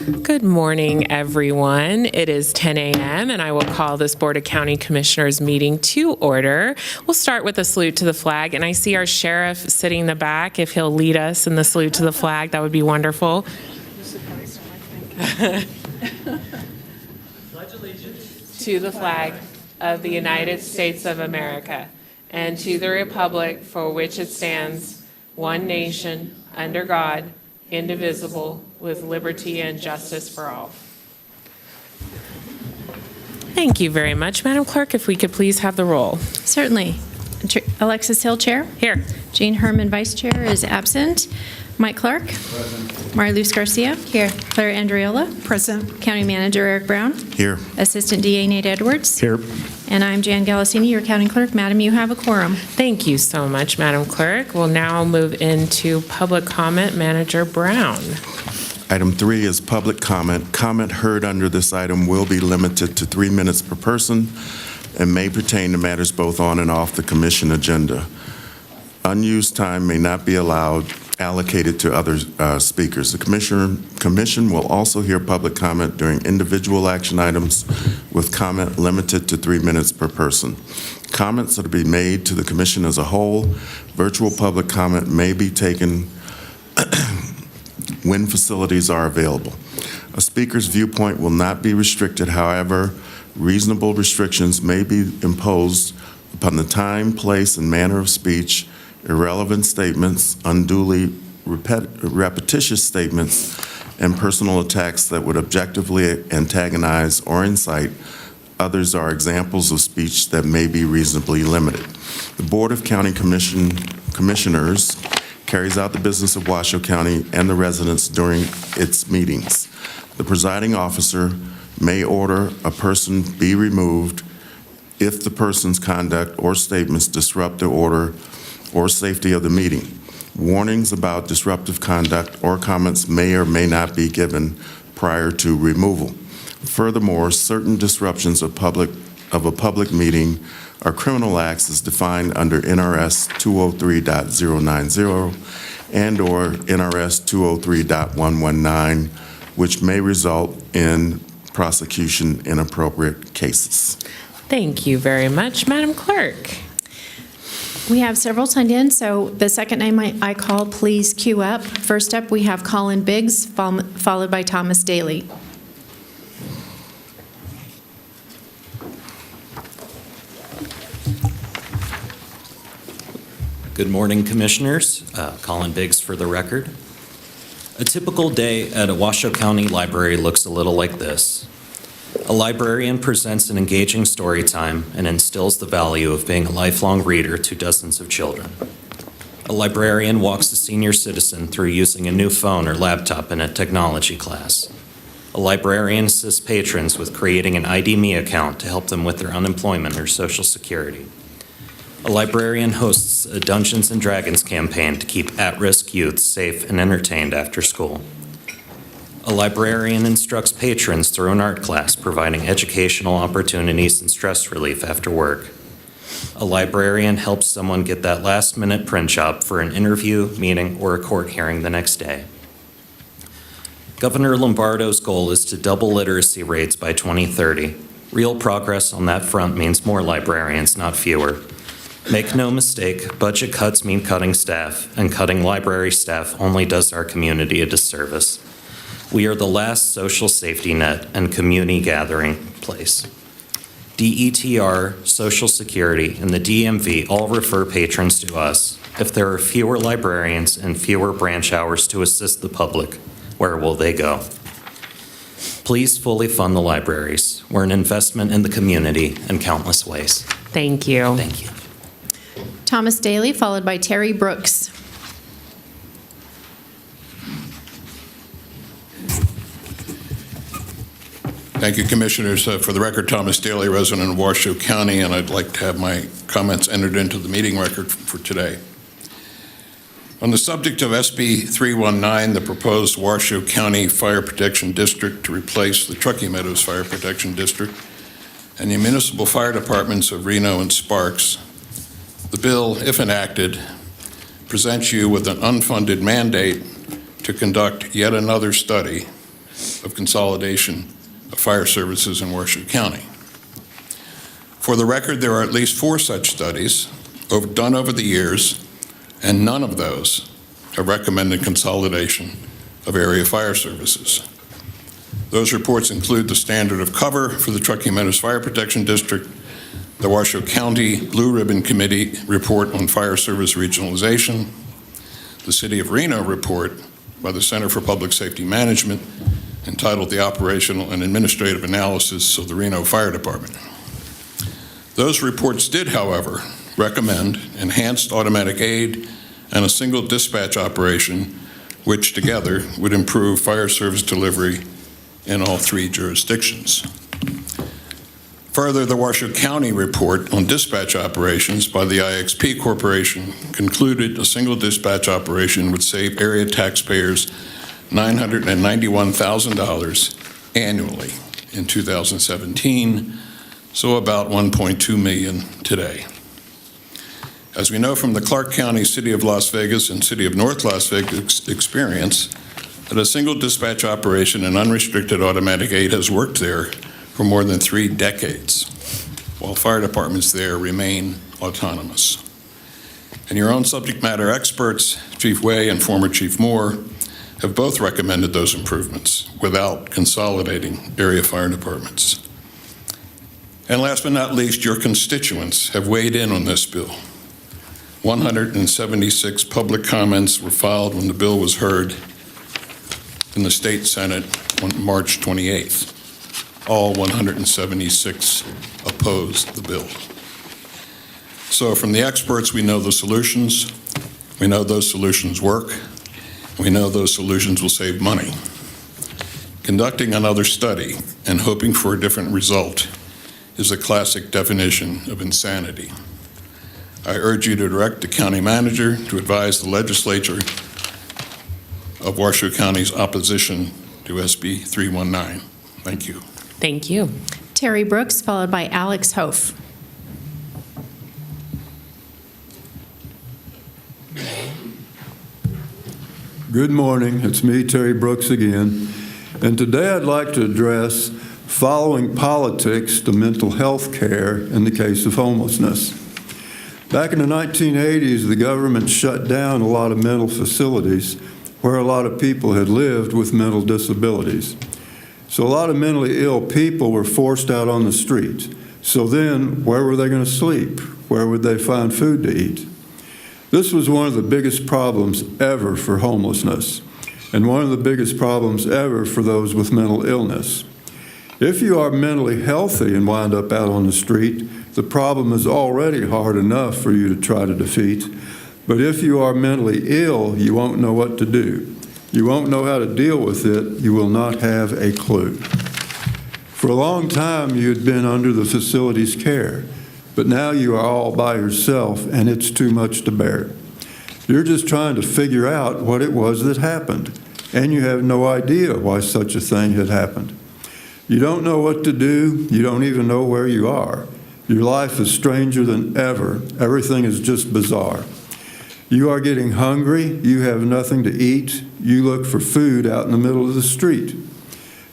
Good morning, everyone. It is 10 a.m. and I will call this Board of County Commissioners meeting to order. We'll start with a salute to the flag, and I see our sheriff sitting in the back. If he'll lead us in the salute to the flag, that would be wonderful. Pledge allegiance to the flag of the United States of America and to the republic for which it stands, one nation, under God, indivisible, with liberty and justice for all. Thank you very much. Madam Clerk, if we could please have the roll. Certainly. Alexis Hill, Chair. Here. Jane Herman, Vice Chair, is absent. Mike Clark. Present. Mariluz Garcia. Here. Claire Andriola. Present. County Manager Eric Brown. Here. Assistant DA Nate Edwards. Here. And I'm Jan Galasini, your County Clerk. Madam, you have a quorum. Thank you so much, Madam Clerk. We'll now move into public comment. Manager Brown. Item 3 is public comment. Comment heard under this item will be limited to 3 minutes per person and may pertain to matters both on and off the commission agenda. Unused time may not be allocated to other speakers. The commission will also hear public comment during individual action items with comment limited to 3 minutes per person. Comments that will be made to the commission as a whole. Virtual public comment may be taken when facilities are available. A speaker's viewpoint will not be restricted. However, reasonable restrictions may be imposed upon the time, place, and manner of speech. Irrelevant statements, unduly repetitious statements, and personal attacks that would objectively antagonize or incite others are examples of speech that may be reasonably limited. The Board of County Commissioners carries out the business of Washoe County and the residents during its meetings. The presiding officer may order a person be removed if the person's conduct or statements disrupt the order or safety of the meeting. Warnings about disruptive conduct or comments may or may not be given prior to removal. Furthermore, certain disruptions of a public meeting are criminal acts as defined under NRS 203.090 and or NRS 203.119, which may result in prosecution in appropriate cases. Thank you very much, Madam Clerk. We have several signed in, so the second name I call, please queue up. First up, we have Colin Biggs, followed by Thomas Daly. Good morning, Commissioners. Colin Biggs for the record. A typical day at a Washoe County library looks a little like this. A librarian presents an engaging story time and instills the value of being a lifelong reader to dozens of children. A librarian walks a senior citizen through using a new phone or laptop in a technology class. A librarian assists patrons with creating an ID.me account to help them with their unemployment or Social Security. A librarian hosts a Dungeons & Dragons campaign to keep at-risk youth safe and entertained after school. A librarian instructs patrons through an art class, providing educational opportunities and stress relief after work. A librarian helps someone get that last-minute print job for an interview, meeting, or a court hearing the next day. Governor Lombardo's goal is to double literacy rates by 2030. Real progress on that front means more librarians, not fewer. Make no mistake, budget cuts mean cutting staff, and cutting library staff only does our community a disservice. We are the last social safety net and community gathering place. DETR, Social Security, and the DMV all refer patrons to us. If there are fewer librarians and fewer branch hours to assist the public, where will they go? Please fully fund the libraries. We're an investment in the community in countless ways. Thank you. Thank you. Thomas Daly, followed by Terry Brooks. Thank you, Commissioners. For the record, Thomas Daly, resident of Washoe County, and I'd like to have my comments entered into the meeting record for today. On the subject of SB 319, the proposed Washoe County Fire Protection District to replace the Truckee Meadows Fire Protection District and the municipal fire departments of Reno and Sparks, the bill, if enacted, presents you with an unfunded mandate to conduct yet another study of consolidation of fire services in Washoe County. For the record, there are at least 4 such studies done over the years, and none of those have recommended consolidation of area fire services. Those reports include the standard of cover for the Truckee Meadows Fire Protection District, the Washoe County Blue Ribbon Committee report on fire service regionalization, the City of Reno report by the Center for Public Safety Management entitled The Operational and Administrative Analysis of the Reno Fire Department. Those reports did, however, recommend enhanced automatic aid and a single dispatch operation, which together would improve fire service delivery in all 3 jurisdictions. Further, the Washoe County report on dispatch operations by the IXP Corporation concluded a single dispatch operation would save area taxpayers $991,000 annually in 2017, so about $1.2 million today. As we know from the Clark County, City of Las Vegas, and City of North Las Vegas experience, that a single dispatch operation and unrestricted automatic aid has worked there for more than 3 decades, while fire departments there remain autonomous. And your own subject matter experts, Chief Way and former Chief Moore, have both recommended those improvements without consolidating area fire departments. And last but not least, your constituents have weighed in on this bill. 176 public comments were filed when the bill was heard in the State Senate on March 28th. All 176 opposed the bill. So from the experts, we know the solutions. We know those solutions work. We know those solutions will save money. Conducting another study and hoping for a different result is a classic definition of insanity. I urge you to direct the county manager to advise the legislature of Washoe County's opposition to SB 319. Thank you. Thank you. Terry Brooks, followed by Alex Hof. Good morning. It's me, Terry Brooks, again. And today I'd like to address following politics to mental health care in the case of homelessness. Back in the 1980s, the government shut down a lot of mental facilities where a lot of people had lived with mental disabilities. So a lot of mentally ill people were forced out on the streets. So then, where were they going to sleep? Where would they find food to eat? This was one of the biggest problems ever for homelessness, and one of the biggest problems ever for those with mental illness. If you are mentally healthy and wind up out on the street, the problem is already hard enough for you to try to defeat. But if you are mentally ill, you won't know what to do. You won't know how to deal with it. You will not have a clue. For a long time, you had been under the facility's care, but now you are all by yourself, and it's too much to bear. You're just trying to figure out what it was that happened, and you have no idea why such a thing had happened. You don't know what to do. You don't even know where you are. Your life is stranger than ever. Everything is just bizarre. You are getting hungry. You have nothing to eat. You look for food out in the middle of the street.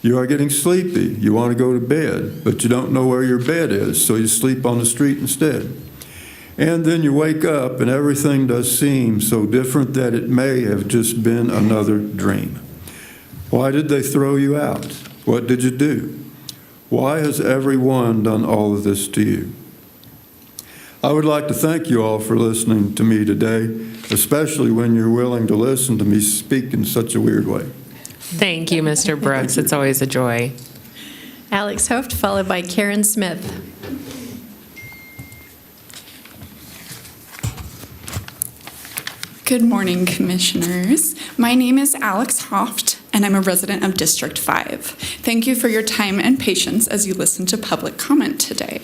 You are getting sleepy. You want to go to bed, but you don't know where your bed is, so you sleep on the street instead. And then you wake up, and everything does seem so different that it may have just been another dream. Why did they throw you out? What did you do? Why has everyone done all of this to you? I would like to thank you all for listening to me today, especially when you're willing to listen to me speak in such a weird way. Thank you, Mr. Brooks. It's always a joy. Alex Hof, followed by Karen Smith. Good morning, Commissioners. My name is Alex Hoft, and I'm a resident of District 5. Thank you for your time and patience as you listen to public comment today.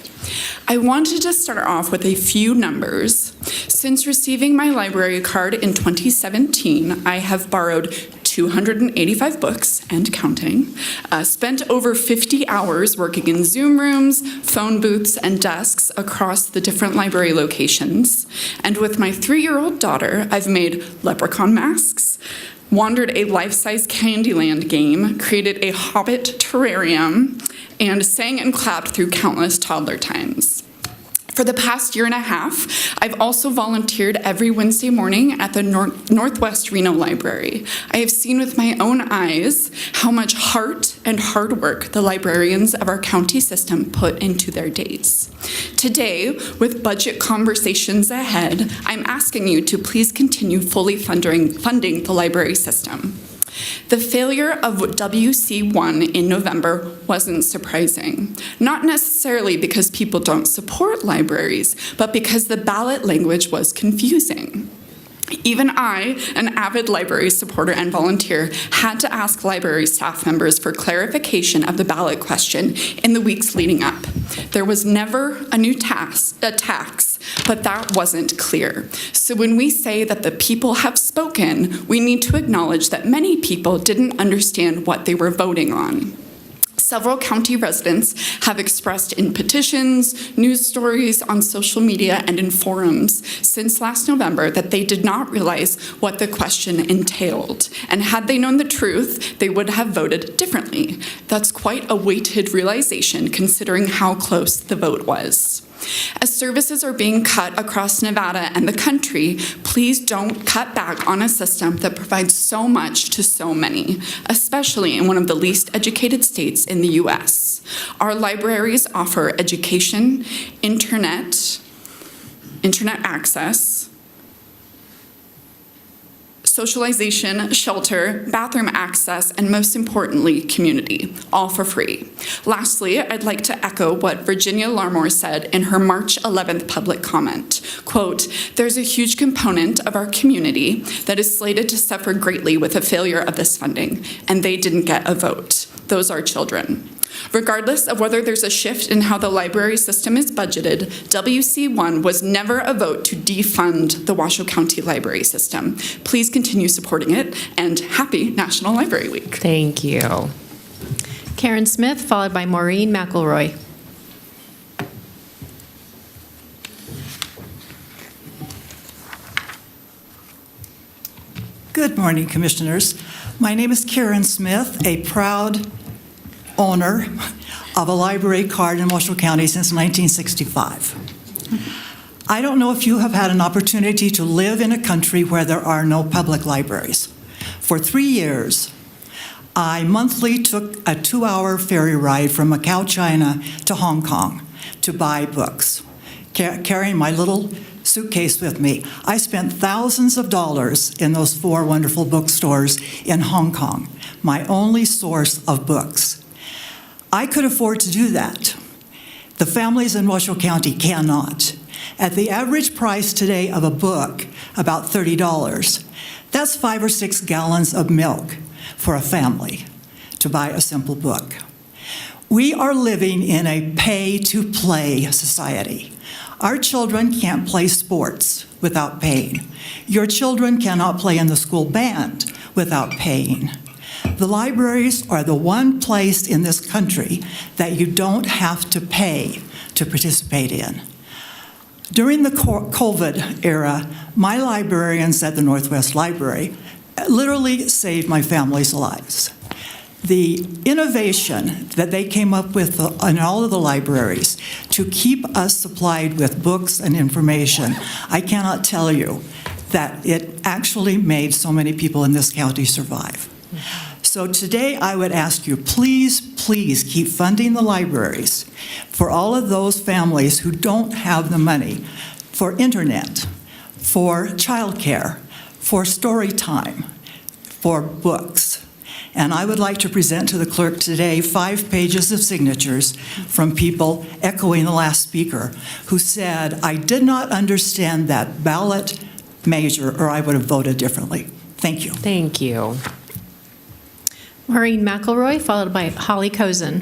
I wanted to start off with a few numbers. Since receiving my library card in 2017, I have borrowed 285 books and counting, spent over 50 hours working in Zoom rooms, phone booths, and desks across the different library locations. And with my 3-year-old daughter, I've made leprechaun masks, wandered a life-size Candyland game, created a Hobbit terrarium, and sang and clapped through countless toddler times. For the past year and a half, I've also volunteered every Wednesday morning at the Northwest Reno Library. I have seen with my own eyes how much heart and hard work the librarians of our county system put into their days. Today, with budget conversations ahead, I'm asking you to please continue fully funding the library system. The failure of WC1 in November wasn't surprising, not necessarily because people don't support libraries, but because the ballot language was confusing. Even I, an avid library supporter and volunteer, had to ask library staff members for clarification of the ballot question in the weeks leading up. There was never a new tax, but that wasn't clear. So when we say that the people have spoken, we need to acknowledge that many people didn't understand what they were voting on. Several county residents have expressed in petitions, news stories, on social media, and in forums since last November that they did not realize what the question entailed. And had they known the truth, they would have voted differently. That's quite a weighted realization considering how close the vote was. As services are being cut across Nevada and the country, please don't cut back on a system that provides so much to so many, especially in one of the least educated states in the U.S. Our libraries offer education, internet access, socialization, shelter, bathroom access, and most importantly, community, all for free. Lastly, I'd like to echo what Virginia Larmore said in her March 11th public comment. Quote, "There's a huge component of our community that is slated to suffer greatly with the failure of this funding, and they didn't get a vote. Those are children." Regardless of whether there's a shift in how the library system is budgeted, WC1 was never a vote to defund the Washoe County library system. Please continue supporting it, and happy National Library Week. Thank you. Karen Smith, followed by Maureen McElroy. Good morning, Commissioners. My name is Karen Smith, a proud owner of a library card in Washoe County since 1965. I don't know if you have had an opportunity to live in a country where there are no public libraries. For 3 years, I monthly took a 2-hour ferry ride from Macau, China to Hong Kong to buy books, carrying my little suitcase with me. I spent thousands of dollars in those 4 wonderful bookstores in Hong Kong, my only source of books. I could afford to do that. The families in Washoe County cannot. At the average price today of a book, about $30, that's 5 or 6 gallons of milk for a family to buy a simple book. We are living in a pay-to-play society. Our children can't play sports without paying. Your children cannot play in the school band without paying. The libraries are the one place in this country that you don't have to pay to participate in. During the COVID era, my librarians at the Northwest Library literally saved my family's lives. The innovation that they came up with in all of the libraries to keep us supplied with books and information, I cannot tell you that it actually made so many people in this county survive. So today I would ask you, please, please keep funding the libraries for all of those families who don't have the money for internet, for childcare, for story time, for books. And I would like to present to the clerk today 5 pages of signatures from people echoing the last speaker who said, I did not understand that ballot measure or I would have voted differently. Thank you. Thank you. Maureen McElroy, followed by Holly Cozen.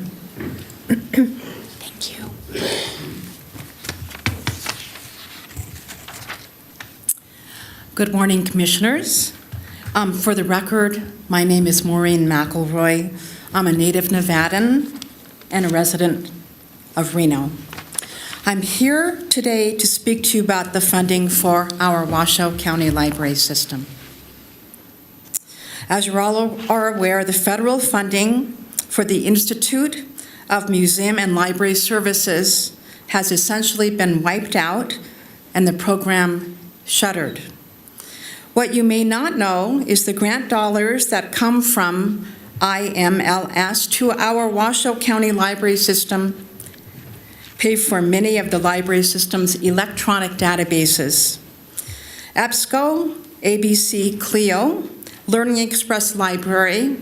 Thank you. Good morning, Commissioners. For the record, my name is Maureen McElroy. I'm a native Nevadan and a resident of Reno. I'm here today to speak to you about the funding for our Washoe County Library System. As you all are aware, the federal funding for the Institute of Museum and Library Services has essentially been wiped out and the program shuttered. What you may not know is the grant dollars that come from IMLS to our Washoe County library system pay for many of the library system's electronic databases. EBSCO, ABC Clio, Learning Express Library,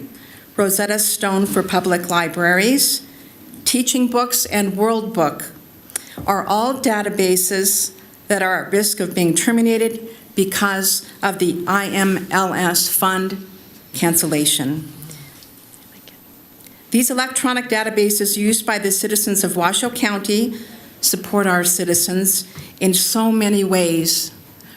Rosetta Stone for Public Libraries, Teaching Books, and World Book are all databases that are at risk of being terminated because of the IMLS fund cancellation. These electronic databases used by the citizens of Washoe County support our citizens in so many ways,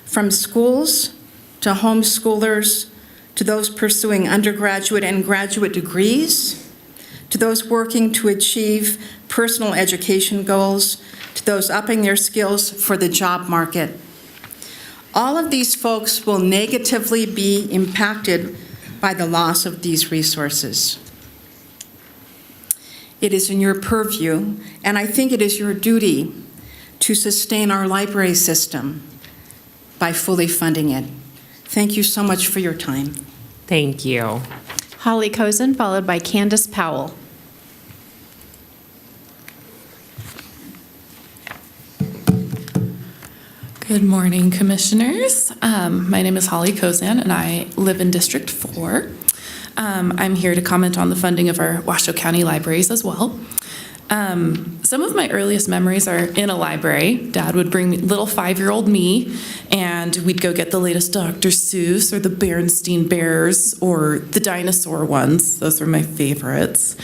from schools to homeschoolers, to those pursuing undergraduate and graduate degrees, to those working to achieve personal education goals, to those upping their skills for the job market. All of these folks will negatively be impacted by the loss of these resources. It is in your purview, and I think it is your duty to sustain our library system by fully funding it. Thank you so much for your time. Thank you. Holly Cozen, followed by Candace Powell. Good morning, Commissioners. My name is Holly Cozen, and I live in District 4. I'm here to comment on the funding of our Washoe County libraries as well. Some of my earliest memories are in a library. Dad would bring me, little 5-year-old me, and we'd go get the latest Dr. Seuss or the Berenstain Bears or the dinosaur ones. Those were my favorites.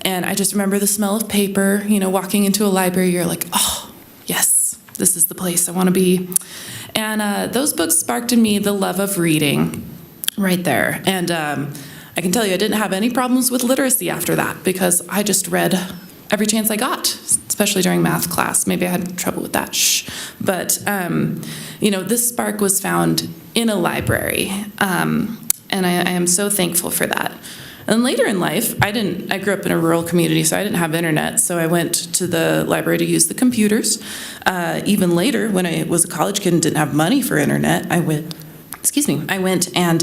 And I just remember the smell of paper, walking into a library, you're like, oh, yes, this is the place I want to be. And those books sparked in me the love of reading right there. And I can tell you I didn't have any problems with literacy after that because I just read every chance I got, especially during math class. Maybe I had trouble with that, But, this spark was found in a library, and I am so thankful for that. And later in life, I grew up in a rural community, so I didn't have internet, so I went to the library to use the computers. Even later, when I was a college kid and didn't have money for internet, I went and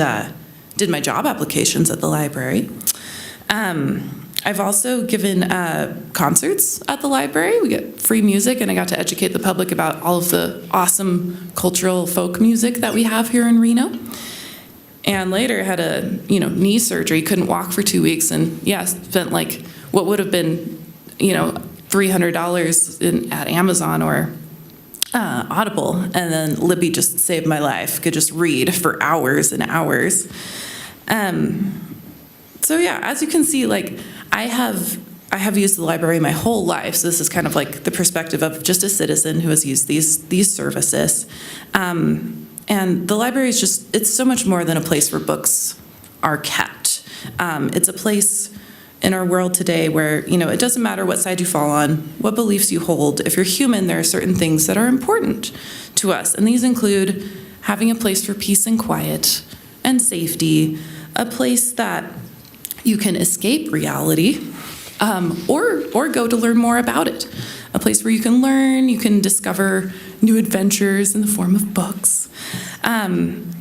did my job applications at the library. I've also given concerts at the library. We get free music, and I got to educate the public about all of the awesome cultural folk music that we have here in Reno. And later had a knee surgery, couldn't walk for 2 weeks, and spent like what would have been $300 at Amazon or Audible, and then Libby just saved my life. Could just read for hours and hours. As you can see, I have used the library my whole life, so this is kind of like the perspective of just a citizen who has used these services. And the library is it's so much more than a place where books are kept. It's a place in our world today where, it doesn't matter what side you fall on, what beliefs you hold. If you're human, there are certain things that are important to us, and these include having a place for peace and quiet and safety, a place that you can escape reality, or go to learn more about it. A place where you can learn, you can discover new adventures in the form of books. And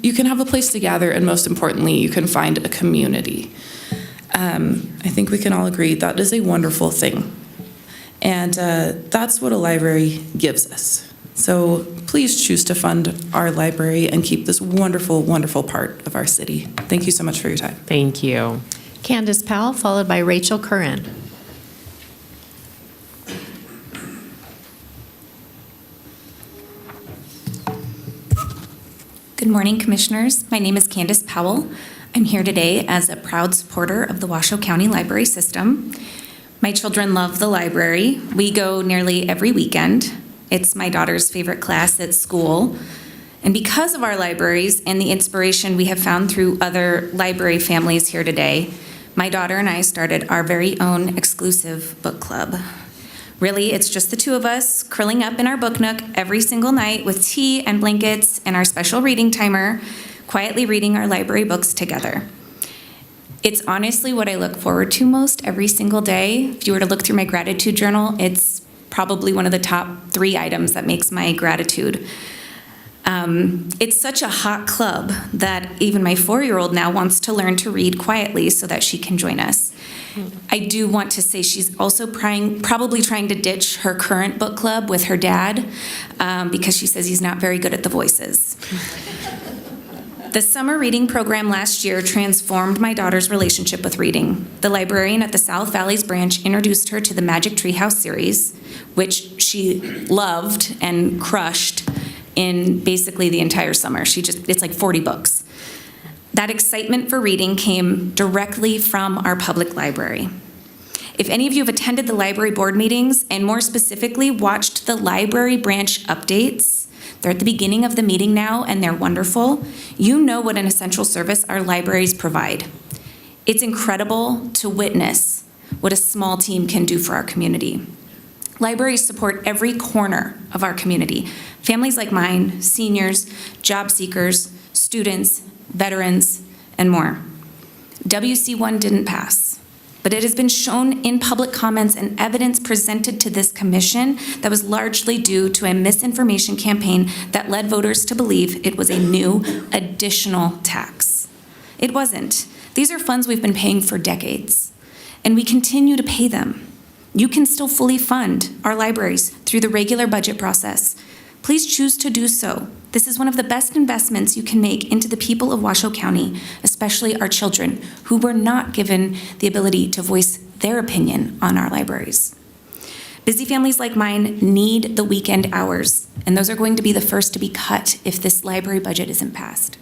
you can have a place to gather, and most importantly, you can find a community. I think we can all agree that is a wonderful thing. And that's what a library gives us. So please choose to fund our library and keep this wonderful, wonderful part of our city. Thank you so much for your time. Thank you. Candace Powell, followed by Rachel Curran. Good morning, Commissioners. My name is Candace Powell. I'm here today as a proud supporter of the Washoe County Library System. My children love the library. We go nearly every weekend. It's my daughter's favorite class at school. And because of our libraries and the inspiration we have found through other library families here today, my daughter and I started our very own exclusive book club. Really, it's just the two of us curling up in our book nook every single night with tea and blankets and our special reading timer, quietly reading our library books together. It's honestly what I look forward to most every single day. If you were to look through my gratitude journal, it's probably one of the top 3 items that makes my gratitude. It's such a hot club that even my 4-year-old now wants to learn to read quietly so that she can join us. I do want to say she's also probably trying to ditch her current book club with her dad because she says he's not very good at the voices. The summer reading program last year transformed my daughter's relationship with reading. The librarian at the South Valleys branch introduced her to the Magic Treehouse series, which she loved and crushed in basically the entire summer. It's like 40 books. That excitement for reading came directly from our public library. If any of you have attended the library board meetings, and more specifically watched the library branch updates, they're at the beginning of the meeting now, and they're wonderful. You know what an essential service our libraries provide. It's incredible to witness what a small team can do for our community. Libraries support every corner of our community. Families like mine, seniors, job seekers, students, veterans, and more. WC1 didn't pass, but it has been shown in public comments and evidence presented to this commission that was largely due to a misinformation campaign that led voters to believe it was a new additional tax. It wasn't. These are funds we've been paying for decades, and we continue to pay them. You can still fully fund our libraries through the regular budget process. Please choose to do so. This is one of the best investments you can make into the people of Washoe County, especially our children, who were not given the ability to voice their opinion on our libraries. Busy families like mine need the weekend hours, and those are going to be the first to be cut if this library budget isn't passed.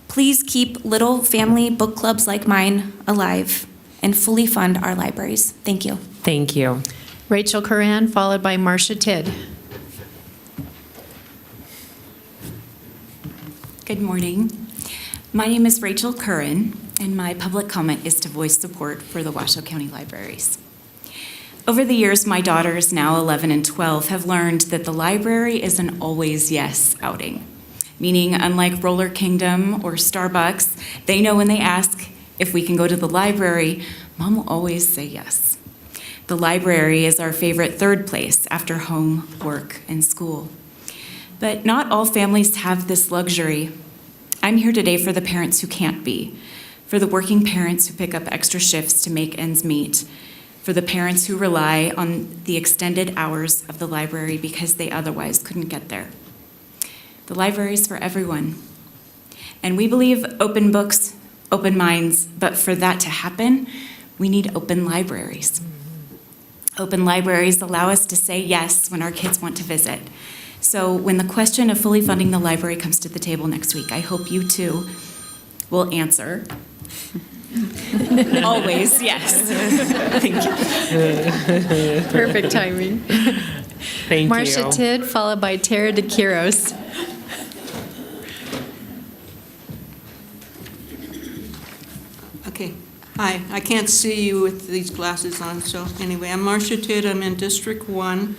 Please keep little family book clubs like mine alive and fully fund our libraries. Thank you. Thank you. Rachel Curran, followed by Marcia Tidd. Good morning. My name is Rachel Curran, and my public comment is to voice support for the Washoe County Libraries. Over the years, my daughters, now 11 and 12, have learned that the library is an always yes outing, meaning unlike Roller Kingdom or Starbucks, they know when they ask if we can go to the library, Mom will always say yes. The library is our favorite third place after home, work, and school. But not all families have this luxury. I'm here today for the parents who can't be, for the working parents who pick up extra shifts to make ends meet, for the parents who rely on the extended hours of the library because they otherwise couldn't get there. The library is for everyone. And we believe open books, open minds, but for that to happen, we need open libraries. Open libraries allow us to say yes when our kids want to visit. So when the question of fully funding the library comes to the table next week, I hope you too will answer. Always, yes. Thank you. Perfect timing. Thank Marcia you. Tidd, followed by Tara DeKiros. Okay. Hi. I can't see you with these glasses on, so anyway, I'm Marcia Tidd. I'm in District 1.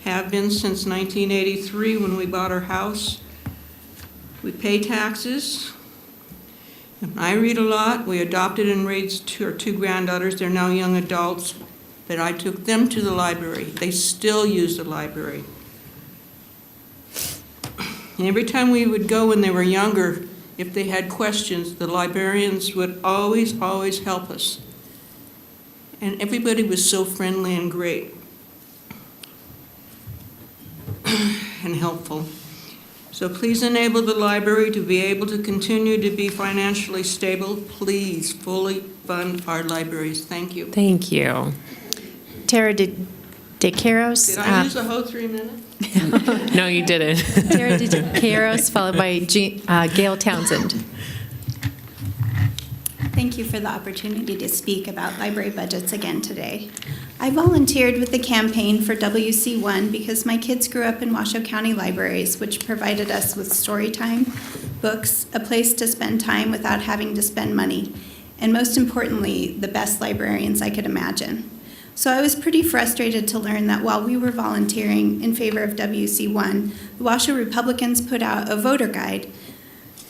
Have been since 1983 when we bought our house. We pay taxes. And I read a lot. We adopted and raised our two granddaughters. They're now young adults, but I took them to the library. They still use the library. And every time we would go when they were younger, if they had questions, the librarians would always, always help us. And everybody was so friendly and great. And helpful. So please enable the library to be able to continue to be financially stable. Please fully fund our libraries. Thank you. Thank you. Tara DeKiros. Did I use the whole 3 minutes? No, you didn't. Tara DeKiros, followed by Gail Townsend. Thank you for the opportunity to speak about library budgets again today. I volunteered with the campaign for WC1 because my kids grew up in Washoe County libraries, which provided us with story time, books, a place to spend time without having to spend money, and most importantly, the best librarians I could imagine. So I was pretty frustrated to learn that while we were volunteering in favor of WC1, the Washoe Republicans put out a voter guide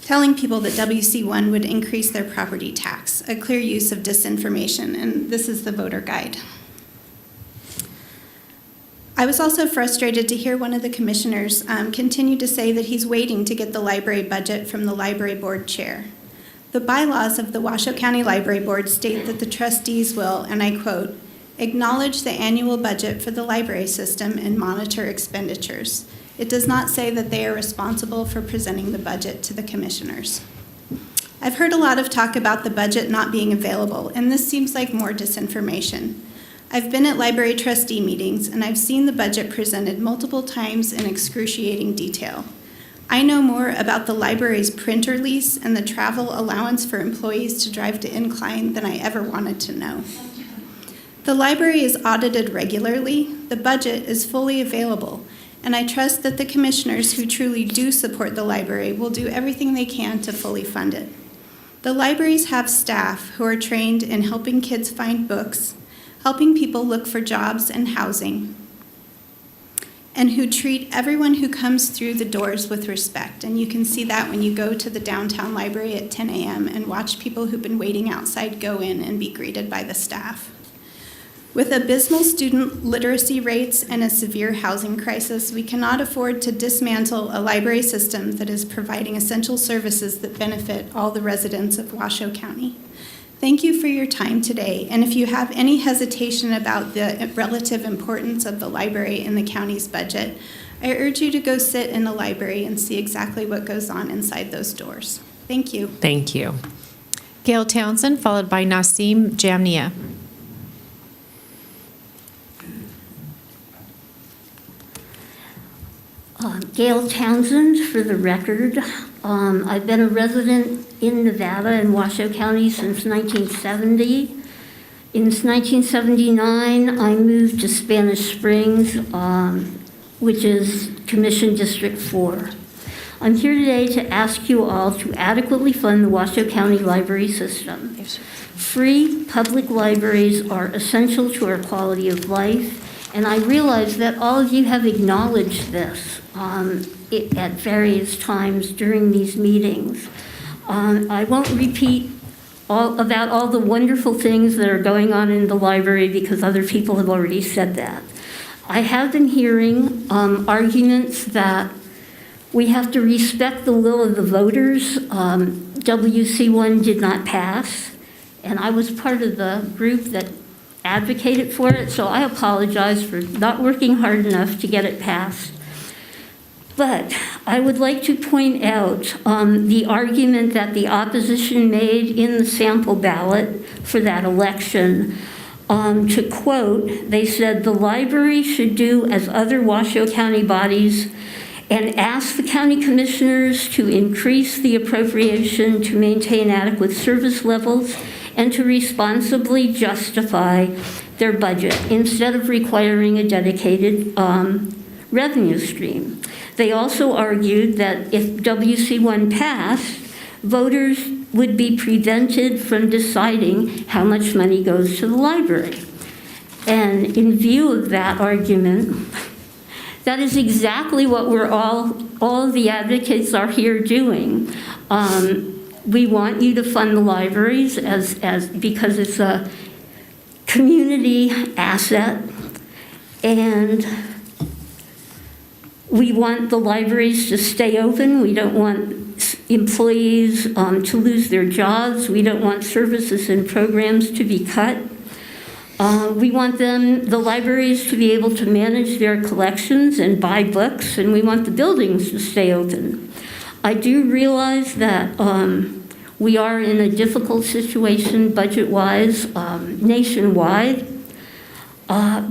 telling people that WC1 would increase their property tax, a clear use of disinformation, and this is the voter guide. I was also frustrated to hear one of the commissioners continue to say that he's waiting to get the library budget from the library board chair. The bylaws of the Washoe County Library Board state that the trustees will, and I quote, acknowledge the annual budget for the library system and monitor expenditures. It does not say that they are responsible for presenting the budget to the commissioners. I've heard a lot of talk about the budget not being available, and this seems like more disinformation. I've been at library trustee meetings, and I've seen the budget presented multiple times in excruciating detail. I know more about the library's printer lease and the travel allowance for employees to drive to Incline than I ever wanted to know. The library is audited regularly, the budget is fully available, and I trust that the commissioners who truly do support the library will do everything they can to fully fund it. The libraries have staff who are trained in helping kids find books, helping people look for jobs and housing, and who treat everyone who comes through the doors with respect. And you can see that when you go to the downtown library at 10 a.m. and watch people who've been waiting outside go in and be greeted by the staff. With abysmal student literacy rates and a severe housing crisis, we cannot afford to dismantle a library system that is providing essential services that benefit all the residents of Washoe County. Thank you for your time today, and if you have any hesitation about the relative importance of the library in the county's budget, I urge you to go sit in the library and see exactly what goes on inside those doors. Thank you. Thank you. Gail Townsend, followed by Nasim Jamnia. Gail Townsend, for the record. I've been a resident in Nevada and Washoe County since 1970. In 1979, I moved to Spanish Springs, which is Commission District 4. I'm here today to ask you all to adequately fund the Washoe County library system. Free public libraries are essential to our quality of life, and I realize that all of you have acknowledged this at various times during these meetings. I won't repeat about all the wonderful things that are going on in the library because other people have already said that. I have been hearing arguments that we have to respect the will of the voters. WC1 did not pass, and I was part of the group that advocated for it, so I apologize for not working hard enough to get it passed. But I would like to point out the argument that the opposition made in the sample ballot for that election. To quote, they said, "The library should do as other Washoe County bodies and ask the county commissioners to increase the appropriation to maintain adequate service levels and to responsibly justify their budget instead of requiring a dedicated revenue stream." They also argued that if WC1 passed, voters would be prevented from deciding how much money goes to the library. And in view of that argument, that is exactly what we're all of the advocates are here doing. We want you to fund the libraries because it's a community asset, and we want the libraries to stay open. We don't want employees to lose their jobs. We don't want services and programs to be cut. We want the libraries to be able to manage their collections and buy books, and we want the buildings to stay open. I do realize that we are in a difficult situation budget-wise nationwide.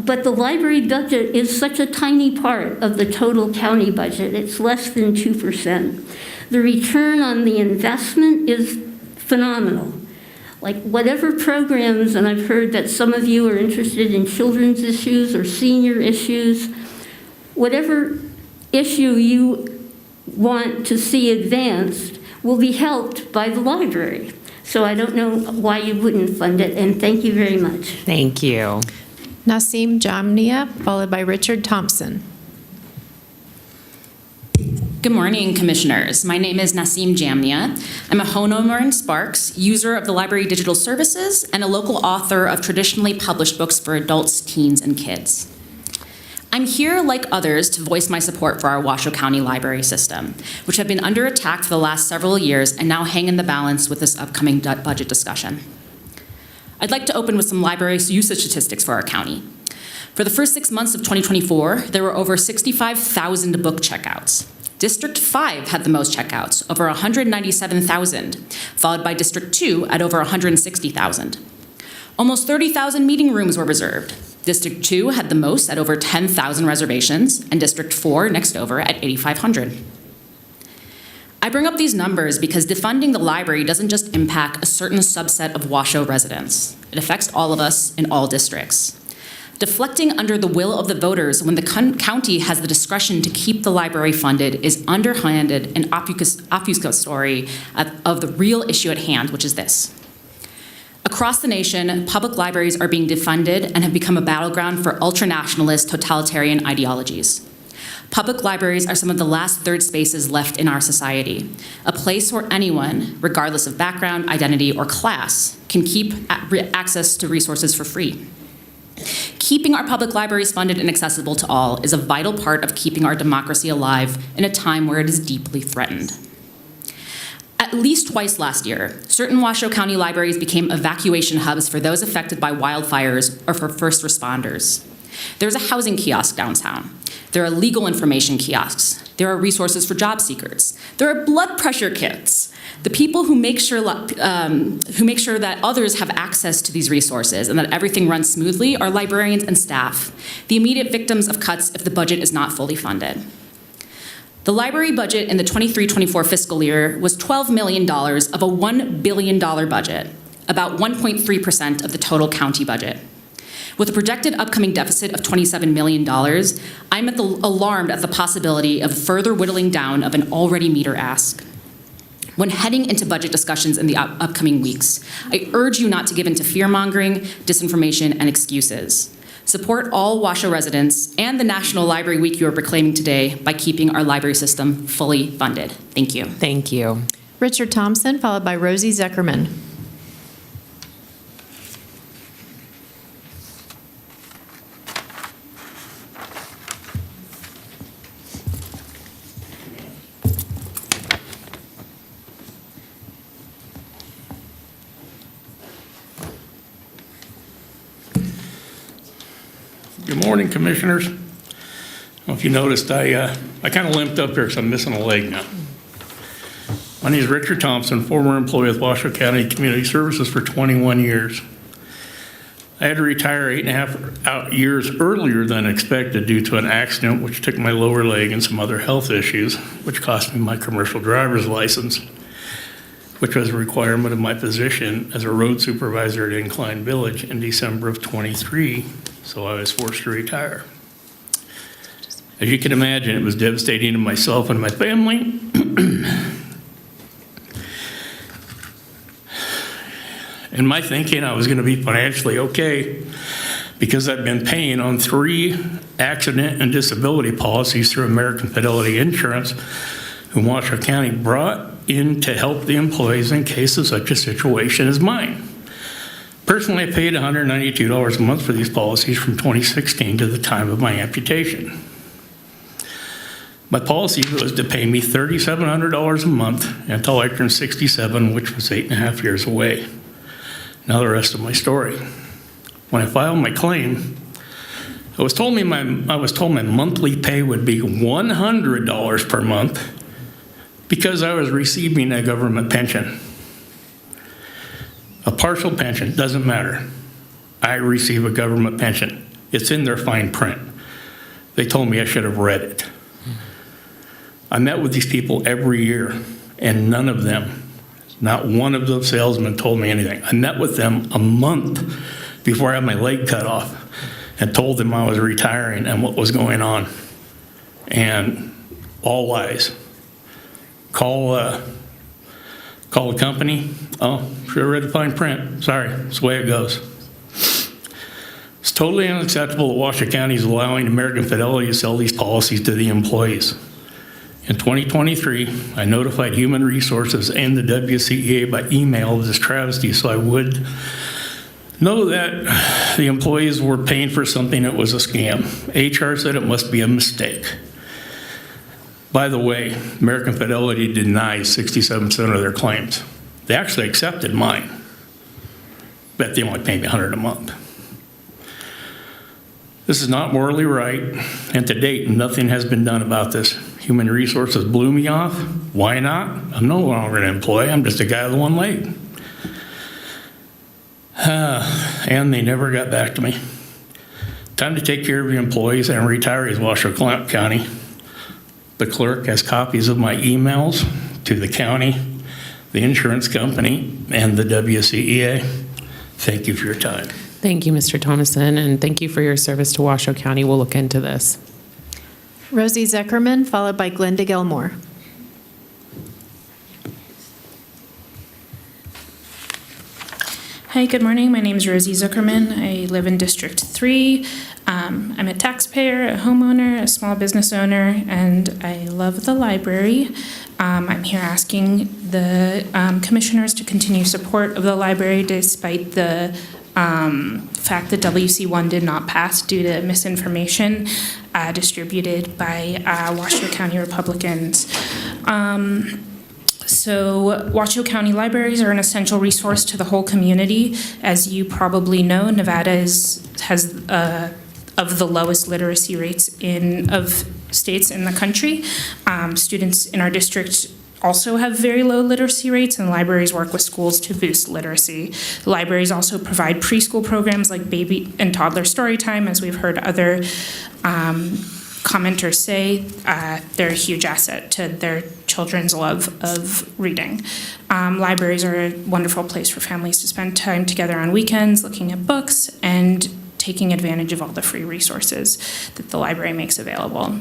But the library budget is such a tiny part of the total county budget. It's less than 2%. The return on the investment is phenomenal. Like whatever programs, and I've heard that some of you are interested in children's issues or senior issues, whatever issue you want to see advanced will be helped by the library. So I don't know why you wouldn't fund it, and thank you very much. Thank you. Nasim Jamnia, followed by Richard Thompson. Good morning, Commissioners. My name is Nasim Jamnia. I'm a homeowner in Sparks, user of the library digital services, and a local author of traditionally published books for adults, teens, and kids. I'm here, like others, to voice my support for our Washoe County library system, which have been under attack for the last several years and now hang in the balance with this upcoming budget discussion. I'd like to open with some library usage statistics for our county. For the first 6 months of 2024, there were over 65,000 book checkouts. District 5 had the most checkouts, over 197,000, followed by District 2 at over 160,000. Almost 30,000 meeting rooms were reserved. District 2 had the most at over 10,000 reservations, and District 4 next over at 8,500. I bring up these numbers because defunding the library doesn't just impact a certain subset of Washoe residents. It affects all of us in all districts. Deflecting under the will of the voters when the county has the discretion to keep the library funded is underhanded and obfuscatory of the real issue at hand, which is this. Across the nation, public libraries are being defunded and have become a battleground for ultranationalist totalitarian ideologies. Public libraries are some of the last third spaces left in our society, a place where anyone, regardless of background, identity, or class, can keep access to resources for free. Keeping our public libraries funded and accessible to all is a vital part of keeping our democracy alive in a time where it is deeply threatened. At least twice last year, certain Washoe County libraries became evacuation hubs for those affected by wildfires or for first responders. There's a housing kiosk downtown. There are legal information kiosks. There are resources for job seekers. There are blood pressure kits. The people who make sure that others have access to these resources and that everything runs smoothly are librarians and staff, the immediate victims of cuts if the budget is not fully funded. The library budget in the 23-24 fiscal year was $12 million of a $1 billion budget, about 1.3% of the total county budget. With a projected upcoming deficit of $27 million, I'm alarmed at the possibility of further whittling down of an already meager ask. When heading into budget discussions in the upcoming weeks, I urge you not to give in to fear-mongering, disinformation, and excuses. Support all Washoe residents and the National Library Week you are proclaiming today by keeping our library system fully funded. Thank you. Thank you. Richard Thompson, followed by Rosie Zuckerman. Good morning, Commissioners. Well, if you noticed, I kind of limped up here because I'm missing a leg now. My name is Richard Thompson, former employee with Washoe County Community Services for 21 years. I had to retire 8.5 years earlier than expected due to an accident which took my lower leg and some other health issues, which cost me my commercial driver's license, which was a requirement of my position as a road supervisor at Incline Village in December of 23. So I was forced to retire. As you can imagine, it was devastating to myself and my family. In my thinking, I was going to be financially okay because I've been paying on 3 accident and disability policies through American Fidelity Insurance, whom Washoe County brought in to help the employees in case of such a situation as mine. Personally, I paid $192 a month for these policies from 2016 to the time of my amputation. My policy was to pay me $3,700 a month until I turned 67, which was 8.5 years away. Now the rest of my story. When I filed my claim, I was told my monthly pay would be $100 per month because I was receiving a government pension. A partial pension, doesn't matter. I receive a government pension. It's in their fine print. They told me I should have read it. I met with these people every year, and none of them, not one of those salesmen told me anything. I met with them a month before I had my leg cut off and told them I was retiring and what was going on. And all lies. Call the company. Oh, should have read the fine print. Sorry, that's the way it goes. It's totally unacceptable that Washoe County is allowing American Fidelity to sell these policies to the employees. In 2023, I notified Human Resources and the WCEA by email of this travesty so I would know that the employees were paying for something that was a scam. HR said it must be a mistake. By the way, American Fidelity denies 67% of their claims. They actually accepted mine, but they only pay me $100 a month. This is not morally right, and to date, nothing has been done about this. Human Resources blew me off. Why not? I'm no longer an employee. I'm just a guy with one leg. And they never got back to me. Time to take care of your employees and retirees, Washoe County. The clerk has copies of my emails to the county, the insurance company, and the WCEA. Thank you for your time. Thank you, Mr. Thomason, and thank you for your service to Washoe County. We'll look into this. Rosie Zuckerman, followed by Glenda Gilmore. Hi, good morning. My name is Rosie Zuckerman. I live in District 3. I'm a taxpayer, a homeowner, a small business owner, and I love the library. I'm here asking the commissioners to continue support of the library despite the fact that WC1 did not pass due to misinformation distributed by Washoe County Republicans. So Washoe County libraries are an essential resource to the whole community. As you probably know, Nevada has of the lowest literacy rates of states in the country. Students in our district also have very low literacy rates, and libraries work with schools to boost literacy. Libraries also provide preschool programs like baby and toddler story time, as we've heard other commenters say. They're a huge asset to their children's love of reading. Libraries are a wonderful place for families to spend time together on weekends, looking at books, and taking advantage of all the free resources that the library makes available.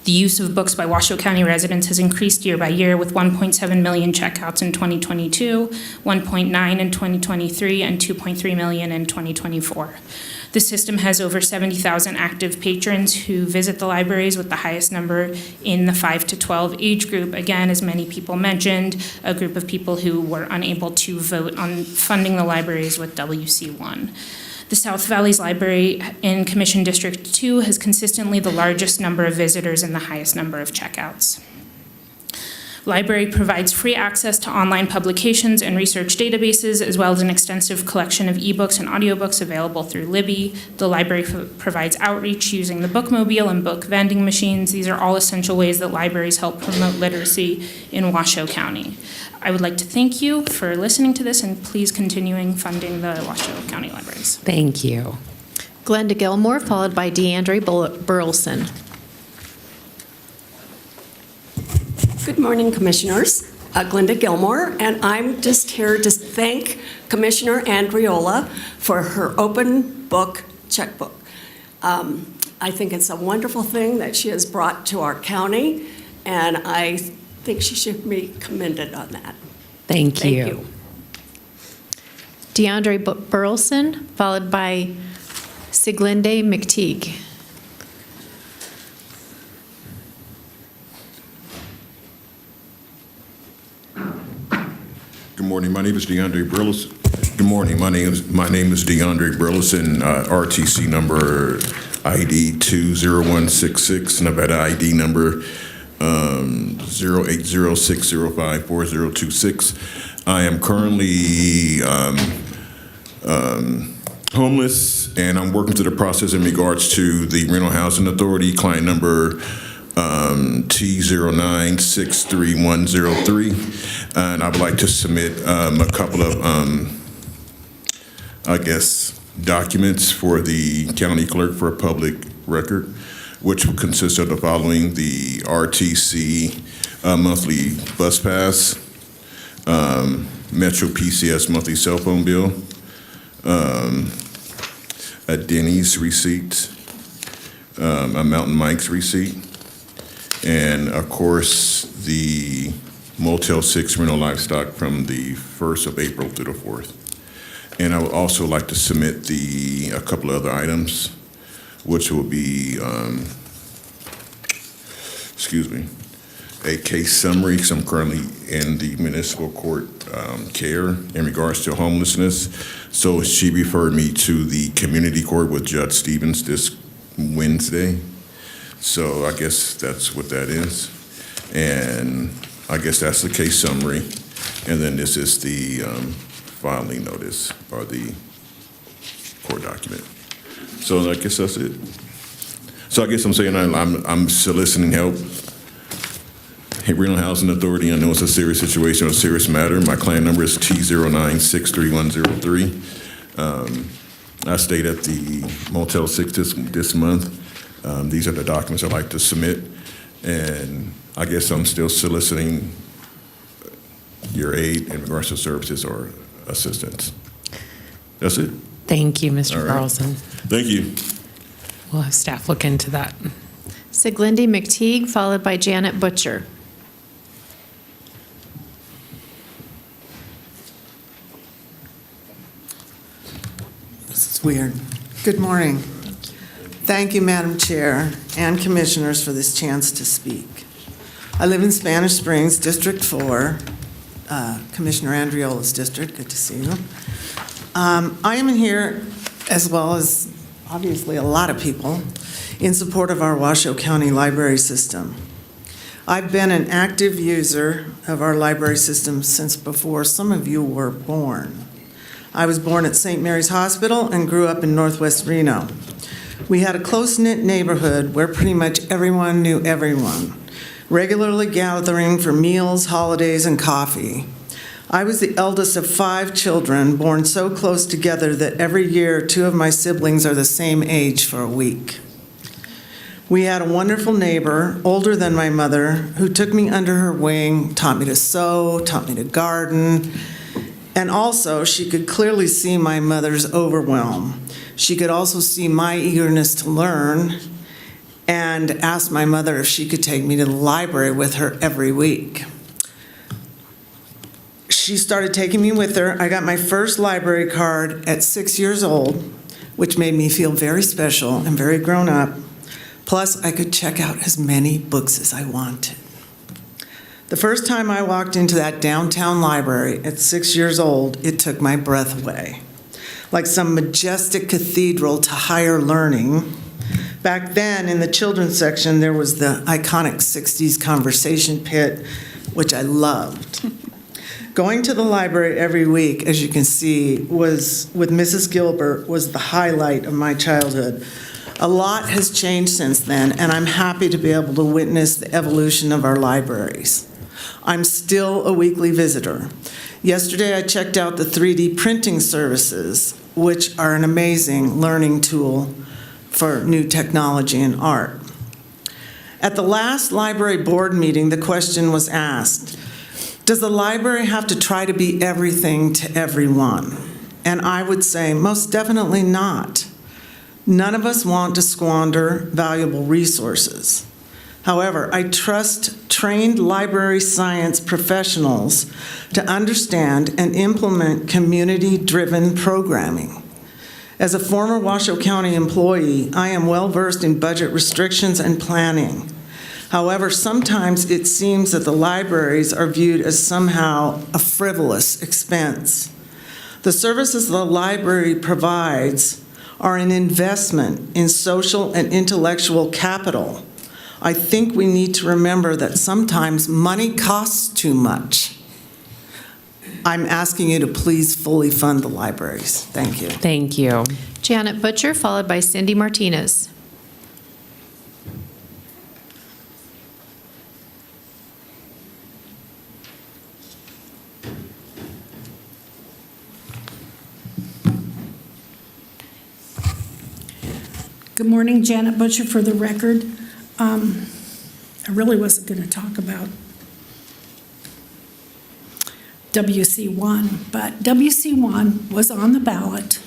The use of books by Washoe County residents has increased year by year, with 1.7 million checkouts in 2022, 1.9 in 2023, and 2.3 million in 2024. The system has over 70,000 active patrons who visit the libraries, with the highest number in the 5 to 12 age group. Again, as many people mentioned, a group of people who were unable to vote on funding the libraries with WC1. The South Valley's library in Commission District 2 has consistently the largest number of visitors and the highest number of checkouts. Library provides free access to online publications and research databases, as well as an extensive collection of ebooks and audiobooks available through Libby. The library provides outreach using the bookmobile and book vending machines. These are all essential ways that libraries help promote literacy in Washoe County. I would like to thank you for listening to this, and please continuing funding the Washoe County libraries. Thank you. Glenda Gilmore, followed by DeAndre Burleson. Good morning, Commissioners. Glenda Gilmore, and I'm just here to thank Commissioner Andriola for her open book checkbook. I think it's a wonderful thing that she has brought to our county, and I think she should be commended on that. Thank you. DeAndre Burleson, followed by Siglinde McTeague. Good morning. My name is DeAndre Burleson. Good morning. My name is DeAndre Burleson, RTC number ID 20166, Nevada ID number 08060544026. I am currently homeless, and I'm working through the process in regards to the Reno Housing Authority, client number T09633103, and I would like to submit a couple of, documents for the county clerk for a public record, which will consist of the following: the RTC monthly bus pass, Metro PCS monthly cell phone bill, a Denny's receipt, a Mountain Mike's receipt, and of course the Motel 6 rental livestock from the 1st of April to the 4th. And I would also like to submit a couple of other items, which will be, a case summary, because I'm currently in the municipal court care in regards to homelessness. So she referred me to the community court with Judge Stevens this Wednesday. So I guess that's what that is. And I guess that's the case summary. And then this is the filing notice or the court document. So I guess that's it. So I guess I'm saying I'm soliciting help. Hey, Reno Housing Authority, I know it's a serious situation or a serious matter. My client number is T09-63103. I stayed at the Motel 6 this month. These are the documents I'd like to submit. And I guess I'm still soliciting your aid in regards to services or assistance. That's it. Thank you, Mr. All right. Carlson. Thank you. We'll have staff look into that. Siglindi McTeague, followed by Janet Butcher. This is weird. Good morning. Thank you, Madam Chair and Commissioners, for this chance to speak. I live in Spanish Springs, District 4, Commissioner Andriola's district. Good to see you. I am here, as well as obviously a lot of people, in support of our Washoe County library system. I've been an active user of our library system since before some of you were born. I was born at St. Mary's Hospital and grew up in Northwest Reno. We had a close-knit neighborhood where pretty much everyone knew everyone, regularly gathering for meals, holidays, and coffee. I was the eldest of 5 children, born so close together that every year 2 of my siblings are the same age for a week. We had a wonderful neighbor, older than my mother, who took me under her wing, taught me to sew, taught me to garden, and also she could clearly see my mother's overwhelm. She could also see my eagerness to learn and asked my mother if she could take me to the library with her every week. She started taking me with her. I got my first library card at 6 years old, which made me feel very special and very grown up. Plus, I could check out as many books as I wanted. The first time I walked into that downtown library at 6 years old, it took my breath away. Like some majestic cathedral to higher learning. Back then, in the children's section, there was the iconic 60s conversation pit, which I loved. Going to the library every week, as you can see, was with Mrs. Gilbert, was the highlight of my childhood. A lot has changed since then, and I'm happy to be able to witness the evolution of our libraries. I'm still a weekly visitor. Yesterday, I checked out the 3D printing services, which are an amazing learning tool for new technology and art. At the last library board meeting, the question was asked, does the library have to try to be everything to everyone? And I would say most definitely not. None of us want to squander valuable resources. However, I trust trained library science professionals to understand and implement community-driven programming. As a former Washoe County employee, I am well-versed in budget restrictions and planning. However, sometimes it seems that the libraries are viewed as somehow a frivolous expense. The services the library provides are an investment in social and intellectual capital. I think we need to remember that sometimes money costs too much. I'm asking you to please fully fund the libraries. Thank you. Thank you. Janet Butcher, followed by Cindy Martinez. Good morning, Janet Butcher for the record. I really wasn't going to talk about WC1, but WC1 was on the ballot.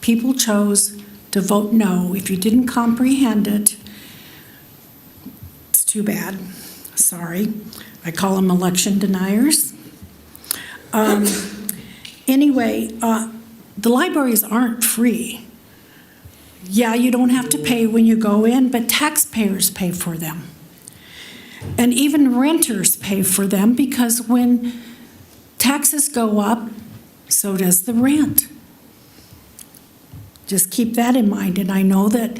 People chose to vote no. If you didn't comprehend it, it's too bad. Sorry. I call them election deniers. Anyway, the libraries aren't free. Yeah, you don't have to pay when you go in, but taxpayers pay for them. And even renters pay for them because when taxes go up, so does the rent. Just keep that in mind. And I know that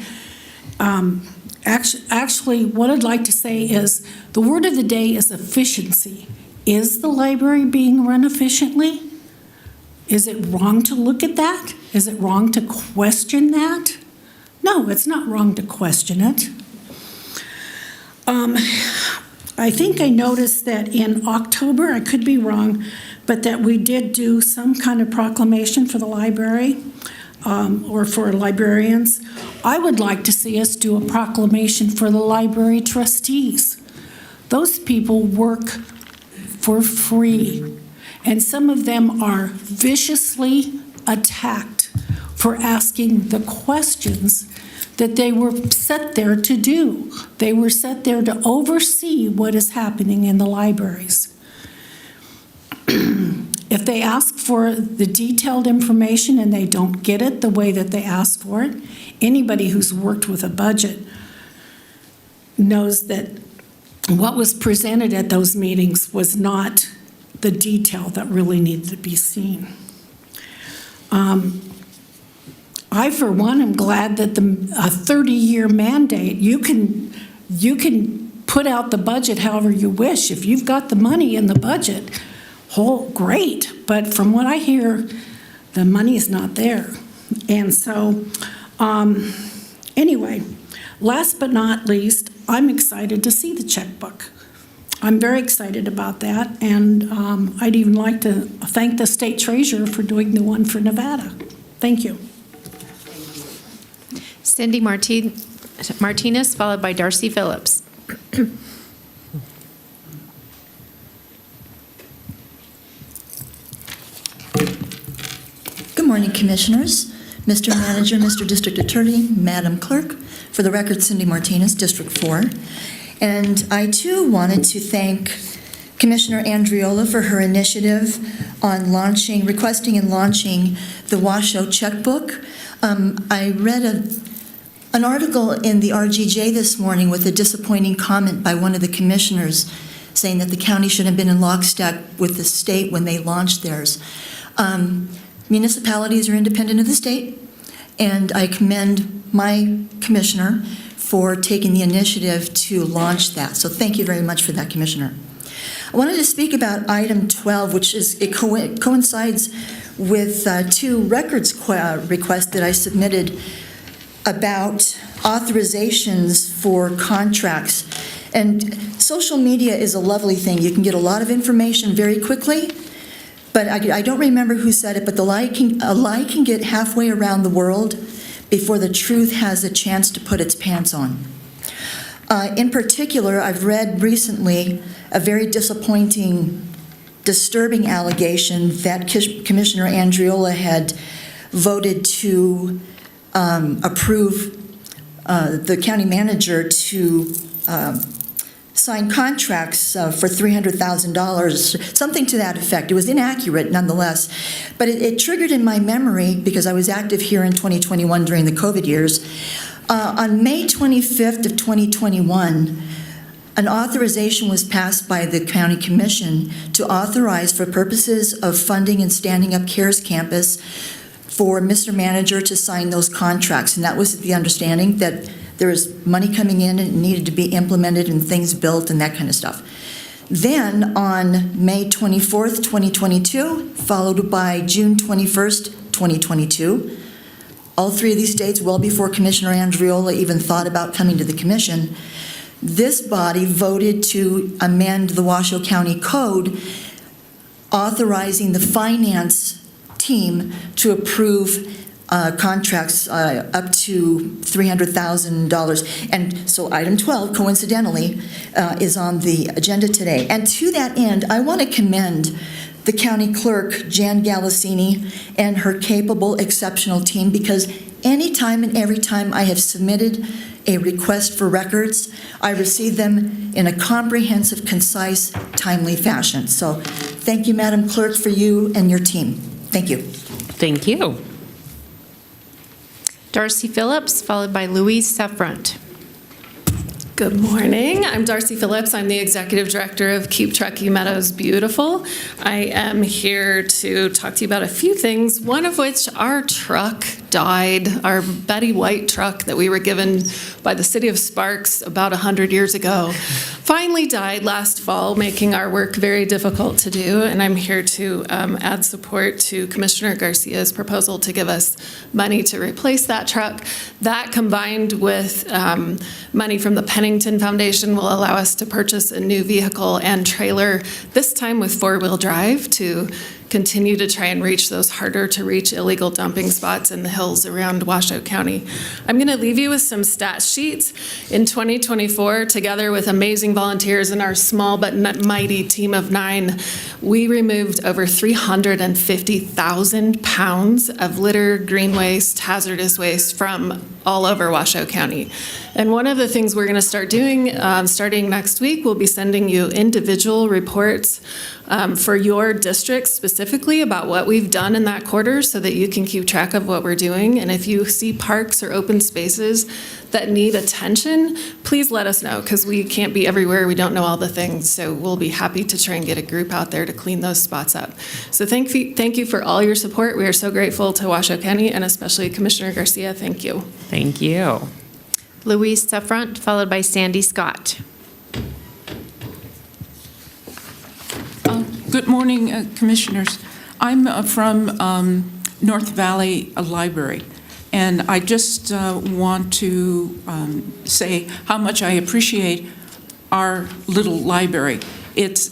actually what I'd like to say is the word of the day is efficiency. Is the library being run efficiently? Is it wrong to look at that? Is it wrong to question that? No, it's not wrong to question it. I think I noticed that in October, I could be wrong, but that we did do some kind of proclamation for the library or for librarians. I would like to see us do a proclamation for the library trustees. Those people work for free, and some of them are viciously attacked for asking the questions that they were set there to do. They were set there to oversee what is happening in the libraries. If they ask for the detailed information and they don't get it the way that they ask for it, anybody who's worked with a budget knows that what was presented at those meetings was not the detail that really needed to be seen. I, for one, am glad that a 30-year mandate, you can put out the budget however you wish. If you've got the money in the budget, great. But from what I hear, the money is not there. And so, anyway, last but not least, I'm excited to see the checkbook. I'm very excited about that, and I'd even like to thank the state treasurer for doing the one for Nevada. Thank you. Cindy Martinez, followed by Darcy Phillips. Good morning, Commissioners, Mr. Manager, Mr. District Attorney, Madam Clerk. For the record, Cindy Martinez, District 4. And I, too, wanted to thank Commissioner Andriola for her initiative on requesting and launching the Washoe checkbook. I read an article in the RGJ this morning with a disappointing comment by one of the commissioners saying that the county should have been in lockstep with the state when they launched theirs. Municipalities are independent of the state, and I commend my commissioner for taking the initiative to launch that. So thank you very much for that, Commissioner. I wanted to speak about item 12, which coincides with two records requests that I submitted about authorizations for contracts. And social media is a lovely thing. You can get a lot of information very quickly, but I don't remember who said it, but a lie can get halfway around the world before the truth has a chance to put its pants on. In particular, I've read recently a very disappointing, disturbing allegation that Commissioner Andriola had voted to approve the county manager to sign contracts for $300,000, something to that effect. It was inaccurate nonetheless, but it triggered in my memory, because I was active here in 2021 during the COVID years. On May 25th of 2021, an authorization was passed by the County Commission to authorize, for purposes of funding and standing up CARES Campus, for Mr. Manager to sign those contracts. And that was the understanding that there was money coming in and it needed to be implemented and things built and that kind of stuff. Then on May 24th, 2022, followed by June 21st, 2022, all three of these dates well before Commissioner Andriola even thought about coming to the Commission, this body voted to amend the Washoe County Code, authorizing the finance team to approve contracts up to $300,000. And so item 12, coincidentally, is on the agenda today. And to that end, I want to commend the county clerk, Jan Galasini, and her capable, exceptional team, because anytime and every time I have submitted a request for records, I receive them in a comprehensive, concise, timely fashion. So thank you, Madam Clerk, for you and your team. Thank you. Thank you. Darcy Phillips, followed by Louise Seffront. Good morning. I'm Darcy Phillips. I'm the Executive Director of Keep Truckee Meadows Beautiful. I am here to talk to you about a few things, one of which our truck died, our Betty White truck that we were given by the city of Sparks about 100 years ago, finally died last fall, making our work very difficult to do. And I'm here to add support to Commissioner Garcia's proposal to give us money to replace that truck. That combined with money from the Pennington Foundation will allow us to purchase a new vehicle and trailer, this time with four-wheel drive, to continue to try and reach those harder to reach illegal dumping spots in the hills around Washoe County. I'm going to leave you with some stat sheets. In 2024, together with amazing volunteers and our small but mighty team of 9, we removed over 350,000 pounds of litter, green waste, hazardous waste from all over Washoe County. And one of the things we're going to start doing starting next week, we'll be sending you individual reports for your district specifically about what we've done in that quarter so that you can keep track of what we're doing. And if you see parks or open spaces that need attention, please let us know, because we can't be everywhere. We don't know all the things. So we'll be happy to try and get a group out there to clean those spots up. So thank you for all your support. We are so grateful to Washoe County, and especially Commissioner Garcia. Thank you. Thank you. Louise Suffront, followed by Sandy Scott. Good morning, Commissioners. I'm from North Valley Library, and I just want to say how much I appreciate our little library. It's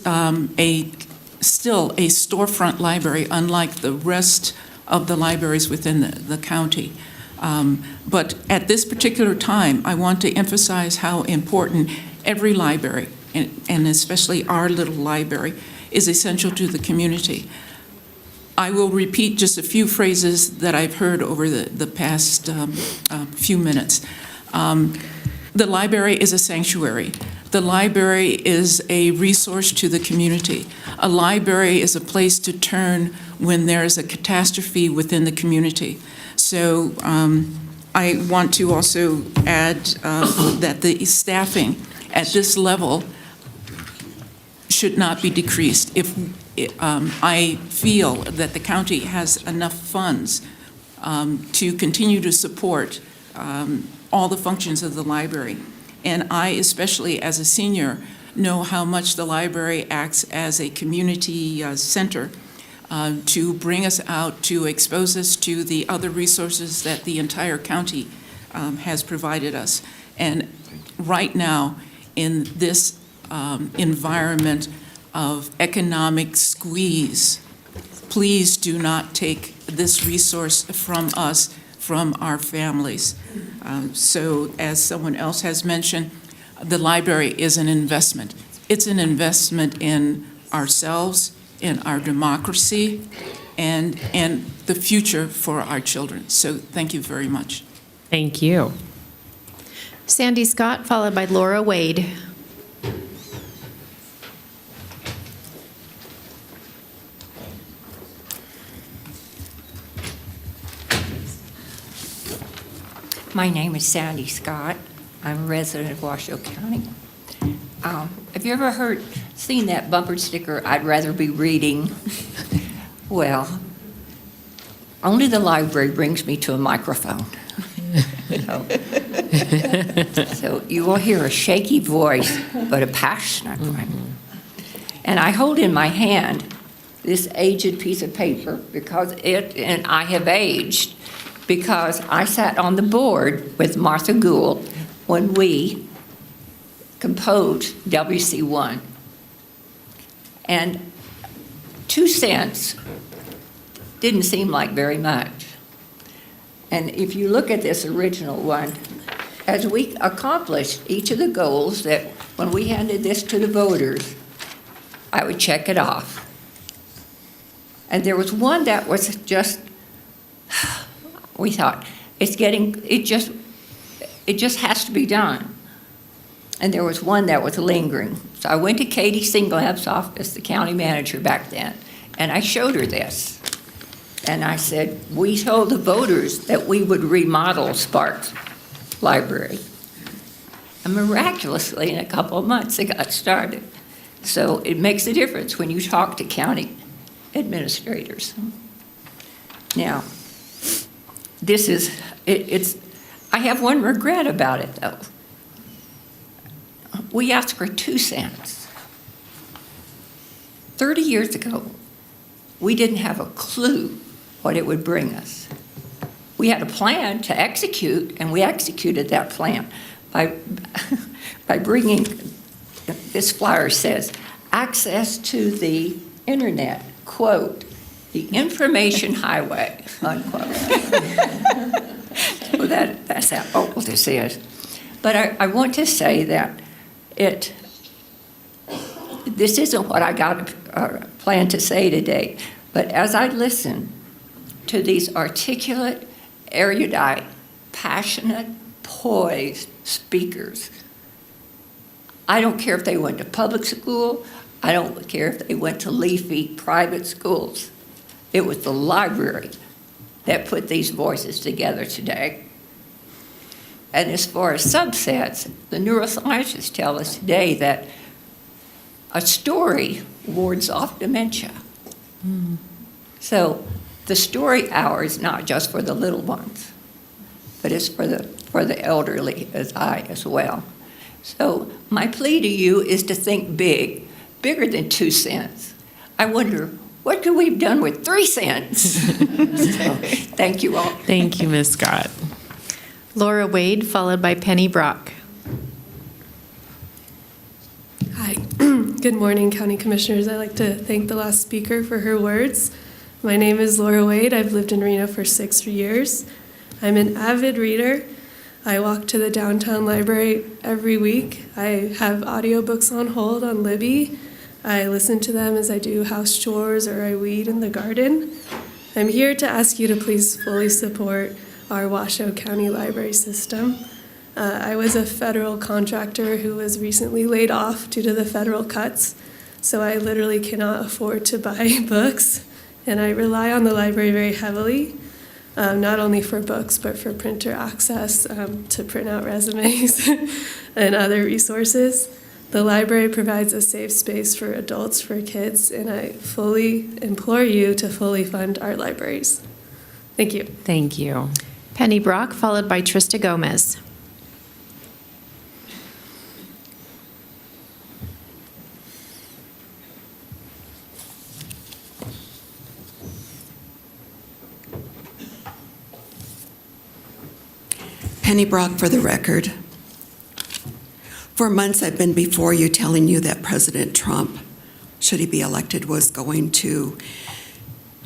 still a storefront library, unlike the rest of the libraries within the county. But at this particular time, I want to emphasize how important every library, and especially our little library, is essential to the community. I will repeat just a few phrases that I've heard over the past few minutes. The library is a sanctuary. The library is a resource to the community. A library is a place to turn when there is a catastrophe within the community. So I want to also add that the staffing at this level should not be decreased. If I feel that the county has enough funds to continue to support all the functions of the library. And I, especially as a senior, know how much the library acts as a community center to bring us out, to expose us to the other resources that the entire county has provided us. And right now, in this environment of economic squeeze, please do not take this resource from us, from our families. So as someone else has mentioned, the library is an investment. It's an investment in ourselves, in our democracy, and the future for our children. So thank you very much. Thank you. Sandy Scott, followed by Laura Wade. My name is Sandy Scott. I'm a resident of Washoe County. Have you ever seen that bumper sticker, "I'd rather be reading"? Well, only the library brings me to a microphone. So you will hear a shaky voice, but a passionate one. And I hold in my hand this aged piece of paper because and I have aged, because I sat on the board with Martha Gould when we composed WC1. And 2 cents didn't seem like very much. And if you look at this original one, as we accomplished each of the goals that when we handed this to the voters, I would check it off. And there was one that was just, we thought, it just has to be done. And there was one that was lingering. So I went to Katie Singlehap's office, the county manager back then, and I showed her this. And I said, we told the voters that we would remodel Sparks Library. And miraculously, in a couple of months, it got started. So it makes a difference when you talk to county administrators. Now, I have one regret about it, though. We asked for 2 cents. 30 years ago, we didn't have a clue what it would bring us. We had a plan to execute, and we executed that plan by bringing, this flyer says, access to the internet, quote, the information highway, unquote. So that's how old this is. But I want to say that this isn't what I got planned to say today, but as I listen to these articulate, erudite, passionate, poised speakers, I don't care if they went to public school, I don't care if they went to leafy private schools. It was the library that put these voices together today. And as far as subsets, the neuroscientists tell us today that a story wards off dementia. So the story hour is not just for the little ones, but it's for the elderly as well. So my plea to you is to think big, bigger than 2 cents. I wonder, what could we have done with 3 cents? So, thank you all. Thank you, Ms. Scott. Laura Wade, followed by Penny Brock. Hi. Good morning, County Commissioners. I'd like to thank the last speaker for her words. My name is Laura Wade. I've lived in Reno for 6 years. I'm an avid reader. I walk to the downtown library every week. I have audiobooks on hold on Libby. I listen to them as I do house chores or I weed in the garden. I'm here to ask you to please fully support our Washoe County library system. I was a federal contractor who was recently laid off due to the federal cuts, so I literally cannot afford to buy books, and I rely on the library very heavily, not only for books, but for printer access to print out resumes and other resources. The library provides a safe space for adults, for kids, and I fully implore you to fully fund our libraries. Thank you. Thank you. Penny Brock, followed by Trista Gomez. Penny Brock for the record. For months I've been before you telling you that President Trump, should he be elected, was going to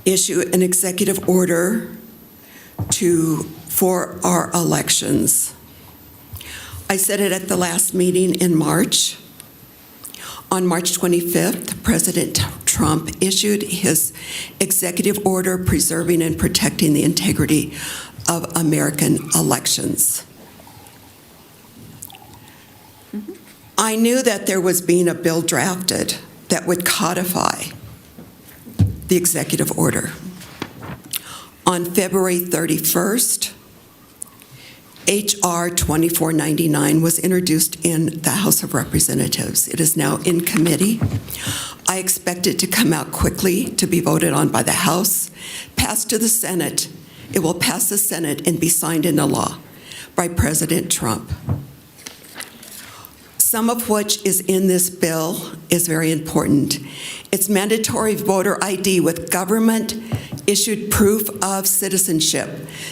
issue an executive order for our elections. I said it at the last meeting in March. On March 25th, President Trump issued his executive order preserving and protecting the integrity of American elections. I knew that there was being a bill drafted that would codify the executive order. On February 31st, H.R. 2499 was introduced in the House of Representatives. It is now in committee. I expect it to come out quickly to be voted on by the House, passed to the Senate. It will pass the Senate and be signed into law by President Trump. Some of which is in this bill is very important. It's mandatory voter ID with government-issued proof of citizenship,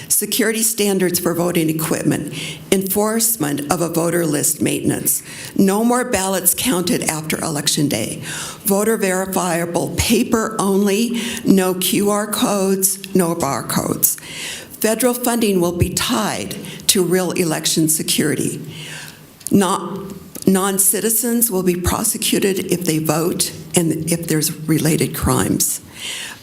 security standards for voting equipment, enforcement of a voter list maintenance, no more ballots counted after Election Day, voter verifiable paper only, no QR codes, no barcodes. Federal funding will be tied to real election security. Non-citizens will be prosecuted if they vote and if there's related crimes.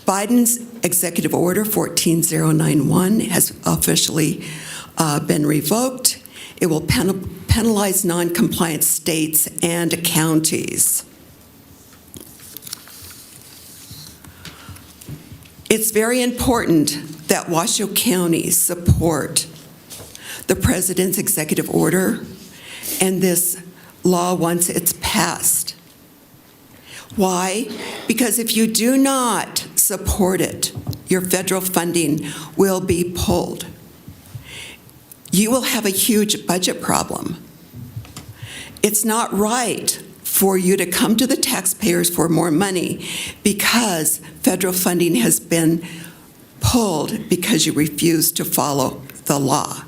Biden's Executive Order 14091 has officially been revoked. It will penalize non-compliant states and counties. It's very important that Washoe County support the President's executive order and this law once it's passed. Why? Because if you do not support it, your federal funding will be pulled. You will have a huge budget problem. It's not right for you to come to the taxpayers for more money because federal funding has been pulled because you refuse to follow the law.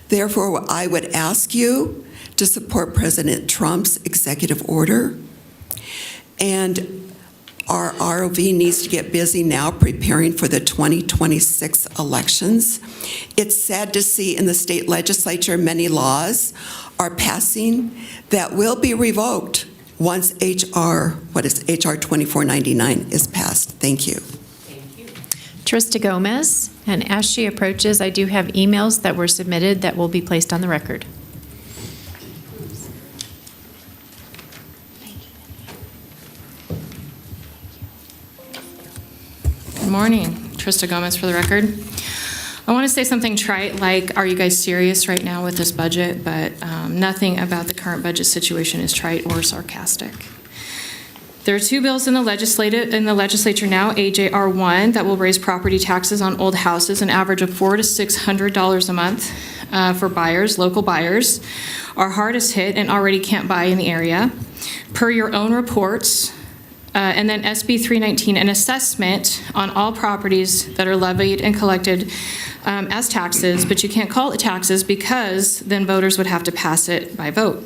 Therefore, I would ask you to support President Trump's executive order. And our ROV needs to get busy now preparing for the 2026 elections. It's sad to see in the state legislature many laws are passing that will be revoked once HR 2499 is passed. Thank you. Trista Gomez, and as she approaches, I do have emails that were submitted that will be placed on the record. Good morning. Trista Gomez for the record. I want to say something trite like, are you guys serious right now with this budget? But nothing about the current budget situation is trite or sarcastic. There are two bills in the legislature now, AJR 1, that will raise property taxes on old houses, an average of $400 to $600 a month for buyers. Local buyers are hardest hit and already can't buy in the area. Per your own reports, and then SB 319, an assessment on all properties that are levied and collected as taxes, but you can't call it taxes because then voters would have to pass it by vote.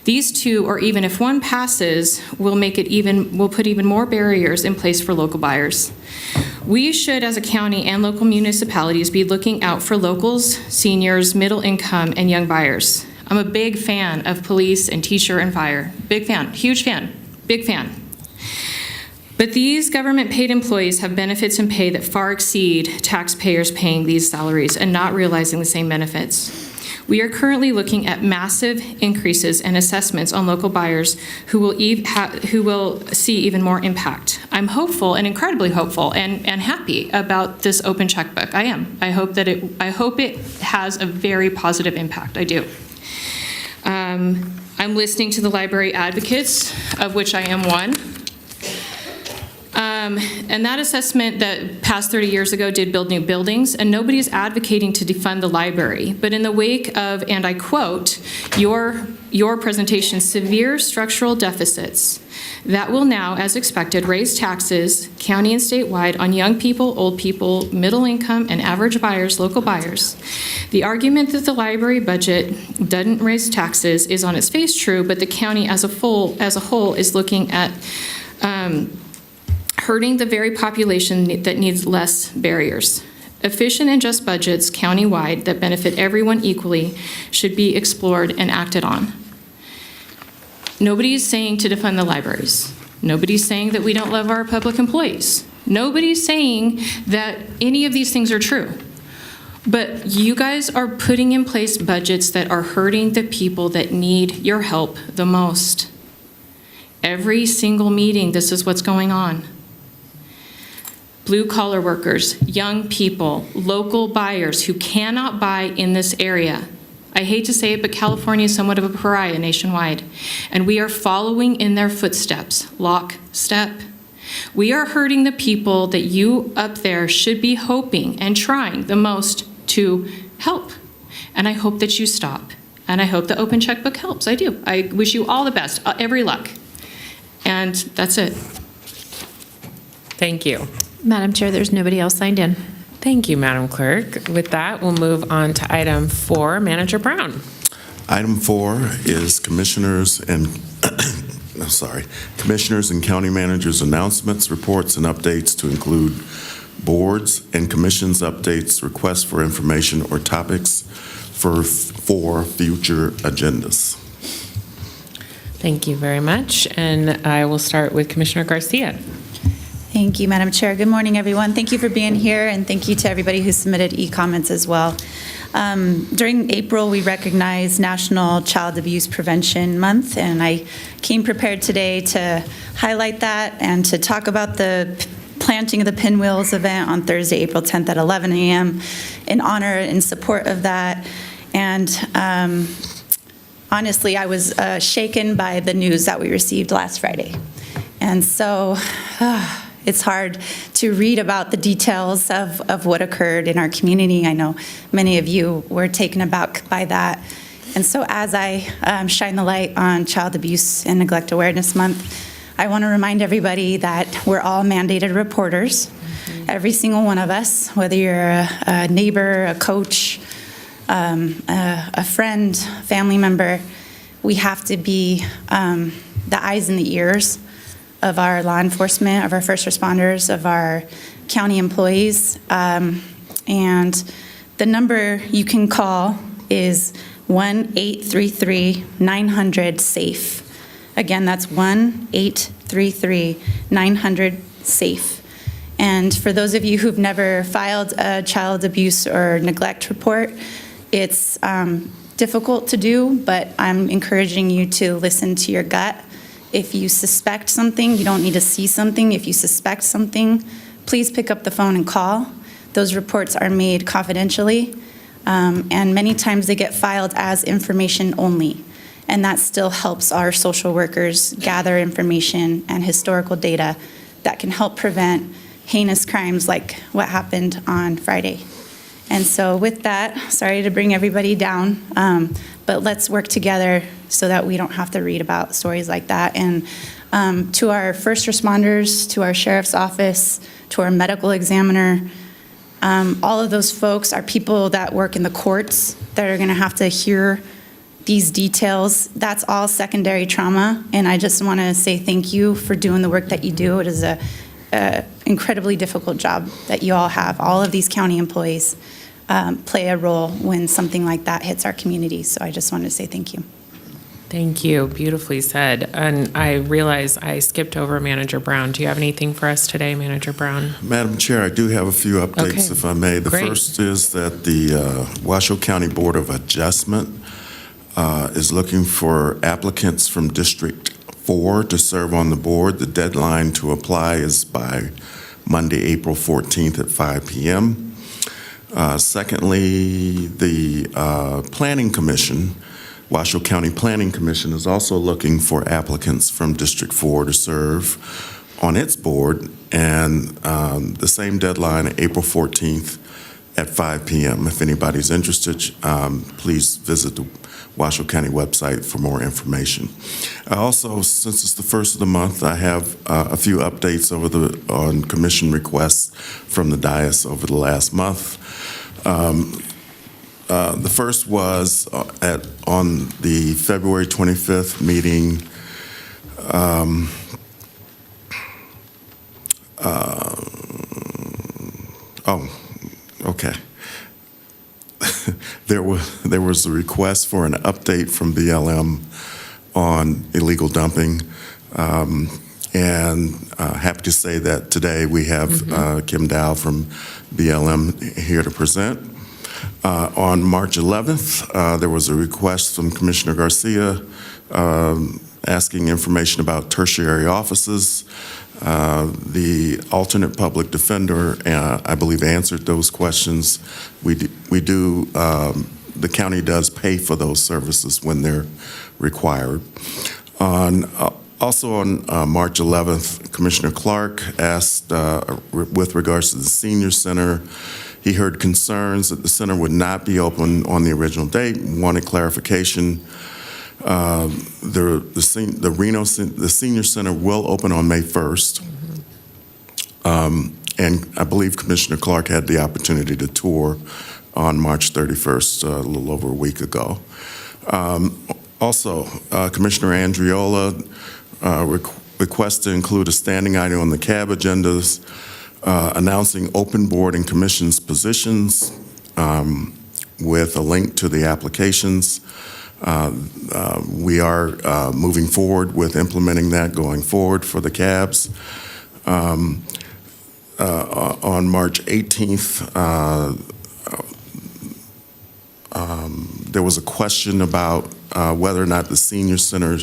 These two, or even if one passes, will put even more barriers in place for local buyers. We should, as a county and local municipalities, be looking out for locals, seniors, middle income, and young buyers. I'm a big fan of police and teacher and fire. Big fan, huge fan, big fan. But these government-paid employees have benefits and pay that far exceed taxpayers paying these salaries and not realizing the same benefits. We are currently looking at massive increases and assessments on local buyers who will see even more impact. I'm hopeful and incredibly hopeful and happy about this open checkbook. I am. I hope it has a very positive impact. I do. I'm listening to the library advocates, of which I am one. And that assessment that passed 30 years ago did build new buildings, and nobody's advocating to defund the library. But in the wake of, and I quote, your presentation, severe structural deficits that will now, as expected, raise taxes county and statewide on young people, old people, middle income, and average buyers, local buyers. The argument that the library budget doesn't raise taxes is on its face true, but the county as a whole is looking at hurting the very population that needs less barriers. Efficient and just budgets countywide that benefit everyone equally should be explored and acted on. Nobody's saying to defund the libraries. Nobody's saying that we don't love our public employees. Nobody's saying that any of these things are true. But you guys are putting in place budgets that are hurting the people that need your help the most. Every single meeting, this is what's going on. Blue-collar workers, young people, local buyers who cannot buy in this area. I hate to say it, but California is somewhat of a pariah nationwide, and we are following in their footsteps, lockstep. We are hurting the people that you up there should be hoping and trying the most to help, and I hope that you stop, and I hope the open checkbook helps. I do. I wish you all the best, every luck, and that's it. Thank you. Madam Chair, there's nobody else signed in. Thank you, Madam Clerk. With that, we'll move on to item 4, Manager Brown. Item 4 is commissioners and county managers' announcements, reports, and updates to include boards and commissions updates, requests for information or topics for future agendas. Thank you very much. And I will start with Commissioner Garcia. Thank you, Madam Chair. Good morning, everyone. Thank you for being here, and thank you to everybody who submitted e-comments as well. During April, we recognized National Child Abuse Prevention Month, and I came prepared today to highlight that and to talk about the planting of the Pinwheels event on Thursday, April 10th at 11 a.m. in honor and support of that. And honestly, I was shaken by the news that we received last Friday. And so it's hard to read about the details of what occurred in our community. I know many of you were taken aback by that. And so as I shine the light on Child Abuse and Neglect Awareness Month, I want to remind everybody that we're all mandated reporters, every single one of us, whether you're a neighbor, a coach, a friend, family member. We have to be the eyes and the ears of our law enforcement, of our first responders, of our county employees. And the number you can call is 1-833-900-SAFE. Again, that's 1-833-900-SAFE. And for those of you who've never filed a child abuse or neglect report, it's difficult to do, but I'm encouraging you to listen to your gut. If you suspect something, you don't need to see something. If you suspect something, please pick up the phone and call. Those reports are made confidentially, and many times they get filed as information only. And that still helps our social workers gather information and historical data that can help prevent heinous crimes like what happened on Friday. And so with that, sorry to bring everybody down, but let's work together so that we don't have to read about stories like that. And to our first responders, to our sheriff's office, to our medical examiner, all of those folks are people that work in the courts that are gonna have to hear these details. That's all secondary trauma, and I just wanna say thank you for doing the work that you do. It is a incredibly difficult job that you all have. All of these county employees play a role when something like that hits our community, so I just wanted to say thank you. Thank you. Beautifully said. And I realize I skipped over Manager Brown. Do you have anything for us today, Manager Brown? Madam Chair, I do have a few updates, Okay. if I may. The Great. first is that the Washoe County Board of Adjustment is looking for applicants from District 4 to serve on the board. The deadline to apply is by Monday, April 14th at 5 p.m. Secondly, the Planning Commission, Washoe County Planning Commission, is also looking for applicants from District 4 to serve on its board, and the same deadline, April 14th at 5 p.m. If anybody's interested, please visit the Washoe County website for more information. Also, since it's the first of the month, I have a few updates on commission requests from the dais over the last month. The first was on the February 25th meeting. Okay. There was a request for an update from BLM on illegal dumping, and happy to say that today we have Kim Dow from BLM here to present. On March 11th, there was a request from Commissioner Garcia asking information about tertiary offices. The alternate public defender, I believe, answered those questions. The county does pay for those services when they're required. Also on March 11th, Commissioner Clark asked, with regards to the senior center, he heard concerns that the center would not be open on the original date, wanted clarification. The senior center will open on May 1st. And I believe Commissioner Clark had the opportunity to tour on March 31st, a little over a week ago. Also, Commissioner Andriola requests to include a standing item on the CAB agendas announcing open board and commissions positions with a link to the applications. We are moving forward with implementing that going forward for the CABs. On March 18th, there was a question about whether or not the senior center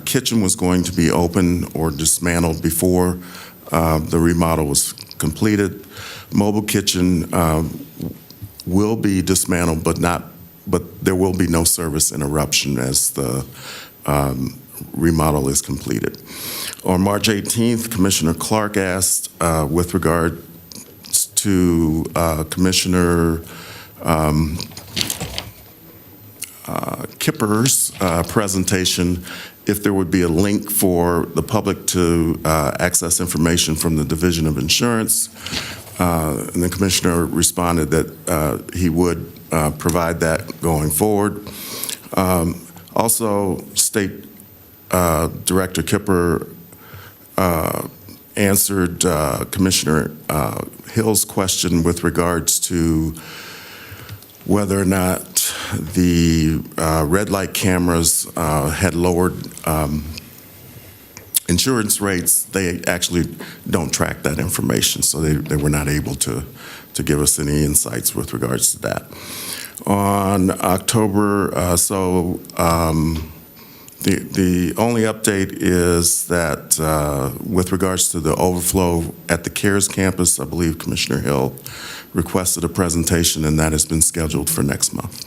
kitchen was going to be open or dismantled before the remodel was completed. Mobile kitchen will be dismantled but not but there will be no service interruption as the remodel is completed. On March 18th, Commissioner Clark asked with regard to Commissioner Kipper's presentation if there would be a link for the public to access information from the Division of Insurance. And the Commissioner responded that he would provide that going forward. Also, State Director Kipper answered Commissioner Hill's question with regards to whether or not the red light cameras had lowered insurance rates. They actually don't track that information, so they were not able to give us any insights with regards to that. On October, the only update is that with regards to the overflow at the CARES campus, I believe Commissioner Hill requested a presentation, and that has been scheduled for next month.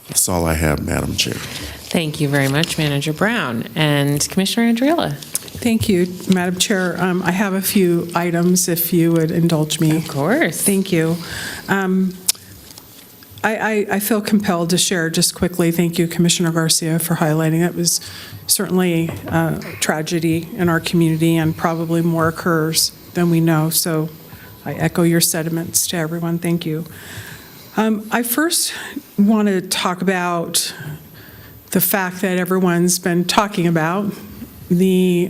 That's all I have, Madam Chair. Thank you very much, Manager Brown. And Commissioner Andriola. Thank you, Madam Chair. I have a few items, if you would indulge me. Of course. Thank you. I feel compelled to share just quickly. Thank you, Commissioner Garcia, for highlighting it. It was certainly a tragedy in our community, and probably more occurs than we know. So I echo your sentiments to everyone. Thank you. I first want to talk about the fact that everyone's been talking about the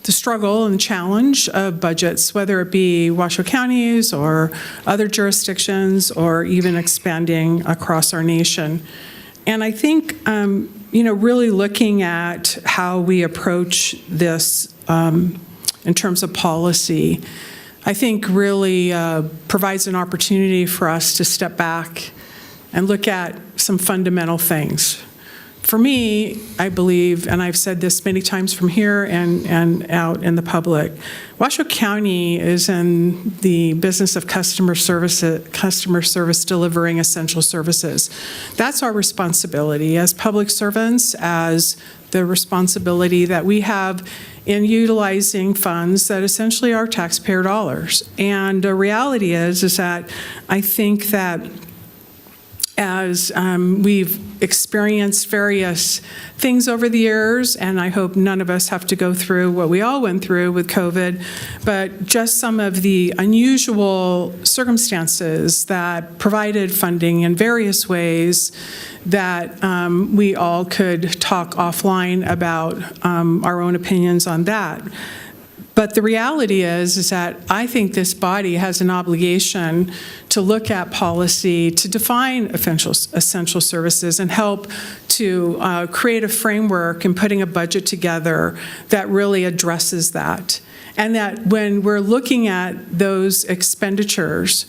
struggle and challenge of budgets, whether it be Washoe counties or other jurisdictions or even expanding across our nation. And I think, really looking at how we approach this in terms of policy, I think really provides an opportunity for us to step back and look at some fundamental things. For me, I believe, and I've said this many times from here and out in the public, Washoe County is in the business of customer service delivering essential services. That's our responsibility as public servants, as the responsibility that we have in utilizing funds that essentially are taxpayer dollars. And the reality is that I think that as we've experienced various things over the years, and I hope none of us have to go through what we all went through with COVID, but just some of the unusual circumstances that provided funding in various ways that we all could talk offline about our own opinions on that. But the reality is that I think this body has an obligation to look at policy, to define essential services, and help to create a framework and putting a budget together that really addresses that. And that when we're looking at those expenditures,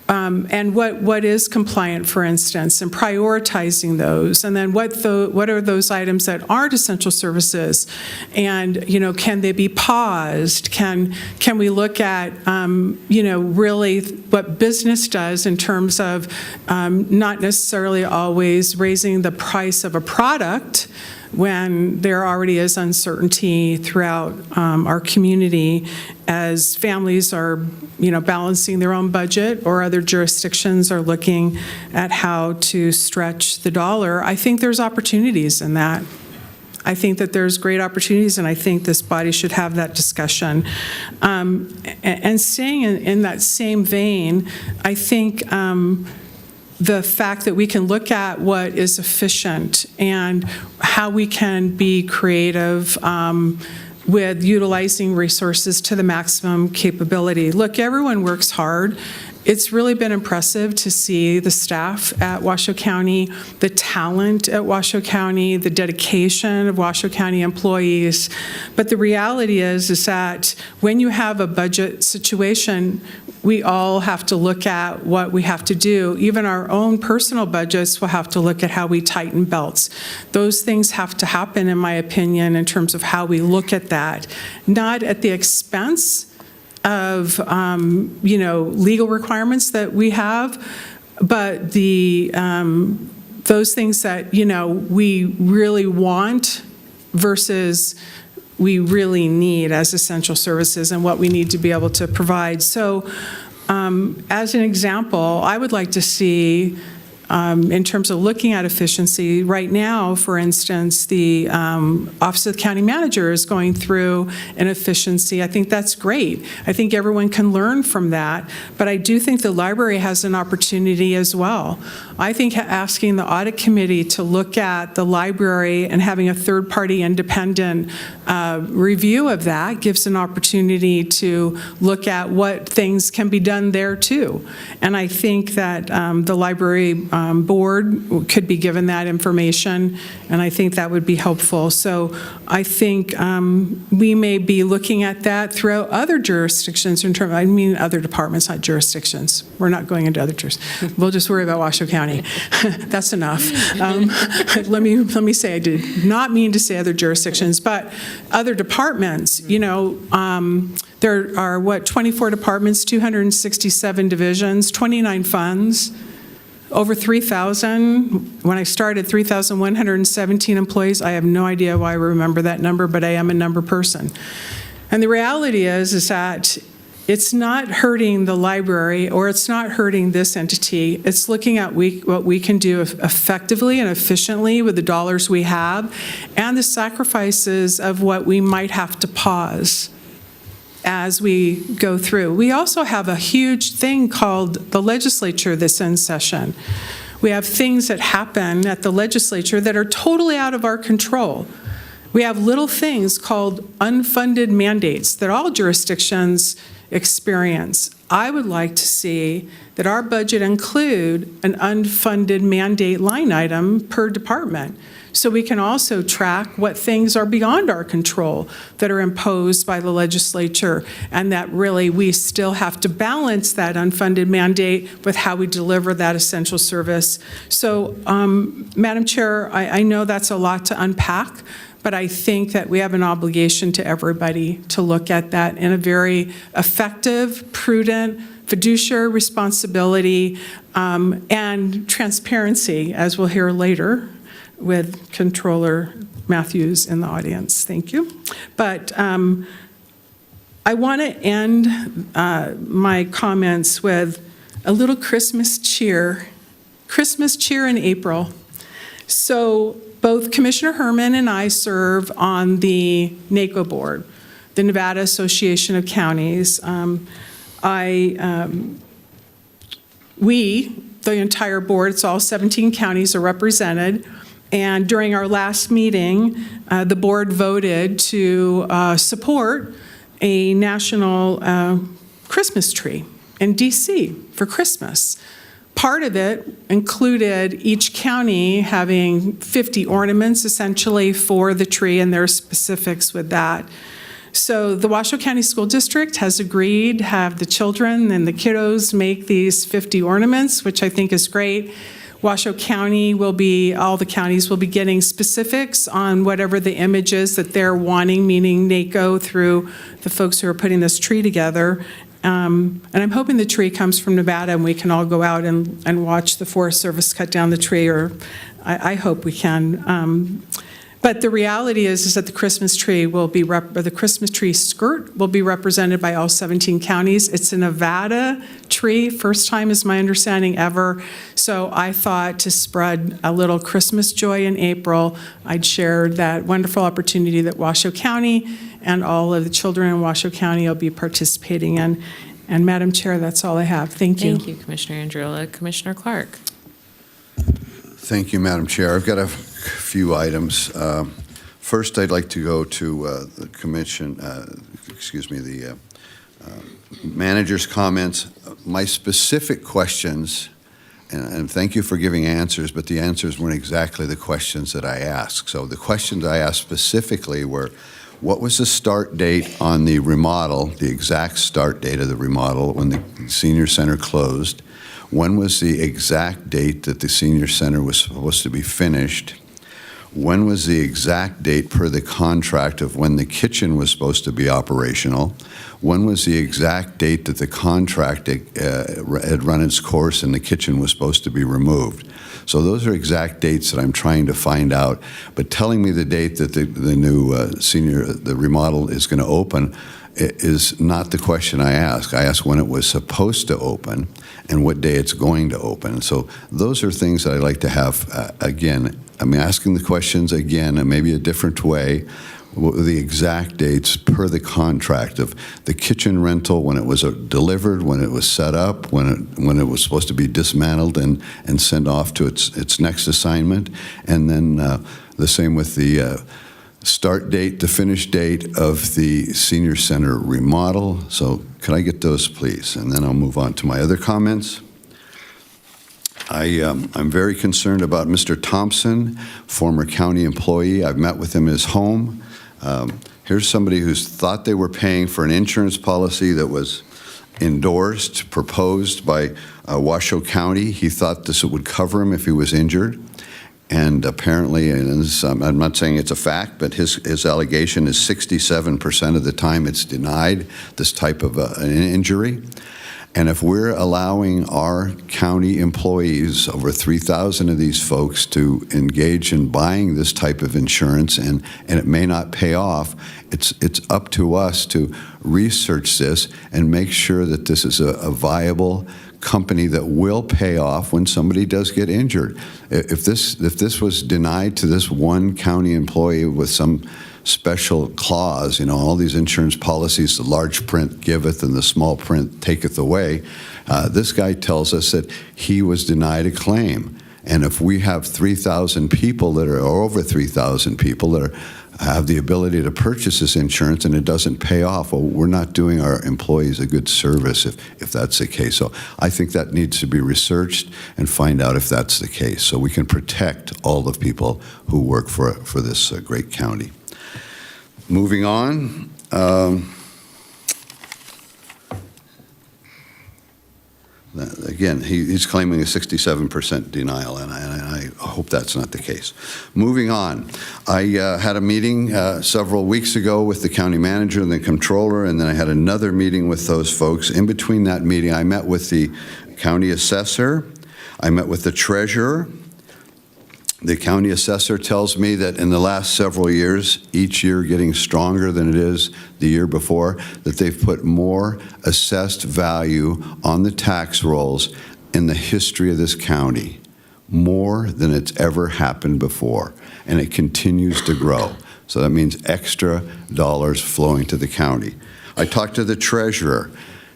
and what is compliant, for instance, and prioritizing those, and then what are those items that aren't essential services, and can they be paused? Can we look at really what business does in terms of not necessarily always raising the price of a product when there already is uncertainty throughout our community as families are, balancing their own budget, or other jurisdictions are looking at how to stretch the dollar. I think there's opportunities in that. I think that there's great opportunities, and I think this body should have that discussion. And staying in that same vein, I think the fact that we can look at what is efficient and how we can be creative with utilizing resources to the maximum capability. Look, everyone works hard. It's really been impressive to see the staff at Washoe County, the talent at Washoe County, the dedication of Washoe County employees. But the reality is that when you have a budget situation, we all have to look at what we have to do. Even our own personal budgets will have to look at how we tighten belts. Those things have to happen, in my opinion, in terms of how we look at that, not at the expense of legal requirements that we have, But those things that, we really want versus we really need as essential services and what we need to be able to provide. So as an example, I would like to see, in terms of looking at efficiency, right now, for instance, the Office of the County Manager is going through an efficiency. I think that's great. I think everyone can learn from that, but I do think the library has an opportunity as well. I think asking the audit committee to look at the library and having a third-party independent review of that gives an opportunity to look at what things can be done there too. And I think that the library board could be given that information, and I think that would be helpful. So I think we may be looking at that throughout other jurisdictions, I mean other departments, not jurisdictions. We're not going into other jurisdictions. We'll just worry about Washoe County. That's enough. Let me say I did not mean to say other jurisdictions, but other departments. There are, 24 departments, 267 divisions, 29 funds, over 3,000. When I started, 3,117 employees. I have no idea why I remember that number, but I am a number person. And the reality is that it's not hurting the library or it's not hurting this entity. It's looking at what we can do effectively and efficiently with the dollars we have and the sacrifices of what we might have to pause as we go through. We also have a huge thing called the legislature that's in session. We have things that happen at the legislature that are totally out of our control. We have little things called unfunded mandates that all jurisdictions experience. I would like to see that our budget include an unfunded mandate line item per department, so we can also track what things are beyond our control that are imposed by the legislature, and that really we still have to balance that unfunded mandate with how we deliver that essential service. So, Madam Chair, I know that's a lot to unpack, but I think that we have an obligation to everybody to look at that in a very effective, prudent, fiduciary responsibility, and transparency, as we'll hear later with Controller Matthews in the audience. Thank you. But I want to end my comments with a little Christmas cheer in April. So both Commissioner Herman and I serve on the NACO board, the Nevada Association of Counties. We, the entire board, it's all 17 counties are represented. And during our last meeting, the board voted to support a national Christmas tree in DC for Christmas. Part of it included each county having 50 ornaments essentially for the tree, and there are specifics with that. So the Washoe County School District has agreed to have the children and the kiddos make these 50 ornaments, which I think is great. Washoe County all the counties will be getting specifics on whatever the image is that they're wanting, meaning NACO through the folks who are putting this tree together. And I'm hoping the tree comes from Nevada and we can all go out and watch the Forest Service cut down the tree, or I hope we can. But the reality is that the Christmas tree the Christmas tree skirt will be represented by all 17 counties. It's a Nevada tree, first time is my understanding ever. So I thought to spread a little Christmas joy in April, I'd share that wonderful opportunity that Washoe County and all of the children in Washoe County will be participating in. And Madam Chair, that's all I have. Thank you. Thank you, Commissioner Andriola. Commissioner Clark. Thank you, Madam Chair. I've got a few items. First, I'd like to go to the commission, the manager's comments. My specific questions, and thank you for giving answers, but the answers weren't exactly the questions that I asked. So the questions I asked specifically were, what was the start date on the remodel, the exact start date of the remodel when the senior center closed? When was the exact date that the senior center was supposed to be finished? When was the exact date per the contract of when the kitchen was supposed to be operational? when was the exact date that the contract had run its course and the kitchen was supposed to be removed. So those are exact dates that I'm trying to find out. But telling me the date that the new the remodel is going to open is not the question I ask. I ask when it was supposed to open and what day it's going to open. So those are things that I like to have, again, I'm asking the questions again, and maybe a different way, the exact dates per the contract of the kitchen rental, when it was delivered, when it was set up, when it was supposed to be dismantled and sent off to its next assignment, and then the same with the start date, the finish date of the senior center remodel. So could I get those, please? And then I'll move on to my other comments. I'm very concerned about Mr. Thompson, former county employee. I've met with him at his home. Here's somebody who's thought they were paying for an insurance policy that was endorsed, proposed by Washoe County. He thought this would cover him if he was injured. And apparently, and this, I'm not saying it's a fact, but his allegation is 67% of the time it's denied this type of an injury. And if we're allowing our county employees, over 3,000 of these folks, to engage in buying this type of insurance, and it may not pay off, it's up to us to research this and make sure that this is a viable company that will pay off when somebody does get injured. If this was denied to this one county employee with some special clause, all these insurance policies, the large print giveth and the small print taketh away, this guy tells us that he was denied a claim. And if we have 3,000 people that are, or over 3,000 people that have the ability to purchase this insurance and it doesn't pay off, well, we're not doing our employees a good service if that's the case. So I think that needs to be researched and find out if that's the case, so we can protect all the people who work for this great county. Moving on. Again, he's claiming a 67% denial, and I hope that's not the case. Moving on, I had a meeting several weeks ago with the county manager and the controller, and then I had another meeting with those folks. In between that meeting, I met with the county assessor, I met with the treasurer. The county assessor tells me that in the last several years, each year getting stronger than it is the year before, that they've put more assessed value on the tax rolls in the history of this county, more than it's ever happened before, and it continues to grow. So that means extra dollars flowing to the county. I talked to the treasurer.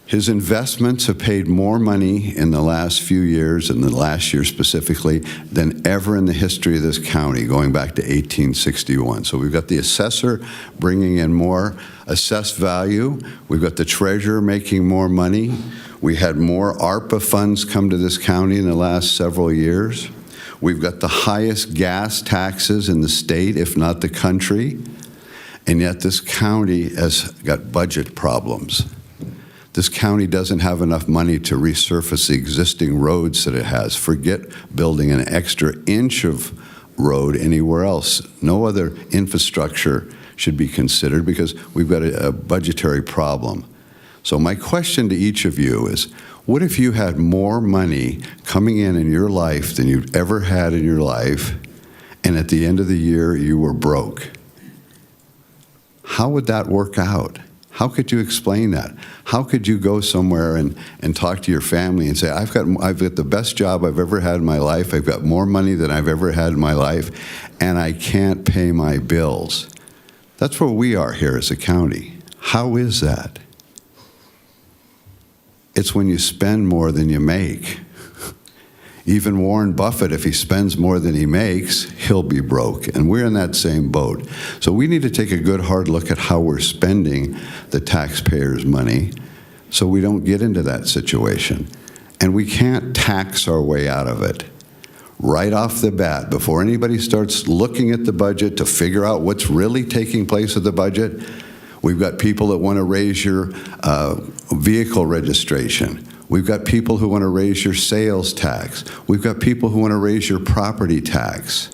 His investments have paid more money in the last few years, and the last year specifically, than ever in the history of this county, going back to 1861. So we've got the assessor bringing in more assessed value. We've got the treasurer making more money. We had more ARPA funds come to this county in the last several years. We've got the highest gas taxes in the state, if not the country. And yet this county has got budget problems. This county doesn't have enough money to resurface the existing roads that it has. Forget building an extra inch of road anywhere else. No other infrastructure should be considered because we've got a budgetary problem. So my question to each of you is, what if you had more money coming in your life than you've ever had in your life, and at the end of the year you were broke? How would that work out? How could you explain that? How could you go somewhere and talk to your family and say, I've got the best job I've ever had in my life, I've got more money than I've ever had in my life, and I can't pay my bills? That's where we are here as a county. How is that? It's when you spend more than you make. Even Warren Buffett, if he spends more than he makes, he'll be broke. And we're in that same boat. So we need to take a good hard look at how we're spending the taxpayers' money so we don't get into that situation. And we can't tax our way out of it. Right off the bat, before anybody starts looking at the budget to figure out what's really taking place with the budget, we've got people that want to raise your vehicle registration. We've got people who want to raise your sales tax. We've got people who want to raise your property tax.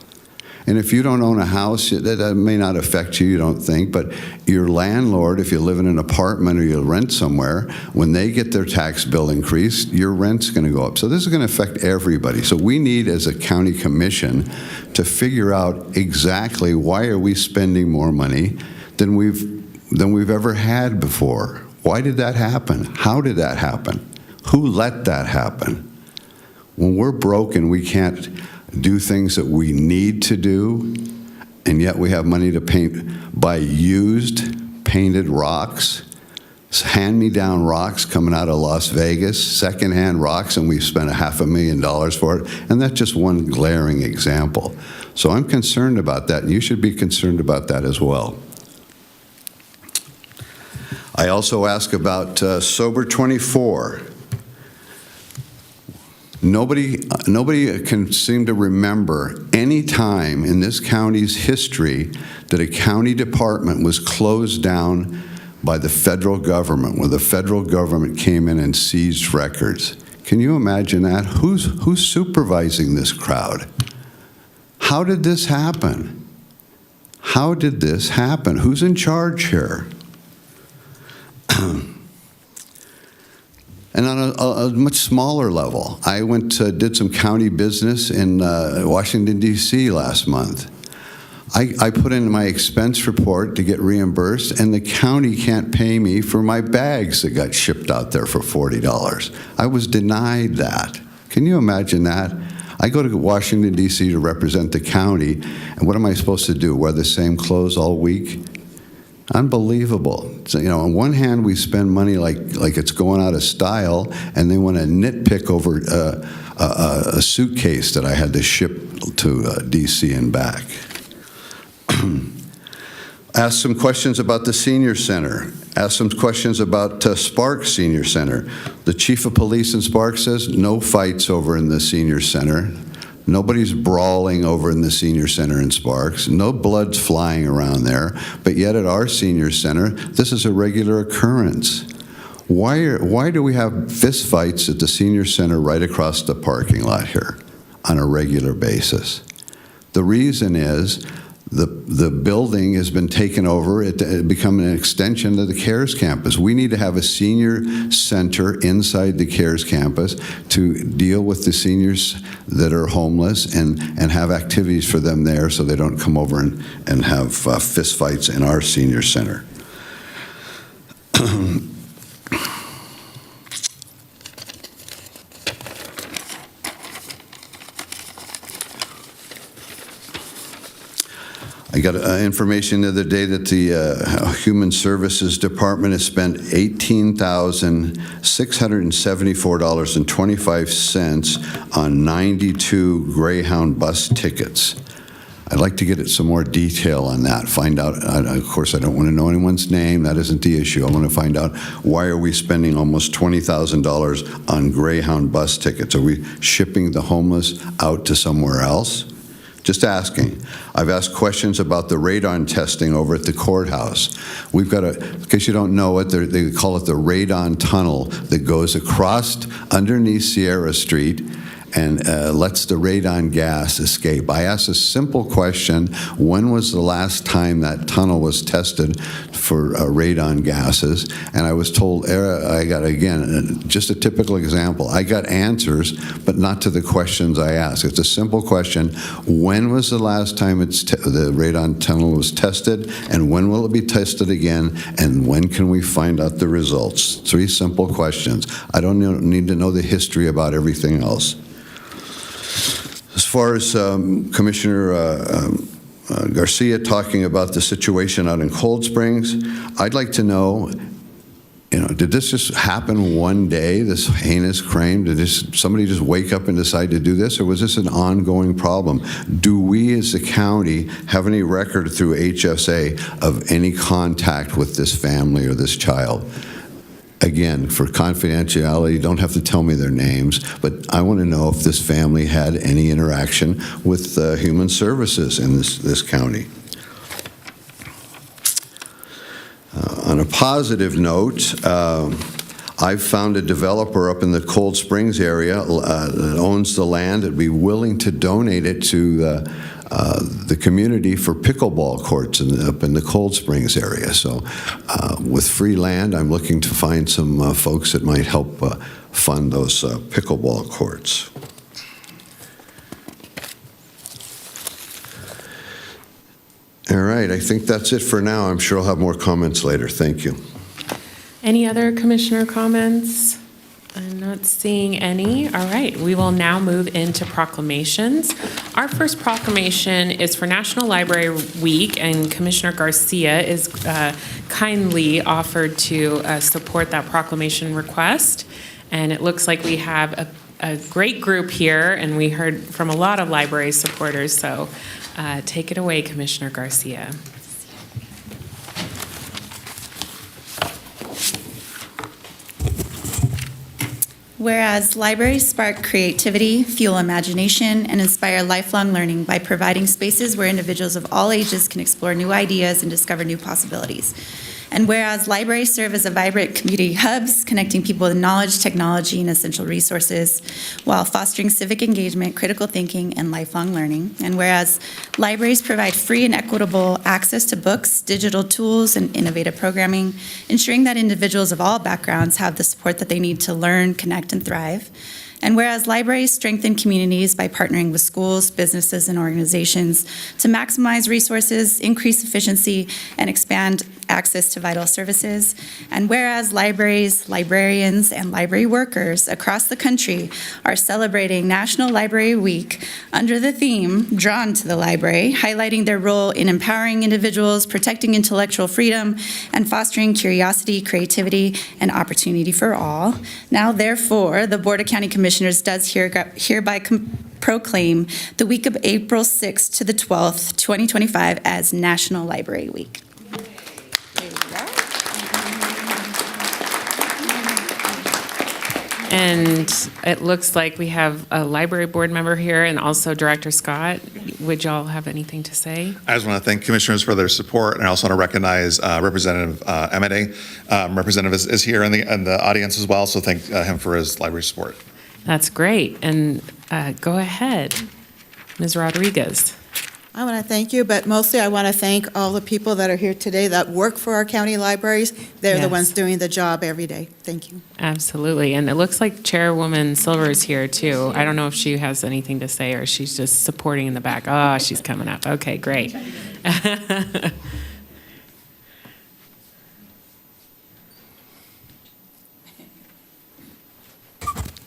And if you don't own a house, that may not affect you, you don't think, but your landlord, if you live in an apartment or you rent somewhere, when they get their tax bill increased, your rent's going to go up. So this is going to affect everybody. So we need, as a county commission, to figure out exactly why are we spending more money than we've ever had before. Why did that happen? How did that happen? Who let that happen? When we're broken, we can't do things that we need to do, and yet we have money to buy used painted rocks, hand-me-down rocks coming out of Las Vegas, secondhand rocks, and we've spent $500,000 for it, and that's just one glaring example. So I'm concerned about that, and you should be concerned about that as well. I also ask about Sober 24. Nobody can seem to remember any time in this county's history that a county department was closed down by the federal government, where the federal government came in and seized records. Can you imagine that? Who's supervising this crowd? How did this happen? How did this happen? Who's in charge here? And on a much smaller level, I did some county business in Washington, D.C. last month. I put in my expense report to get reimbursed, and the county can't pay me for my bags that got shipped out there for $40. I was denied that. Can you imagine that? I go to Washington, D.C. to represent the county, and what am I supposed to do, wear the same clothes all week? Unbelievable. So, on one hand, we spend money like it's going out of style, and they want to nitpick over a suitcase that I had to ship to D.C. and back. Ask some questions about the senior center. Ask some questions about Sparks Senior Center. The chief of police in Sparks says no fights over in the senior center. Nobody's brawling over in the senior center in Sparks. No blood's flying around there. But yet at our senior center, this is a regular occurrence. Why do we have fistfights at the senior center right across the parking lot here on a regular basis? The reason is the building has been taken over. It become an extension of the CARES campus. We need to have a senior center inside the CARES campus to deal with the seniors that are homeless and have activities for them there so they don't come over and have fistfights in our senior center. I got information the other day that the Human Services Department has spent $18,674.25 on 92 Greyhound bus tickets. I'd like to get some more detail on that, find out, of course I don't want to know anyone's name, that isn't the issue. I want to find out why are we spending almost $20,000 on Greyhound bus tickets? Are we shipping the homeless out to somewhere else? Just asking. I've asked questions about the radon testing over at the courthouse. We've got in case you don't know it, they call it the radon tunnel that goes across underneath Sierra Street and lets the radon gas escape. I asked a simple question: when was the last time that tunnel was tested for radon gases? And I was told, I got, again, just a typical example, I got answers, but not to the questions I asked. It's a simple question: when was the last time the radon tunnel was tested, and when will it be tested again, and when can we find out the results? 3 simple questions. I don't need to know the history about everything else. As far as Commissioner Garcia talking about the situation out in Cold Springs, I'd like to know, did this just happen one day, this heinous crime? Did somebody just wake up and decide to do this, or was this an ongoing problem? Do we as a county have any record through HSA of any contact with this family or this child? Again, for confidentiality, you don't have to tell me their names, but I want to know if this family had any interaction with Human Services in this county. On a positive note, I've found a developer up in the Cold Springs area that owns the land that'd be willing to donate it to the community for pickleball courts up in the Cold Springs area. So with free land, I'm looking to find some folks that might help fund those pickleball courts. All right, I think that's it for now. I'm sure I'll have more comments later. Thank you. Any other commissioner comments? I'm not seeing any. All right, we will now move into proclamations. Our first proclamation is for National Library Week, and Commissioner Garcia is kindly offered to support that proclamation request. And it looks like we have a great group here, and we heard from a lot of library supporters, so take it away, Commissioner Garcia. Whereas libraries spark creativity, fuel imagination, and inspire lifelong learning by providing spaces where individuals of all ages can explore new ideas and discover new possibilities. And whereas libraries serve as a vibrant community hubs, connecting people with knowledge, technology, and essential resources, while fostering civic engagement, critical thinking, and lifelong learning. And whereas libraries provide free and equitable access to books, digital tools, and innovative programming, ensuring that individuals of all backgrounds have the support that they need to learn, connect, and thrive. And whereas libraries strengthen communities by partnering with schools, businesses, and organizations to maximize resources, increase efficiency, and expand access to vital services. And whereas libraries, librarians, and library workers across the country are celebrating National Library Week under the theme, Drawn to the Library, highlighting their role in empowering individuals, protecting intellectual freedom, and fostering curiosity, creativity, and opportunity for all. Now, therefore, the Board of County Commissioners does hereby proclaim the week of April 6th to the 12th, 2025 as National Library Week. And it looks like we have a library board member here and also Director Scott. Would y'all have anything to say? I just want to thank commissioners for their support, and I also want to recognize Representative Emede. Representative is here in the audience as well, so thank him for his library support. That's great. And go ahead, Ms. Rodriguez. I want to thank you, but mostly I want to thank all the people that are here today that work for our county libraries. They're the ones doing the job every day. Thank you. Absolutely. And it looks like Chairwoman Silver is here too. I don't know if she has anything to say or she's just supporting in the back. Oh, she's coming up. Okay, great.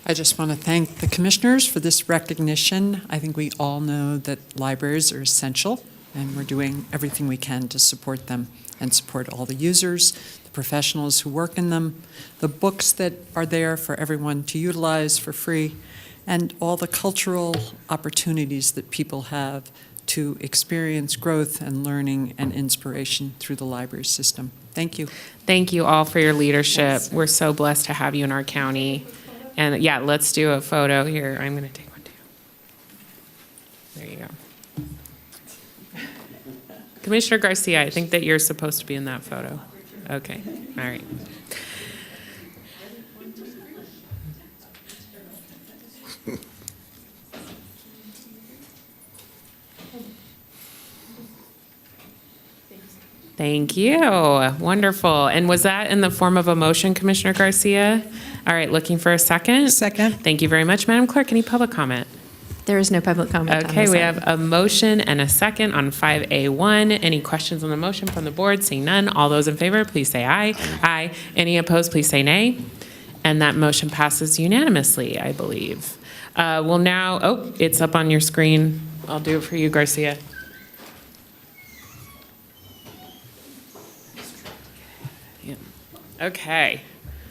I just want to thank the commissioners for this recognition. I think we all know that libraries are essential, and we're doing everything we can to support them and support all the users, the professionals who work in them, the books that are there for everyone to utilize for free, and all the cultural opportunities that people have to experience growth and learning and inspiration through the library system. Thank you. Thank you all for your leadership. We're so blessed to have you in our county. And yeah, let's do a photo here. I'm going to take one too. There you go. Commissioner Garcia, I think that you're supposed to be in that photo. Okay, all right. Thank you. Wonderful. And was that in the form of a motion, Commissioner Garcia? All right, looking for a second? Second. Thank you very much, Madam Clerk. Any public comment? There is no public comment. Okay, we have a motion and a second on 5A1. Any questions on the motion from the board? Seeing none, all those in favor, please say aye. Aye. Any opposed, please say nay. And that motion passes unanimously, I believe. We'll now, oh, it's up on your screen. I'll do it for you, Garcia. Okay.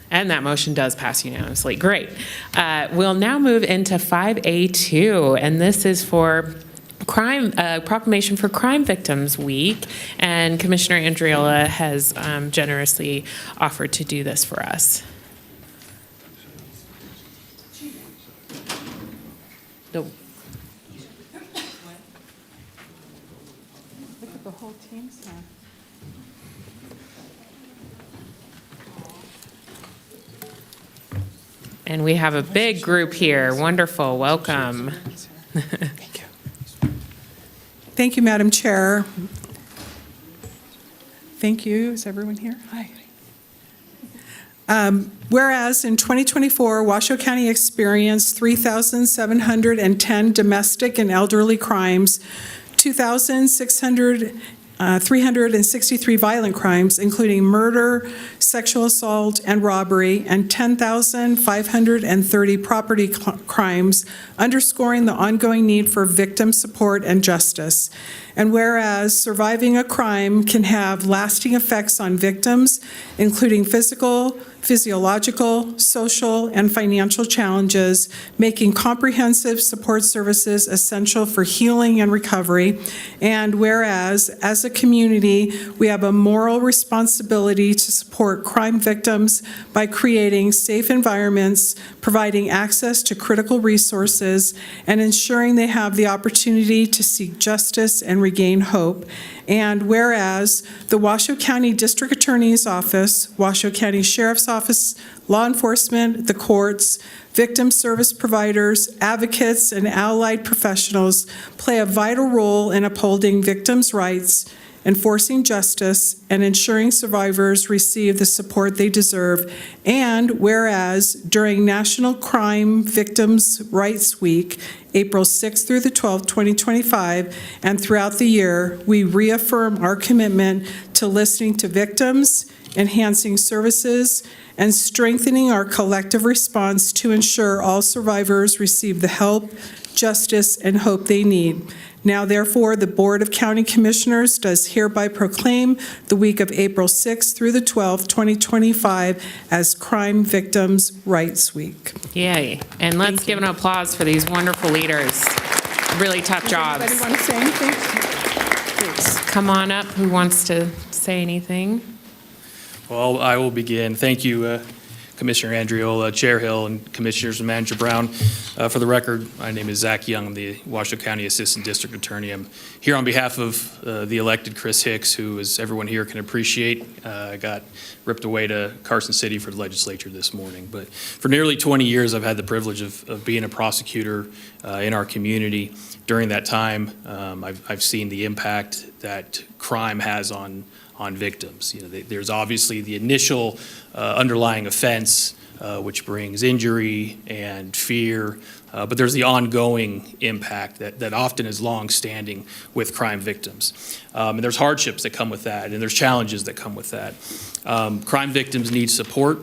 And that motion does pass unanimously. Great. We'll now move into 5A2, and this is for proclamation for Crime Victims Week. And Commissioner Andriola has generously offered to do this for us. No. Look at the whole team, sir. And we have a big group here. Wonderful. Welcome. Thank you. Thank you, Madam Chair. Thank you. Is everyone here? Hi. Whereas in 2024, Washoe County experienced 3,710 domestic and elderly crimes, 363 violent crimes, including murder, sexual assault, and robbery, and 10,530 property crimes, underscoring the ongoing need for victim support and justice. And whereas surviving a crime can have lasting effects on victims, including physical, physiological, social, and financial challenges, making comprehensive support services essential for healing and recovery. And whereas, as a community, we have a moral responsibility to support crime victims by creating safe environments, providing access to critical resources, and ensuring they have the opportunity to seek justice and regain hope. And whereas the Washoe County District Attorney's Office, Washoe County Sheriff's Office, law enforcement, the courts, victim service providers, advocates, and allied professionals play a vital role in upholding victims' rights, enforcing justice, and ensuring survivors receive the support they deserve. And whereas during National Crime Victims' Rights Week, April 6th through the 12th, 2025, and throughout the year, we reaffirm our commitment to listening to victims, enhancing services, and strengthening our collective response to ensure all survivors receive the help, justice, and hope they need. Now, therefore, the Board of County Commissioners does hereby proclaim the week of April 6th through the 12th, 2025 as Crime Victims' Rights Week. Yay. And let's give an applause for these wonderful leaders. Really tough jobs. Anybody want to say anything? Come on up. Who wants to say anything? Well, I will begin. Thank you, Commissioner Andriola, Chair Hill, and Commissioners and Manager Brown. For the record, my name is Zach Young. I'm the Washoe County Assistant District Attorney. I'm here on behalf of the elected Chris Hicks, who, as everyone here can appreciate, got ripped away to Carson City for the legislature this morning. But for nearly 20 years, I've had the privilege of being a prosecutor in our community. During that time, I've seen the impact that crime has on victims. You know, there's obviously the initial underlying offense, which brings injury and fear, but there's the ongoing impact that often is long-standing with crime victims. And there's hardships that come with that, and there's challenges that come with that. Crime victims need support.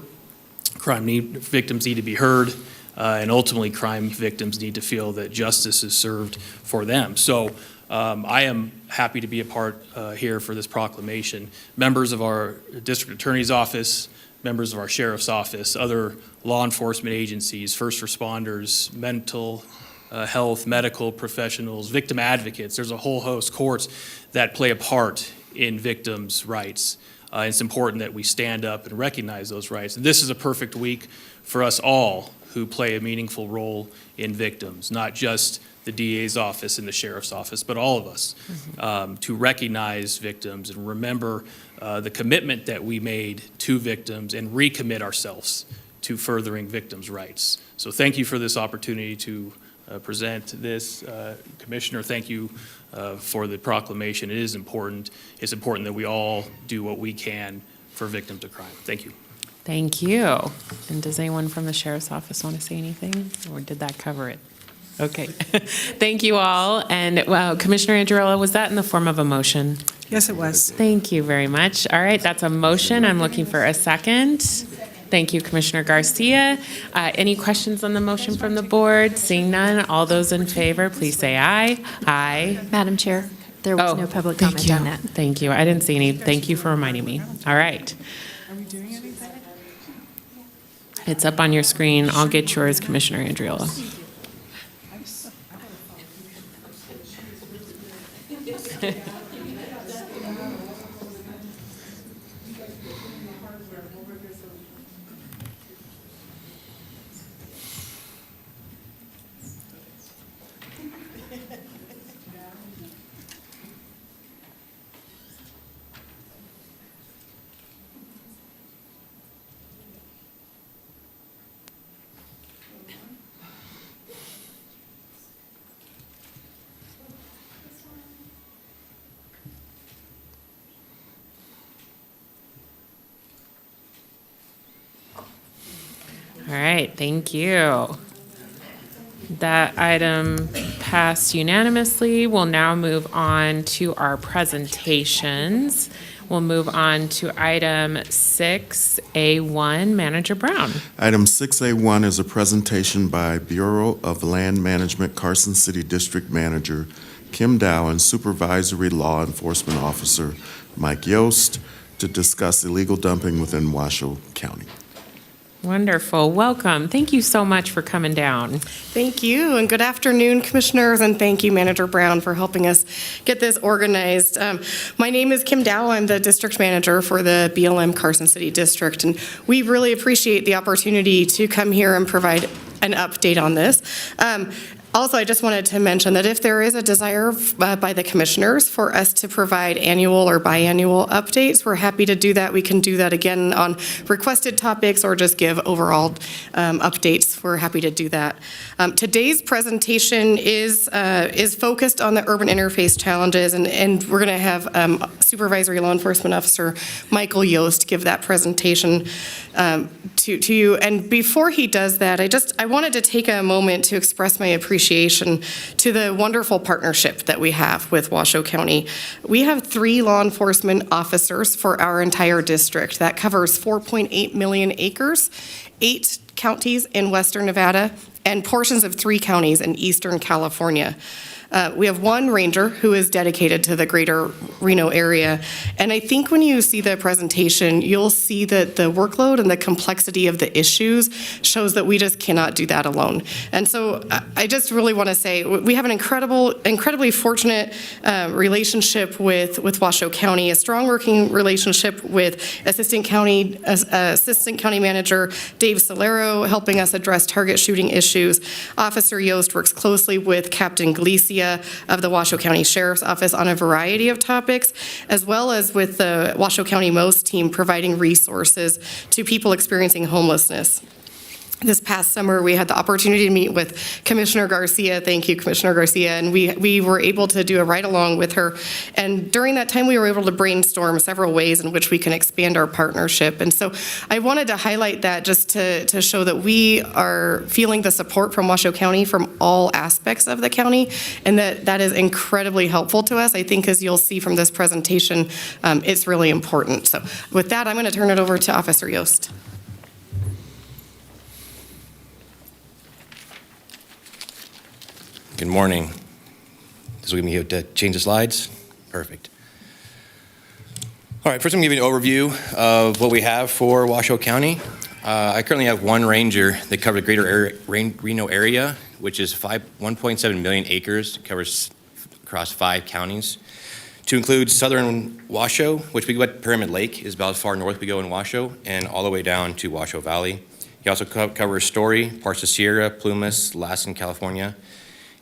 Victims need to be heard, and ultimately crime victims need to feel that justice is served for them. So I am happy to be a part here for this proclamation. Members of our District Attorney's Office, members of our Sheriff's Office, other law enforcement agencies, first responders, mental health, medical professionals, victim advocates. There's a whole host, courts, that play a part in victims' rights. It's important that we stand up and recognize those rights. And this is a perfect week for us all who play a meaningful role in victims, not just the DA's office and the sheriff's office, but all of us, to recognize victims and remember the commitment that we made to victims and recommit ourselves to furthering victims' rights. So thank you for this opportunity to present this. Commissioner, thank you for the proclamation. It is important. It's important that we all do what we can for victims of crime. Thank you. Thank you. And does anyone from the Sheriff's Office want to say anything, or did that cover it? Okay. Thank you all. And Commissioner Andriola, was that in the form of a motion? Yes, it was. Thank you very much. All right, that's a motion. I'm looking for a second. Thank you, Commissioner Garcia. Any questions on the motion from the board? Seeing none, all those in favor, please say aye. Aye. Madam Chair, there was no public comment on that. Thank you. I didn't see any. Thank you for reminding me. All right. Are we doing anything? It's up on your screen. I'll get yours, Commissioner Andriola. All right, thank you. That item passed unanimously. We'll now move on to our presentations. We'll move on to item 6A1, Manager Brown. Item 6A1 is a presentation by Bureau of Land Management Carson City District Manager Kim Dow and Supervisory Law Enforcement Officer Mike Yost to discuss illegal dumping within Washoe County. Wonderful. Welcome. Thank you so much for coming down. Thank you, and good afternoon, Commissioners, and thank you, Manager Brown, for helping us get this organized. My name is Kim Dow. I'm the District Manager for the BLM Carson City District, and we really appreciate the opportunity to come here and provide an update on this. Also, I just wanted to mention that if there is a desire by the commissioners for us to provide annual or biannual updates, we're happy to do that. We can do that again on requested topics or just give overall updates. We're happy to do that. Today's presentation is focused on the urban interface challenges, and we're going to have Supervisory Law Enforcement Officer Michael Yost give that presentation to you. And before he does that, I wanted to take a moment to express my appreciation to the wonderful partnership that we have with Washoe County. We have 3 law enforcement officers for our entire district. That covers 4.8 million acres, 8 counties in western Nevada, and portions of 3 counties in eastern California. We have 1 ranger who is dedicated to the greater Reno area. And I think when you see the presentation, you'll see that the workload and the complexity of the issues shows that we just cannot do that alone. And so I just really want to say we have an incredibly fortunate relationship with Washoe County, a strong working relationship with Assistant County Manager Dave Solero, helping us address target shooting issues. Officer Yost works closely with Captain Galicia of the Washoe County Sheriff's Office on a variety of topics, as well as with the Washoe County MOST team providing resources to people experiencing homelessness. This past summer, we had the opportunity to meet with Commissioner Garcia. Thank you, Commissioner Garcia. And we were able to do a ride-along with her. And during that time, we were able to brainstorm several ways in which we can expand our partnership. And so I wanted to highlight that just to show that we are feeling the support from Washoe County from all aspects of the county, and that is incredibly helpful to us. I think, as you'll see from this presentation, it's really important. So with that, I'm going to turn it over to Officer Yost. Good morning. This will give me to change the slides. Perfect. All right, first I'm going to give you an overview of what we have for Washoe County. I currently have 1 ranger that covers the greater Reno area, which is 1.7 million acres. It covers across 5 counties. To include southern Washoe, which we go at Pyramid Lake, is about as far north we go in Washoe, and all the way down to Washoe Valley. He also covers Story, parts of Sierra, Plumas, Lassen, California.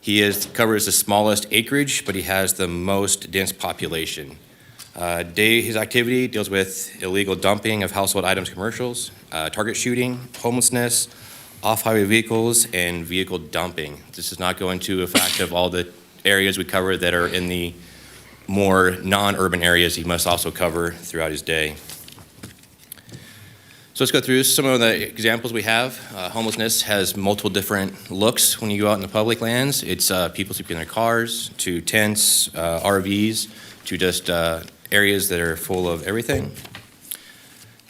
He covers the smallest acreage, but he has the most dense population. His activity deals with illegal dumping of household items, commercials, target shooting, homelessness, off-highway vehicles, and vehicle dumping. This does not go into a fact of all the areas we cover that are in the more non-urban areas he must also cover throughout his day. So let's go through some of the examples we have. Homelessness has multiple different looks when you go out in the public lands. It's people sleeping in their cars, to tents, RVs, to just areas that are full of everything.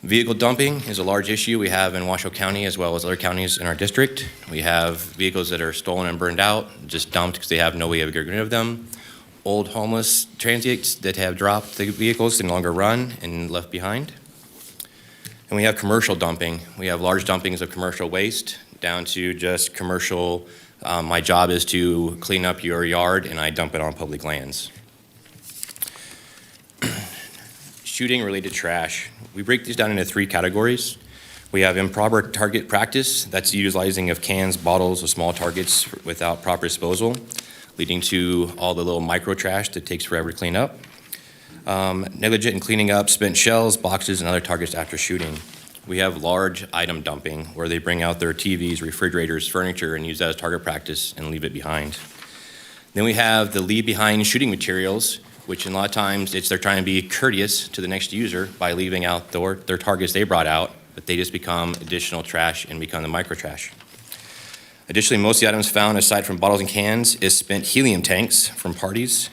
Vehicle dumping is a large issue we have in Washoe County as well as other counties in our district. We have vehicles that are stolen and burned out, just dumped because they have no way of getting rid of them. Old homeless transients that have dropped the vehicles, can no longer run and left behind. And we have commercial dumping. We have large dumpings of commercial waste down to just commercial, my job is to clean up your yard and I dump it on public lands. Shooting related trash. We break these down into 3 categories. We have improper target practice. That's utilizing of cans, bottles, or small targets without proper disposal, leading to all the little micro trash that takes forever to clean up. Negligent in cleaning up spent shells, boxes, and other targets after shooting. We have large item dumping where they bring out their TVs, refrigerators, furniture, and use that as target practice and leave it behind. Then we have the leave behind shooting materials, which a lot of times they're trying to be courteous to the next user by leaving out their targets they brought out but they just become additional trash and become the micro trash. Additionally, most of the items found, aside from bottles and cans, is spent helium tanks from parties.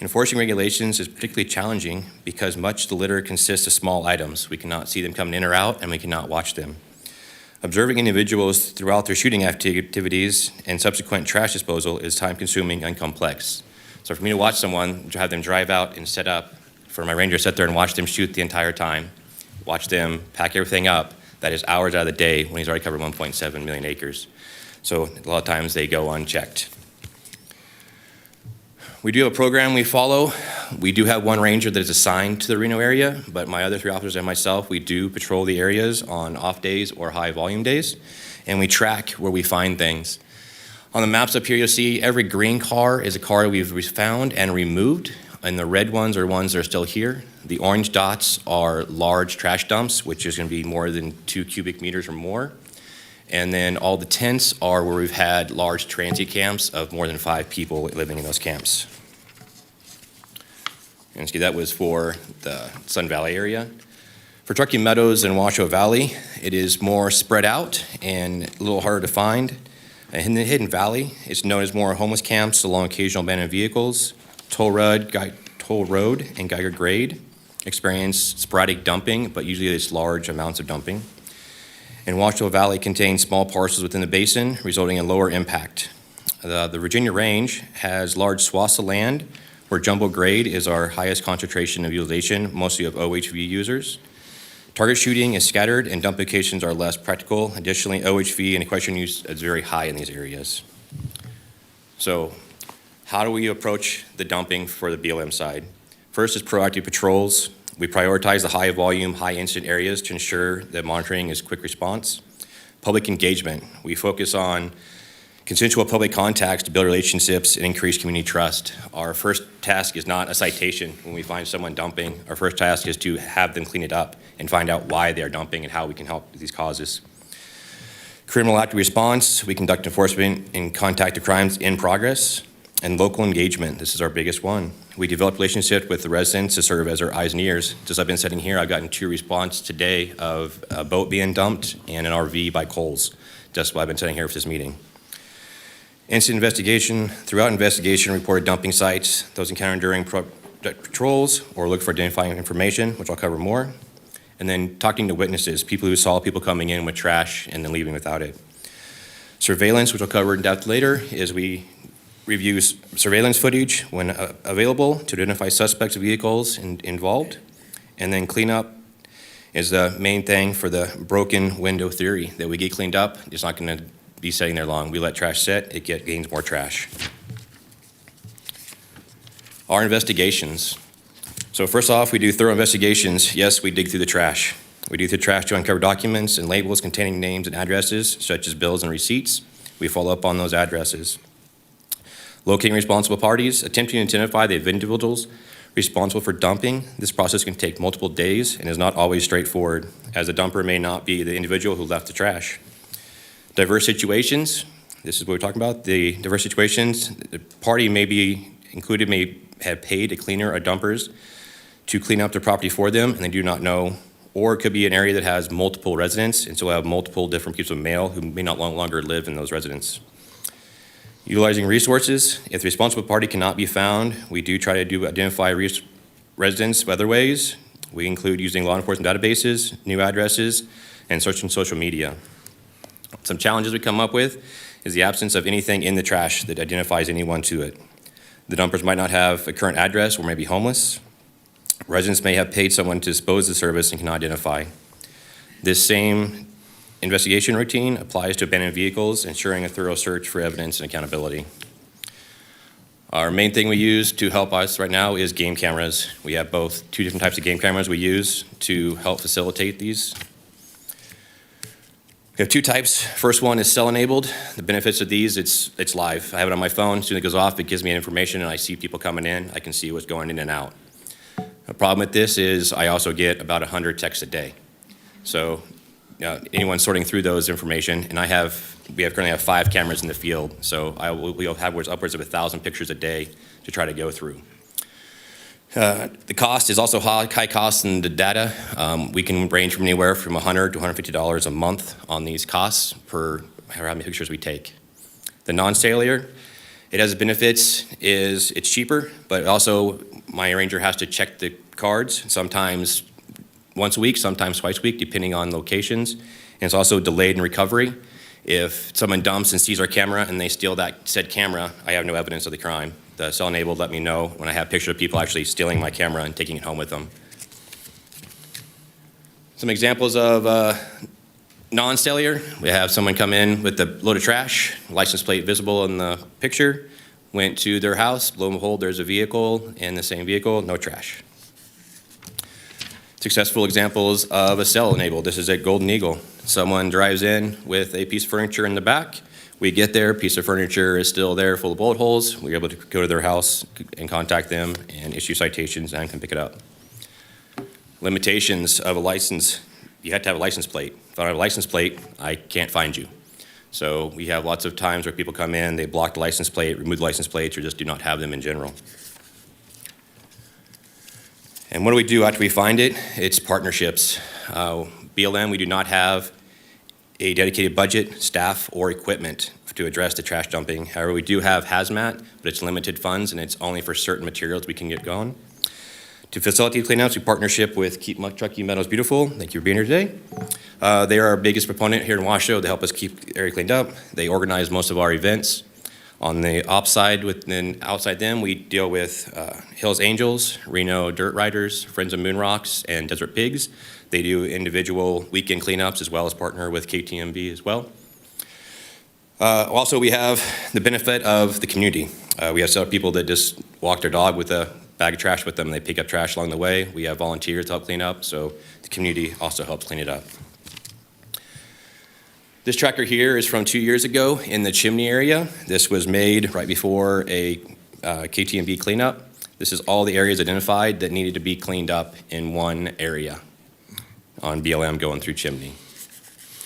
Enforcing regulations is particularly challenging because much of the litter consists of small items. We cannot see them coming in or out, and we cannot watch them. Observing individuals throughout their shooting activities and subsequent trash disposal is time-consuming and complex. So for me to watch someone, have them drive out and set up, for my ranger to sit there and watch them shoot the entire time, watch them pack everything up, that is hours out of the day when he's already covered 1.7 million acres. So a lot of times they go unchecked. We do have a program we follow. We do have one ranger that is assigned to the Reno area, but my other 3 officers and myself, we do patrol the areas on off days or high volume days, and we track where we find things. On the maps up here, you'll see every green car is a car we've found and removed, and the red ones are ones that are still here. The orange dots are large trash dumps, which is going to be more than 2 cubic meters or more. And then all the tents are where we've had large transient camps of more than 5 people living in those camps. And see, that was for the Sun Valley area. For Truckee Meadows and Washoe Valley, it is more spread out and a little harder to find. In the Hidden Valley, it's known as more homeless camps along occasional abandoned vehicles. Toll Road and Geiger Grade experience sporadic dumping, but usually it's large amounts of dumping. And Washoe Valley contains small parcels within the basin, resulting in lower impact. The Virginia Range has large swaths of land where jumbo grade is our highest concentration of utilization, mostly of OHV users. Target shooting is scattered and dump locations are less practical. Additionally, OHV and equestrian use is very high in these areas. So how do we approach the dumping for the BLM side? First is proactive patrols. We prioritize the high volume, high incident areas to ensure that monitoring is quick response. Public engagement. We focus on consensual public contacts to build relationships and increase community trust. Our first task is not a citation when we find someone dumping. Our first task is to have them clean it up and find out why they are dumping and how we can help with these causes. Criminal active response. We conduct enforcement and contact the crimes in progress. And local engagement. This is our biggest one. We develop relationships with the residents to serve as our eyes and ears. Just I've been sitting here, I've gotten 2 responses today of a boat being dumped and an RV by Coles. Just while I've been sitting here for this meeting. Incident investigation. Throughout investigation, reported dumping sites, those encountered during patrols, or look for identifying information, which I'll cover more. And then talking to witnesses, people who saw people coming in with trash and then leaving without it. Surveillance, which I'll cover in depth later, is we review surveillance footage when available to identify suspects of vehicles involved. And then cleanup is the main thing for the broken window theory, that we get cleaned up. It's not going to be sitting there long. We let trash sit, it gains more trash. Our investigations. So first off, we do thorough investigations. Yes, we dig through the trash. We dig through the trash to uncover documents and labels containing names and addresses, such as bills and receipts. We follow up on those addresses. Locating responsible parties, attempting to identify the individuals responsible for dumping. This process can take multiple days and is not always straightforward, as the dumper may not be the individual who left the trash. Diverse situations, this is what we're talking about. The diverse situations, the party may be included, may have paid a cleaner or dumpers to clean up their property for them, and they do not know. Or it could be an area that has multiple residents, and so we'll have multiple different people of mail who may not longer live in those residents. Utilizing resources. If the responsible party cannot be found, we do try to identify residents other ways. We include using law enforcement databases, new addresses, and searching social media. Some challenges we come up with is the absence of anything in the trash that identifies anyone to it. The dumpers might not have a current address or may be homeless. Residents may have paid someone to dispose of the service and cannot identify. This same investigation routine applies to abandoned vehicles, ensuring a thorough search for evidence and accountability. Our main thing we use to help us right now is game cameras. We have both 2 different types of game cameras we use to help facilitate these. We have 2 types. First one is cell-enabled. The benefits of these, it's live. I have it on my phone. As soon as it goes off, it gives me information, and I see people coming in. I can see what's going in and out. The problem with this is I also get about 100 texts a day. So anyone sorting through those information, and we currently have 5 cameras in the field, so we'll have upwards of 1,000 pictures a day to try to go through. The cost is also high cost in the data. We can range from anywhere from $100 to $150 a month on these costs per how many pictures we take. The non-cellular, it has benefits, it's cheaper, but also my arranger has to check the cards, sometimes once a week, sometimes twice a week, depending on locations. And it's also delayed in recovery. If someone dumps and sees our camera and they steal that said camera, I have no evidence of the crime. The cell enabled let me know when I have pictures of people actually stealing my camera and taking it home with them. Some examples of non-cellular. We have someone come in with a load of trash, license plate visible in the picture, went to their house, lo and behold, there's a vehicle in the same vehicle, no trash. Successful examples of a cell enabled. This is at Golden Eagle. Someone drives in with a piece of furniture in the back. We get there, piece of furniture is still there full of bullet holes. We're able to go to their house and contact them and issue citations and can pick it up. Limitations of a license. You have to have a license plate. If I don't have a license plate, I can't find you. So we have lots of times where people come in, they block the license plate, remove the license plates, or just do not have them in general. And what do we do after we find it? It's partnerships. BLM, we do not have a dedicated budget, staff, or equipment to address the trash dumping. However, we do have hazmat, but it's limited funds and it's only for certain materials we can get going. To facilitate cleanouts, we partnership with Keep Truckee Meadows Beautiful. Thank you for being here today. They are our biggest proponent here in Washoe. They help us keep the area cleaned up. They organize most of our events. On the op side, then outside them, we deal with Hills Angels, Reno Dirt Riders, Friends of Moon Rocks, and Desert Pigs. They do individual weekend cleanups as well as partner with KTMB as well. Also, we have the benefit of the community. We have several people that just walk their dog with a bag of trash with them. They pick up trash along the way. We have volunteers to help clean up, so the community also helps clean it up. This tracker here is from 2 years ago in the Chimney area. This was made right before a KTMB cleanup. This is all the areas identified that needed to be cleaned up in one area on BLM going through Chimney.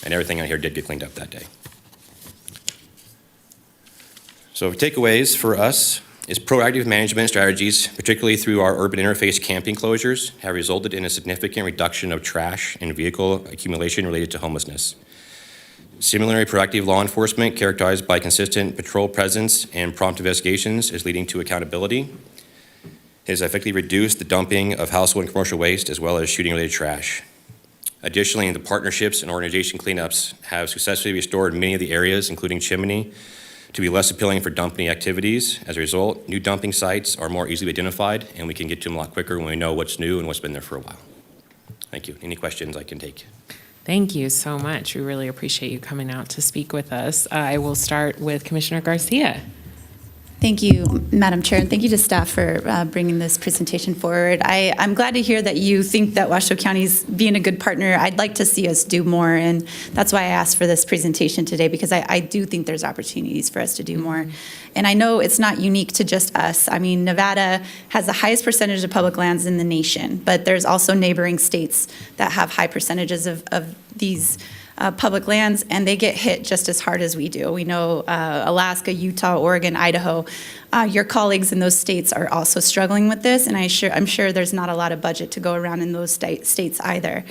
And everything on here did get cleaned up that day. So takeaways for us is proactive management strategies, particularly through our urban interface camping closures, have resulted in a significant reduction of trash and vehicle accumulation related to homelessness. Similarly, proactive law enforcement characterized by consistent patrol presence and prompt investigations is leading to accountability. It has effectively reduced the dumping of household and commercial waste as well as shooting-related trash. Additionally, the partnerships and organization cleanups have successfully restored many of the areas, including Chimney, to be less appealing for dumping activities. As a result, new dumping sites are more easily identified, and we can get to them a lot quicker when we know what's new and what's been there for a while. Thank you. Any questions I can take? Thank you so much. We really appreciate you coming out to speak with us. I will start with Commissioner Garcia. Thank you, Madam Chair, and thank you to staff for bringing this presentation forward. I'm glad to hear that you think that Washoe County is being a good partner. I'd like to see us do more, and that's why I asked for this presentation today, because I do think there's opportunities for us to do more. And I know it's not unique to just us. I mean, Nevada has the highest percentage of public lands in the nation, but there's also neighboring states that have high percentages of these public lands, and they get hit just as hard as we do. We know Alaska, Utah, Oregon, Idaho. Your colleagues in those states are also struggling with this, and I'm sure there's not a lot of budget to go around in those states either.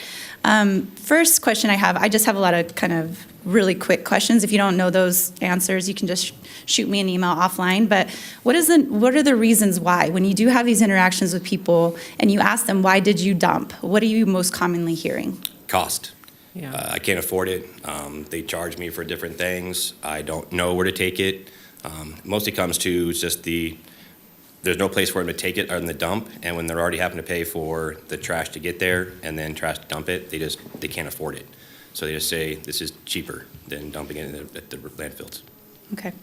First question I just have a lot of kind of really quick questions. If you don't know those answers, you can just shoot me an email offline. But what are the reasons why, when you do have these interactions with people and you ask them, why did you dump? What are you most commonly hearing? Cost. Yeah. I can't afford it. They charge me for different things. I don't know where to take it. Mostly comes to just there's no place for them to take it other than the dump, and when they're already having to pay for the trash to get there and then trash to dump it, they can't afford it. So they just say this is cheaper than dumping it at the landfills. Okay.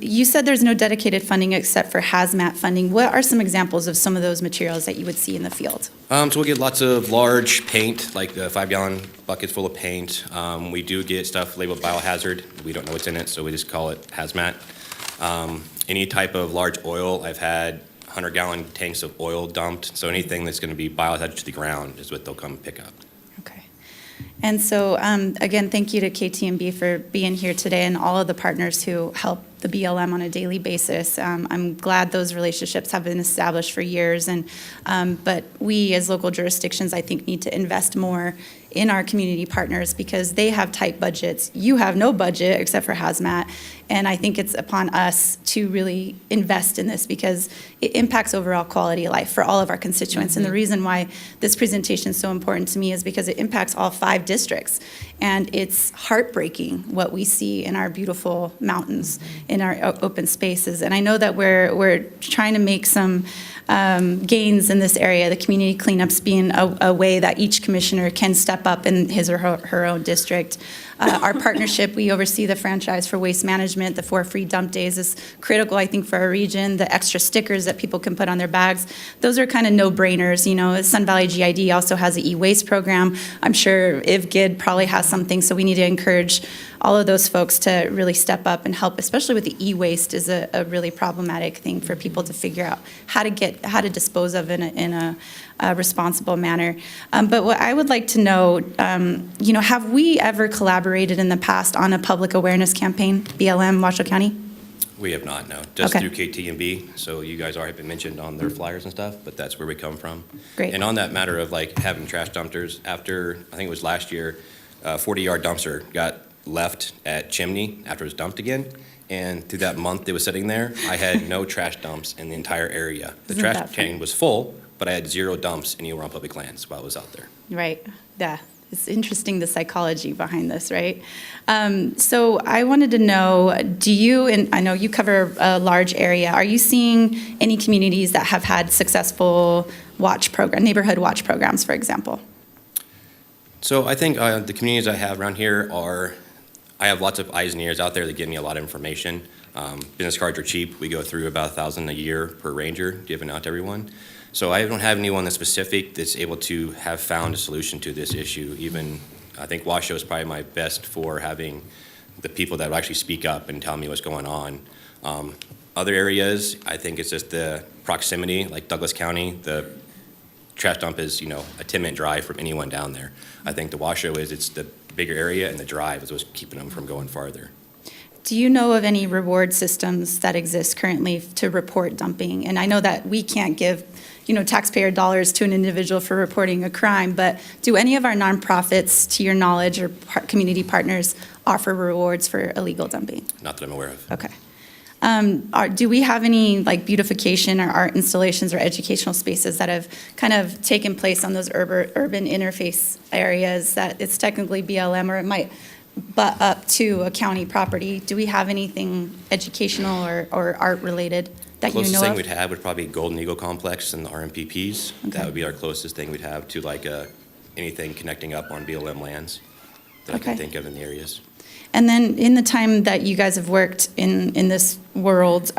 You said there's no dedicated funding except for hazmat funding. What are some examples of some of those materials that you would see in the field? So we'll get lots of large paint, like 5-gallon buckets full of paint. We do get stuff labeled biohazard. We don't know what's in it, so we just call it hazmat. Any type of large oil, I've had 100-gallon tanks of oil dumped, so anything that's going to be biohazard to the ground is what they'll come pick up. Okay. And so, again, thank you to KTMB for being here today and all of the partners who help the BLM on a daily basis. I'm glad those relationships have been established for years, but we as local jurisdictions, I think, need to invest more in our community partners because they have tight budgets. You have no budget except for hazmat, and I think it's upon us to really invest in this because it impacts overall quality of life for all of our constituents. And the reason why this presentation is so important to me is because it impacts all 5 districts. And it's heartbreaking what we see in our beautiful mountains, in our open spaces. And I know that we're trying to make some gains in this area, the community cleanups being a way that each commissioner can step up in his or her own district. Our partnership, we oversee the franchise for waste management. The 4 free dump days is critical, I think, for our region. The extra stickers that people can put on their bags, those are kind of no-brainers. You know, Sun Valley GID also has an e-waste program. I'm sure IVGID probably has something, so we need to encourage all of those folks to really step up and help, especially with the e-waste is a really problematic thing for people to figure out how to dispose of in a responsible manner. But what I would like to know, have we ever collaborated in the past on a public awareness campaign, BLM, Washoe County? We have not, no. Just Okay. through KT&B. So you guys already been mentioned on their flyers and stuff, but that's where we come from. Great. And on that matter of like having trash dumpsters, after, I think it was last year, a 40-yard dumpster got left at Chimney after it was dumped again. And through that month it was sitting there, I had no trash dumps in the entire area. The Isn't trash that fun? can was full, but I had 0 dumps anywhere on public lands while I was out there. Right, yeah. It's interesting, the psychology behind this, right? So I wanted to know, and I know you cover a large area, are you seeing any communities that have had successful neighborhood watch programs, for example? So I think the communities I have around here I have lots of eyes and ears out there that give me a lot of information. Business cards are cheap. We go through about 1,000 a year per ranger given out to everyone. So I don't have anyone that's specific that's able to have found a solution to this issue. Even I think Washoe is probably my best for having the people that will actually speak up and tell me what's going on. Other areas, I think it's just the proximity, like Douglas County, the trash dump is, a 10-minute drive from anyone down there. I think the Washoe it's the bigger area, and the drive is what's keeping them from going farther. Do you know of any reward systems that exist currently to report dumping? And I know that we can't give, taxpayer dollars to an individual for reporting a crime, but do any of our nonprofits, to your knowledge, or community partners offer rewards for illegal dumping? Not that I'm aware of. Okay. Do we have any beautification or art installations or educational spaces that have kind of taken place on those urban interface areas that it's technically BLM or it might butt up to a county property? Do we have anything educational or art related that you know of? Closest thing we'd have would probably be Golden Eagle Complex and the RMPPs. Okay. That would be our closest thing we'd have to anything connecting up on BLM lands that I can Okay. think of in the areas. And then in the time that you guys have worked in this world,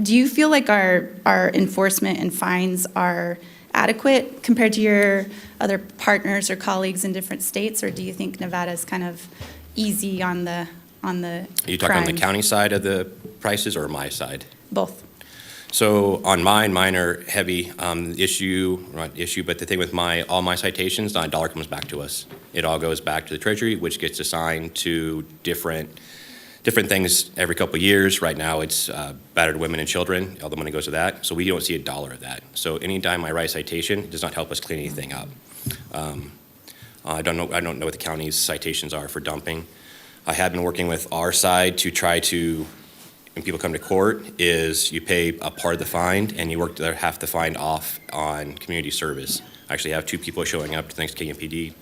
do you feel like our enforcement and fines are adequate compared to your other partners or colleagues in different states, or do you think Nevada's kind of easy on the Are you talking on the crime? county side of the prices or my side? Both. So on mine are heavy. Not issue, but the thing with all my citations, not a dollar comes back to us. It all goes back to the Treasury, which gets assigned to different things every couple of years. Right now, it's battered women and children. All the money goes to that. So we don't see a dollar of that. So anytime I write a citation, it does not help us clean anything up. I don't know what the county's citations are for dumping. I have been working with our side to try to, when people come to court, is you pay a part of the fine and you work half the fine off on community service. I actually have 2 people showing up, thanks to KMPD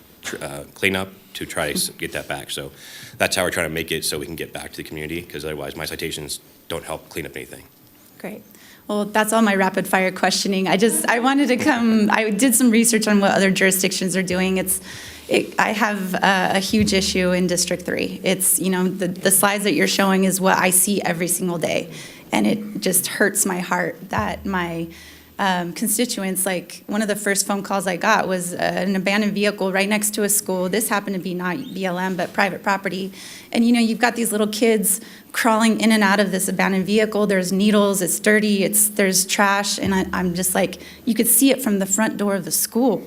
cleanup, to try to get that back. So that's how we're trying to make it so we can get back to the community, because otherwise my citations don't help clean up anything. Great. Well, that's all my rapid fire questioning. I wanted to come, I did some research on what other jurisdictions are doing. I have a huge issue in District 3. It's, the slides that you're showing is what I see every single day. And it just hurts my heart that my constituents, one of the first phone calls I got was an abandoned vehicle right next to a school. This happened to be not BLM, but private property. And you've got these little kids crawling in and out of this abandoned vehicle. There's needles, it's dirty, there's trash. And I'm just you could see it from the front door of the school.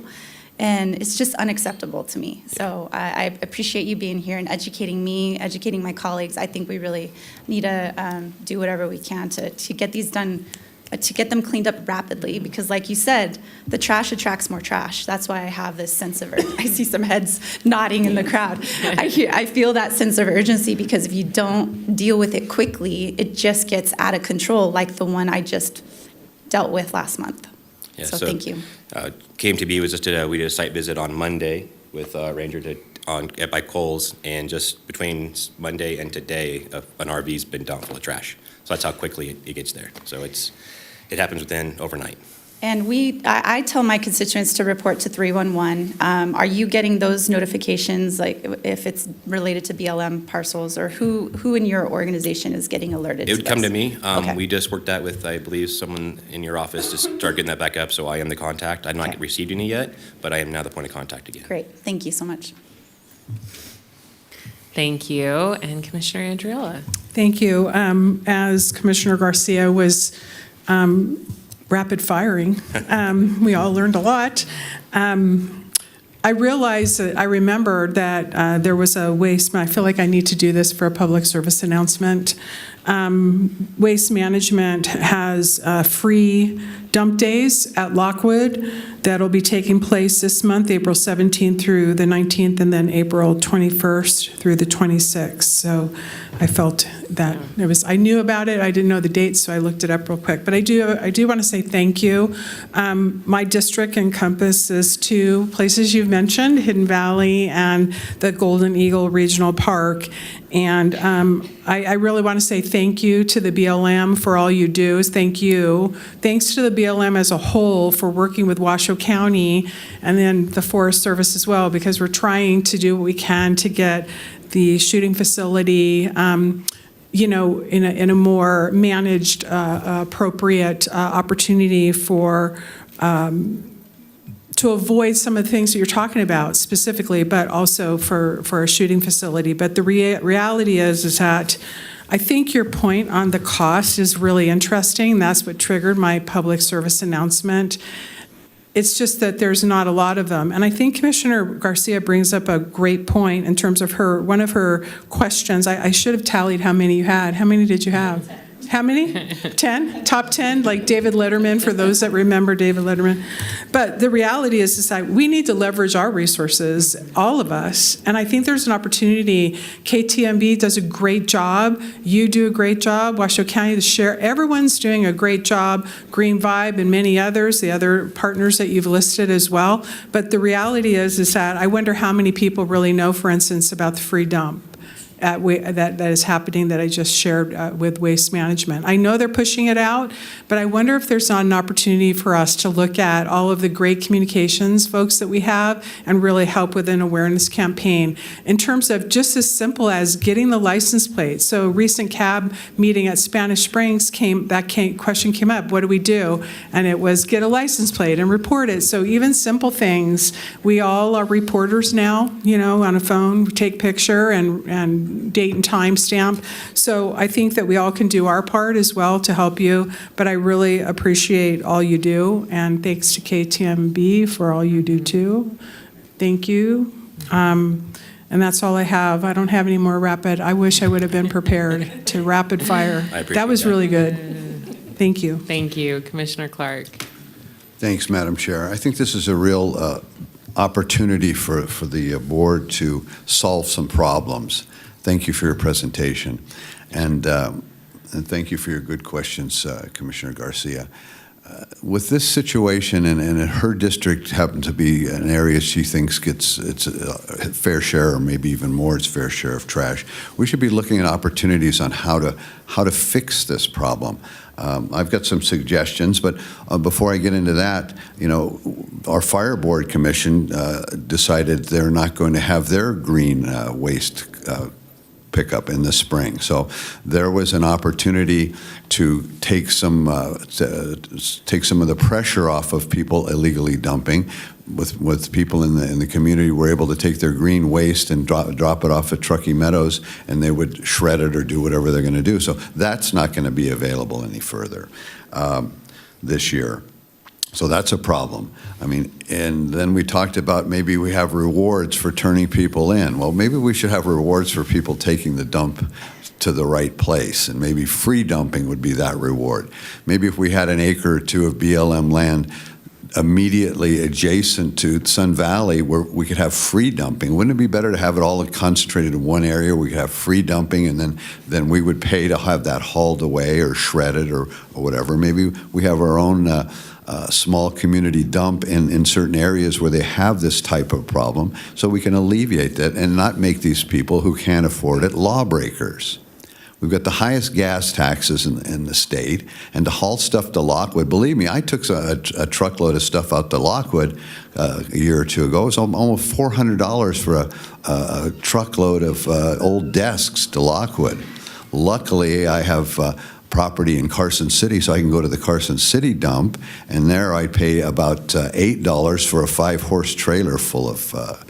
And it's just unacceptable to me. So I appreciate you being here and educating me, educating my colleagues. I think we really need to do whatever we can to get these done, to get them cleaned up rapidly, because like you said, the trash attracts more trash. That's why I have this sense of, I see some heads nodding in the crowd. I feel that sense of urgency, because if you don't deal with it quickly, it just gets out of control, like the one I just dealt with last month. Yeah, so thank you. KMTB was just we did a site visit on Monday with Ranger by Coles, and just between Monday and today, an RV's been dumped full of trash. So that's how quickly it gets there. So it happens within overnight. And I tell my constituents to report to 311. Are you getting those notifications, like if it's related to BLM parcels, or who in your organization is getting alerted to It would come to me. Okay. We just worked that with, I believe, someone in your office to start getting that back up, so I am the contact. I've not received any yet, but I am now the point of contact again. Great. Thank you so much. Thank you. And Commissioner Andriola. Thank you. As Commissioner Garcia was rapid firing, we all learned a lot. I realized that I remembered that there was a waste. I feel like I need to do this for a public service announcement. Waste Management has free dump days at Lockwood that'll be taking place this month, April 17th through the 19th, and then April 21st through the 26th. So I felt that I knew about it. I didn't know the dates, so I looked it up real quick. But I do want to say thank you. My district encompasses two places you've mentioned, Hidden Valley and the Golden Eagle Regional Park. And I really want to say thank you to the BLM for all you do. Thank you. Thanks to the BLM as a whole for working with Washoe County and then the Forest Service as well, because we're trying to do what we can to get the shooting facility in a more managed, appropriate opportunity for to avoid some of the things that you're talking about specifically, but also for a shooting facility. But the reality is that I think your point on the cost is really interesting. That's what triggered my public service announcement. It's just that there's not a lot of them. And I think Commissioner Garcia brings up a great point in terms of one of her questions. I should have tallied how many you had. How many did you have? How many? 10? Top 10? Like David Letterman, for those that remember David Letterman. But the reality is that we need to leverage our resources, all of us. And I think there's an opportunity. KTMB does a great job. You do a great job. Washoe County, the sheriff, everyone's doing a great job. Green Vibe and many others, the other partners that you've listed as well. But the reality is that I wonder how many people really know, for instance, about the free dump. That is happening that I just shared with Waste Management. I know they're pushing it out, but I wonder if there's not an opportunity for us to look at all of the great communications folks that we have and really help with an awareness campaign in terms of just as simple as getting the license plate. So recent cab meeting at Spanish Springs question came up, what do we do? And it was get a license plate and report it. So even simple things, we all are reporters now, on a phone, take picture and date and time stamp. So I think that we all can do our part as well to help you, but I really appreciate all you do, and thanks to KTMB for all you do too. Thank you. And that's all I have. I don't have any more rapid. I wish I would have been prepared to rapid fire. That was really good. Thank you. Thank you. Commissioner Clark. Thanks, Madam Chair. I think this is a real opportunity for the board to solve some problems. Thank you for your presentation, and thank you for your good questions, Commissioner Garcia. With this situation, and her district happened to be an area she thinks gets its fair share, or maybe even more its fair share of trash, we should be looking at opportunities on how to fix this problem. I've got some suggestions, but before I get into that, our Fire Board Commission decided they're not going to have their green waste pickup in the spring. So there was an opportunity to take some of the pressure off of people illegally dumping. With people in the community were able to take their green waste and drop it off at Truckee Meadows, and they would shred it or do whatever they're going to do. So that's not going to be available any further this year. So that's a problem. I mean, and then we talked about maybe we have rewards for turning people in. Well, maybe we should have rewards for people taking the dump to the right place, and maybe free dumping would be that reward. Maybe if we had an acre or two of BLM land immediately adjacent to Sun Valley where we could have free dumping. Wouldn't it be better to have it all concentrated in one area where we could have free dumping, and then we would pay to have that hauled away or shredded or whatever? Maybe we have our own small community dump in certain areas where they have this type of problem, so we can alleviate that and not make these people who can't afford it lawbreakers. We've got the highest gas taxes in the state, and to haul stuff to Lockwood, believe me, I took a truckload of stuff out to Lockwood a year or two ago. It was almost $400 for a truckload of old desks to Lockwood. Luckily, I have property in Carson City, so I can go to the Carson City dump, and there I pay about $8 for a 5-horse trailer full of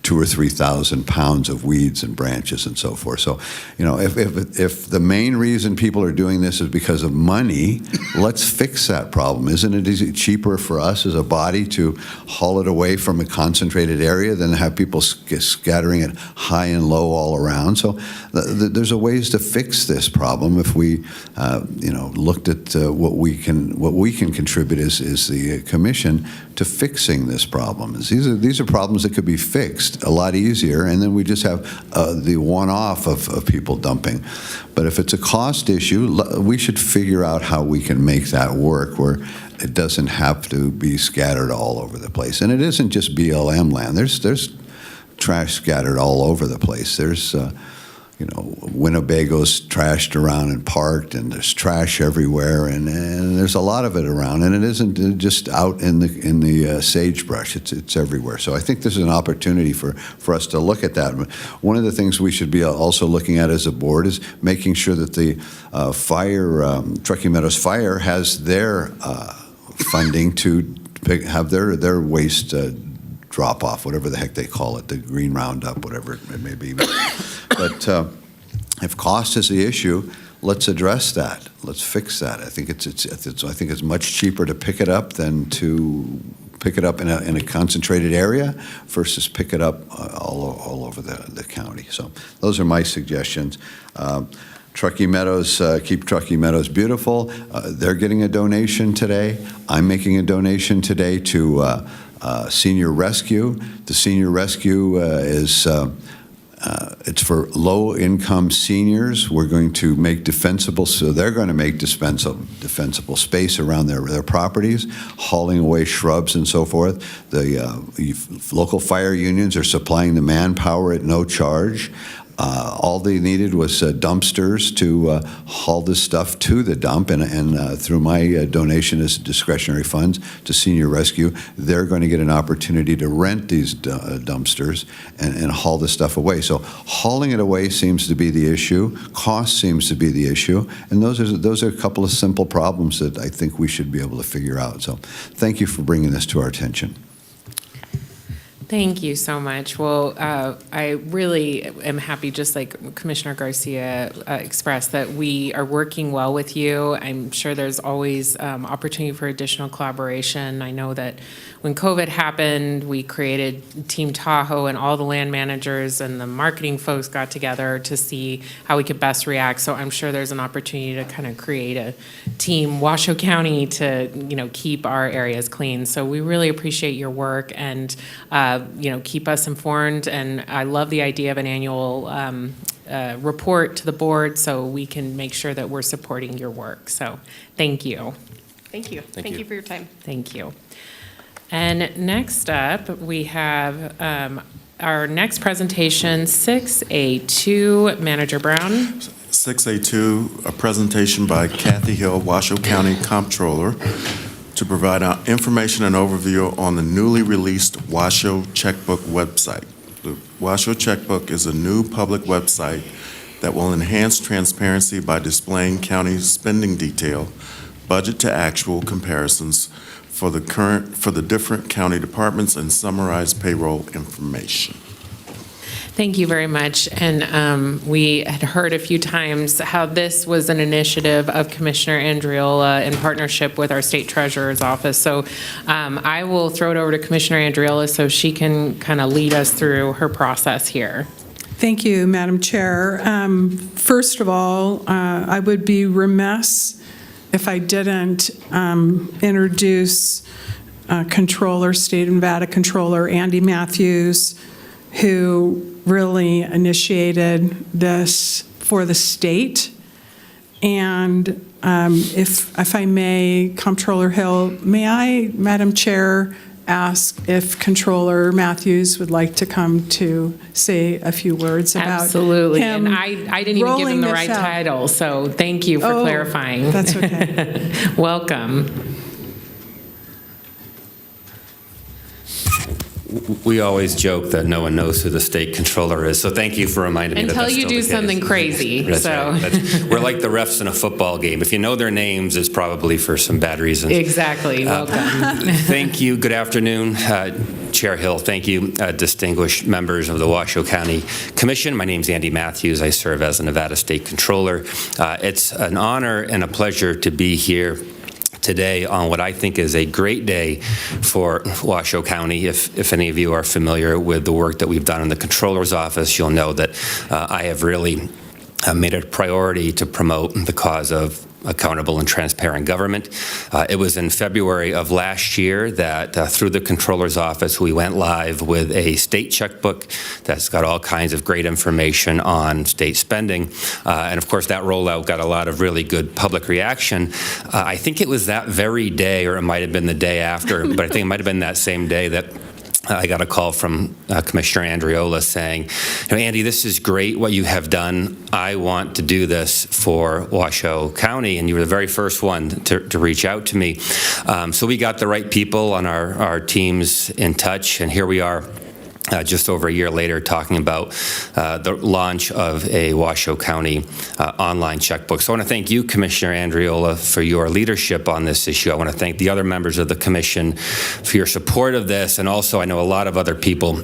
2,000 or 3,000 pounds of weeds and branches and so forth. So, you know, if the main reason people are doing this is because of money, let's fix that problem. Isn't it cheaper for us as a body to haul it away from a concentrated area than have people scattering it high and low all around? So there's a ways to fix this problem if we, you know, looked at what we can contribute as the commission to fixing this problem. These are problems that could be fixed a lot easier, and then we just have the one-off of people dumping. But if it's a cost issue, we should figure out how we can make that work where it doesn't have to be scattered all over the place. And it isn't just BLM land. There's trash scattered all over the place. There's you know, Winnebago's trashed around and parked, and there's trash everywhere, and there's a lot of it around, and it isn't just out in the sagebrush. It's everywhere. So I think this is an opportunity for us to look at that. One of the things we should be also looking at as a board is making sure that the Truckee Meadows Fire has their funding to have their waste drop off, whatever the heck they call it, the green roundup, whatever it may be. But if cost is the issue, let's address that. Let's fix that. I think it's much cheaper to pick it up than to pick it up in a concentrated area versus pick it up all over the county. So those are my suggestions. Truckee Meadows, keep Truckee Meadows beautiful. They're getting a donation today. I'm making a donation today to Senior Rescue. The Senior Rescue is it's for low-income seniors. We're going to make defensible, so they're going to make defensible space around their properties, hauling away shrubs and so forth. The local fire unions are supplying the manpower at no charge. All they needed was dumpsters to haul this stuff to the dump, and through my donation as discretionary funds to Senior Rescue, they're going to get an opportunity to rent these dumpsters and haul this stuff away. So hauling it away seems to be the issue. Cost seems to be the issue, and those are a couple of simple problems that I think we should be able to figure out. So thank you for bringing this to our attention. Thank you so much. Well, I really am happy, just like Commissioner Garcia expressed, that we are working well with you. I'm sure there's always opportunity for additional collaboration. I know that when COVID happened, we created Team Tahoe, and all the land managers and the marketing folks got together to see how we could best react. So I'm sure there's an opportunity to kind of create a team Washoe County to, you know, keep our areas clean. So we really appreciate your work, and you know, keep us informed. And I love the idea of an annual report to the board so we can make sure that we're supporting your work. So thank you. Thank you. Thank you for your time. Thank you. And next up, we have our next presentation, 6A2, Manager Brown. 6A2, a presentation by Kathy Hill, Washoe County Comptroller, to provide information and overview on the newly released Washoe Checkbook website. The Washoe Checkbook is a new public website that will enhance transparency by displaying county spending detail, budget to actual comparisons for the different county departments, and summarize payroll information. Thank you very much. And we had heard a few times how this was an initiative of Commissioner Andriola in partnership with our State Treasurer's Office. So I will throw it over to Commissioner Andriola so she can kind of lead us through her process here. Thank you, Madam Chair. First of all, I would be remiss if I didn't introduce Controller, State of Nevada Controller Andy Matthews, who really initiated this for the state. And if I may, Comptroller Hill, may I, Madam Chair, ask if Controller Matthews would like to come to say a few words about Absolutely. him And I didn't even give him the right out. title, so thank you for clarifying. That's okay. Welcome. We always joke that no one knows who the state controller is, so thank you for reminding me Until that that's you still do the something case. crazy. That's So. right. We're like the refs in a football game. If you know their names, it's probably for some bad reasons. Exactly. Welcome. Thank you. Good afternoon, Chair Hill. Thank you, distinguished members of the Washoe County Commission. My name is Andy Matthews. I serve as the Nevada State Controller. It's an honor and a pleasure to be here today on what I think is a great day for Washoe County. If any of you are familiar with the work that we've done in the Controller's Office, you'll know that I have really made it a priority to promote the cause of accountable and transparent government. It was in February of last year that through the Controller's Office, we went live with a state checkbook that's got all kinds of great information on state spending. And of course, that rollout got a lot of really good public reaction. I think it was that very day, or it might have been the day after, but I think it might have been that same day that I got a call from Commissioner Andriola saying, Andy, this is great what you have done. I want to do this for Washoe County. And you were the very first one to reach out to me. So we got the right people on our teams in touch. And here we are. Just over a year later, talking about the launch of a Washoe County online checkbook. So I want to thank you, Commissioner Andriola, for your leadership on this issue. I want to thank the other members of the Commission for your support of this, and also I know a lot of other people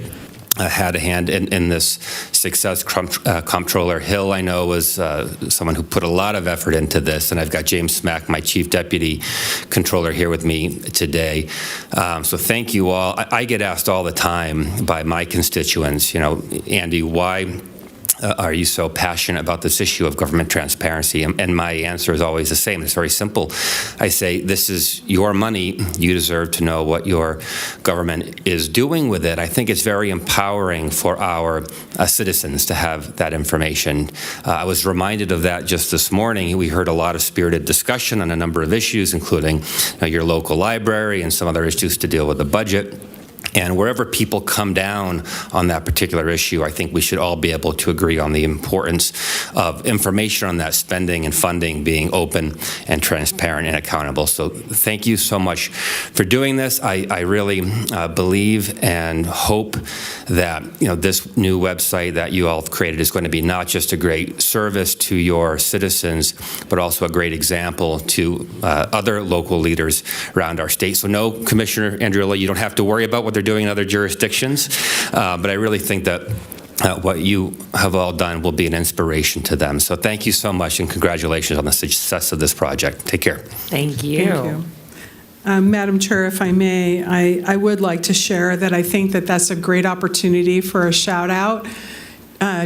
had a hand in this success. Comptroller Hill, I know, was someone who put a lot of effort into this, and I've got James Smack, my Chief Deputy Controller, here with me today. So thank you all. I get asked all the time by my constituents, Andy, why are you so passionate about this issue of government transparency? And my answer is always the same. It's very simple. I say, this is your money. You deserve to know what your government is doing with it. I think it's very empowering for our citizens to have that information. I was reminded of that just this morning. We heard a lot of spirited discussion on a number of issues, including your local library and some other issues to deal with the budget. And wherever people come down on that particular issue, I think we should all be able to agree on the importance of information on that spending and funding being open and transparent and accountable. So thank you so much for doing this. I really believe and hope that this new website that you all have created is going to be not just a great service to your citizens, but also a great example to other local leaders around our state. So no, Commissioner Andriola, you don't have to worry about what they're doing in other jurisdictions, but I really think that what you have all done will be an inspiration to them. So thank you so much, and congratulations on the success of this project. Take care. Thank you. Thank you. Madam Chair, if I may, I would like to share that I think that that's a great opportunity for a shout out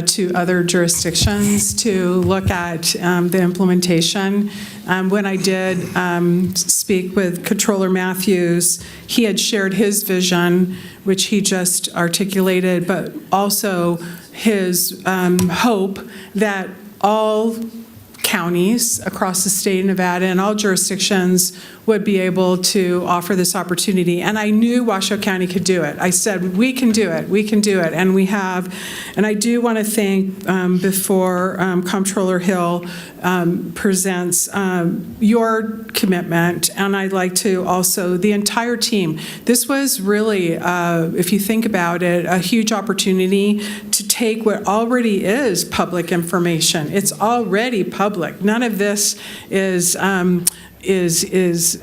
to other jurisdictions to look at the implementation. When I did speak with Controller Matthews, he had shared his vision, which he just articulated, but also his hope that all counties across the state of Nevada and all jurisdictions would be able to offer this opportunity. And I knew Washoe County could do it. I said, we can do it, we can do it. And we have. And I do want to thank, before Comptroller Hill presents your commitment, and I'd like to also, the entire team. This was really, if you think about it, a huge opportunity to take what already is public information. It's already public. None of this is is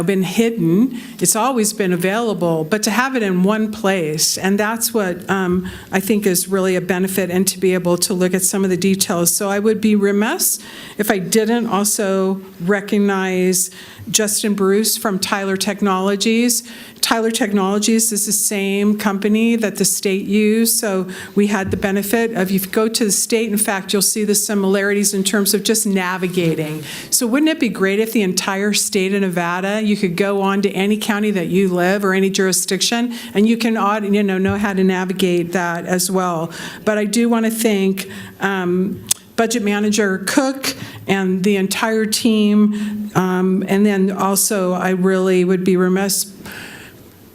been hidden. It's always been available, but to have it in one place, and that's what I think is really a benefit, and to be able to look at some of the details. So I would be remiss if I didn't also recognize Justin Bruce from Tyler Technologies. Tyler Technologies is the same company that the state used, so we had the benefit of, if you go to the state, in fact, you'll see the similarities in terms of just navigating. So wouldn't it be great if the entire state of Nevada, you could go on to any county that you live or any jurisdiction, and you can know how to navigate that as well. But I do want to thank Budget Manager Cook and the entire team, and then also I really would be remiss.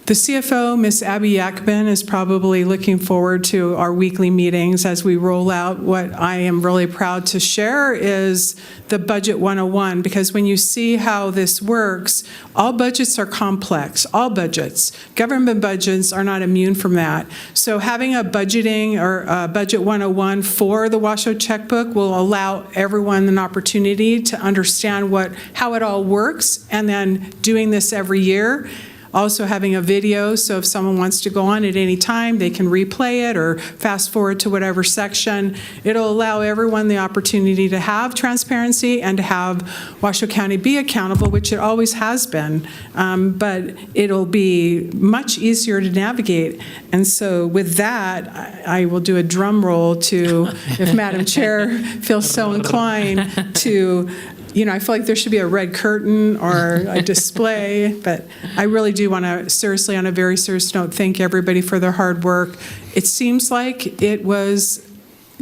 The CFO, Ms. Abby Yakban, is probably looking forward to our weekly meetings as we roll out. What I am really proud to share is the Budget 101, because when you see how this works, all budgets are complex, all budgets. Government budgets are not immune from that. So having a budgeting or a Budget 101 for the Washoe checkbook will allow everyone an opportunity to understand how it all works, and then doing this every year. Also having a video, so if someone wants to go on at any time, they can replay it or fast forward to whatever section. It'll allow everyone the opportunity to have transparency and to have Washoe County be accountable, which it always has been, but it'll be much easier to navigate. And so with that, I will do a drum roll to, if Madam Chair feels so inclined, to I feel like there should be a red curtain or a display, but I really do want to, seriously, on a very serious note, thank everybody for their hard work. It seems like it was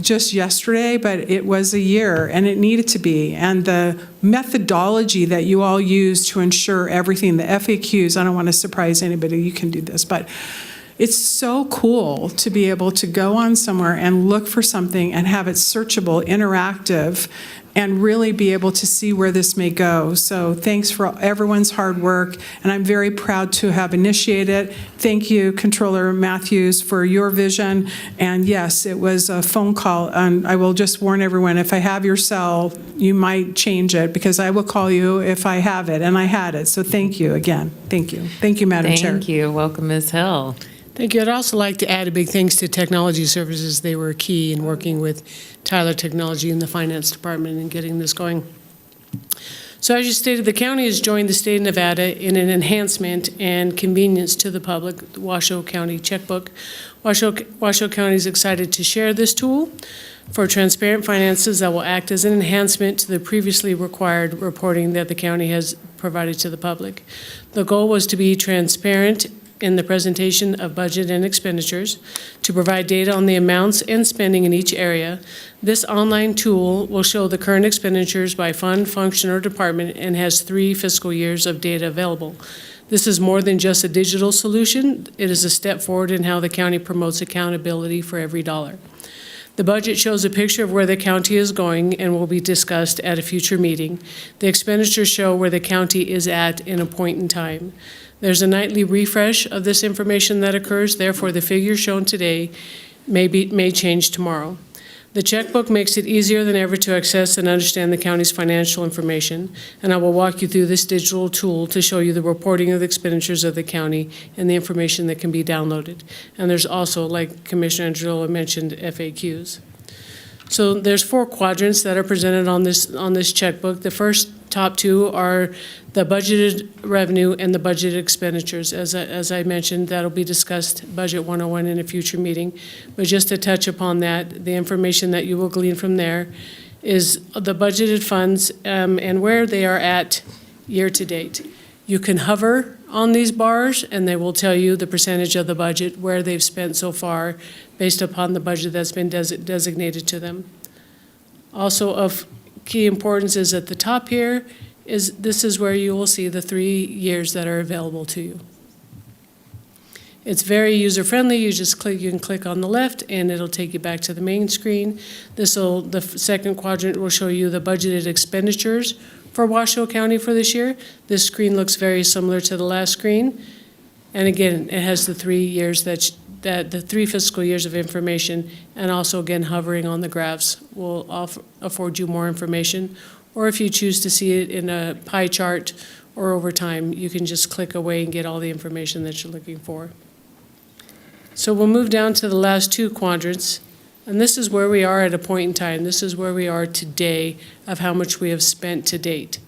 just yesterday, but it was a year, and it needed to be. And the methodology that you all use to ensure everything, the FAQs, I don't want to surprise anybody, you can do this, but it's so cool to be able to go on somewhere and look for something and have it searchable, interactive, and really be able to see where this may go. So thanks for everyone's hard work, and I'm very proud to have initiated it. Thank you, Controller Matthews, for your vision. And yes, it was a phone call, and I will just warn everyone, if I have your cell, you might change it, because I will call you if I have it, and I had it. So thank you again. Thank you. Thank you, Madam Chair. Thank you. Welcome, Ms. Hill. Thank you. I'd also like to add a big thanks to Technology Services. They were key in working with Tyler Technology and the Finance Department in getting this going. So as you stated, the county has joined the state of Nevada in an enhancement and convenience to the public, the Washoe County checkbook. Washoe County is excited to share this tool for transparent finances that will act as an enhancement to the previously required reporting that the county has provided to the public. The goal was to be transparent in the presentation of budget and expenditures, to provide data on the amounts and spending in each area. This online tool will show the current expenditures by fund, function, or department, and has 3 fiscal years of data available. This is more than just a digital solution. It is a step forward in how the county promotes accountability for every dollar. The budget shows a picture of where the county is going and will be discussed at a future meeting. The expenditures show where the county is at in a point in time. There's a nightly refresh of this information that occurs, therefore the figures shown today may change tomorrow. The checkbook makes it easier than ever to access and understand the county's financial information, and I will walk you through this digital tool to show you the reporting of the expenditures of the county and the information that can be downloaded. And there's also, like Commissioner Andriola mentioned, FAQs. So there's 4 quadrants that are presented on this checkbook. The first top 2 are the budgeted revenue and the budgeted expenditures. As I mentioned, that'll be discussed, Budget 101, in a future meeting. But just to touch upon that, the information that you will glean from there is the budgeted funds and where they are at year to date. You can hover on these bars and they will tell you the percentage of the budget, where they've spent so far based upon the budget that's been designated to them. Also of key importance is at the top here, this is where you will see the 3 years that are available to you. It's very user-friendly. You can click on the left and it'll take you back to the main screen. The second quadrant will show you the budgeted expenditures for Washoe County for this year. This screen looks very similar to the last screen. And again, it has the 3 years the 3 fiscal years of information, and also again hovering on the graphs will afford you more information. or if you choose to see it in a pie chart or over time, you can just click away and get all the information that you're looking for. So we'll move down to the last two quadrants, and this is where we are at a point in time. This is where we are today of how much we have spent to date.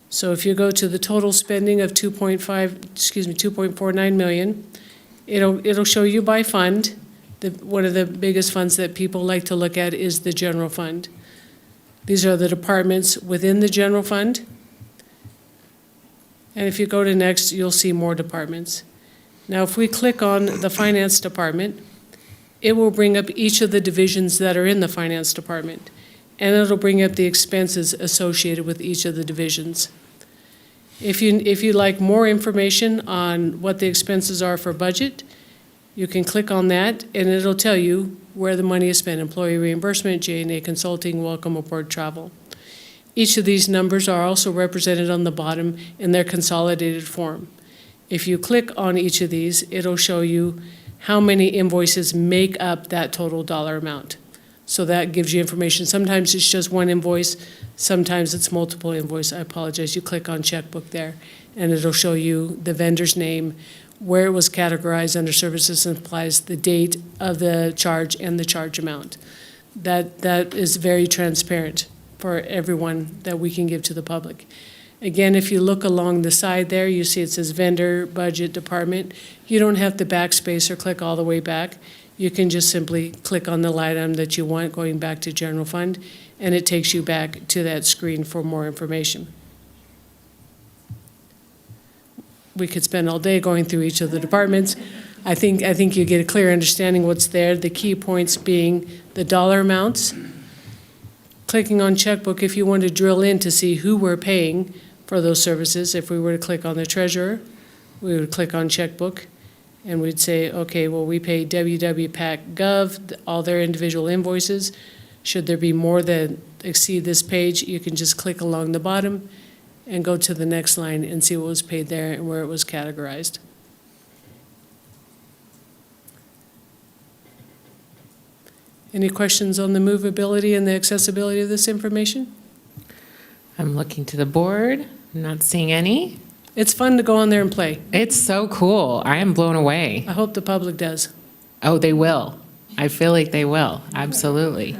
So if you go to the total spending of 2.49 million, it'll show you by fund. One of the biggest funds that people like to look at is the general fund. These are the departments within the general fund. And if you go to next, you'll see more departments. Now, if we click on the finance department, it will bring up each of the divisions that are in the finance department, and it'll bring up the expenses associated with each of the divisions. If you like more information on what the expenses are for budget, you can click on that, and it'll tell you where the money is spent: employee reimbursement, J&A consulting, welcome aboard travel. Each of these numbers are also represented on the bottom in their consolidated form. If you click on each of these, it'll show you how many invoices make up that total dollar amount. So that gives you information. Sometimes it's just one invoice, sometimes it's multiple invoices. I apologize. You click on checkbook there, and it'll show you the vendor's name, where it was categorized under services and supplies, the date of the charge, and the charge amount. That is very transparent for everyone that we can give to the public. Again, if you look along the side there, you see it says vendor, budget, department. You don't have to backspace or click all the way back. You can just simply click on the line item that you want going back to general fund, and it takes you back to that screen for more information. We could spend all day going through each of the departments. I think you get a clear understanding what's there, the key points being the dollar amounts. Clicking on checkbook, if you want to drill in to see who we're paying for those services, if we were to click on the treasurer, we would click on checkbook, and we'd say, okay, well, we pay WWPAC.gov, all their individual invoices. Should there be more that exceed this page, you can just click along the bottom and go to the next line and see what was paid there and where it was categorized. Any questions on the movability and the accessibility of this information? I'm looking to the board. I'm not seeing any. It's fun to go on there and play. It's so cool. I am blown away. I hope the public does. Oh, they will. I feel like they will. Absolutely.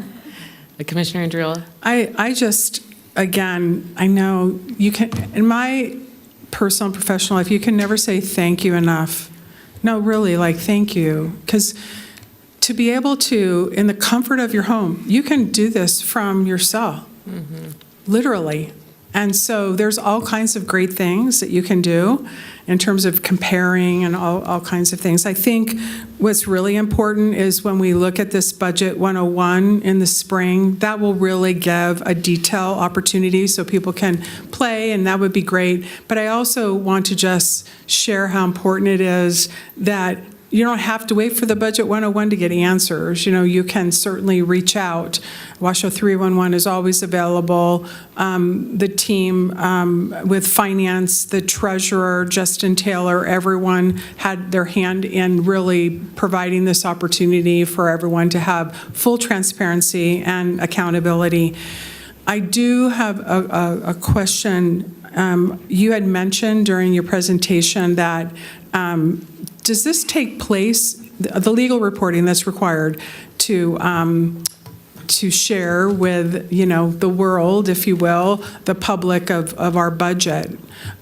Commissioner Andriola? I just, again, I know you can, in my personal and professional life, you can never say thank you enough. No, really, like, thank you. Because to be able to, in the comfort of your home, you can do this from your cell, literally. And so there's all kinds of great things that you can do in terms of comparing and all kinds of things. I think what's really important is when we look at this Budget 101 in the spring, that will really give a detail opportunity so people can play, and that would be great. But I also want to just share how important it is that you don't have to wait for the Budget 101 to get answers. You know, you can certainly reach out. Washoe 311 is always available. The team with finance, the treasurer, Justin Taylor, everyone had their hand in really providing this opportunity for everyone to have full transparency and accountability. I do have a question. You had mentioned during your presentation that does this take place, the legal reporting that's required to share with, you know, the world, if you will, the public of our budget?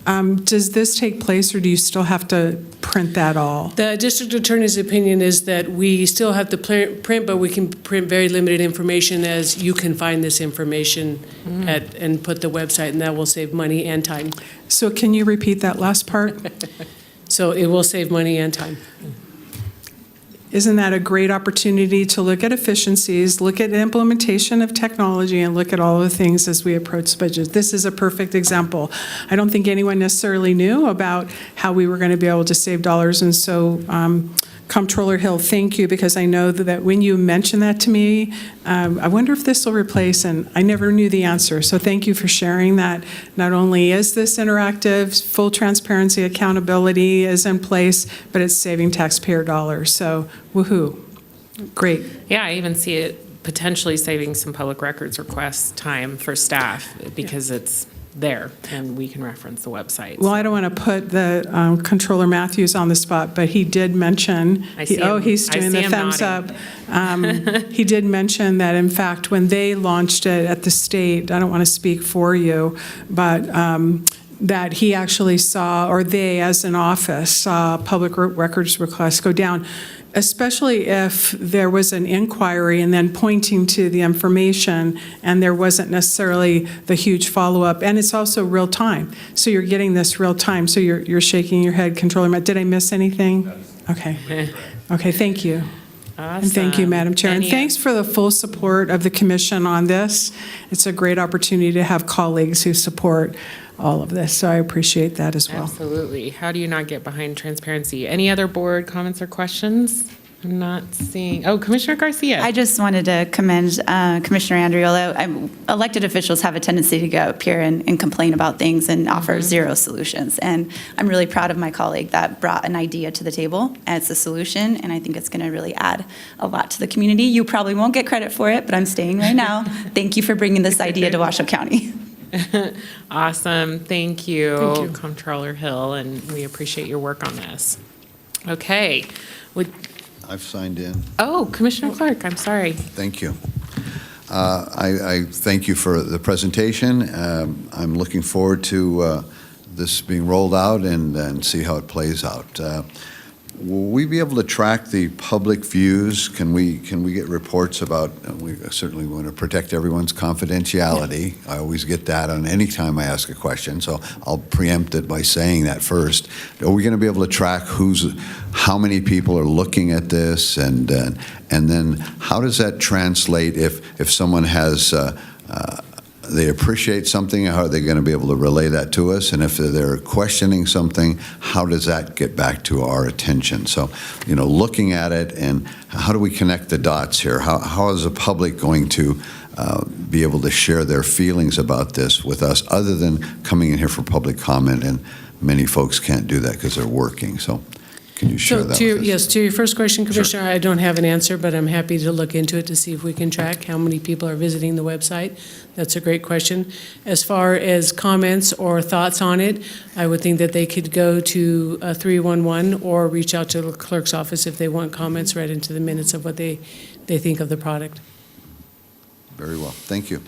Does this take place, or do you still have to print that all? The district attorney's opinion is that we still have to print, but we can print very limited information, as you can find this information and put the website, and that will save money and time. So can you repeat that last part? So it will save money and time. Isn't that a great opportunity to look at efficiencies, look at implementation of technology, and look at all the things as we approach the budget? This is a perfect example. I don't think anyone necessarily knew about how we were going to be able to save dollars, and so Comptroller Hill, thank you, because I know that when you mentioned that to me, I wonder if this will replace, and I never knew the answer. So thank you for sharing that. Not only is this interactive, full transparency, accountability is in place, but it's saving taxpayer dollars. So woohoo, great. Yeah, I even see it potentially saving some public records request time for staff because it's there and we can reference the website. Well, I don't want to put the Controller Matthews on the spot, but he did mention, he's doing the thumbs up. He did mention that, in fact, when they launched it at the state, I don't want to speak for you, but that he actually saw, or they as an office, saw public records requests go down, especially if there was an inquiry and then pointing to the information and there wasn't necessarily the huge follow-up. And it's also real time. So you're getting this real time. So you're shaking your head, Controller Matt. Did I miss anything? Okay. Okay, thank you. Awesome. And thank you, Madam Chair. And thanks for the full support of the commission on this. It's a great opportunity to have colleagues who support all of this. So I appreciate that as well. Absolutely. How do you not get behind transparency? Any other board comments or questions? I'm not seeing. Oh, Commissioner Garcia. I just wanted to commend Commissioner Andriola. Elected officials have a tendency to go up here and complain about things and offer zero solutions. And I'm really proud of my colleague that brought an idea to the table, and it's a solution, and I think it's going to really add a lot to the community. You probably won't get credit for it, but I'm staying right now. Thank you for bringing this idea to Washoe County. Awesome. Thank you, Comptroller Hill, and we appreciate your work on this. Okay. I've signed in. Oh, Commissioner Clark, I'm sorry. Thank you. I thank you for the presentation. I'm looking forward to this being rolled out and see how it plays out. Will we be able to track the public views? Can we get reports about, we certainly want to protect everyone's confidentiality. I always get that on any time I ask a question, so I'll preempt it by saying that first. Are we going to be able to track how many people are looking at this, and then how does that translate if someone has they appreciate something, how are they going to be able to relay that to us? And if they're questioning something, how does that get back to our attention? So, looking at it, and how do we connect the dots here? How is the public going to be able to share their feelings about this with us, other than coming in here for public comment? And many folks can't do that because they're working. So can you share that with us? Yes, to your first question, Commissioner, Sure. I don't have an answer, but I'm happy to look into it to see if we can track how many people are visiting the website. That's a great question. As far as comments or thoughts on it, I would think that they could go to 311 or reach out to the clerk's office if they want comments read into the minutes of what they think of the product. Very well. Thank you.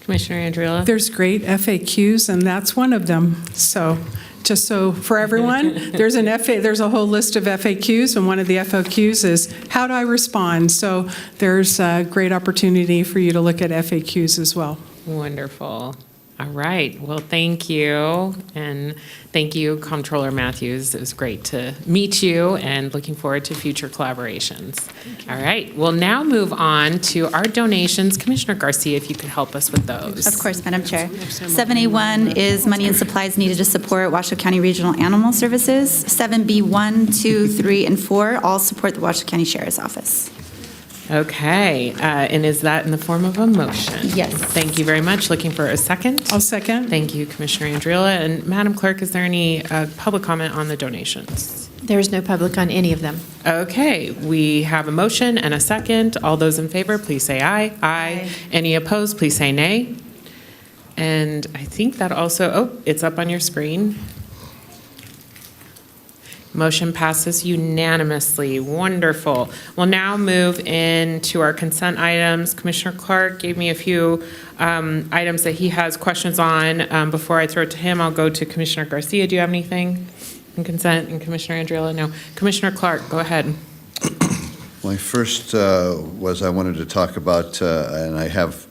Commissioner Andriola. There's great FAQs, and that's one of them. So just so for everyone, there's a whole list of FAQs, and one of the FAQs is, how do I respond? So there's a great opportunity for you to look at FAQs as well. Wonderful. All right. Well, thank you. And thank you, Comptroller Matthews. It was great to meet you, and looking forward to future collaborations. All right. We'll now move on to our donations. Commissioner Garcia, if you could help us with those. Of course, Madam Chair. 7A1 is money and supplies needed to support Washoe County Regional Animal Services. 7B1, 2, 3, and 4 all support the Washoe County Sheriff's Office. Okay. And is that in the form of a motion? Yes. Thank you very much. Looking for a second? I'll second. Thank you, Commissioner Andriola. And Madam Clerk, is there any public comment on the donations? There is no public on any of them. Okay, we have a motion and a second. All those in favor, please say aye. Aye. Any opposed, please say nay. And I think that also, it's up on your screen. Motion passes unanimously. Wonderful. We'll now move into our consent items. Commissioner Clark gave me a few items that he has questions on. Before I throw it to him, I'll go to Commissioner Garcia. Do you have anything in consent? And Commissioner Andriola? No. Commissioner Clark, go ahead. My first was I wanted to talk about, and I have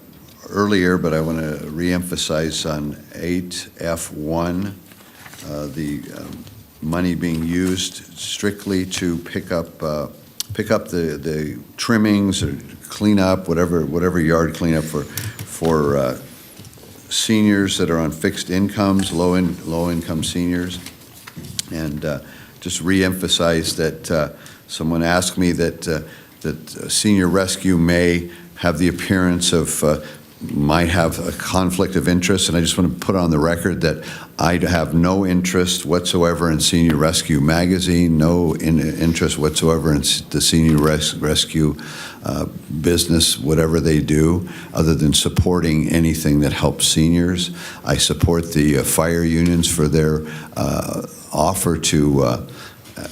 earlier, but I want to reemphasize on 8F1, the money being used strictly to pick up the trimmings or clean up, whatever yard cleanup for seniors that are on fixed incomes, low income seniors. And just reemphasize that someone asked me that senior rescue may have the appearance of might have a conflict of interest, and I just want to put on the record that I have no interest whatsoever in Senior Rescue Magazine, no interest whatsoever in the Senior Rescue business, whatever they do, other than supporting anything that helps seniors. I support the fire unions for their offer to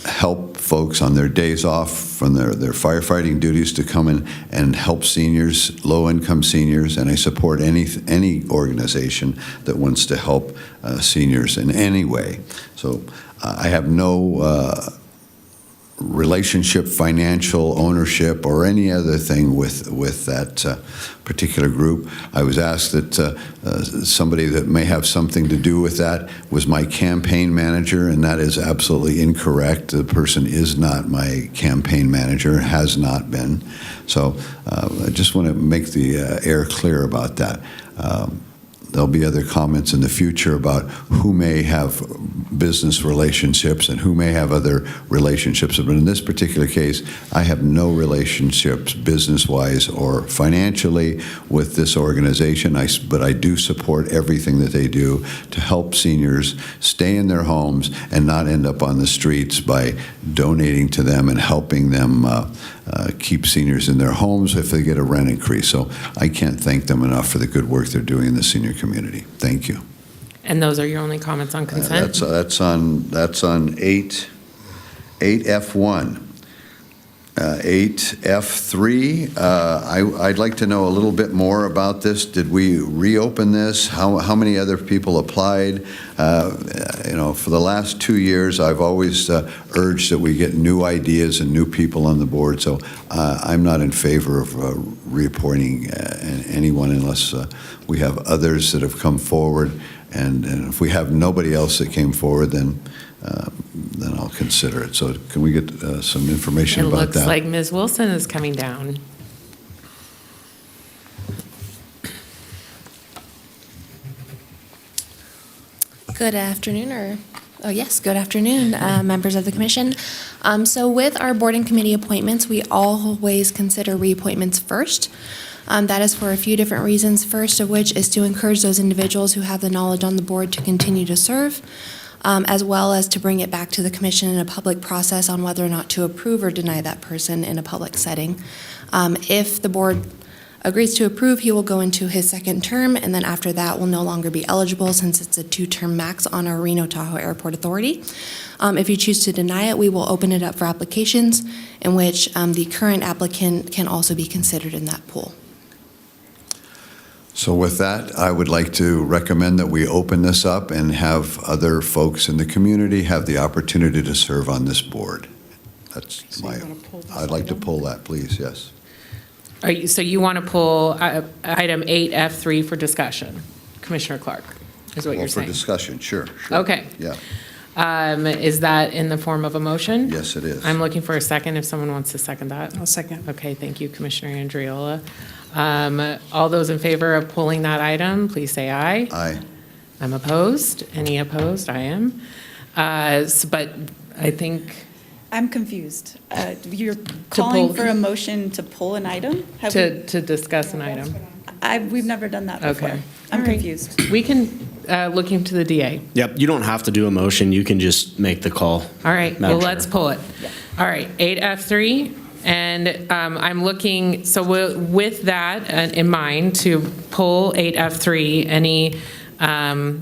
help folks on their days off from their firefighting duties to come in and help seniors, low-income seniors, and I support any organization that wants to help seniors in any way. So I have no relationship, financial ownership, or any other thing with that particular group. I was asked that somebody that may have something to do with that was my campaign manager, and that is absolutely incorrect. The person is not my campaign manager, has not been. So I just want to make the air clear about that. There'll be other comments in the future about who may have business relationships and who may have other relationships. But in this particular case, I have no relationships business-wise or financially with this organization, but I do support everything that they do to help seniors stay in their homes and not end up on the streets by donating to them and helping them keep seniors in their homes if they get a rent increase. So I can't thank them enough for the good work they're doing in the senior community. Thank you. And those are your only comments on consent? That's on 8F1. 8F3, I'd like to know a little bit more about this. Did we reopen this? How many other people applied? For the last 2 years, I've always urged that we get new ideas and new people on the board. So I'm not in favor of reappointing anyone unless we have others that have come forward. And if we have nobody else that came forward, then I'll consider it. So can we get some information about that? It looks like Ms. Wilson is coming down. Good afternoon, good afternoon, members of the commission. So with our board and committee appointments, we always consider reappointments first. That is for a few different reasons, first of which is to encourage those individuals who have the knowledge on the board to continue to serve, as well as to bring it back to the commission in a public process on whether or not to approve or deny that person in a public setting. If the board agrees to approve, he will go into his second term, and then after that will no longer be eligible since it's a 2-term max on our Reno Tahoe Airport Authority. If you choose to deny it, we will open it up for applications in which the current applicant can also be considered in that pool. So with that, I would like to recommend that we open this up and have other folks in the community have the opportunity to serve on this board. That's I'd like to pull that, please, yes. So you want to pull item 8F3 for discussion? Commissioner Clark, is what you're saying? For discussion, sure. Okay. Yeah. Is that in the form of a motion? Yes, it is. I'm looking for a second if someone wants to second that. I'll second. Okay, thank you, Commissioner Andriola. All those in favor of pulling that item, please say aye. Aye. I'm opposed. Any opposed? I am. But I think I'm confused. You're calling for a motion to pull an item? to discuss an item. We've never done that before. Okay. I'm confused. We can look into the DA. Yep, you don't have to do a motion. You can just make the call. All right, Madam well, Chair. let's pull it. All right, 8F3, and I'm looking, so with that in mind, to pull 8F3, any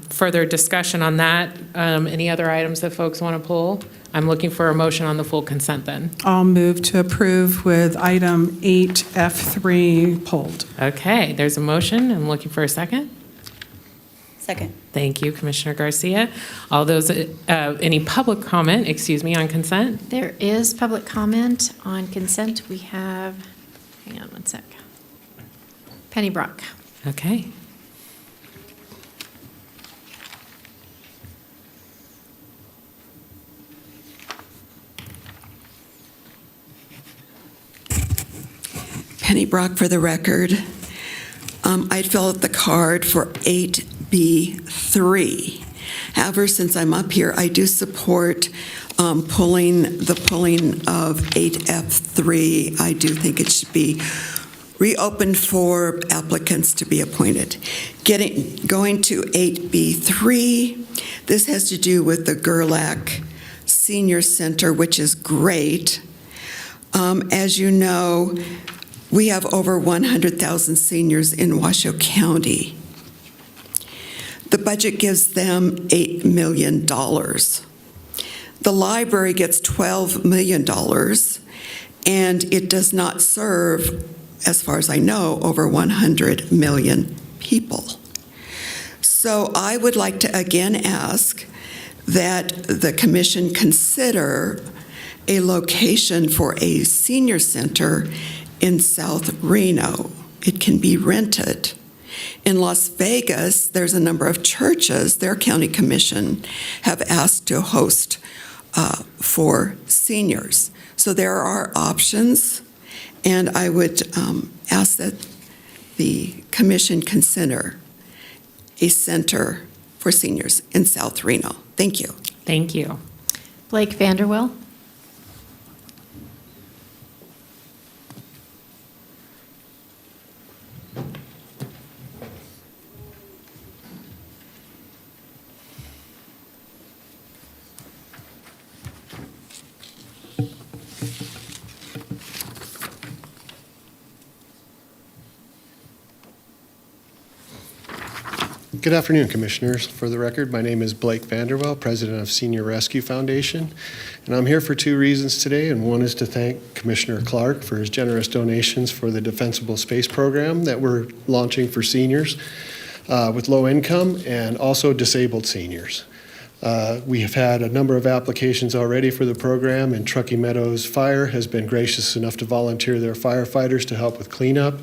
further discussion on that? Any other items that folks want to pull? I'm looking for a motion on the full consent then. I'll move to approve with item 8F3 pulled. Okay, there's a motion. I'm looking for a second. Second. Thank you, Commissioner Garcia. All those, any public comment, on consent? There is public comment on consent. We have, hang on one sec. Penny Brock. Okay. Penny Brock for the record. I'd fill out the card for 8B3. However, since I'm up here, I do support pulling of 8F3. I do think it should be reopened for applicants to be appointed. Going to 8B3, this has to do with the Gerlach Senior Center, which is great. As you know, we have over 100,000 seniors in Washoe County. The budget gives them $8 million. The library gets $12 million, and it does not serve, as far as I know, over 100 million people. So I would like to again ask that the commission consider a location for a senior center in South Reno. It can be rented. In Las Vegas, there's a number of churches, their county commission have asked to host for seniors. So there are options, and I would ask that the commission consider a center for seniors in South Reno. Thank you. Thank you. Blake Vanderwell. Good afternoon, Commissioners. For the record, my name is Blake Vanderwell, President of Senior Rescue Foundation, and I'm here for two reasons today, and one is to thank Commissioner Clark for his generous donations for the Defensible Space Program that we're launching for seniors with low income and also disabled seniors. We have had a number of applications already for the program, and Truckee Meadows Fire has been gracious enough to volunteer their firefighters to help with cleanup.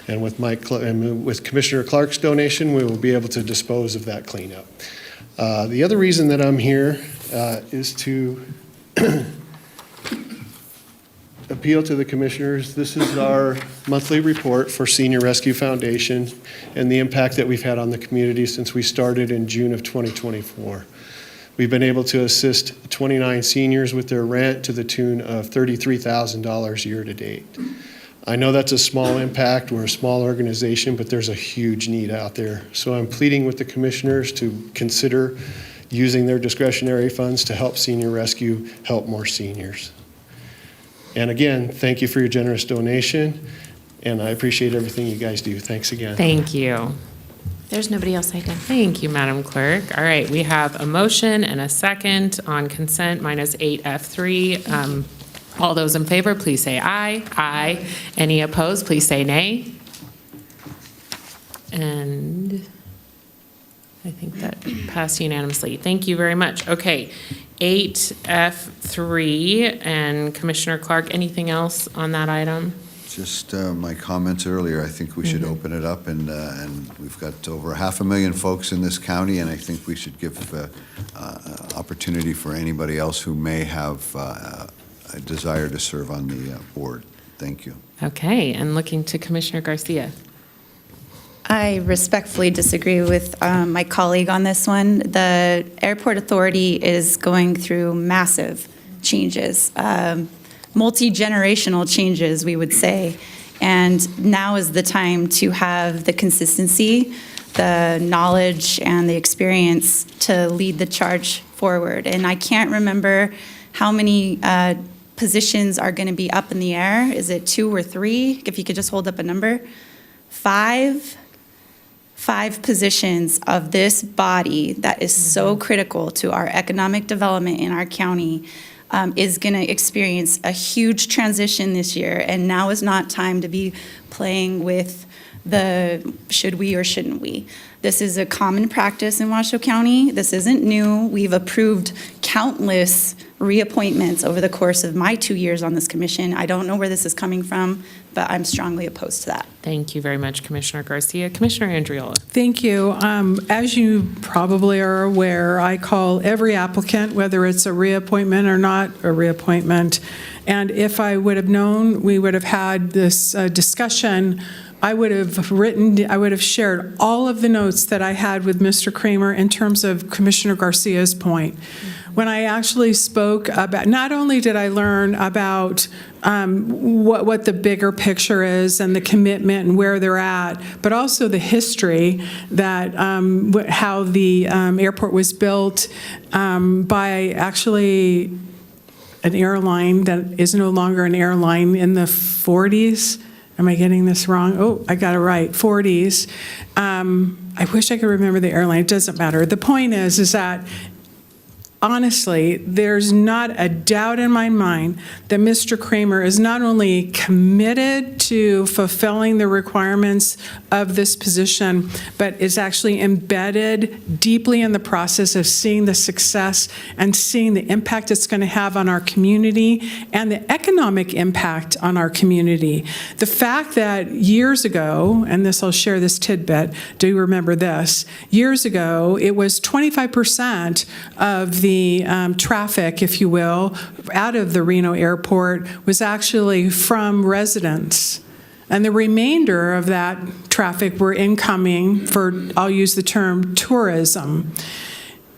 And with Commissioner Clark's donation, we will be able to dispose of that cleanup. The other reason that I'm here is to appeal to the commissioners. This is our monthly report for Senior Rescue Foundation and the impact that we've had on the community since we started in June of 2024. We've been able to assist 29 seniors with their rent to the tune of $33,000 year to date. I know that's a small impact. We're a small organization, but there's a huge need out there. So I'm pleading with the commissioners to consider using their discretionary funds to help Senior Rescue help more seniors. And again, thank you for your generous donation, and I appreciate everything you guys do. Thanks again. Thank you. There's nobody else I can. Thank you, Madam Clerk. All right, we have a motion and a second on consent minus 8F3. All those in favor, please say aye. Aye. Any opposed, please say nay. And I think that passed unanimously. Thank you very much. Okay, 8F3, and Commissioner Clark, anything else on that item? Just my comments earlier, I think we should open it up, and we've got over 500,000 folks in this county, and I think we should give opportunity for anybody else who may have a desire to serve on the board. Thank you. Okay, and looking to Commissioner Garcia. I respectfully disagree with my colleague on this one. The Airport Authority is going through massive changes, multi-generational changes, we would say. And now is the time to have the consistency, the knowledge, and the experience to lead the charge forward. And I can't remember how many positions are going to be up in the air. Is it 2 or 3? If you could just hold up a number. 5 positions of this body that is so critical to our economic development in our county is going to experience a huge transition this year. And now is not time to be playing with the should we or shouldn't we. This is a common practice in Washoe County. This isn't new. We've approved countless reappointments over the course of my 2 years on this commission. I don't know where this is coming from, but I'm strongly opposed to that. Thank you very much, Commissioner Garcia. Commissioner Andriola. Thank you. As you probably are aware, I call every applicant, whether it's a reappointment or not a reappointment. And if I would have known, we would have had this discussion I would have shared all of the notes that I had with Mr. Kramer in terms of Commissioner Garcia's point. When I actually spoke about, not only did I learn about what the bigger picture is and the commitment and where they're at, but also the history that how the airport was built by actually an airline that is no longer an airline in the 40s. Am I getting this wrong? Oh, I got it right, 40s. I wish I could remember the airline. It doesn't matter. The point is that honestly, there's not a doubt in my mind that Mr. Kramer is not only committed to fulfilling the requirements of this position, but is actually embedded deeply in the process of seeing the success and seeing the impact it's going to have on our community and the economic impact on our community. The fact that years ago, and I'll share this tidbit, do you remember this? Years ago, it was 25% of the traffic, if you will, out of the Reno airport was actually from residents. And the remainder of that traffic were incoming for, I'll use the term, tourism.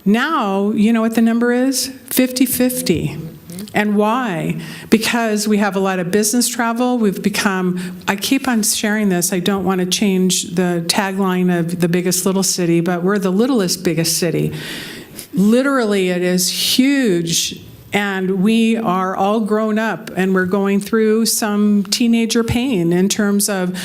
Now, you know what the number is? 50-50. And why? Because we have a lot of business travel. We've become, I keep on sharing this, I don't want to change the tagline of the biggest little city, but we're the littlest biggest city. Literally, it is huge, and we are all grown up, and we're going through some teenager pain in terms of,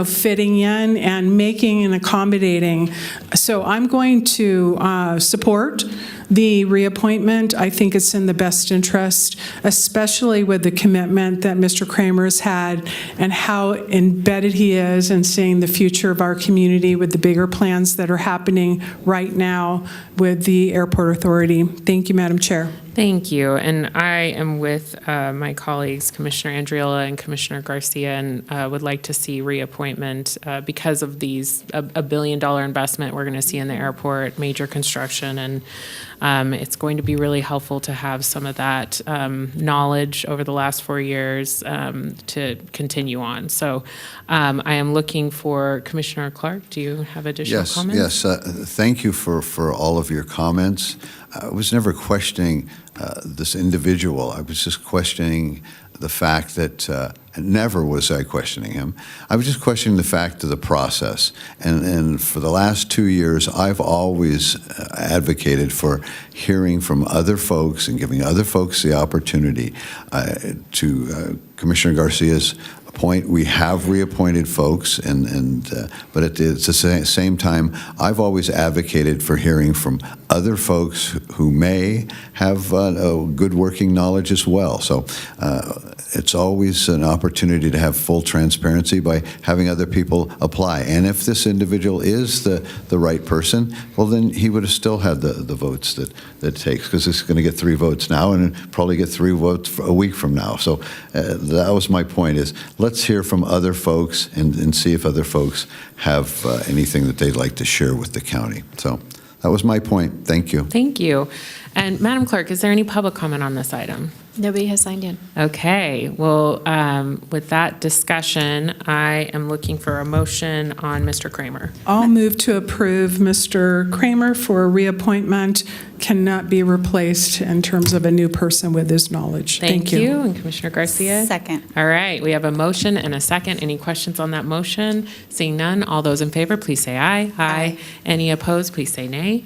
fitting in and making and accommodating. So I'm going to support the reappointment. I think it's in the best interest, especially with the commitment that Mr. Kramer's had and how embedded he is in seeing the future of our community with the bigger plans that are happening right now with the Airport Authority. Thank you, Madam Chair. Thank you. And I am with my colleagues, Commissioner Andriola and Commissioner Garcia, and would like to see reappointment because of these $1 billion investment we're going to see in the airport, major construction, and it's going to be really helpful to have some of that knowledge over the last 4 years to continue on. So I am looking for Commissioner Clark. Do you have additional comments? Yes. Thank you for all of your comments. I was never questioning this individual. I was just questioning the fact that, never was I questioning him. I was just questioning the fact of the process. And for the last 2 years, I've always advocated for hearing from other folks and giving other folks the opportunity. To Commissioner Garcia's point, we have reappointed folks, but at the same time, I've always advocated for hearing from other folks who may have good working knowledge as well. So it's always an opportunity to have full transparency by having other people apply. And if this individual is the right person, well, then he would have still had the votes that it takes, because he's going to get 3 votes now and probably get 3 votes a week from now. So that was my point, is let's hear from other folks and see if other folks have anything that they'd like to share with the county. So that was my point. Thank you. Thank you. And Madam Clerk, is there any public comment on this item? Nobody has signed in. Okay. Well, with that discussion, I am looking for a motion on Mr. Kramer. I'll move to approve Mr. Kramer for reappointment. Cannot be replaced in terms of a new person with his knowledge. Thank you. And Commissioner Garcia? Second. All right. We have a motion and a second. Any questions on that motion? Seeing none, all those in favor, please say aye. Aye. Any opposed, please say nay.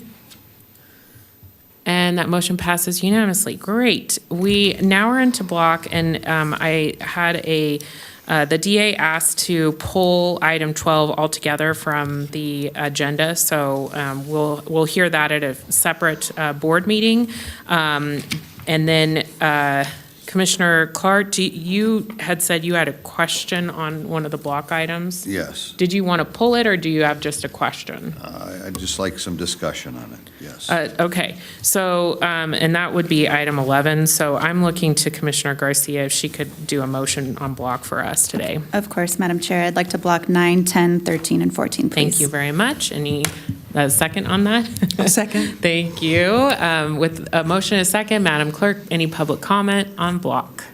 And that motion passes unanimously. Great. We now are into block, and I had the DA asked to pull item 12 altogether from the agenda, so we'll hear that at a separate board meeting. And then Commissioner Clark, you had said you had a question on one of the block items? Yes. Did you want to pull it, or do you have just a question? I'd just like some discussion on it, yes. Okay. So, and that would be item 11. So I'm looking to Commissioner Garcia if she could do a motion on block for us today. Of course, Madam Chair. I'd like to block 9, 10, 13, and 14, please. Thank you very much. Any second on that? A second. Thank you. With a motion and a second, Madam Clerk, any public comment on block?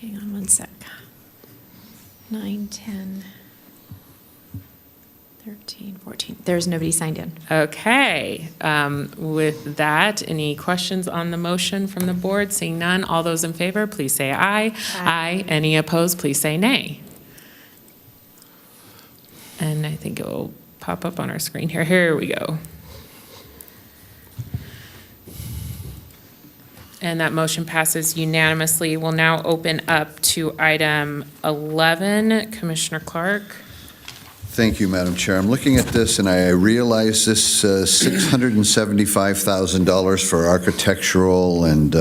Hang on one sec. 9, 10. 13, 14. There's nobody signed in. Okay. With that, any questions on the motion from the board? Seeing none, all those in favor, please say aye. Aye. Any opposed, please say nay. And I think it will pop up on our screen here. Here we go. And that motion passes unanimously. We'll now open up to item 11. Commissioner Clark. Thank you, Madam Chair. I'm looking at this, and I realize this $675,000 for architectural and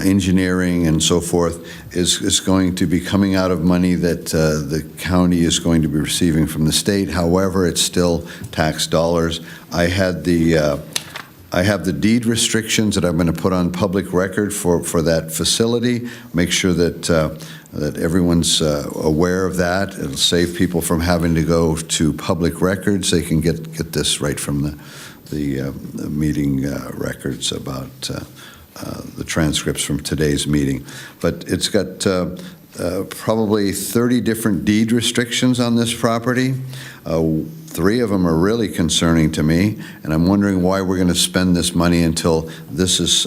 engineering and so forth is going to be coming out of money that the county is going to be receiving from the state. However, it's still tax dollars. I have the deed restrictions that I'm going to put on public record for that facility. Make sure that that everyone's aware of that. It'll save people from having to go to public records. They can get this right from the meeting records about the transcripts from today's meeting. But it's got probably 30 different deed restrictions on this property. 3 of them are really concerning to me, and I'm wondering why we're going to spend this money until this is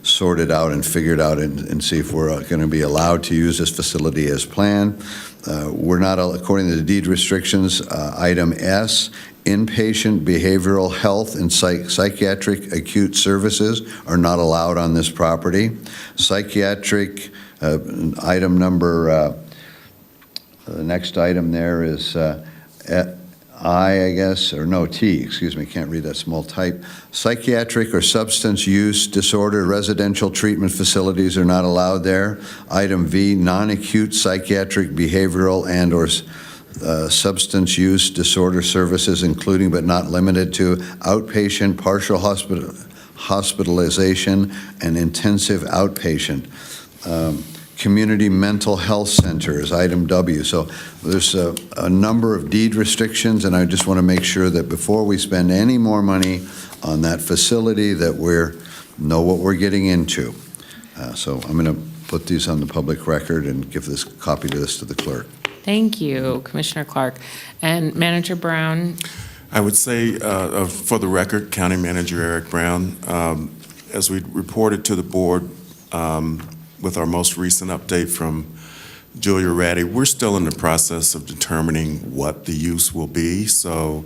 sorted out and figured out and see if we're going to be allowed to use this facility as planned. We're not, according to the deed restrictions, item S, inpatient behavioral health and psychiatric acute services are not allowed on this property. Psychiatric, item number, the next item there is I guess, or no, T, excuse me, can't read that small type. Psychiatric or substance use disorder residential treatment facilities are not allowed there. Item V, non-acute psychiatric behavioral and or substance use disorder services, including but not limited to outpatient, partial hospitalization, and intensive outpatient. Community mental health centers, item W. So there's a number of deed restrictions, and I just want to make sure that before we spend any more money on that facility that we know what we're getting into. So I'm going to put these on the public record and give this copy to the clerk. Thank you, Commissioner Clark. And Manager Brown. I would say, for the record, County Manager Eric Brown, as we reported to the board with our most recent update from Julia Ratty, we're still in the process of determining what the use will be. So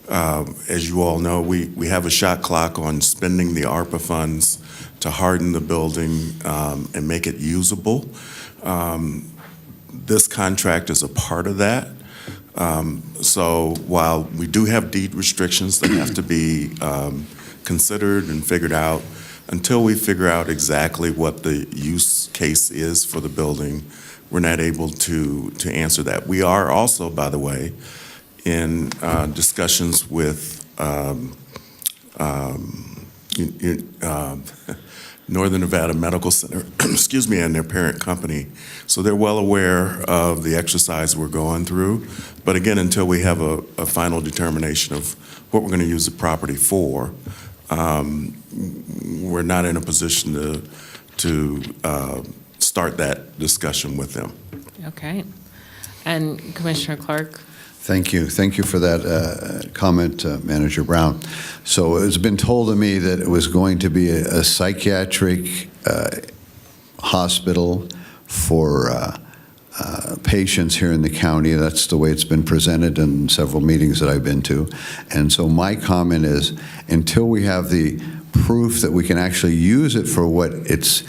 as you all know, we have a shot clock on spending the ARPA funds to harden the building and make it usable. This contract is a part of that. So while we do have deed restrictions that have to be considered and figured out, until we figure out exactly what the use case is for the building, we're not able to answer that. We are also, by the way, in discussions with Northern Nevada Medical Center, excuse me, and their parent company. So they're well aware of the exercise we're going through. But again, until we have a final determination of what we're going to use the property for, we're not in a position to start that discussion with them. Okay. And Commissioner Clark. Thank you. Thank you for that comment, Manager Brown. So it's been told to me that it was going to be a psychiatric hospital for patients here in the county. That's the way it's been presented in several meetings that I've been to. And so my comment is, until we have the proof that we can actually use it for what it's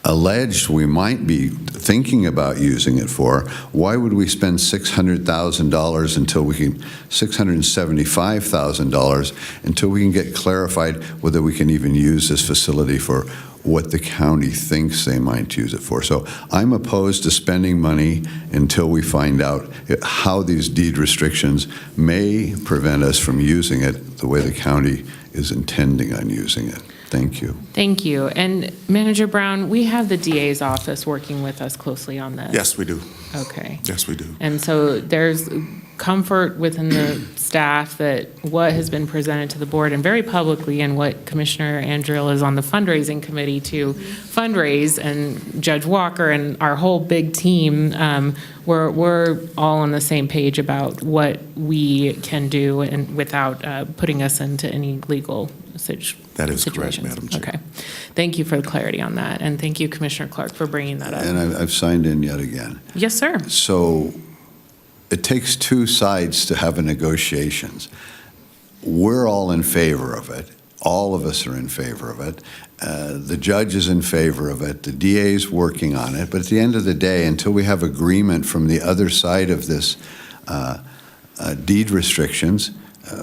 alleged we might be thinking about using it for, why would we spend $600,000 until we can, $675,000 until we can get clarified whether we can even use this facility for what the county thinks they might use it for. So I'm opposed to spending money until we find out how these deed restrictions may prevent us from using it the way the county is intending on using it. Thank you. Thank you. And Manager Brown, we have the DA's office working with us closely on this. Yes, we do. Okay. Yes, we do. And so there's comfort within the staff that what has been presented to the board and very publicly, and what Commissioner Andriel is on the fundraising committee to fundraise, and Judge Walker and our whole big team, we're all on the same page about what we can do and without putting us into any legal situations. That is correct, Madam Chair. Okay. Thank you for the clarity on that. And thank you, Commissioner Clark, for bringing that up. And I've signed in yet again. Yes, sir. So it takes two sides to have a negotiations. We're all in favor of it. All of us are in favor of it. The judge is in favor of it. The DA is working on it. But at the end of the day, until we have agreement from the other side of this deed restrictions,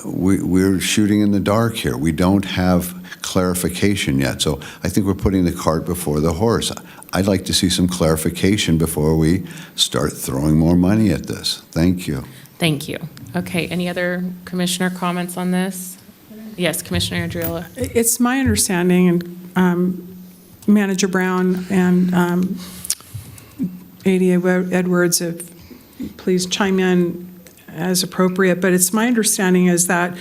we're shooting in the dark here. We don't have clarification yet. So I think we're putting the cart before the horse. I'd like to see some clarification before we start throwing more money at this. Thank you. Thank you. Okay, any other commissioner comments on this? Yes, Commissioner Andriola. It's my understanding, and Manager Brown and ADA Edwards, if please chime in as appropriate, but it's my understanding is that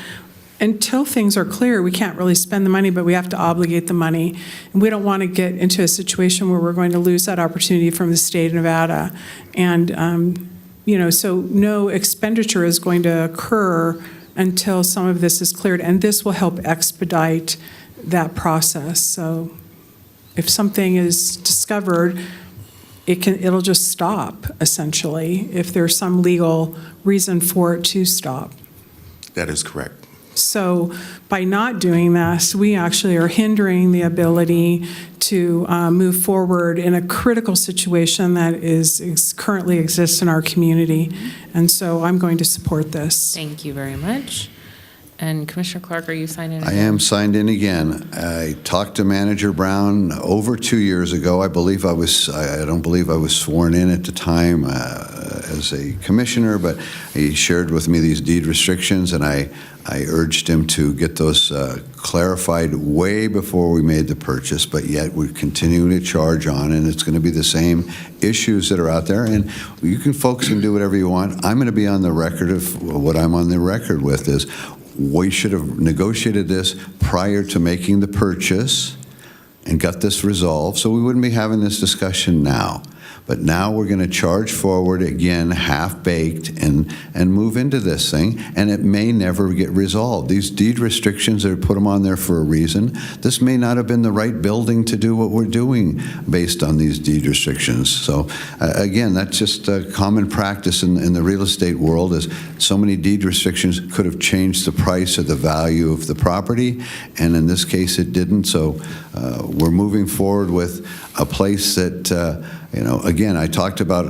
until things are clear, we can't really spend the money, but we have to obligate the money. And we don't want to get into a situation where we're going to lose that opportunity from the state of Nevada. And, so no expenditure is going to occur until some of this is cleared. And this will help expedite that process. So if something is discovered, it'll just stop, essentially, if there's some legal reason for it to stop. That is correct. So by not doing this, we actually are hindering the ability to move forward in a critical situation that currently exists in our community. And so I'm going to support this. Thank you very much. And Commissioner Clark, are you signed in? I am signed in again. I talked to Manager Brown over 2 years ago. I don't believe I was sworn in at the time as a commissioner, but he shared with me these deed restrictions, and I urged him to get those clarified way before we made the purchase, but yet we're continuing to charge on, and it's going to be the same issues that are out there. And folks can do whatever you want. I'm going to be on the record of what I'm on the record with is we should have negotiated this prior to making the purchase and got this resolved, so we wouldn't be having this discussion now. But now we're going to charge forward again, half-baked, and move into this thing, and it may never get resolved. These deed restrictions, they put them on there for a reason. This may not have been the right building to do what we're doing based on these deed restrictions. So again, that's just a common practice in the real estate world, is so many deed restrictions could have changed the price or the value of the property, and in this case it didn't. So we're moving forward with a place that again, I talked about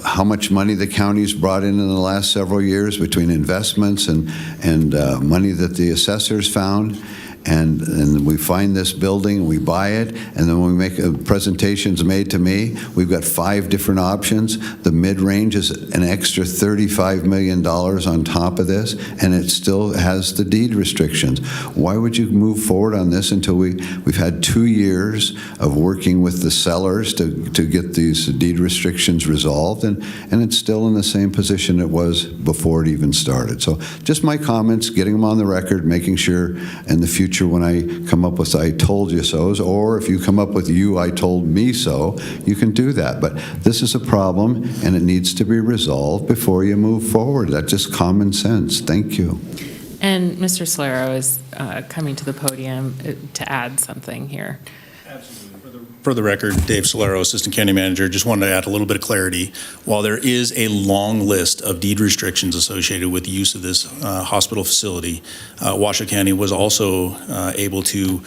how much money the county's brought in the last several years between investments and money that the assessors found. And we find this building, we buy it, and then when we make presentations made to me, we've got 5 different options. The mid-range is an extra $35 million on top of this, and it still has the deed restrictions. Why would you move forward on this until we've had 2 years of working with the sellers to get these deed restrictions resolved, and it's still in the same position it was before it even started. So just my comments, getting them on the record, making sure in the future when I come up with I told you so's, or if you come up with I told me so, you can do that. But this is a problem, and it needs to be resolved before you move forward. That's just common sense. Thank you. And Mr. Solero is coming to the podium to add something here. For the record, Dave Solero, Assistant County Manager, just wanted to add a little bit of clarity. While there is a long list of deed restrictions associated with the use of this hospital facility, Washoe County was also able to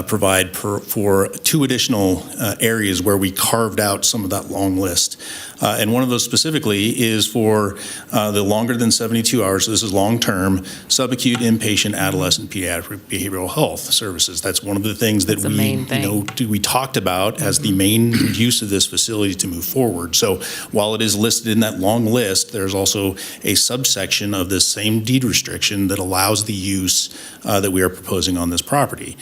provide for 2 additional areas where we carved out some of that long list. And one of those specifically is for the longer than 72 hours, so this is long-term, subacute inpatient adolescent pediatric behavioral health services. That's one of the things that we talked about as the main use of this facility to move forward. So while it is listed in that long list, there's also a subsection of this same deed restriction that allows the use that we are proposing on this property.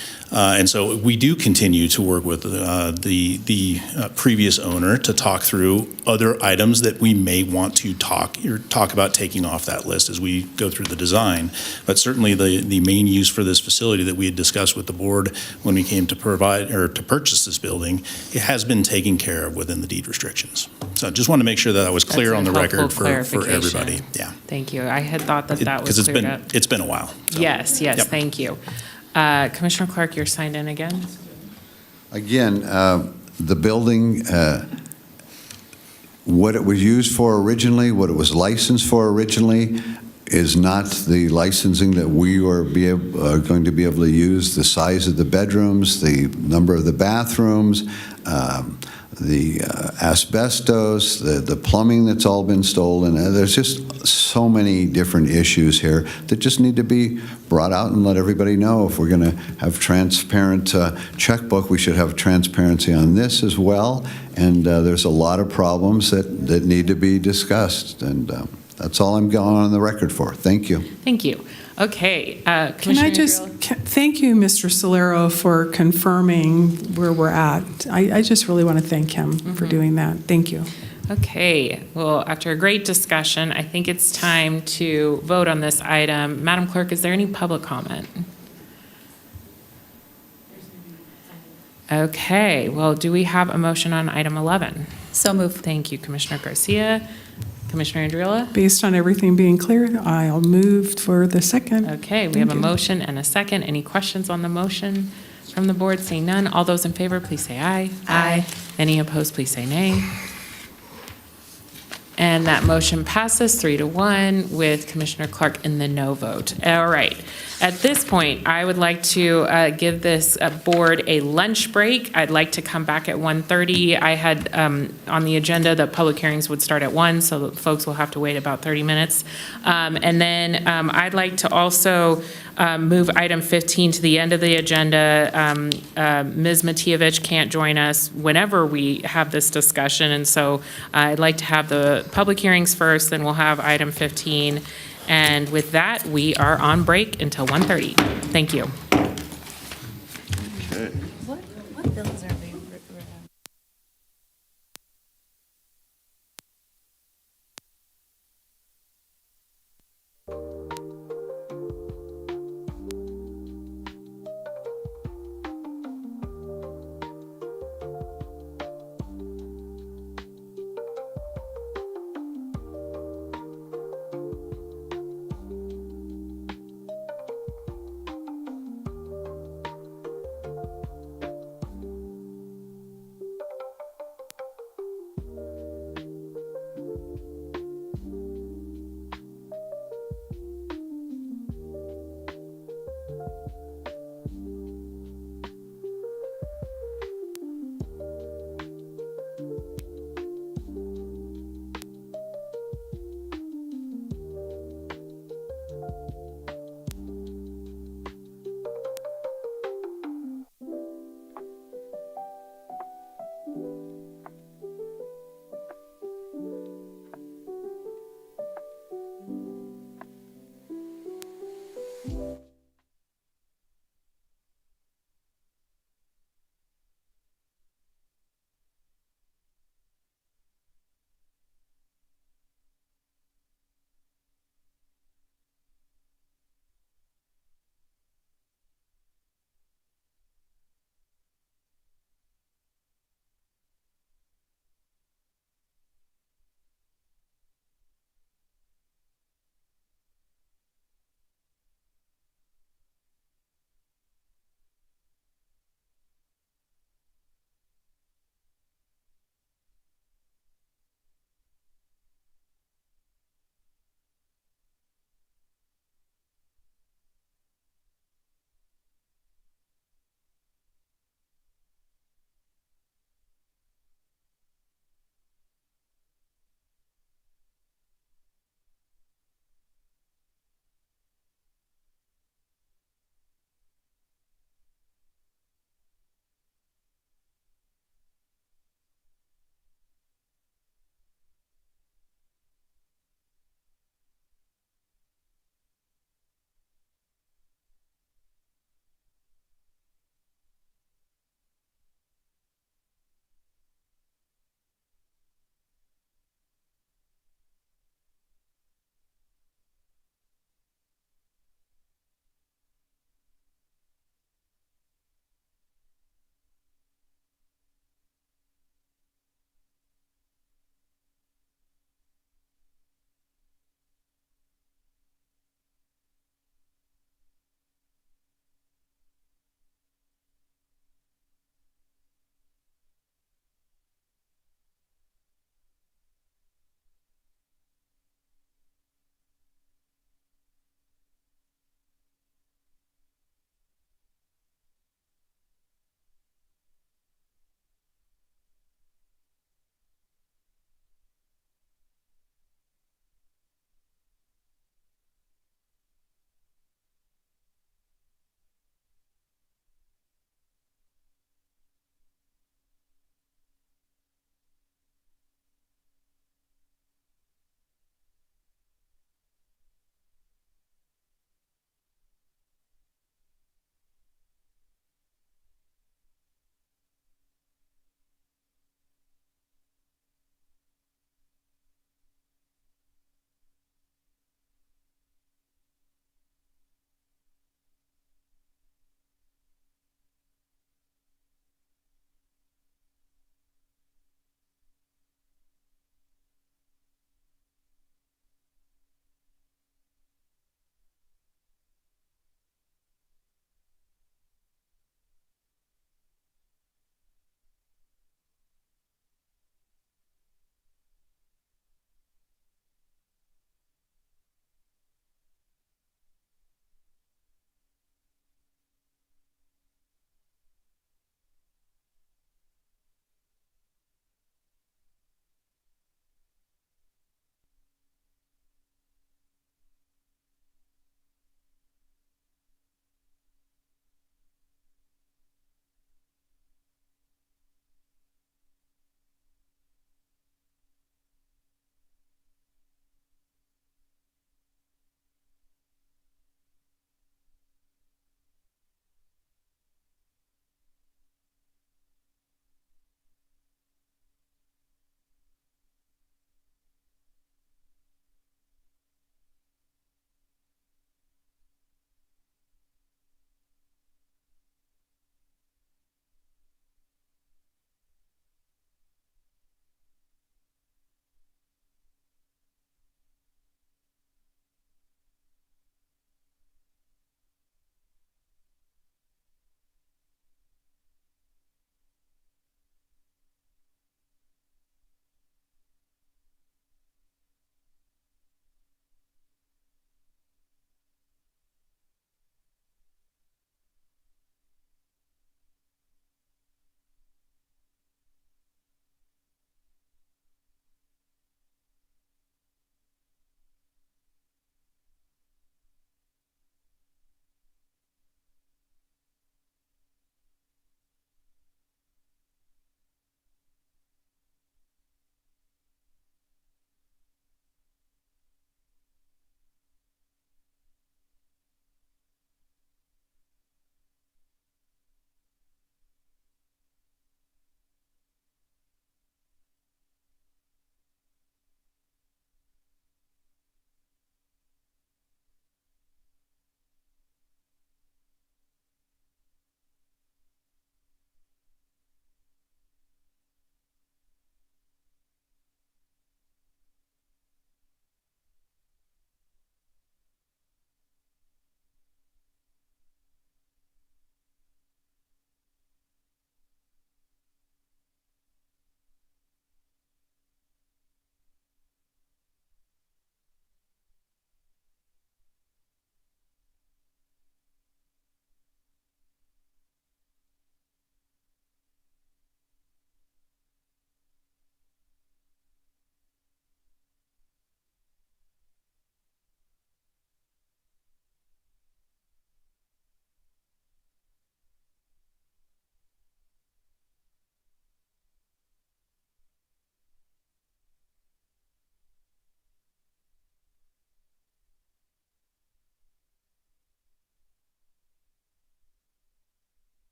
And so we do continue to work with the previous owner to talk through other items that we may want to talk about taking off that list as we go through the design. But certainly the main use for this facility that we had discussed with the board when we came to provide or to purchase this building, it has been taken care of within the deed restrictions. So I just want to make sure that I was clear on the record for everybody. Yeah. Thank you. I had thought that was cleared up. It's been a while. So. Yes, Yep. thank you. Commissioner Clark, you're signed in again. Again, the building, what it was used for originally, what it was licensed for originally, is not the licensing that we are going to be able to use. The size of the bedrooms, the number of the bathrooms, the asbestos, the plumbing that's all been stolen. There's just so many different issues here that just need to be brought out and let everybody know. If we're going to have transparent checkbook, we should have transparency on this as well. And there's a lot of problems that need to be discussed. And that's all I'm going on the record for. Thank you. Thank you. Okay. Can I just, thank you, Mr. Solero, for confirming where we're at. I just really want to thank him for doing that. Thank you. Okay. Well, after a great discussion, I think it's time to vote on this item. Madam Clerk, is there any public comment? Okay. Well, do we have a motion on item 11? So moved. Thank you, Commissioner Garcia. Commissioner Andriola? Based on everything being clear, I'll move for the second. Okay, we have a motion and a second. Any questions on the motion from the board? Seeing none, all those in favor, please say aye. Aye. Any opposed, please say nay. And that motion passes 3-1 with Commissioner Clark in the no vote. All right. At this point, I would like to give this board a lunch break. I'd like to come back at 1:30. I had on the agenda that public hearings would start at 1, so folks will have to wait about 30 minutes. And then I'd like to also move item 15 to the end of the agenda. Ms. Matievich can't join us whenever we have this discussion, and so I'd like to have the public hearings first, then we'll have item 15. And with that, we are on break until 1:30. Thank you. Okay. What bills are we?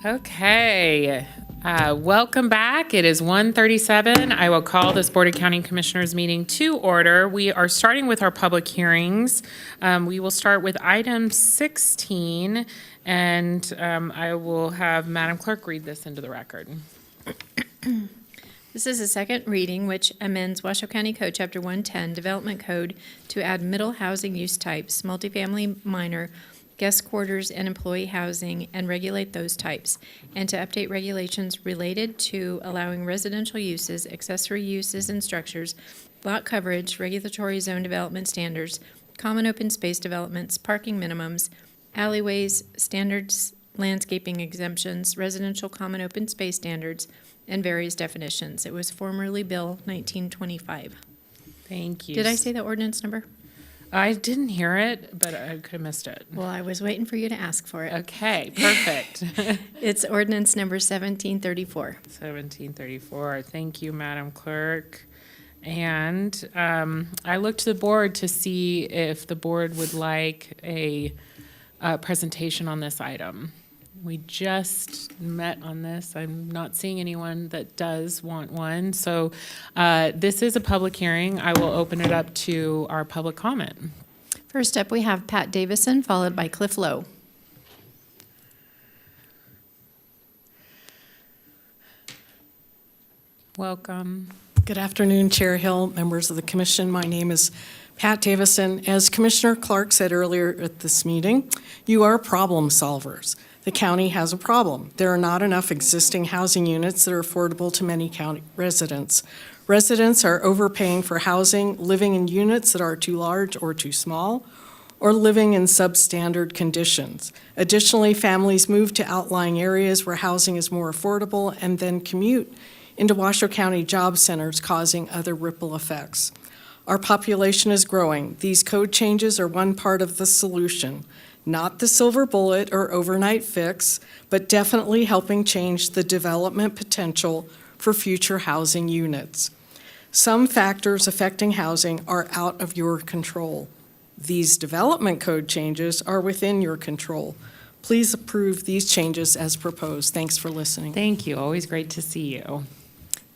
Okay, welcome back. It is 1:37. I will call this Board of County Commissioners meeting to order. We are starting with our public hearings. We will start with item 16, and I will have Madam Clerk read this into the record. This is a second reading which amends Washoe County Code, Chapter 110, Development Code, to add middle housing use types, multifamily, minor, guest quarters, and employee housing, and regulate those types, and to update regulations related to allowing residential uses, accessory uses and structures, lot coverage, regulatory zone development standards, common open space developments, parking minimums, alleyways, standards, landscaping exemptions, residential common open space standards, and various definitions. It was formerly Bill 1925. Thank you. Did I say the ordinance number? I didn't hear it, but I could have missed it. Well, I was waiting for you to ask for it. Okay, perfect. It's ordinance number 1734. 1734. Thank you, Madam Clerk. And I looked to the board to see if the board would like a presentation on this item. We just met on this. I'm not seeing anyone that does want one. So this is a public hearing. I will open it up to our public comment. First up, we have Pat Davison, followed by Cliff Lowe. Welcome. Good afternoon, Chair Hill, members of the commission. My name is Pat Davison. As Commissioner Clark said earlier at this meeting, you are problem solvers. The county has a problem. There are not enough existing housing units that are affordable to many county residents. Residents are overpaying for housing, living in units that are too large or too small, or living in substandard conditions. Additionally, families move to outlying areas where housing is more affordable and then commute into Washoe County job centers, causing other ripple effects. Our population is growing. These code changes are one part of the solution. Not the silver bullet or overnight fix, but definitely helping change the development potential for future housing units. Some factors affecting housing are out of your control. These development code changes are within your control. Please approve these changes as proposed. Thanks for listening. Thank you. Always great to see you.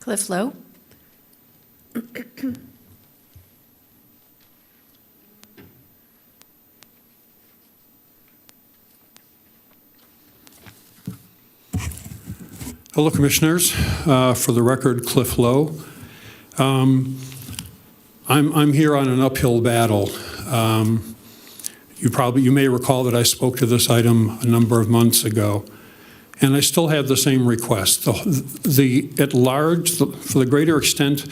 Cliff Lowe. Hello, Commissioners. For the record, Cliff Lowe. I'm here on an uphill battle. You may recall that I spoke to this item a number of months ago, and I still have the same request. At large, for the greater extent,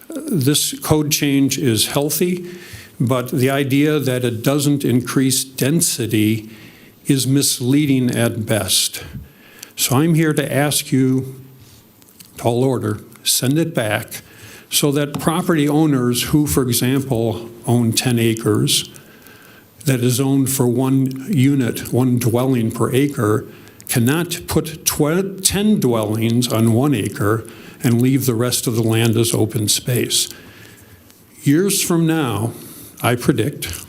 this code change is healthy, but the idea that it doesn't increase density is misleading at best. So I'm here to ask you, tall order, send it back so that property owners who, for example, own 10 acres, that is owned for one unit, one dwelling per acre, cannot put 10 dwellings on 1 acre and leave the rest of the land as open space. Years from now, I predict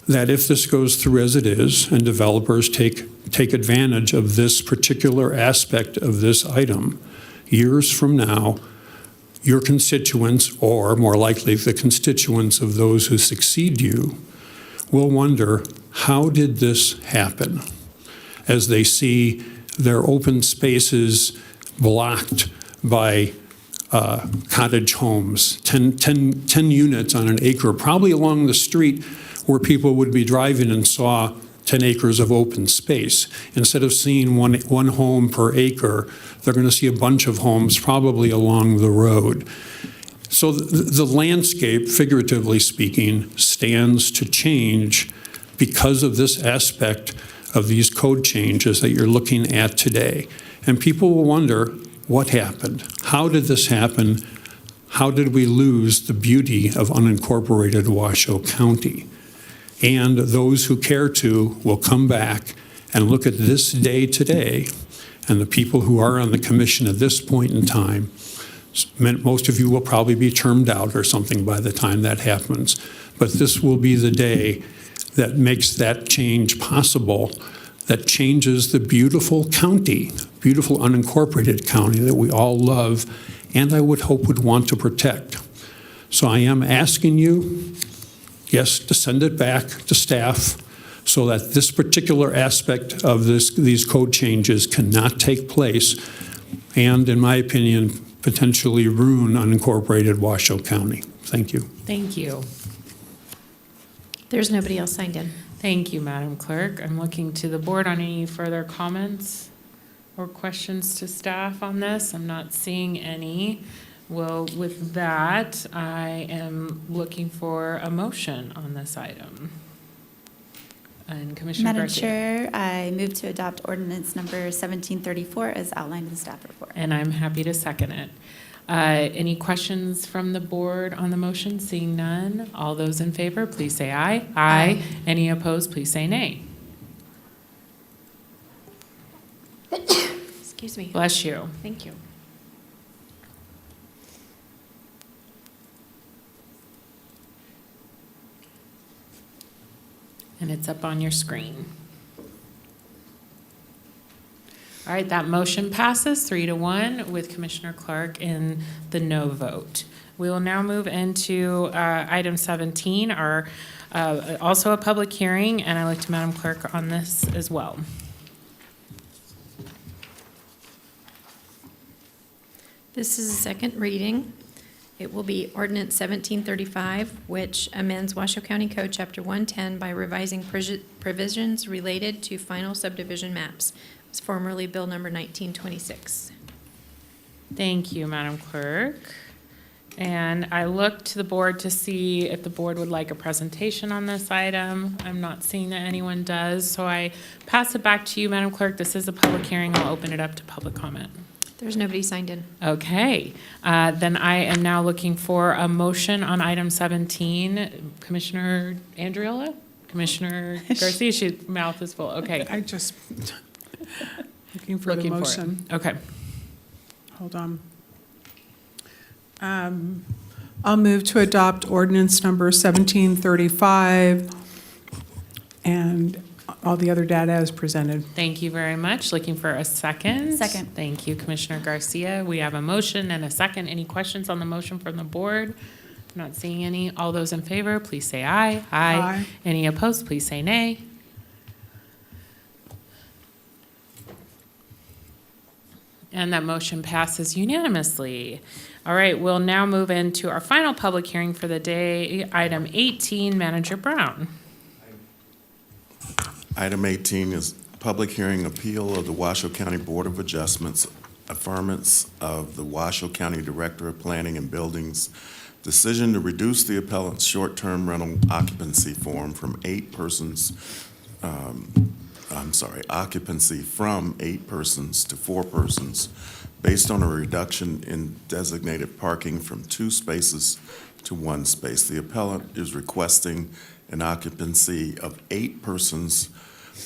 that if this goes through as it is and developers take advantage of this particular aspect of this item, years from now, your constituents, or more likely the constituents of those who succeed you, will wonder, how did this happen? As they see their open spaces blocked by cottage homes, 10 units on an acre, probably along the street where people would be driving and saw 10 acres of open space. Instead of seeing one home per acre, they're going to see a bunch of homes probably along the road. So the landscape, figuratively speaking, stands to change because of this aspect of these code changes that you're looking at today. And people will wonder, what happened? How did this happen? How did we lose the beauty of unincorporated Washoe County? And those who care to will come back and look at this day today, and the people who are on the commission at this point in time, most of you will probably be termed out or something by the time that happens, but this will be the day that makes that change possible, that changes the beautiful county, beautiful unincorporated county that we all love and I would hope would want to protect. So I am asking you, yes, to send it back to staff so that this particular aspect of these code changes cannot take place and, in my opinion, potentially ruin unincorporated Washoe County. Thank you. Thank you. There's nobody else signed in. Thank you, Madam Clerk. I'm looking to the board on any further comments or questions to staff on this. I'm not seeing any. Well, with that, I am looking for a motion on this item. And Commissioner Madam Garcia. Chair, I move to adopt ordinance number 1734 as outlined in the staff report. And I'm happy to second it. Any questions from the board on the motion? Seeing none, all those in favor, please say aye. Aye. Any opposed, please say nay. Excuse me. Bless you. Thank you. And it's up on your screen. All right, that motion passes 3-1 with Commissioner Clark in the no vote. We will now move into item 17, also a public hearing, and I look to Madam Clerk on this as well. This is a second reading. It will be ordinance 1735, which amends Washoe County Code Chapter 110 by revising provisions related to final subdivision maps. It was formerly Bill number 1926. Thank you, Madam Clerk. And I look to the board to see if the board would like a presentation on this item. I'm not seeing that anyone does, so I pass it back to you, Madam Clerk. This is a public hearing. I'll open it up to public comment. There's nobody signed in. Okay, then I am now looking for a motion on item 17. Commissioner Andriola? Commissioner Garcia, your mouth is full. Okay. I just, looking for the motion. Okay. Hold on. I'll move to adopt ordinance number 1735 and all the other data as presented. Thank you very much. Looking for a second. Second. Thank you, Commissioner Garcia. We have a motion and a second. Any questions on the motion from the board? Not seeing any. All those in favor, please say aye. Aye. Any opposed, please say nay. And that motion passes unanimously. All right, we'll now move into our final public hearing for the day, item 18, Manager Brown. Item 18 is public hearing appeal of the Washoe County Board of Adjustments, affirmance of the Washoe County Director of Planning and Buildings decision to reduce the appellant's short-term rental occupancy form from 8 persons, occupancy from 8 persons to 4 persons based on a reduction in designated parking from 2 spaces to 1 space. The appellant is requesting an occupancy of 8 persons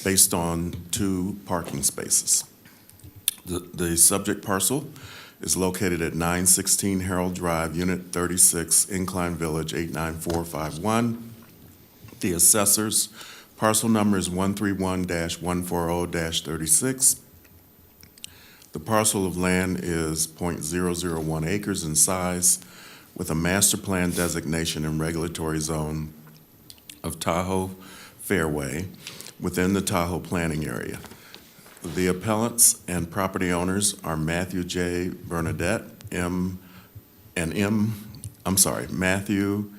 based on 2 parking spaces. The subject parcel is located at 916 Harold Drive, Unit 36, Incline Village, 89451. The assessor's parcel number is 131-140-36. The parcel of land is .001 acres in size with a master plan designation and regulatory zone of Tahoe Fairway within the Tahoe planning area. The appellants and property owners are Matthew J. Bernadette, Matthew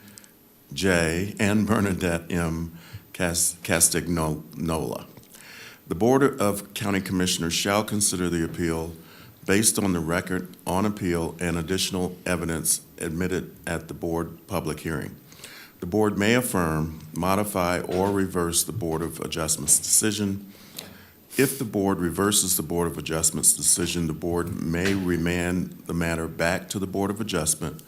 J. and Bernadette M. Castagnola. The Board of County Commissioners shall consider the appeal based on the record on appeal and additional evidence admitted at the board public hearing. The board may affirm, modify, or reverse the Board of Adjustments decision. If the board reverses the Board of Adjustments decision, the board may remand the matter back to the Board of Adjustment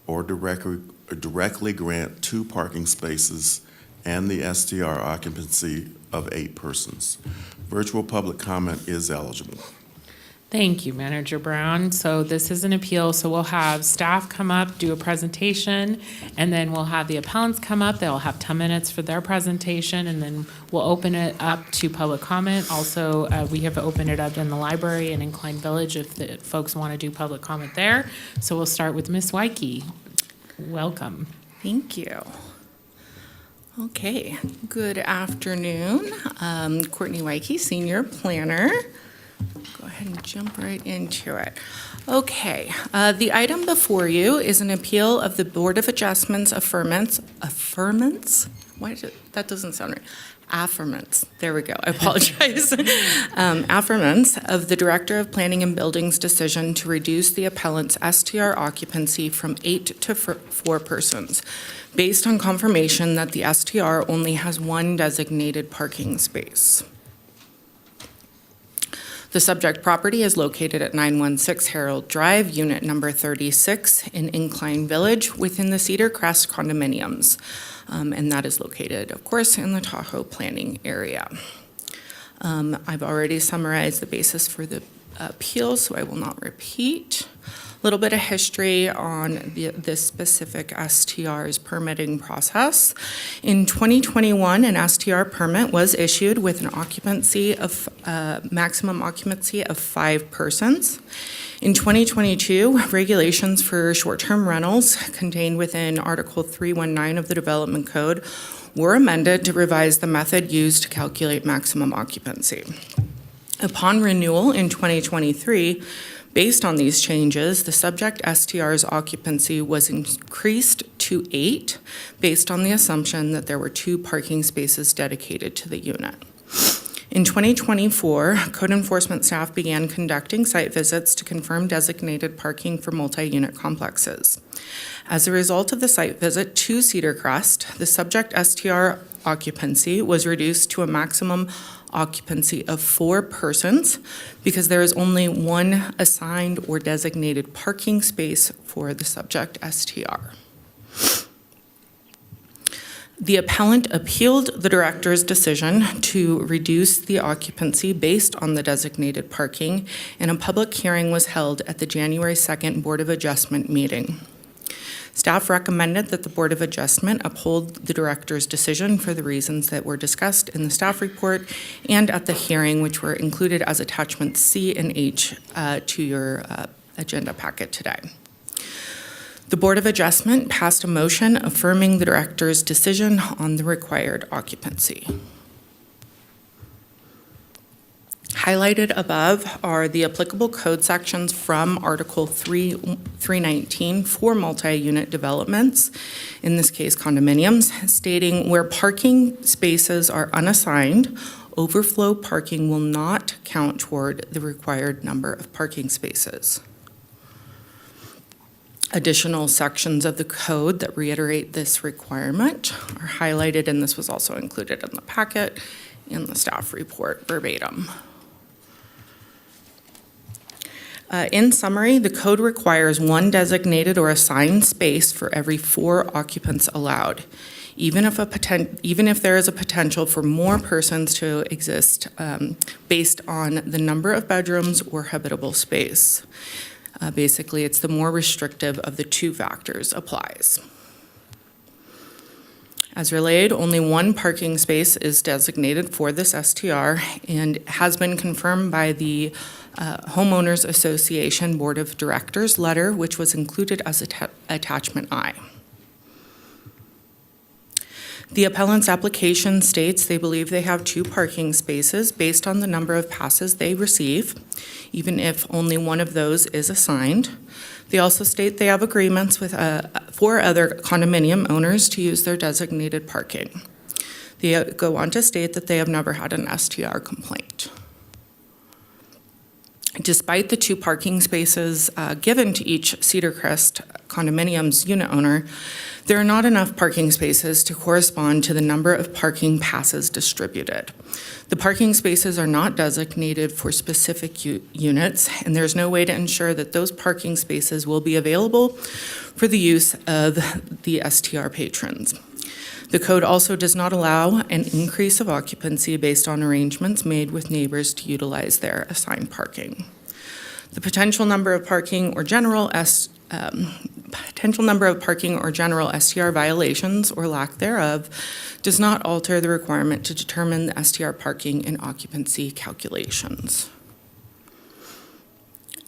or directly grant 2 parking spaces and the STR occupancy of 8 persons. Virtual public comment is eligible. Thank you, Manager Brown. So this is an appeal, so we'll have staff come up, do a presentation, and then we'll have the appellants come up. They'll have 10 minutes for their presentation, and then we'll open it up to public comment. Also, we have opened it up in the library and in Klein Village if the folks want to do public comment there. So we'll start with Ms. Wyke. Welcome. Thank you. Okay, good afternoon. Courtney Wyke, Senior Planner. Go ahead and jump right into it. Okay, the item before you is an appeal of the Board of Adjustments affirmance? Why did that doesn't sound right. Affirmance. There we go. I apologize. Affirmance of the Director of Planning and Building's decision to reduce the appellant's STR occupancy from 8 to 4 persons, based on confirmation that the STR only has one designated parking space. The subject property is located at 916 Harold Drive, Unit Number 36 in Incline Village within the Cedar Crest condominiums. And that is located, of course, in the Tahoe planning area. I've already summarized the basis for the appeal, so I will not repeat. A little bit of history on this specific STR's permitting process. In 2021, an STR permit was issued with an occupancy of maximum occupancy of 5 persons. In 2022, regulations for short-term rentals contained within Article 319 of the Development Code were amended to revise the method used to calculate maximum occupancy. Upon renewal in 2023, based on these changes, the subject STR's occupancy was increased to 8, based on the assumption that there were 2 parking spaces dedicated to the unit. In 2024, code enforcement staff began conducting site visits to confirm designated parking for multi-unit complexes. As a result of the site visit to Cedar Crest, the subject STR occupancy was reduced to a maximum occupancy of 4 persons because there is only one assigned or designated parking space for the subject STR. The appellant appealed the director's decision to reduce the occupancy based on the designated parking, and a public hearing was held at the January 2nd Board of Adjustment meeting. Staff recommended that the Board of Adjustment uphold the director's decision for the reasons that were discussed in the staff report and at the hearing, which were included as attachments C and H to your agenda packet today. The Board of Adjustment passed a motion affirming the director's decision on the required occupancy. Highlighted above are the applicable code sections from Article 319 for multi-unit developments, in this case condominiums, stating where parking spaces are unassigned, overflow parking will not count toward the required number of parking spaces. Additional sections of the code that reiterate this requirement are highlighted, and this was also included in the packet in the staff report verbatim. In summary, the code requires one designated or assigned space for every 4 occupants allowed, even if there is a potential for more persons to exist based on the number of bedrooms or habitable space. Basically, it's the more restrictive of the 2 factors applies. As relayed, only 1 parking space is designated for this STR and has been confirmed by the Homeowners Association Board of Directors letter, which was included as attachment I. The appellant's application states they believe they have 2 parking spaces based on the number of passes they receive, even if only one of those is assigned. They also state they have agreements with 4 other condominium owners to use their designated parking. They go on to state that they have never had an STR complaint. Despite the 2 parking spaces given to each Cedar Crest condominium's unit owner, there are not enough parking spaces to correspond to the number of parking passes distributed. The parking spaces are not designated for specific units, and there's no way to ensure that those parking spaces will be available for the use of the STR patrons. The code also does not allow an increase of occupancy based on arrangements made with neighbors to utilize their assigned parking. The potential number of parking or general STR violations or lack thereof does not alter the requirement to determine the STR parking and occupancy calculations.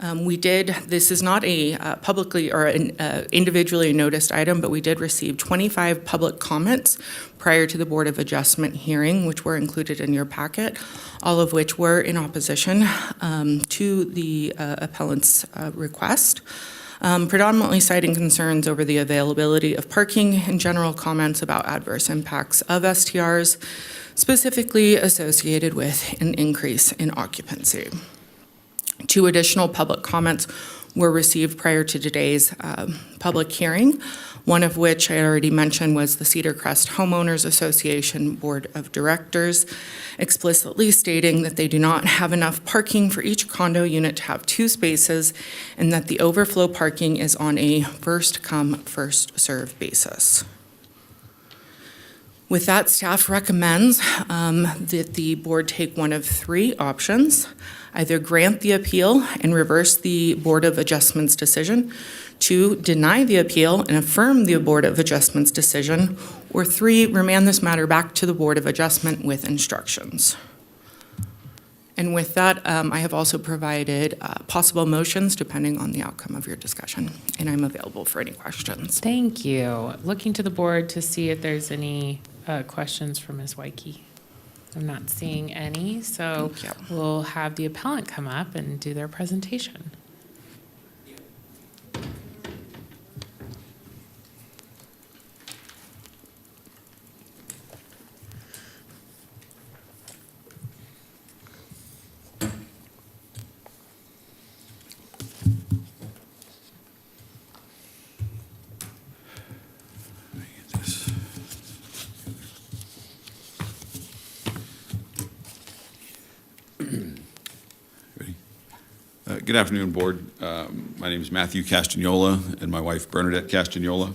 This is not a publicly or an individually noticed item, but we did receive 25 public comments prior to the Board of Adjustment hearing, which were included in your packet, all of which were in opposition to the appellant's request, predominantly citing concerns over the availability of parking and general comments about adverse impacts of STRs, specifically associated with an increase in occupancy. 2 additional public comments were received prior to today's public hearing, one of which I already mentioned was the Cedar Crest Homeowners Association Board of Directors, explicitly stating that they do not have enough parking for each condo unit to have 2 spaces, and that the overflow parking is on a first-come, first-served basis. With that, staff recommends that the board take one of 3 options: either grant the appeal and reverse the Board of Adjustment's decision, 2, deny the appeal and affirm the Board of Adjustment's decision, or 3, remand this matter back to the Board of Adjustment with instructions. And with that, I have also provided possible motions depending on the outcome of your discussion, and I'm available for any questions. Thank you. Looking to the board to see if there's any questions for Ms. Wyke. I'm not seeing any, so we'll have the appellant come up and do their presentation. Good afternoon, Board. My name is Matthew Castagnola and my wife Bernadette Castagnola.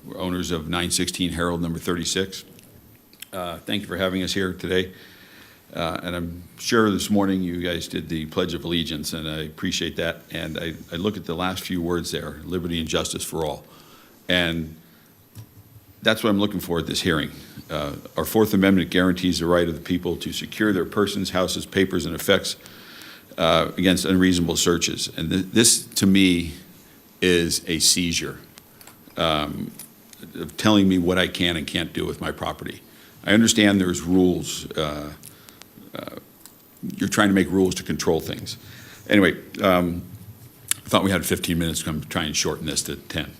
We're owners of 916 Herald number 36. Thank you for having us here today. And I'm sure this morning you guys did the Pledge of Allegiance, and I appreciate that. And I look at the last few words there, liberty and justice for all. And that's what I'm looking for at this hearing. Our Fourth Amendment guarantees the right of the people to secure their persons, houses, papers, and effects against unreasonable searches. And this, to me, is a seizure of telling me what I can and can't do with my property. I understand there's rules. You're trying to make rules to control things. Anyway, I thought we had 15 minutes. I'm trying to shorten this to 10.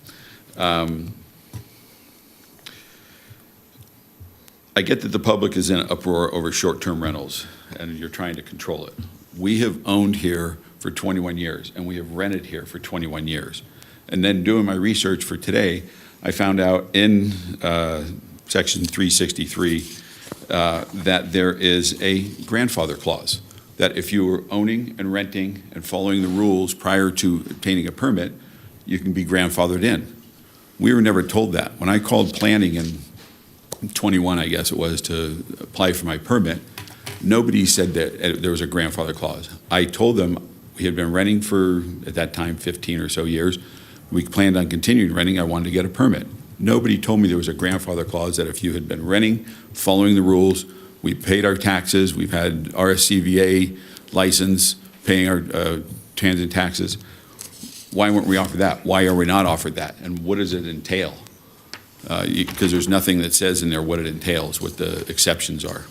I get that the public is in uproar over short-term rentals, and you're trying to control it. We have owned here for 21 years, and we have rented here for 21 years. And then doing my research for today, I found out in Section 363 that there is a grandfather clause, that if you were owning and renting and following the rules prior to obtaining a permit, you can be grandfathered in. We were never told that. When I called planning in 21, I guess it was, to apply for my permit, nobody said that there was a grandfather clause. I told them we had been renting for, at that time, 15 or so years. We planned on continuing renting. I wanted to get a permit. Nobody told me there was a grandfather clause, that if you had been renting, following the rules, we paid our taxes, we've had RSCVA license, paying our transit taxes. Why weren't we offered that? Why are we not offered that? And what does it entail? Because there's nothing that says in there what it entails, what the exceptions are.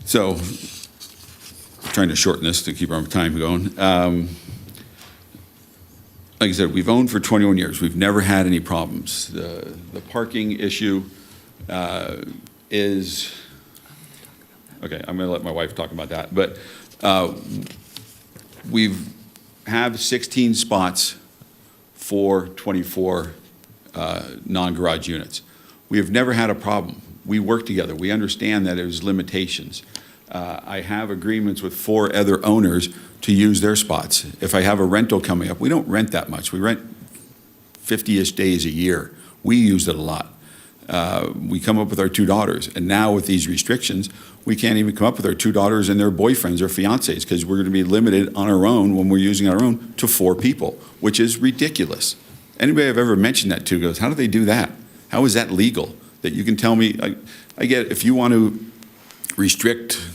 So, trying to shorten this to keep our time going. Like I said, we've owned for 21 years. We've never had any problems. The parking issue is, okay, I'm going to let my wife talk about that. But we have 16 spots for 24 non-garage units. We have never had a problem. We work together. We understand that there's limitations. I have agreements with 4 other owners to use their spots. If I have a rental coming up, we don't rent that much. We rent 50-ish days a year. We use it a lot. We come up with our two daughters. And now with these restrictions, we can't even come up with our two daughters and their boyfriends or fiancés because we're going to be limited on our own when we're using our own to 4 people, which is ridiculous. Anybody I've ever mentioned that to goes, how do they do that? How is that legal? That you can tell me, I get if you want to restrict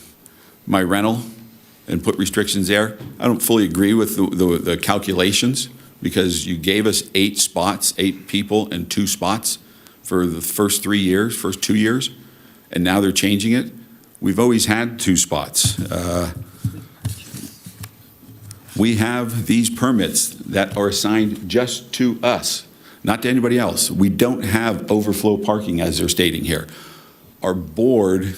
my rental and put restrictions there, I don't fully agree with the calculations because you gave us 8 spots, 8 people and 2 spots for the first 2 years, and now they're changing it. We've always had 2 spots. We have these permits that are assigned just to us, not to anybody else. We don't have overflow parking as they're stating here. Our board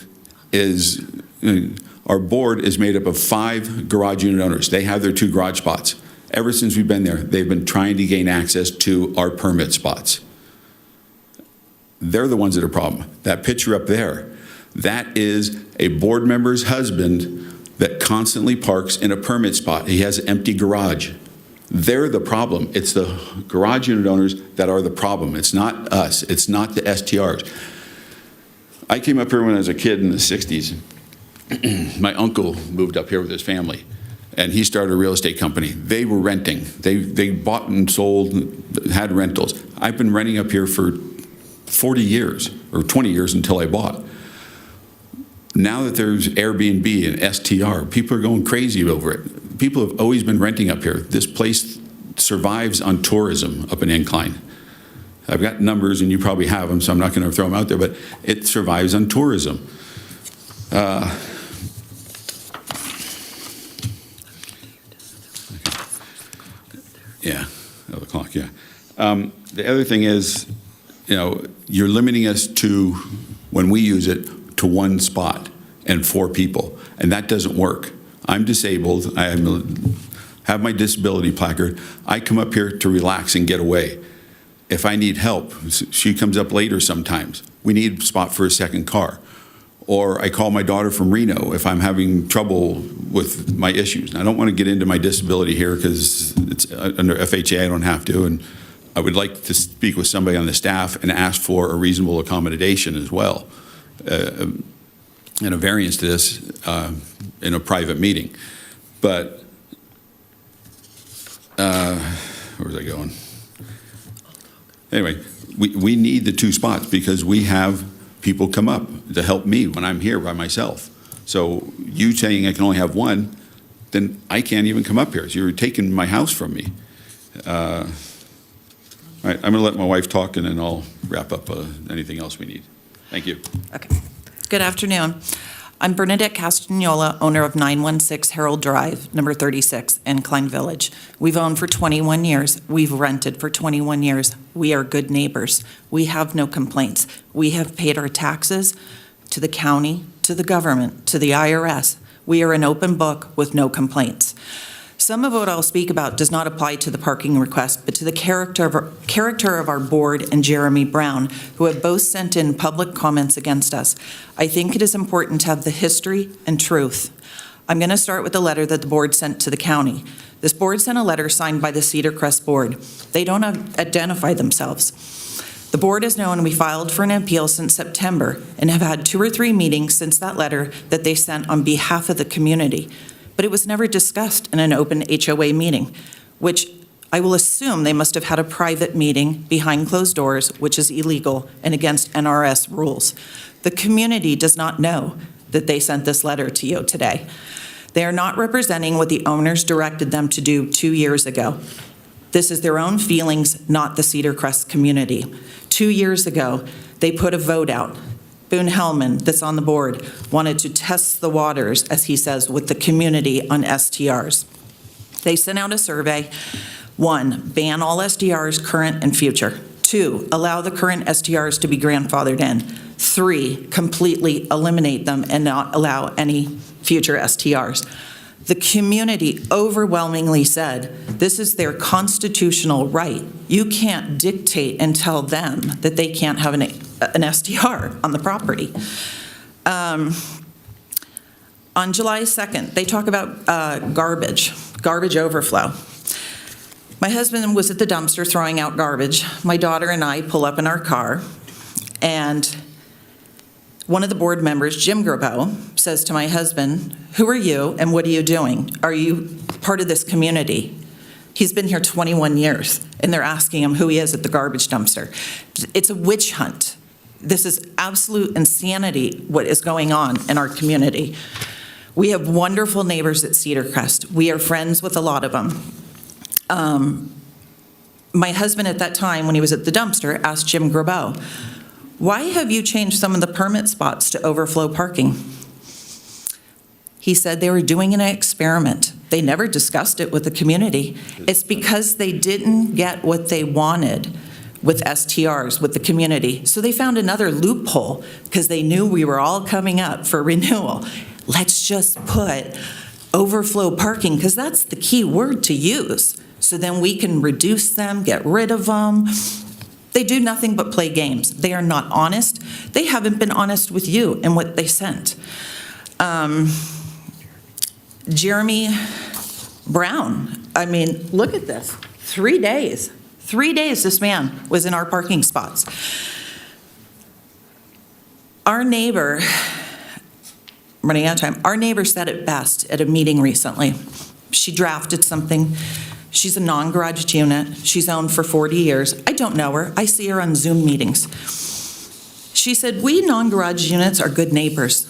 is made up of 5 garage unit owners. They have their 2 garage spots. Ever since we've been there, they've been trying to gain access to our permit spots. They're the ones that are a problem. That picture up there, that is a board member's husband that constantly parks in a permit spot. He has an empty garage. They're the problem. It's the garage unit owners that are the problem. It's not us. It's not the STRs. I came up here when I was a kid in the 60s. My uncle moved up here with his family, and he started a real estate company. They were renting. They bought and sold, had rentals. I've been renting up here for 40 years, or 20 years until I bought. Now that there's Airbnb and STR, people are going crazy over it. People have always been renting up here. This place survives on tourism up in Incline. I've got numbers, and you probably have them, so I'm not going to throw them out there, but it survives on tourism. Yeah, 11 o'clock, yeah. The other thing is, you're limiting us to, when we use it, to 1 spot and 4 people, and that doesn't work. I'm disabled. I have my disability placard. I come up here to relax and get away. If I need help, she comes up later sometimes. We need a spot for a second car. Or I call my daughter from Reno if I'm having trouble with my issues. And I don't want to get into my disability here because it's under FHA, I don't have to. And I would like to speak with somebody on the staff and ask for a reasonable accommodation as well. And a variance to this in a private meeting. But, where was I going? Anyway, we need the 2 spots because we have people come up to help me when I'm here by myself. So you saying I can only have 1, then I can't even come up here. So you're taking my house from me. All right, I'm going to let my wife talk, and then I'll wrap up anything else we need. Thank you. Okay. Good afternoon. I'm Bernadette Castagnola, owner of 916 Harold Drive, number 36, Incline Village. We've owned for 21 years. We've rented for 21 years. We are good neighbors. We have no complaints. We have paid our taxes to the county, to the government, to the IRS. We are an open book with no complaints. Some of what I'll speak about does not apply to the parking request, but to the character of our board and Jeremy Brown, who have both sent in public comments against us. I think it is important to have the history and truth. I'm going to start with the letter that the board sent to the county. This board sent a letter signed by the Cedar Crest Board. They don't identify themselves. The board has known we filed for an appeal since September and have had 2 or 3 meetings since that letter that they sent on behalf of the community. But it was never discussed in an open HOA meeting, which I will assume they must have had a private meeting behind closed doors, which is illegal and against NRS rules. The community does not know that they sent this letter to you today. They are not representing what the owners directed them to do 2 years ago. This is their own feelings, not the Cedar Crest community. 2 years ago, they put a vote out. Boone Hellman, that's on the board, wanted to test the waters, as he says, with the community on STRs. They sent out a survey. 1, ban all STRs, current and future. 2, allow the current STRs to be grandfathered in. 3, completely eliminate them and not allow any future STRs. The community overwhelmingly said this is their constitutional right. You can't dictate and tell them that they can't have an STR on the property. On July 2nd, they talk about garbage overflow. My husband was at the dumpster throwing out garbage. My daughter and I pull up in our car, And one of the board members, Jim Grabeau, says to my husband, "Who are you and what are you doing? Are you part of this community?" He's been here 21 years, and they're asking him who he is at the garbage dumpster. It's a witch hunt. This is absolute insanity, what is going on in our community. We have wonderful neighbors at Cedar Crest. We are friends with a lot of them. My husband at that time, when he was at the dumpster, asked Jim Grabeau, "Why have you changed some of the permit spots to overflow parking?" He said they were doing an experiment. They never discussed it with the community. It's because they didn't get what they wanted with STRs, with the community. So they found another loophole because they knew we were all coming up for renewal. Let's just put overflow parking, because that's the key word to use. So then we can reduce them, get rid of them. They do nothing but play games. They are not honest. They haven't been honest with you in what they sent. Jeremy Brown, I mean, look at this. 3 days. 3 days this man was in our parking spots. Our neighbor, I'm running out of time, our neighbor said it best at a meeting recently. She drafted something. She's a non-garage unit. She's owned for 40 years. I don't know her. I see her on Zoom meetings. She said, "We non-garage units are good neighbors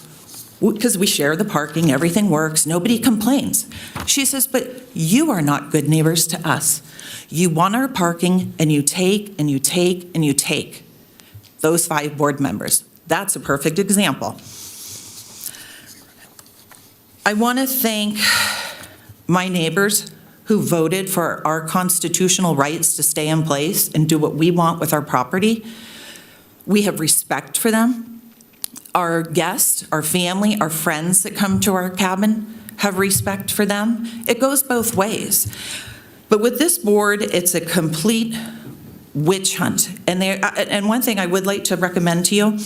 because we share the parking, everything works, nobody complains." She says, "But you are not good neighbors to us. You want our parking and you take and you take and you take." Those 5 board members. That's a perfect example. I want to thank my neighbors who voted for our constitutional rights to stay in place and do what we want with our property. We have respect for them. Our guests, our family, our friends that come to our cabin have respect for them. It goes both ways. But with this board, it's a complete witch hunt. And one thing I would like to recommend to you,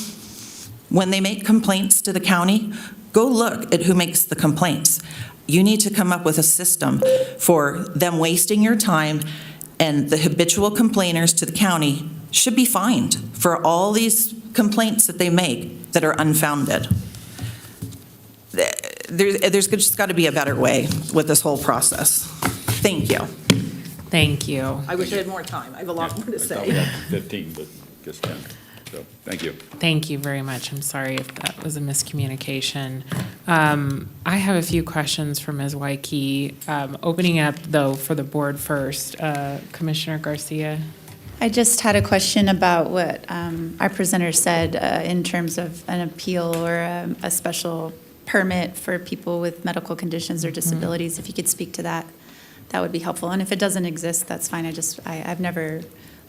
when they make complaints to the county, go look at who makes the complaints. You need to come up with a system for them wasting your time, and the habitual complainers to the county should be fined for all these complaints that they make that are unfounded. There's just got to be a better way with this whole process. Thank you. Thank you. I wish I had more time. I have a lot more to I thought we say. had 15, but just 10. So, thank you. Thank you very much. I'm sorry if that was a miscommunication. I have a few questions for Ms. Waikey. Opening up, though, for the board first, Commissioner Garcia. I just had a question about what our presenter said in terms of an appeal or a special permit for people with medical conditions or disabilities. If you could speak to that, that would be helpful. And if it doesn't exist, that's fine.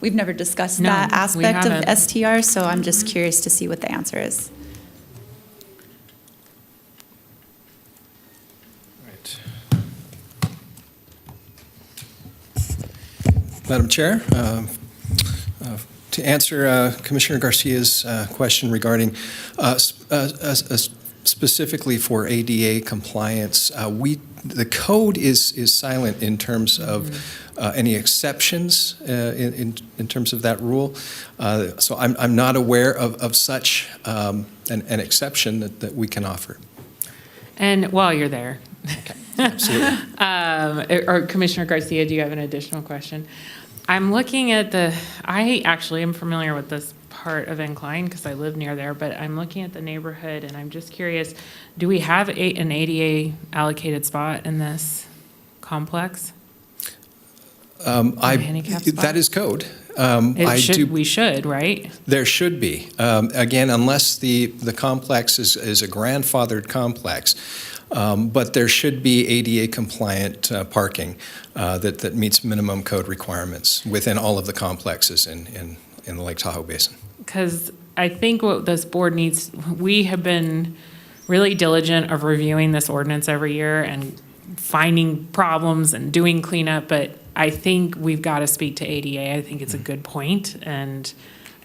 We've never discussed No, that we aspect of haven't. STR, so I'm just curious to see what the answer is. Madam Chair, to answer Commissioner Garcia's question regarding specifically for ADA compliance, the code is silent in terms of any exceptions in terms of that rule. So I'm not aware of such an exception that we can offer. And while you're there. Absolutely. Or Commissioner Garcia, do you have an additional question? I'm looking at I actually am familiar with this part of Incline because I live near there, but I'm looking at the neighborhood and I'm just curious, do we have an ADA allocated spot in this complex? Handicap spot? That is code. We should, right? There should be. Again, unless the complex is a grandfathered complex, but there should be ADA compliant parking that meets minimum code requirements within all of the complexes in the Lake Tahoe Basin. Because I think what this board needs, we have been really diligent of reviewing this ordinance every year and finding problems and doing cleanup, but I think we've got to speak to ADA. I think it's a good point, and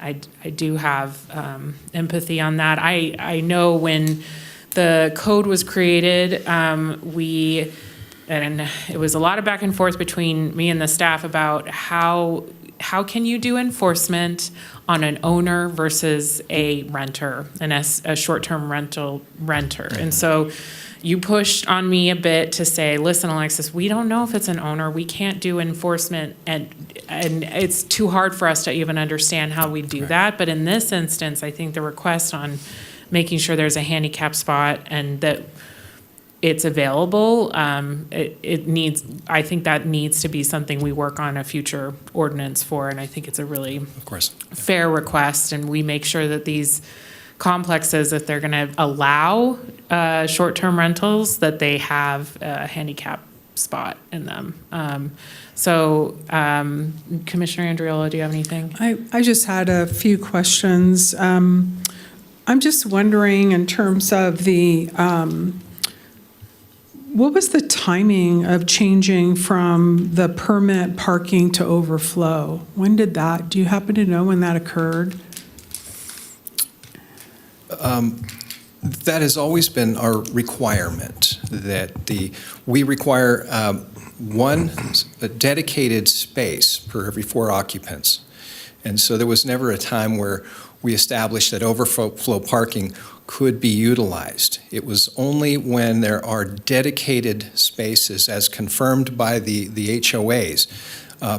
I do have empathy on that. I know when the code was created, and it was a lot of back and forth between me and the staff about how how can you do enforcement on an owner versus a renter, a short-term renter? And so you pushed on me a bit to say, listen, Alexis, we don't know if it's an owner. We can't do enforcement, and it's too hard for us to even understand how we do that. But in this instance, I think the request on making sure there's a handicap spot and that it's available, I think that needs to be something we work on a future ordinance for, and I think it's a really fair request, and we make sure that these complexes, if they're going to allow short-term rentals, that they have a handicap spot in them. Commissioner Andriola, do you have anything? I just had a few questions. I'm just wondering, in terms of the, what was the timing of changing from the permit parking to overflow? When did that, do you happen to know when that occurred? That has always been our requirement, that we require a dedicated space per every 4 occupants. And so there was never a time where we established that overflow parking could be utilized. It was only when there are dedicated spaces, as confirmed by the HOAs,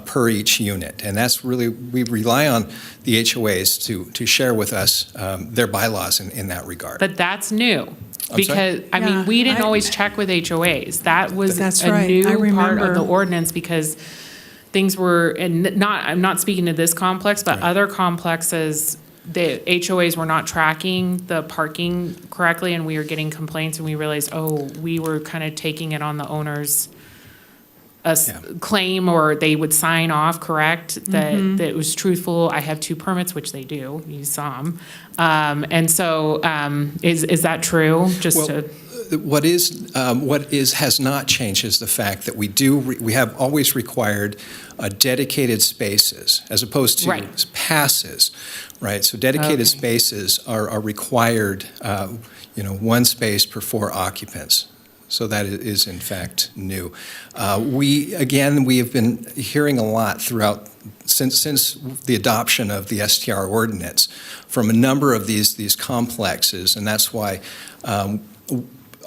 per each unit. And that's really, we rely on the HOAs to share with us their bylaws in that regard. But that's new. I'm Because, sorry? I mean, we didn't always check with HOAs. That was a new part of the ordinance, because things were, and I'm not speaking to this complex, but other complexes, the HOAs were not tracking the parking correctly, and we were getting complaints, and we realized, we were kind of taking it on the owner's claim, or they would sign off, correct, that it was truthful. I have 2 permits, which they do. You saw them. And so is that true? What has not changed is the fact that we have always required dedicated spaces as opposed to passes, right? So dedicated spaces are required, 1 space per 4 occupants. So that is in fact new. We have been hearing a lot throughout since the adoption of the STR ordinance from a number of these complexes, and that's why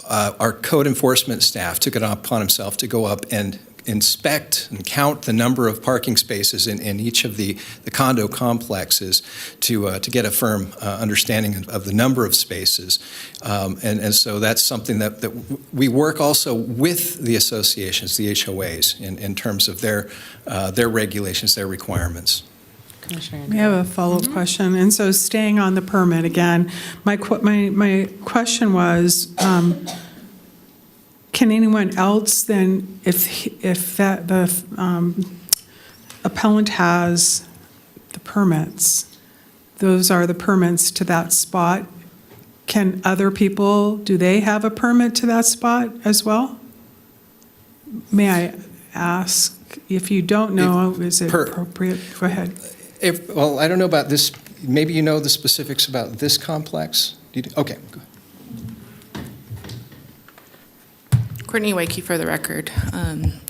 our code enforcement staff took it upon himself to go up and inspect and count the number of parking spaces in each of the condo complexes to get a firm understanding of the number of spaces. And so that's something that we work also with the associations, the HOAs, in terms of their regulations, their requirements. We have a follow-up question. And so staying on the permit again, my question was, can anyone else then, if the appellant has the permits, those are the permits to that spot, can other people, do they have a permit to that spot as well? May I ask, if you don't know, is it appropriate? Go ahead. Well, I don't know about this. Maybe you know the specifics about this complex? Okay, go ahead. Courtney Wakey for the record,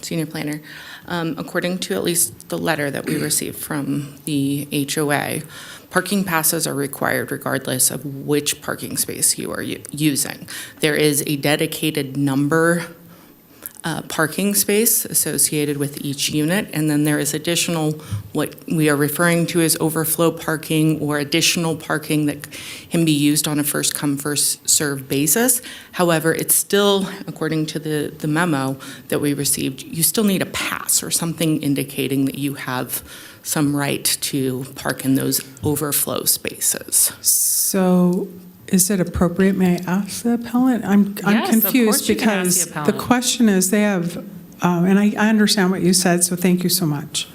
senior planner. According to at least the letter that we received from the HOA, parking passes are required regardless of which parking space you are using. There is a dedicated number parking space associated with each unit, and then there is additional, what we are referring to as overflow parking or additional parking that can be used on a first come, first served basis. However, it's still, according to the memo that we received, you still need a pass or something indicating that you have some right to park in those overflow spaces. So is it appropriate, may I ask the appellant? I'm confused because the question is they have, and I understand what you said, so thank you so much.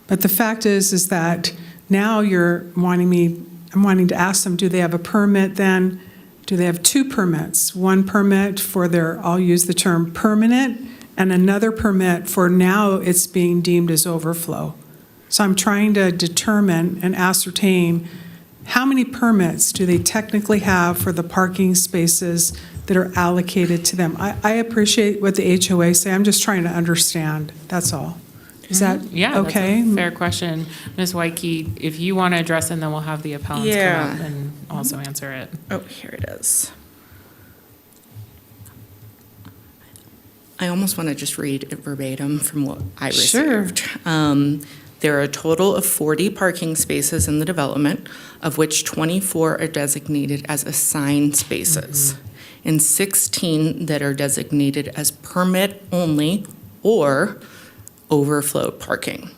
But the fact is that now I'm wanting to ask them, do they have a permit then? Do they have 2 permits? 1 permit for their, I'll use the term permanent, and another permit for now it's being deemed as overflow. So I'm trying to determine and ascertain how many permits do they technically have for the parking spaces that are allocated to them? I appreciate what the HOA say. I'm just trying to understand. That's all. Is that Yeah, okay? that's a fair question. Ms. Waike, if you want to address it, and then we'll have the appellants Yeah. come up and also answer it. Oh, here it is. I almost want to just read it verbatim from what I received. There are a total of 40 parking spaces in the development, of which 24 are designated as assigned spaces, and 16 that are designated as permit-only or overflow parking.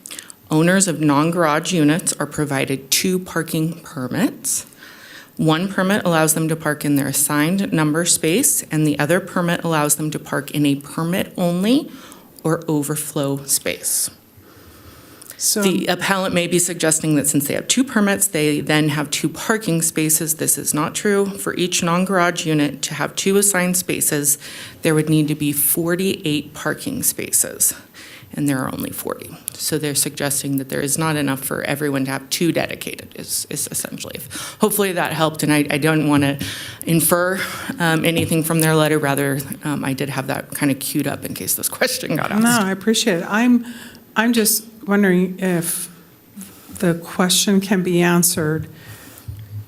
Owners of non-garage units are provided 2 parking permits. 1 permit allows them to park in their assigned number space, and the other permit allows them to park in a permit-only or overflow space. So The appellant may be suggesting that since they have 2 permits, they then have 2 parking spaces. This is not true. For each non-garage unit to have 2 assigned spaces, there would need to be 48 parking spaces, and there are only 40. So they're suggesting that there is not enough for everyone to have 2 dedicated, is essentially. Hopefully that helped, and I don't want to infer anything from their letter. Rather, I did have that kind of queued up in case this question got asked. No, I appreciate it. I'm just wondering if the question can be answered.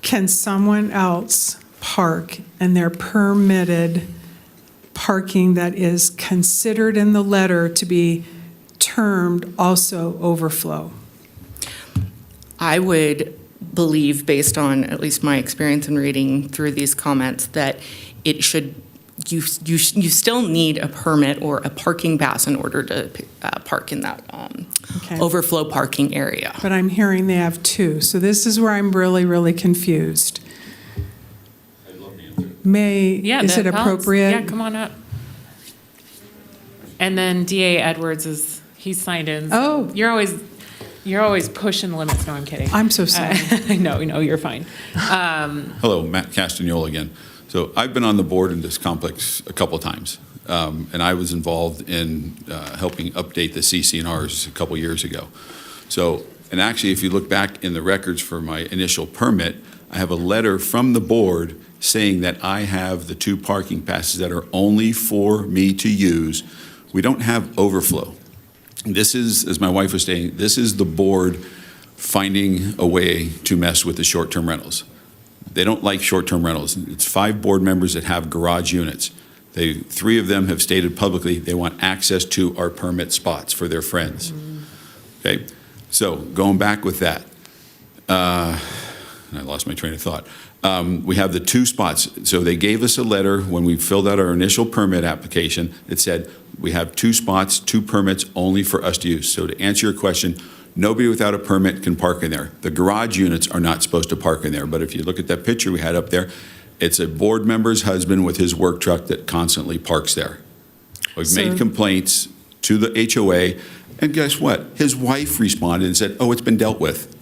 Can someone else park in their permitted parking that is considered in the letter to be termed also overflow? I would believe, based on at least my experience in reading through these comments, that it should, you still need a permit or a parking pass in order to park in that Okay. overflow parking area. But I'm hearing they have 2, so this is where I'm really, really confused. Yeah, Is the it appellants- appropriate? Yeah, come on up. And then DA Edwards he's signed in. So Oh. You're always pushing the limits. No, I'm kidding. I'm so sorry. No, you're fine. Hello, Matt Castagnola again. So I've been on the board in this complex a couple of times, and I was involved in helping update the CC&Rs a couple years ago. So, and actually, if you look back in the records for my initial permit, I have a letter from the board saying that I have the 2 parking passes that are only for me to use. We don't have overflow. This is, as my wife was saying, this is the board finding a way to mess with the short-term rentals. They don't like short-term rentals. It's 5 board members that have garage units. 3 of them have stated publicly they want access to our permit spots for their friends. Okay, so going back with that, I lost my train of thought. We have the 2 spots. So they gave us a letter when we filled out our initial permit application that said we have 2 spots, 2 permits only for us to use. So to answer your question, nobody without a permit can park in there. The garage units are not supposed to park in there. But if you look at that picture we had up there, it's a board member's husband with his work truck that constantly parks there. We've made complaints to the HOA, and guess what? His wife responded and said, oh, it's been dealt with.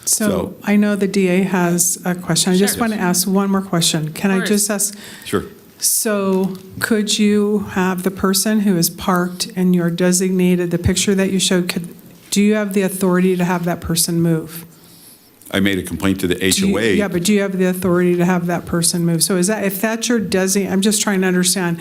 So I know the DA has a question. I just want to ask one more question. Can I just ask? Sure. So could you have the person who is parked in your designated, the picture that you showed, do you have the authority to have that person move? I made a complaint to the HOA. Yeah, but do you have the authority to have that person move? So is that, if that's your I'm just trying to understand,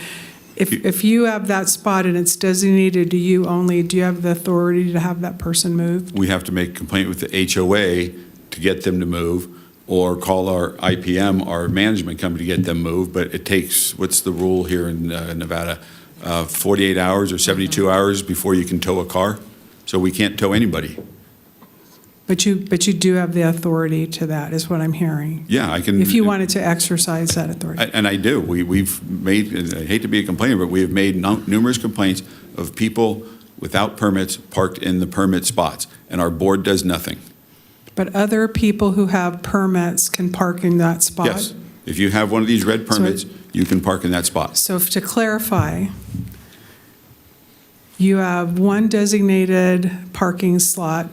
if you have that spot and it's designated to you only, do you have the authority to have that person move? We have to make a complaint with the HOA to get them to move, or call our IPM, our management company, to get them moved. But it takes, what's the rule here in Nevada? 48 hours or 72 hours before you can tow a car. So we can't tow anybody. But you do have the authority to that, is what I'm hearing. Yeah, I can. If you wanted to exercise that authority. And I do. We've made, and I hate to be a complainer, but we have made numerous complaints of people without permits parked in the permit spots, and our board does nothing. But other people who have permits can park in that spot? Yes. If you have one of these red permits, you can park in that spot. So to clarify, you have 1 designated parking slot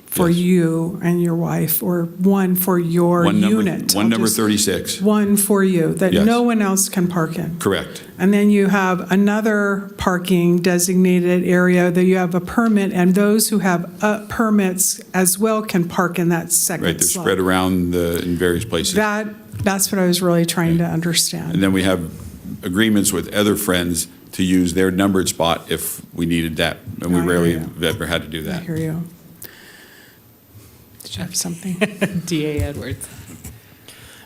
for you and your wife, or 1 for your unit? One number 36. 1 for you, that Yes. no one else can park in? Correct. And then you have another parking designated area that you have a permit, and those who have permits as well can park in that second Right, they're slot. spread around in various places. That's what I was really trying to understand. And then we have agreements with other friends to use their numbered spot if we needed that, and we I hear rarely you. have ever had to do I that. hear you. Did you have something? DA Edwards.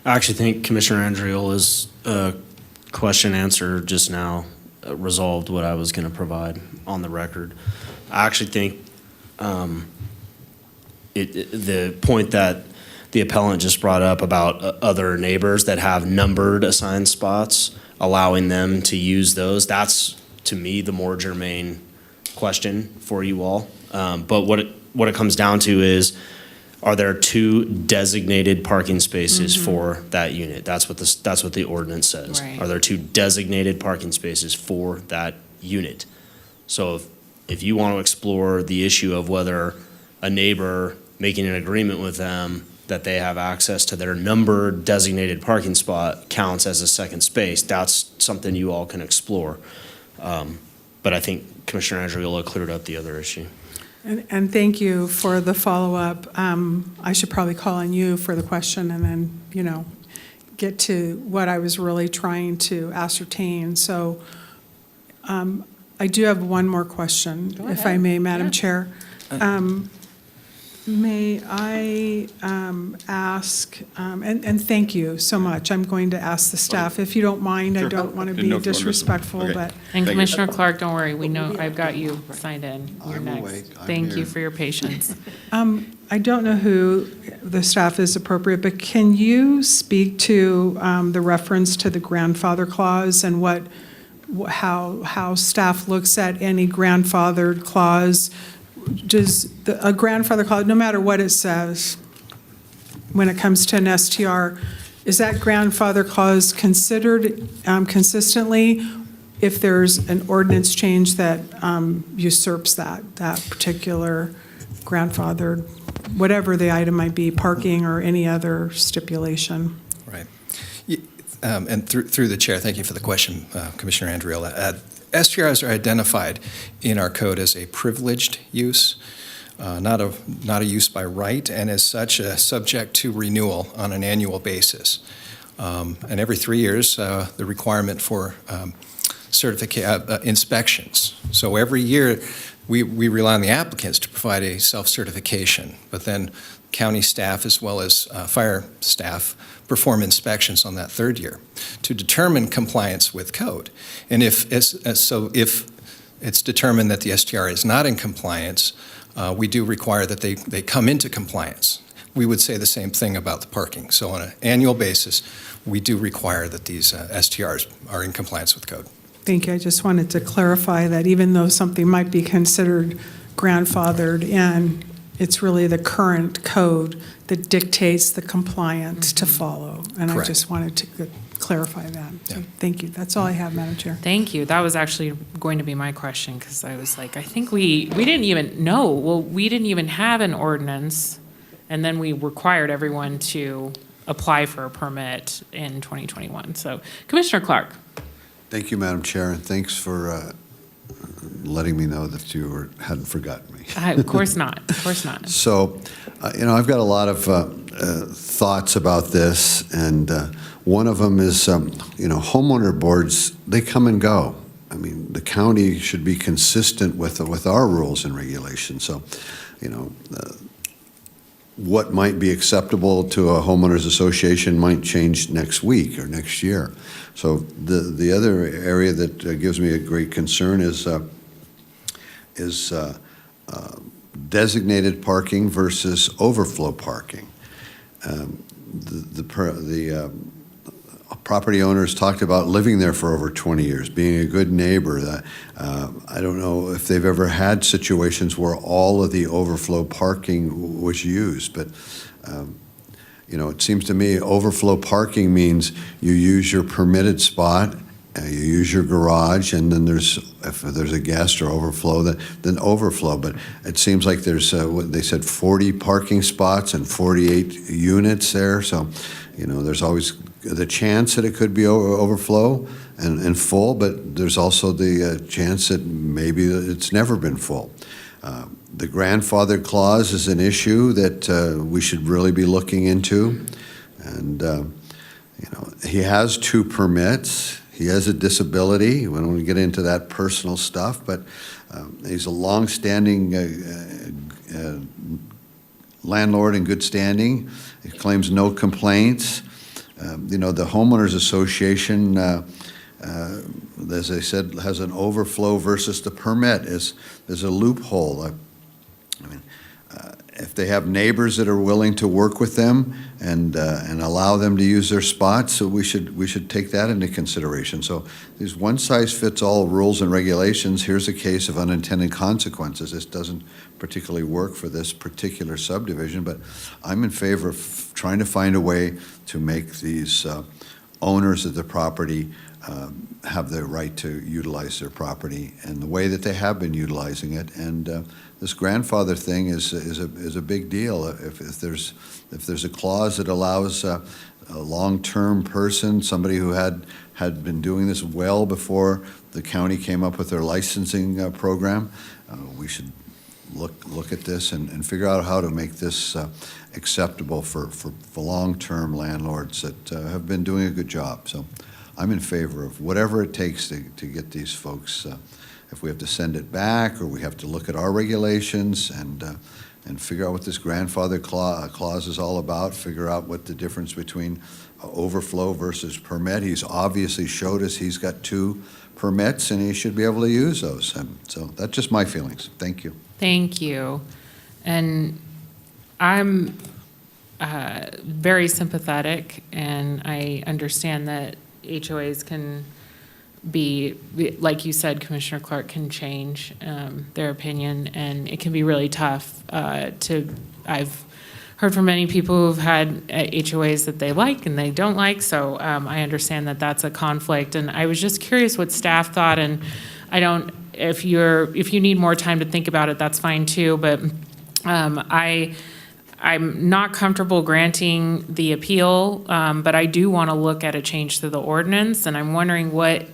I actually think Commissioner Andriola's question answer just now resolved what I was going to provide on the record. I actually think the point that the appellant just brought up about other neighbors that have numbered assigned spots, allowing them to use those, that's, to me, the more germane question for you all. But what it comes down to is, are there 2 designated parking spaces for that unit? That's what the ordinance says. Right. Are there 2 designated parking spaces for that unit? So if you want to explore the issue of whether a neighbor making an agreement with them that they have access to their numbered designated parking spot counts as a second space, that's something you all can explore. But I think Commissioner Andriola cleared up the other issue. And thank you for the follow-up. I should probably call on you for the question and then, get to what I was really trying to ascertain. So I do have one more question, if I may, Madam Chair. May I ask, and thank you so much. I'm going to ask the staff, if you don't mind, I don't want to be disrespectful, but. And Commissioner Clark, don't worry, we know, I've got you signed in. You're I'm next. awake. I'm Thank you here. for your patience. I don't know who the staff is appropriate, but can you speak to the reference to the grandfather clause and how staff looks at any grandfathered clause? Does a grandfather clause, no matter what it says, when it comes to an STR, is that grandfather clause considered consistently if there's an ordinance change that usurps that particular grandfathered, whatever the item might be, parking or any other stipulation? Right. And through the chair, thank you for the question, Commissioner Andriola. STRs are identified in our code as a privileged use, not a use by right, and as such, subject to renewal on an annual basis. And every 3 years, the requirement for inspections. So every year, we rely on the applicants to provide a self-certification, but then county staff as well as fire staff perform inspections on that 3rd year to determine compliance with code. And if it's determined that the STR is not in compliance, we do require that they come into compliance. We would say the same thing about the parking. So on an annual basis, we do require that these STRs are in compliance with code. Thank you. I just wanted to clarify that even though something might be considered grandfathered in, it's really the current code that dictates the compliance to follow. And Correct. I just wanted to clarify that. So thank you. That's all I have, Madam Chair. Thank you. That was actually going to be my question, because I was like, I think we didn't even know. Well, we didn't even have an ordinance, and then we required everyone to apply for a permit in 2021. So, Commissioner Clark. Thank you, Madam Chair, and thanks for letting me know that you hadn't forgotten me. Of course not. Of course not. So, I've got a lot of thoughts about this, and one of them is, homeowner boards, they come and go. I mean, the county should be consistent with our rules and regulations. So, what might be acceptable to a homeowners association might change next week or next year. So the other area that gives me a great concern is designated parking versus overflow parking. The property owners talked about living there for over 20 years, being a good neighbor. I don't know if they've ever had situations where all of the overflow parking was used, but it seems to me overflow parking means you use your permitted spot, you use your garage, and then if there's a guest or overflow, then overflow. But it seems like there's, what they said, 40 parking spots and 48 units there. So, there's always the chance that it could be overflow and full, but there's also the chance that maybe it's never been full. The grandfather clause is an issue that we should really be looking into. And, he has 2 permits. He has a disability. We don't want to get into that personal stuff, but he's a long-standing landlord in good standing. He claims no complaints. The homeowners association, as I said, has an overflow versus the permit. There's a loophole. If they have neighbors that are willing to work with them and allow them to use their spots, so we should take that into consideration. So these one-size-fits-all rules and regulations, here's a case of unintended consequences. This doesn't particularly work for this particular subdivision, but I'm in favor of trying to find a way to make these owners of the property have the right to utilize their property in the way that they have been utilizing it. And this grandfather thing is a big deal. If there's a clause that allows a long-term person, somebody who had been doing this well before the county came up with their licensing program, we should look at this and figure out how to make this acceptable for long-term landlords that have been doing a good job. So I'm in favor of whatever it takes to get these folks, if we have to send it back or we have to look at our regulations and figure out what this grandfather clause is all about, figure out what the difference between overflow versus permit. He's obviously showed us he's got 2 permits and he should be able to use those. And so that's just my feelings. Thank you. Thank you. And I'm very sympathetic, and I understand that HOAs can be, like you said, Commissioner Clark, can change their opinion, and it can be really tough I've heard from many people who've had HOAs that they like and they don't like, so I understand that that's a conflict. And I was just curious what staff thought, and if you need more time to think about it, that's fine too, but I'm not comfortable granting the appeal, but I do want to look at a change to the ordinance, and I'm wondering what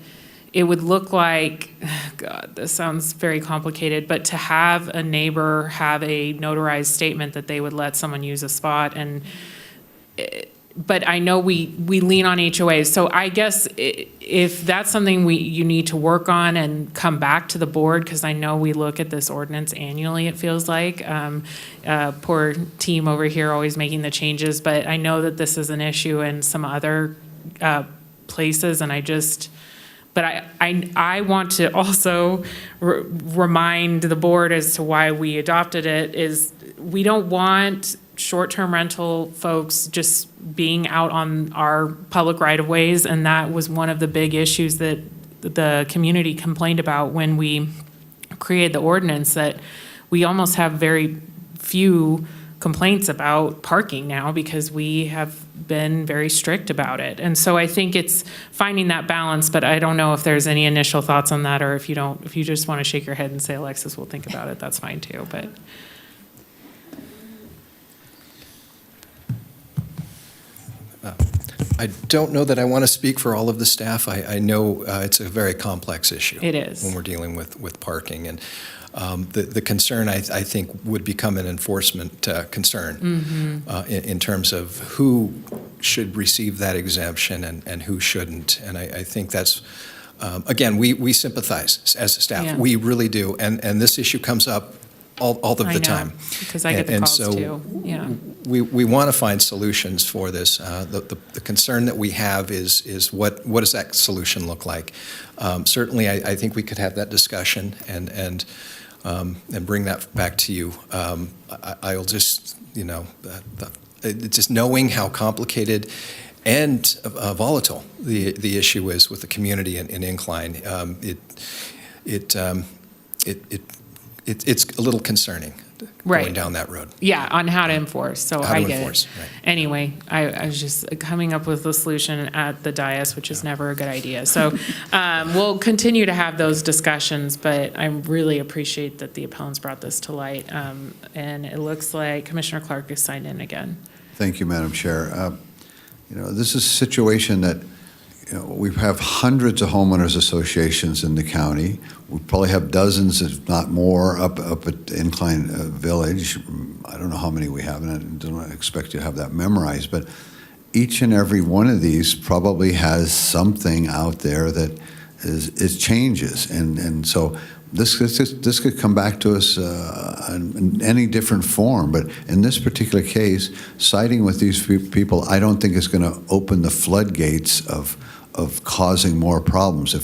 it would look like. God, this sounds very complicated, but to have a neighbor have a notarized statement that they would let someone use a spot, but I know we lean on HOAs, so I guess if that's something you need to work on and come back to the board, because I know we look at this ordinance annually, it feels like. Poor team over here always making the changes, but I know that this is an issue in some other places, and I want to also remind the board as to why we adopted it, is we don't want short-term rental folks just being out on our public right-of-ways, and that was one of the big issues that the community complained about when we created the ordinance, that we almost have very few complaints about parking now because we have been very strict about it. And so I think it's finding that balance, but I don't know if there's any initial thoughts on that, or if you just want to shake your head and say, Alexis, we'll think about it, that's fine too, but. I don't know that I want to speak for all of the staff. I know it's a very complex issue. It is. When we're dealing with parking. And the concern, I think, would become an enforcement concern in terms of who should receive that exemption and who shouldn't. And I think that's, again, we sympathize as a staff. Yeah. We really do. And this issue comes up all of the time. Because I get the calls too. Yeah. We want to find solutions for this. The concern that we have is what does that solution look like? Certainly, I think we could have that discussion and bring that back to you. I'll just, just knowing how complicated and volatile the issue is with the community in Incline, it's a little concerning going down that road. Yeah, on how to enforce. So How I to get enforce, it. right. Anyway, I was just coming up with a solution at the dais, which is never a good idea. So we'll continue to have those discussions, but I really appreciate that the appellants brought this to light. And it looks like Commissioner Clark is signed in again. Thank you, Madam Chair. This is a situation that we have hundreds of homeowners associations in the county. We probably have dozens, if not more, up at Incline Village. I don't know how many we have, and I don't expect you to have that memorized, but each and every one of these probably has something out there that is changes. And so this could come back to us in any different form, but in this particular case, siding with these people, I don't think is going to open the floodgates of causing more problems.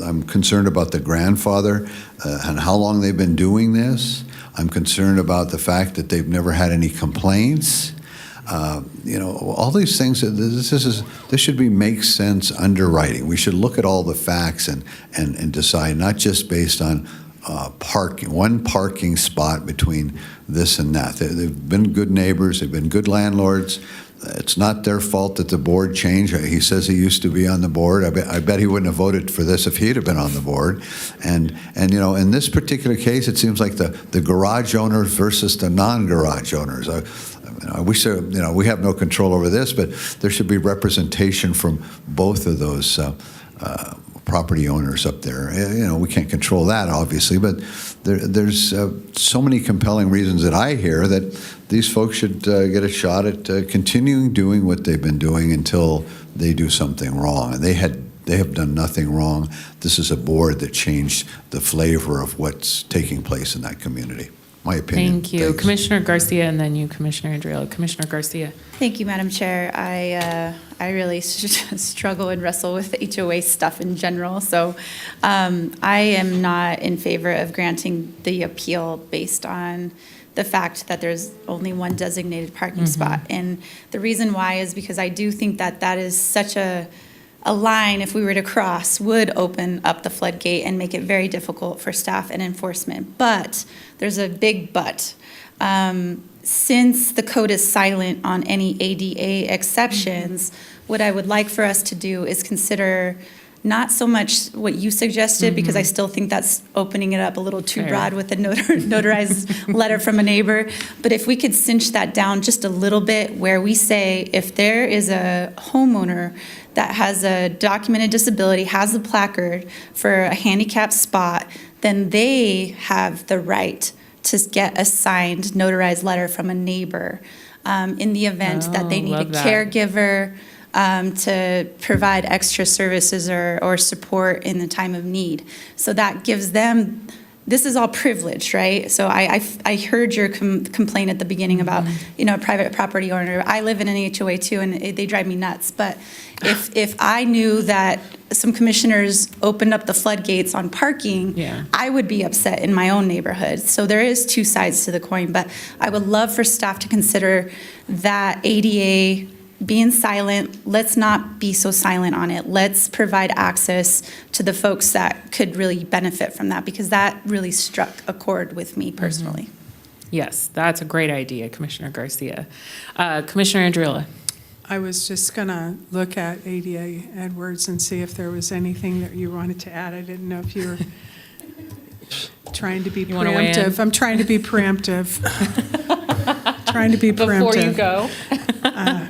I'm concerned about the grandfather and how long they've been doing this. I'm concerned about the fact that they've never had any complaints. All these things. This should be make sense underwriting. We should look at all the facts and decide, not just based on one parking spot between this and that. They've been good neighbors. They've been good landlords. It's not their fault that the board changed. He says he used to be on the board. I bet he wouldn't have voted for this if he'd have been on the board. And in this particular case, it seems like the garage owners versus the non-garage owners. I wish we have no control over this, but there should be representation from both of those property owners up there. We can't control that, obviously, but there's so many compelling reasons that I hear that these folks should get a shot at continuing doing what they've been doing until they do something wrong. And they have done nothing wrong. This is a board that changed the flavor of what's taking place in that community. My opinion. Thank you. Thanks. Commissioner Garcia, and then you, Commissioner Andreela. Commissioner Garcia. Thank you, Madam Chair. I really struggle and wrestle with the HOA stuff in general, so I am not in favor of granting the appeal based on the fact that there's only one designated parking spot. And the reason why is because I do think that is such a line, if we were to cross, would open up the floodgate and make it very difficult for staff and enforcement. But there's a big but. Since the code is silent on any ADA exceptions, what I would like for us to do is consider not so much what you suggested, because I still think that's opening it up a little too broad with a notarized letter from a neighbor. But if we could cinch that down just a little bit, where we say if there is a homeowner that has a documented disability, has a placard for a handicapped spot, then they have the right to get a signed notarized letter from a neighbor in the event that they need a caregiver to provide extra services or support in the time of need. So that gives them, this is all privilege, right? So I heard your complaint at the beginning about, a private property owner. I live in an HOA too, and they drive me nuts. But if I knew that some commissioners opened up the floodgates on parking, I would be upset in my own neighborhood. So there is two sides to the coin, but I would love for staff to consider that ADA being silent. Let's not be so silent on it. Let's provide access to the folks that could really benefit from that, because that really struck a chord with me personally. Yes, that's a great idea, Commissioner Garcia. Commissioner Andreela. I was just going to look at ADA Edwards and see if there was anything that you wanted to add. I didn't know if you were trying to be preemptive. I'm trying to be preemptive. Before you go. I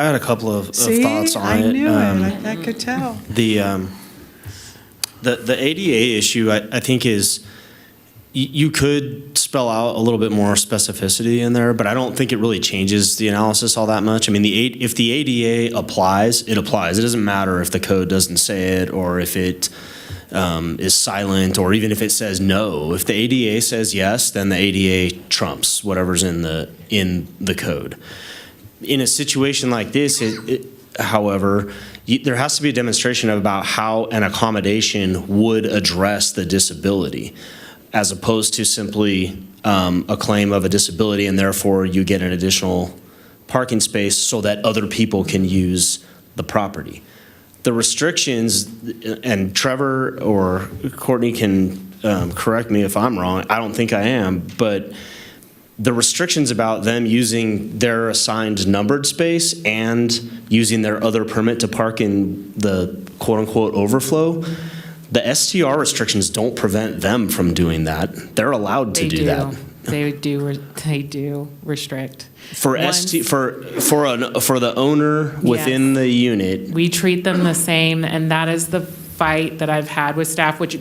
had a couple of thoughts on it. I knew it. I could tell. The ADA issue, I think, is you could spell out a little bit more specificity in there, but I don't think it really changes the analysis all that much. I mean, if the ADA applies, it applies. It doesn't matter if the code doesn't say it, or if it is silent, or even if it says no. If the ADA says yes, then the ADA trumps whatever's in the code. In a situation like this, however, there has to be a demonstration about how an accommodation would address the disability, as opposed to simply a claim of a disability and therefore you get an additional parking space so that other people can use the property. The restrictions, and Trevor or Courtney can correct me if I'm wrong, I don't think I am, but the restrictions about them using their assigned numbered space and using their other permit to park in the quote-unquote overflow, the STR restrictions don't prevent them from doing that. They're allowed to do that. They do restrict. For the owner within the unit. We treat them the same, and that is the fight that I've had with staff, which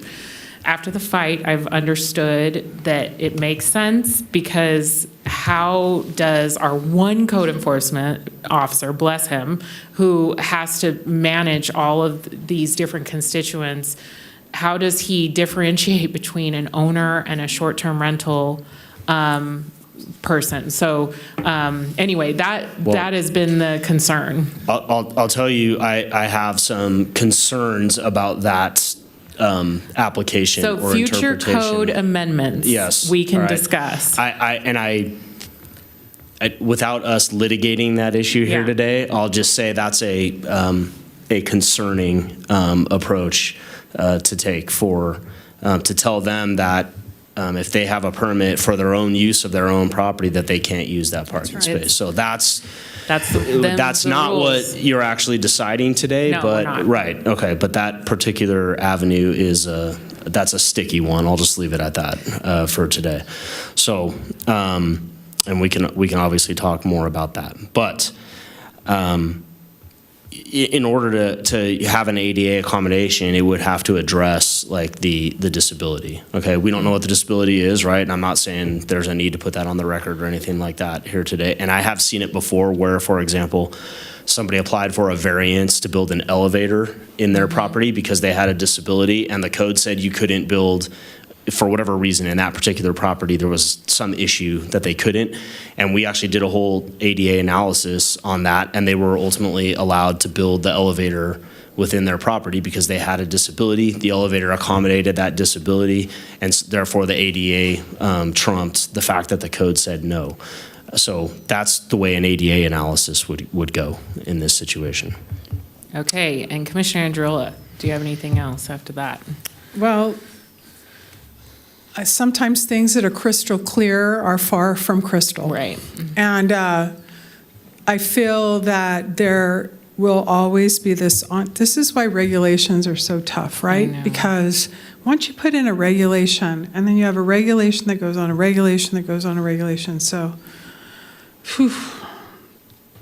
after the fight, I've understood that it makes sense, because how does our one code enforcement officer, bless him, who has to manage all of these different constituents, how does he differentiate between an owner and a short-term rental person? So anyway, that has been the concern. I'll tell you, I have some concerns about that application So or future interpretation. code amendments, Yes. we can all right. discuss. I without us litigating that issue here Yeah. today, I'll just say that's a concerning approach to take for to tell them that if they have a permit for their own use of their own property, that they can't use that parking right. space. So that's the not rules. what you're actually deciding today. No, but we're not. right, okay, but that particular avenue is that's a sticky one. I'll just leave it at that for today. So, and we can obviously talk more about that, but. In order to have an ADA accommodation, it would have to address like the disability. Okay, we don't know what the disability is, right? And I'm not saying there's a need to put that on the record or anything like that here today. And I have seen it before where, for example, somebody applied for a variance to build an elevator in their property because they had a disability, and the code said you couldn't build, for whatever reason, in that particular property, there was some issue that they couldn't. And we actually did a whole ADA analysis on that, and they were ultimately allowed to build the elevator within their property because they had a disability. The elevator accommodated that disability, and therefore the ADA trumped the fact that the code said no. So that's the way an ADA analysis would go in this situation. Okay, and Commissioner Andriola, do you have anything else after that? Well, sometimes things that are crystal clear are far from crystal. Right. And I feel that there will always be this is why regulations are so tough, right? Because once you put in a regulation, and then you have a regulation that goes on a regulation that goes on a regulation, so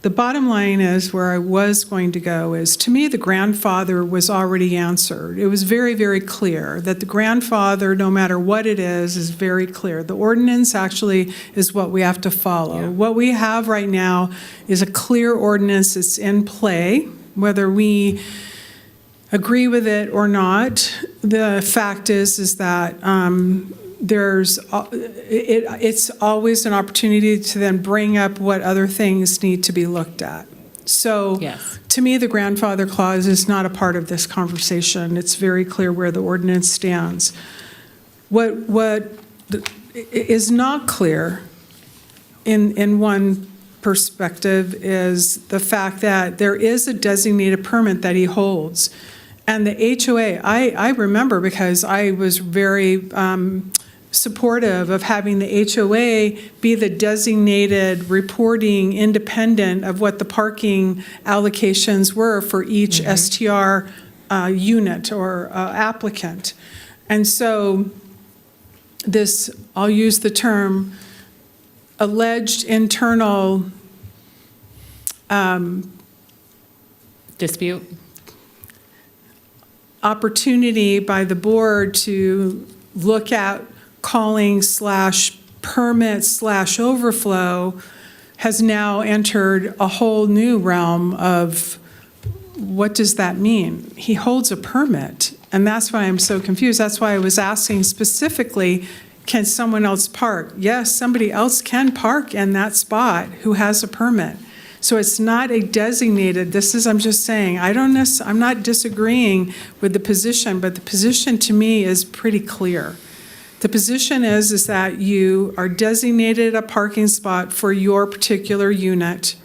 the bottom line is where I was going to go is, to me, the grandfather was already answered. It was very, very clear that the grandfather, no matter what it is very clear. The ordinance actually is what we have to follow. Yeah. What we have right now is a clear ordinance that's in play, whether we agree with it or not. The fact is that it's always an opportunity to then bring up what other things need to be looked at. So yes. To me, the grandfather clause is not a part of this conversation. It's very clear where the ordinance stands. What is not clear in one perspective is the fact that there is a designated permit that he holds. And the HOA, I remember because I was very supportive of having the HOA be the designated reporting independent of what the parking allocations were for each STR unit or applicant. And so this, I'll use the term, alleged internal dispute, opportunity by the board to look at calling /permit/overflow has now entered a whole new realm of what does that mean? He holds a permit, and that's why I'm so confused. That's why I was asking specifically, can someone else park? Yes, somebody else can park in that spot who has a permit. So it's not a designated, I'm just saying, I'm not disagreeing with the position, but the position to me is pretty clear. The position is that you are designated a parking spot for your particular unit,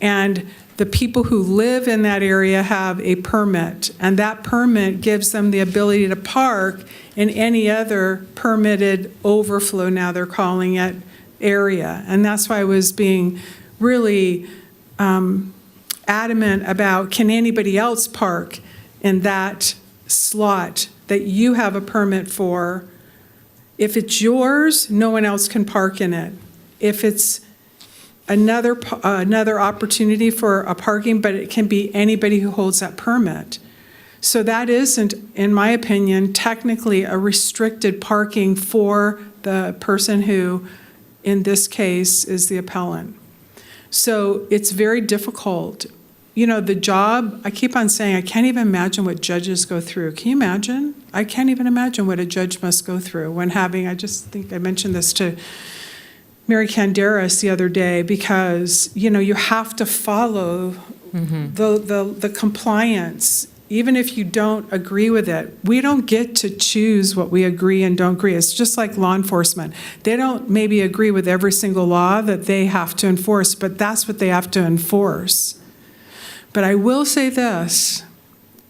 and the people who live in that area have a permit, and that permit gives them the ability to park in any other permitted overflow, now they're calling it, area. And that's why I was being really adamant about, can anybody else park in that slot that you have a permit for? If it's yours, no one else can park in it. If it's another opportunity for a parking, but it can be anybody who holds that permit. So that isn't, in my opinion, technically a restricted parking for the person who, in this case, is the appellant. So it's very difficult. You know, the job, I keep on saying, I can't even imagine what judges go through. Can you imagine? I can't even imagine what a judge must go through when having, I just think I mentioned this to Mary Canderas the other day, because, you know, you have to follow the compliance, even if you don't agree with it. We don't get to choose what we agree and don't agree. It's just like law enforcement. They don't maybe agree with every single law that they have to enforce, but that's what they have to enforce. But I will say this,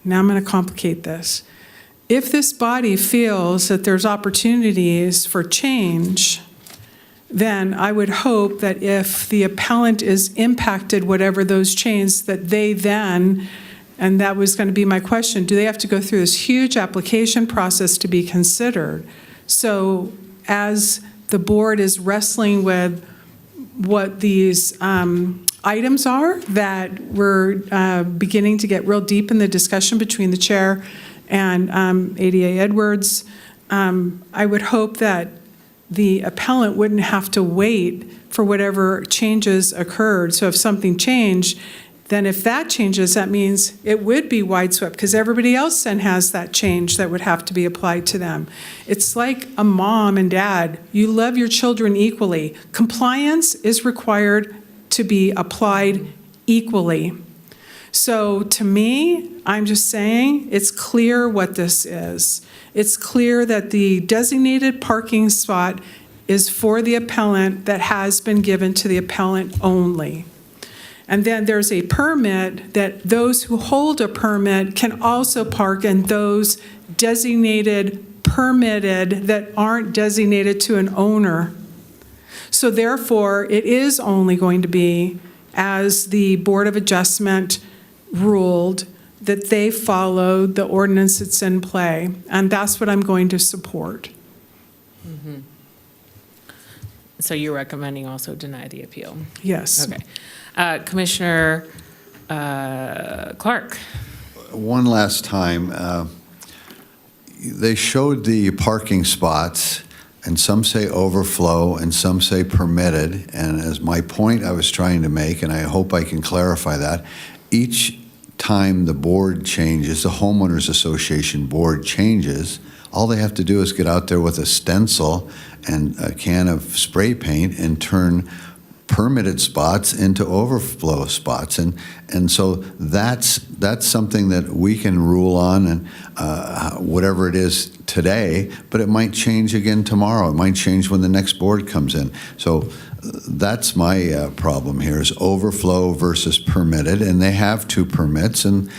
now I'm going to complicate this. If this body feels that there's opportunities for change, then I would hope that if the appellant is impacted, whatever those changes, that they then, and that was going to be my question, do they have to go through this huge application process to be considered? So as the board is wrestling with what these items are, that we're beginning to get real deep in the discussion between the chair and ADA Edwards, I would hope that the appellant wouldn't have to wait for whatever changes occurred. So if something changed, then if that changes, that means it would be wideswept, because everybody else then has that change that would have to be applied to them. It's like a mom and dad. You love your children equally. Compliance is required to be applied equally. So to me, I'm just saying it's clear what this is. It's clear that the designated parking spot is for the appellant that has been given to the appellant only. And then there's a permit that those who hold a permit can also park in those designated, permitted, that aren't designated to an owner. So therefore, it is only going to be, as the Board of Adjustment ruled, that they followed the ordinance that's in play. And that's what I'm going to support. So you're recommending also deny the appeal? Yes. Okay. Commissioner Clark. One last time, they showed the parking spots, and some say overflow and some say permitted. And as my point I was trying to make, and I hope I can clarify that, each time the board changes, the homeowners association board changes, all they have to do is get out there with a stencil and a can of spray paint and turn permitted spots into overflow spots. And so that's something that we can rule on, and whatever it is today, but it might change again tomorrow. It might change when the next board comes in. So that's my problem here, is overflow versus permitted, and they have two permits, and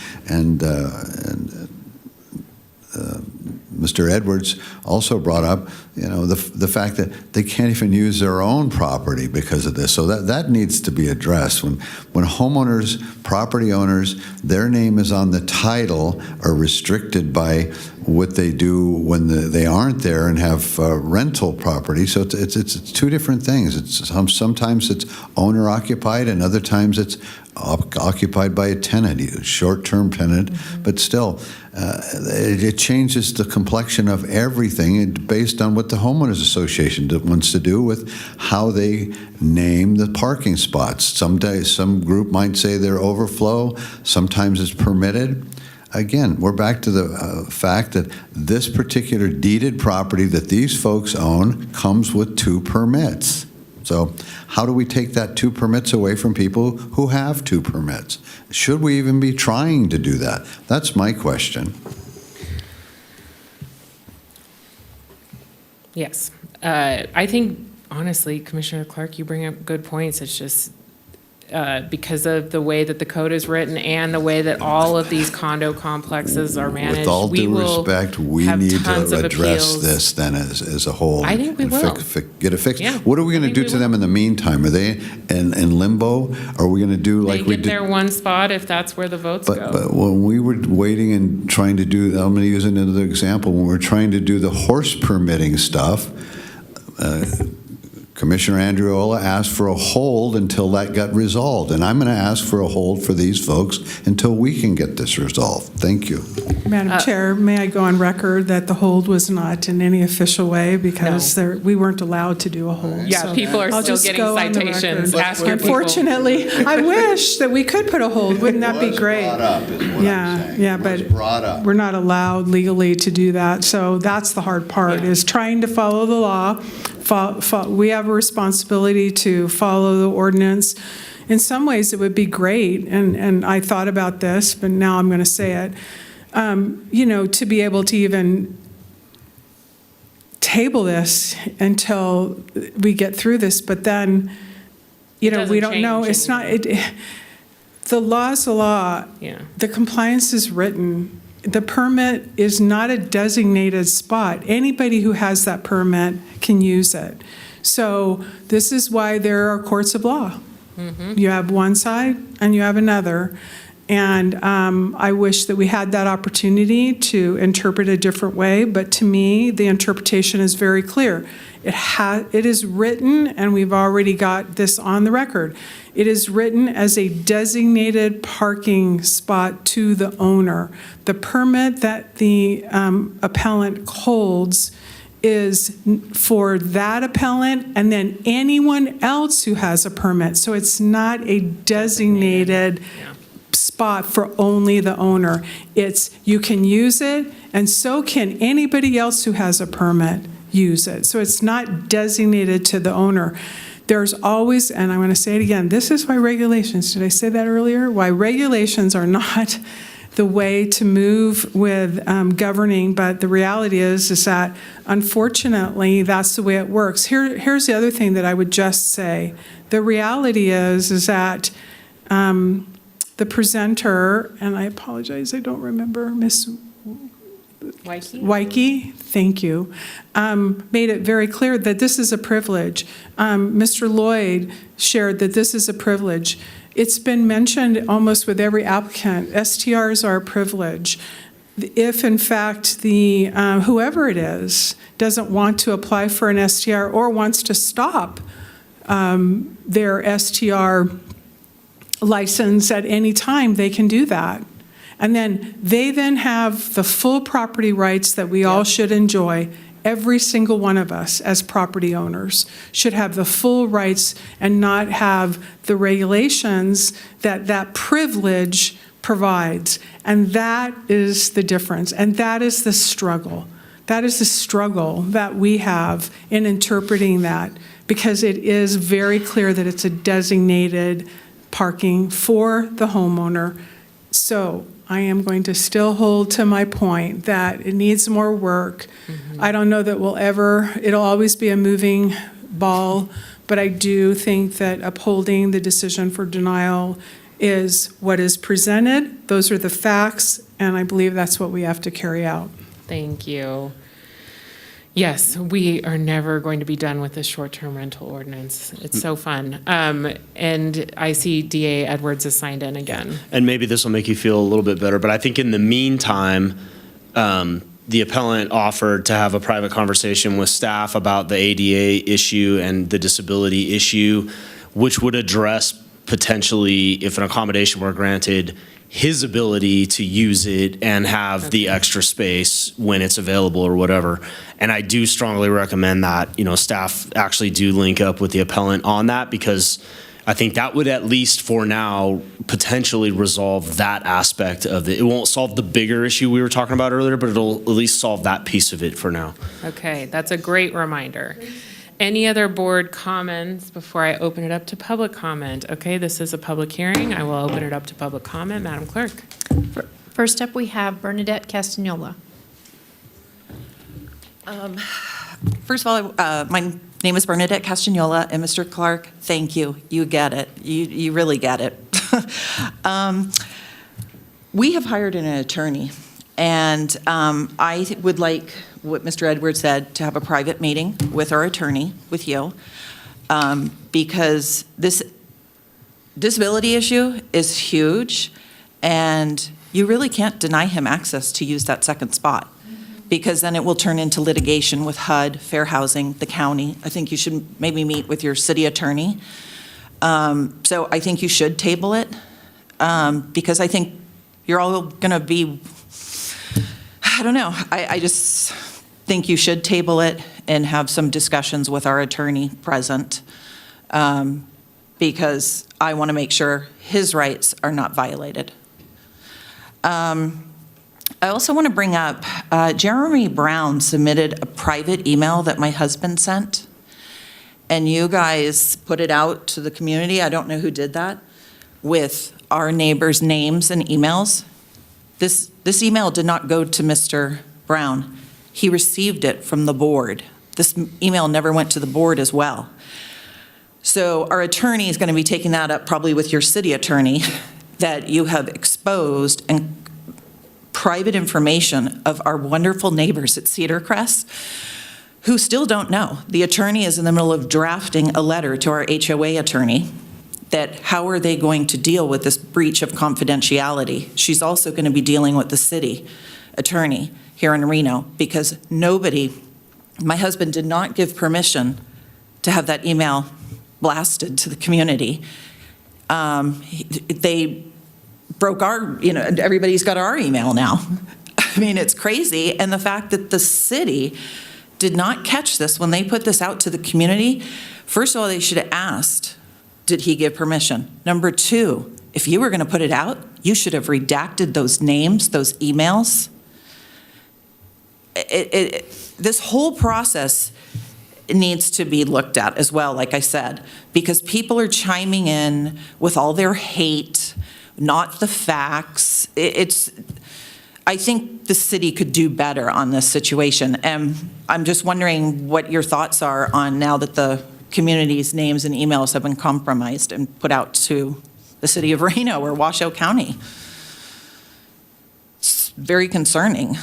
Mr. Edwards also brought up, you know, the fact that they can't even use their own property because of this. So that needs to be addressed. When homeowners, property owners, their name is on the title, are restricted by what they do when they aren't there and have rental property. So it's two different things. Sometimes it's owner occupied, and other times it's occupied by a tenant, short-term tenant, but still, it changes the complexion of everything based on what the homeowners association wants to do with how they name the parking spots. Some group might say they're overflow, sometimes it's permitted. Again, we're back to the fact that this particular deeded property that these folks own comes with two permits. So how do we take that two permits away from people who have two permits? Should we even be trying to do that? That's my question. Yes. I think, honestly, Commissioner Clark, you bring up good points. It's just because of the way that the code is written and the way that all of these condo complexes are managed. With all due respect, we need to address this then as a whole. I think we will. Get it fixed. Yeah, what are we going to do to them in the meantime? Are they in limbo? Are we going to do like we did? They get their one spot if that's where the votes go. But when we were waiting and trying to do, I'm going to use another example, when we were trying to do the horse permitting stuff, Commissioner Andriola asked for a hold until that got resolved, and I'm going to ask for a hold for these folks until we can get this resolved. Thank you. Madam Chair, may I go on record that the hold was not in any official way because we weren't allowed to do a hold. Yeah, So people are I'll still just getting go on the citations. record. Ask your people. Unfortunately, I wish that we could put a hold. Wouldn't that be great? Brought up is what I'm saying. Yeah, It was but brought up. we're not allowed legally to do that. So that's the hard part, is trying to follow the law. We have a responsibility to follow the ordinance. In some ways, it would be great, and I thought about this, but now I'm going to say it, to be able to even table this until we get through this, but then, we don't know. It's not, the law's the law. Yeah. The compliance is written. The permit is not a designated spot. Anybody who has that permit can use it. So this is why there are courts of law. You have one side and you have another. And I wish that we had that opportunity to interpret a different way, but to me, the interpretation is very clear. It is written, and we've already got this on the record, it is written as a designated parking spot to the owner. The permit that the appellant holds is for that appellant and then anyone else who has a permit. So it's not a designated spot for only the owner. It's, you can use it, and so can anybody else who has a permit use it. So it's not designated to the owner. There's always, and I'm going to say it again, this is why regulations, did I say that earlier? Why regulations are not the way to move with governing, but the reality is that unfortunately that's the way it works. Here's the other thing that I would just say. The reality is that the presenter, and I apologize, I don't remember, Miss Wyke, thank you, made it very clear that this is a privilege. Mr. Lloyd shared that this is a privilege. It's been mentioned almost with every applicant, STRs are a privilege. If in fact the whoever it is doesn't want to apply for an STR or wants to stop their STR license at any time, they can do that. And then they then have the full property rights that we all should enjoy. Every single one of us as property owners should have the full rights and not have the regulations that that privilege provides. And that is the difference. And that is the struggle. That is the struggle that we have in interpreting that, because it is very clear that it's a designated parking for the homeowner. So I am going to still hold to my point that it needs more work. I don't know that it'll always be a moving ball, but I do think that upholding the decision for denial is what is presented. Those are the facts, and I believe that's what we have to carry out. Thank you. Yes, we are never going to be done with this short-term rental ordinance. It's so fun. And I see DA Edwards has signed in again. And maybe this will make you feel a little bit better, but I think in the meantime, the appellant offered to have a private conversation with staff about the ADA issue and the disability issue, which would address potentially, if an accommodation were granted, his ability to use it and have the extra space when it's available or whatever. And I do strongly recommend that, staff actually do link up with the appellant on that, because I think that would, at least for now, potentially resolve that aspect of it. It won't solve the bigger issue we were talking about earlier, but it'll at least solve that piece of it for now. Okay, that's a great reminder. Any other board comments before I open it up to public comment? Okay, this is a public hearing. I will open it up to public comment. Madam Clerk. First up, we have Bernadette Castagnola. First of all, my name is Bernadette Castagnola, and Mr. Clark, thank you. You get it. You really get it. We have hired an attorney, and I would like what Mr. Edwards said, to have a private meeting with our attorney, with you, because this disability issue is huge, and you really can't deny him access to use that second spot. because then it will turn into litigation with HUD, Fair Housing, the county. I think you should maybe meet with your city attorney. So I think you should table it, because I think you're all going to be, I don't know, I just think you should table it and have some discussions with our attorney present, because I want to make sure his rights are not violated. I also want to bring up, Jeremy Brown submitted a private email that my husband sent, and you guys put it out to the community. I don't know who did that, with our neighbors' names and emails. This email did not go to Mr. Brown. He received it from the board. This email never went to the board as well. So our attorney is going to be taking that up probably with your city attorney, that you have exposed and private information of our wonderful neighbors at Cedar Crest who still don't know. The attorney is in the middle of drafting a letter to our HOA attorney that how are they going to deal with this breach of confidentiality. She's also going to be dealing with the city attorney here in Reno, because my husband did not give permission to have that email blasted to the community. They broke our, everybody's got our email now. I mean, it's crazy. And the fact that the city did not catch this when they put this out to the community, first of all, they should have asked, did he give permission? Number two, if you were going to put it out, you should have redacted those names, those emails. This whole process needs to be looked at as well, like I said, because people are chiming in with all their hate, not the facts. I think the city could do better on this situation. And I'm just wondering what your thoughts are on now that the community's names and emails have been compromised and put out to the city of Reno or Washoe County. It's very concerning.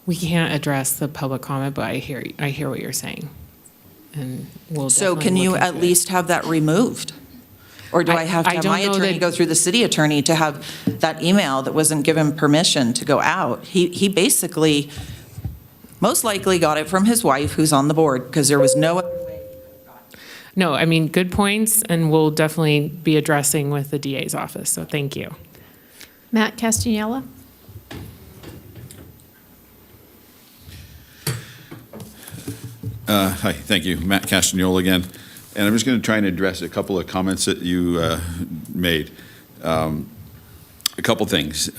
We can't address the public comment, but I hear what you're saying. And we'll So can you at least have that removed? Or do I have to have my attorney go through the city attorney to have that email that wasn't given permission to go out? He basically, most likely got it from his wife, who's on the board, because there was no other way. No, I mean, good points, and we'll definitely be addressing with the DA's office, so thank you. Matt Castagnella? Hi, thank you. Matt Castagnolo again. And I'm just going to try and address a couple of comments that you made. A couple things.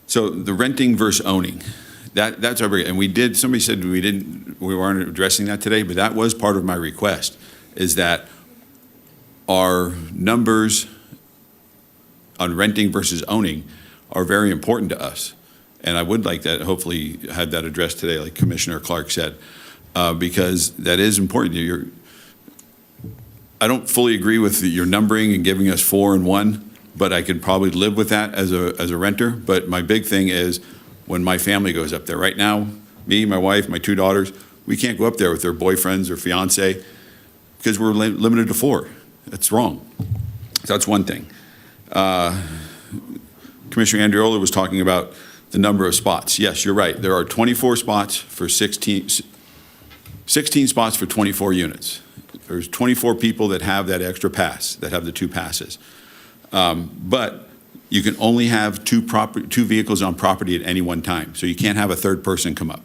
So the renting versus owning, that's our big, and somebody said we weren't addressing that today, but that was part of my request, is that our numbers on renting versus owning are very important to us. And I would like that, hopefully had that addressed today, like Commissioner Clark said, because that is important. I don't fully agree with your numbering and giving us 4 and 1, but I could probably live with that as a renter. But my big thing is when my family goes up there. Right now, me, my wife, my 2 daughters, we can't go up there with their boyfriends or fiance because we're limited to 4. That's wrong. So that's one thing. Commissioner Andriola was talking about the number of spots. Yes, you're right. There are 24 spots for 16 spots for 24 units. There's 24 people that have that extra pass, that have the 2 passes. But you can only have 2 vehicles on property at any one time. So you can't have a third person come up.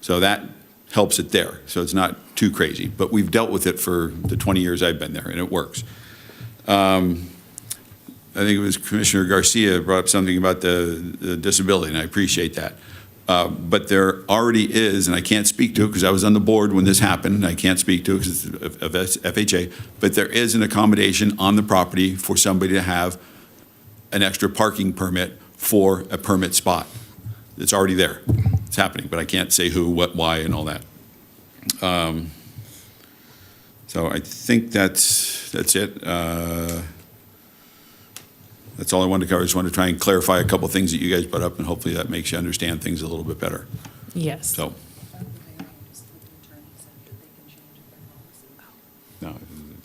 So that helps it there. So it's not too crazy. But we've dealt with it for the 20 years I've been there, and it works. I think it was Commissioner Garcia brought up something about the disability, and I appreciate that. But there already is, and I can't speak to it because I was on the board when this happened. I can't speak to it because it's of FHA, but there is an accommodation on the property for somebody to have an extra parking permit for a permit spot. It's already there. It's happening, but I can't say who, what, why, and all that. So I think that's it. That's all I wanted to cover. I just wanted to try and clarify a couple of things that you guys brought up, and hopefully that makes you understand things a little bit better. Yes. So. No,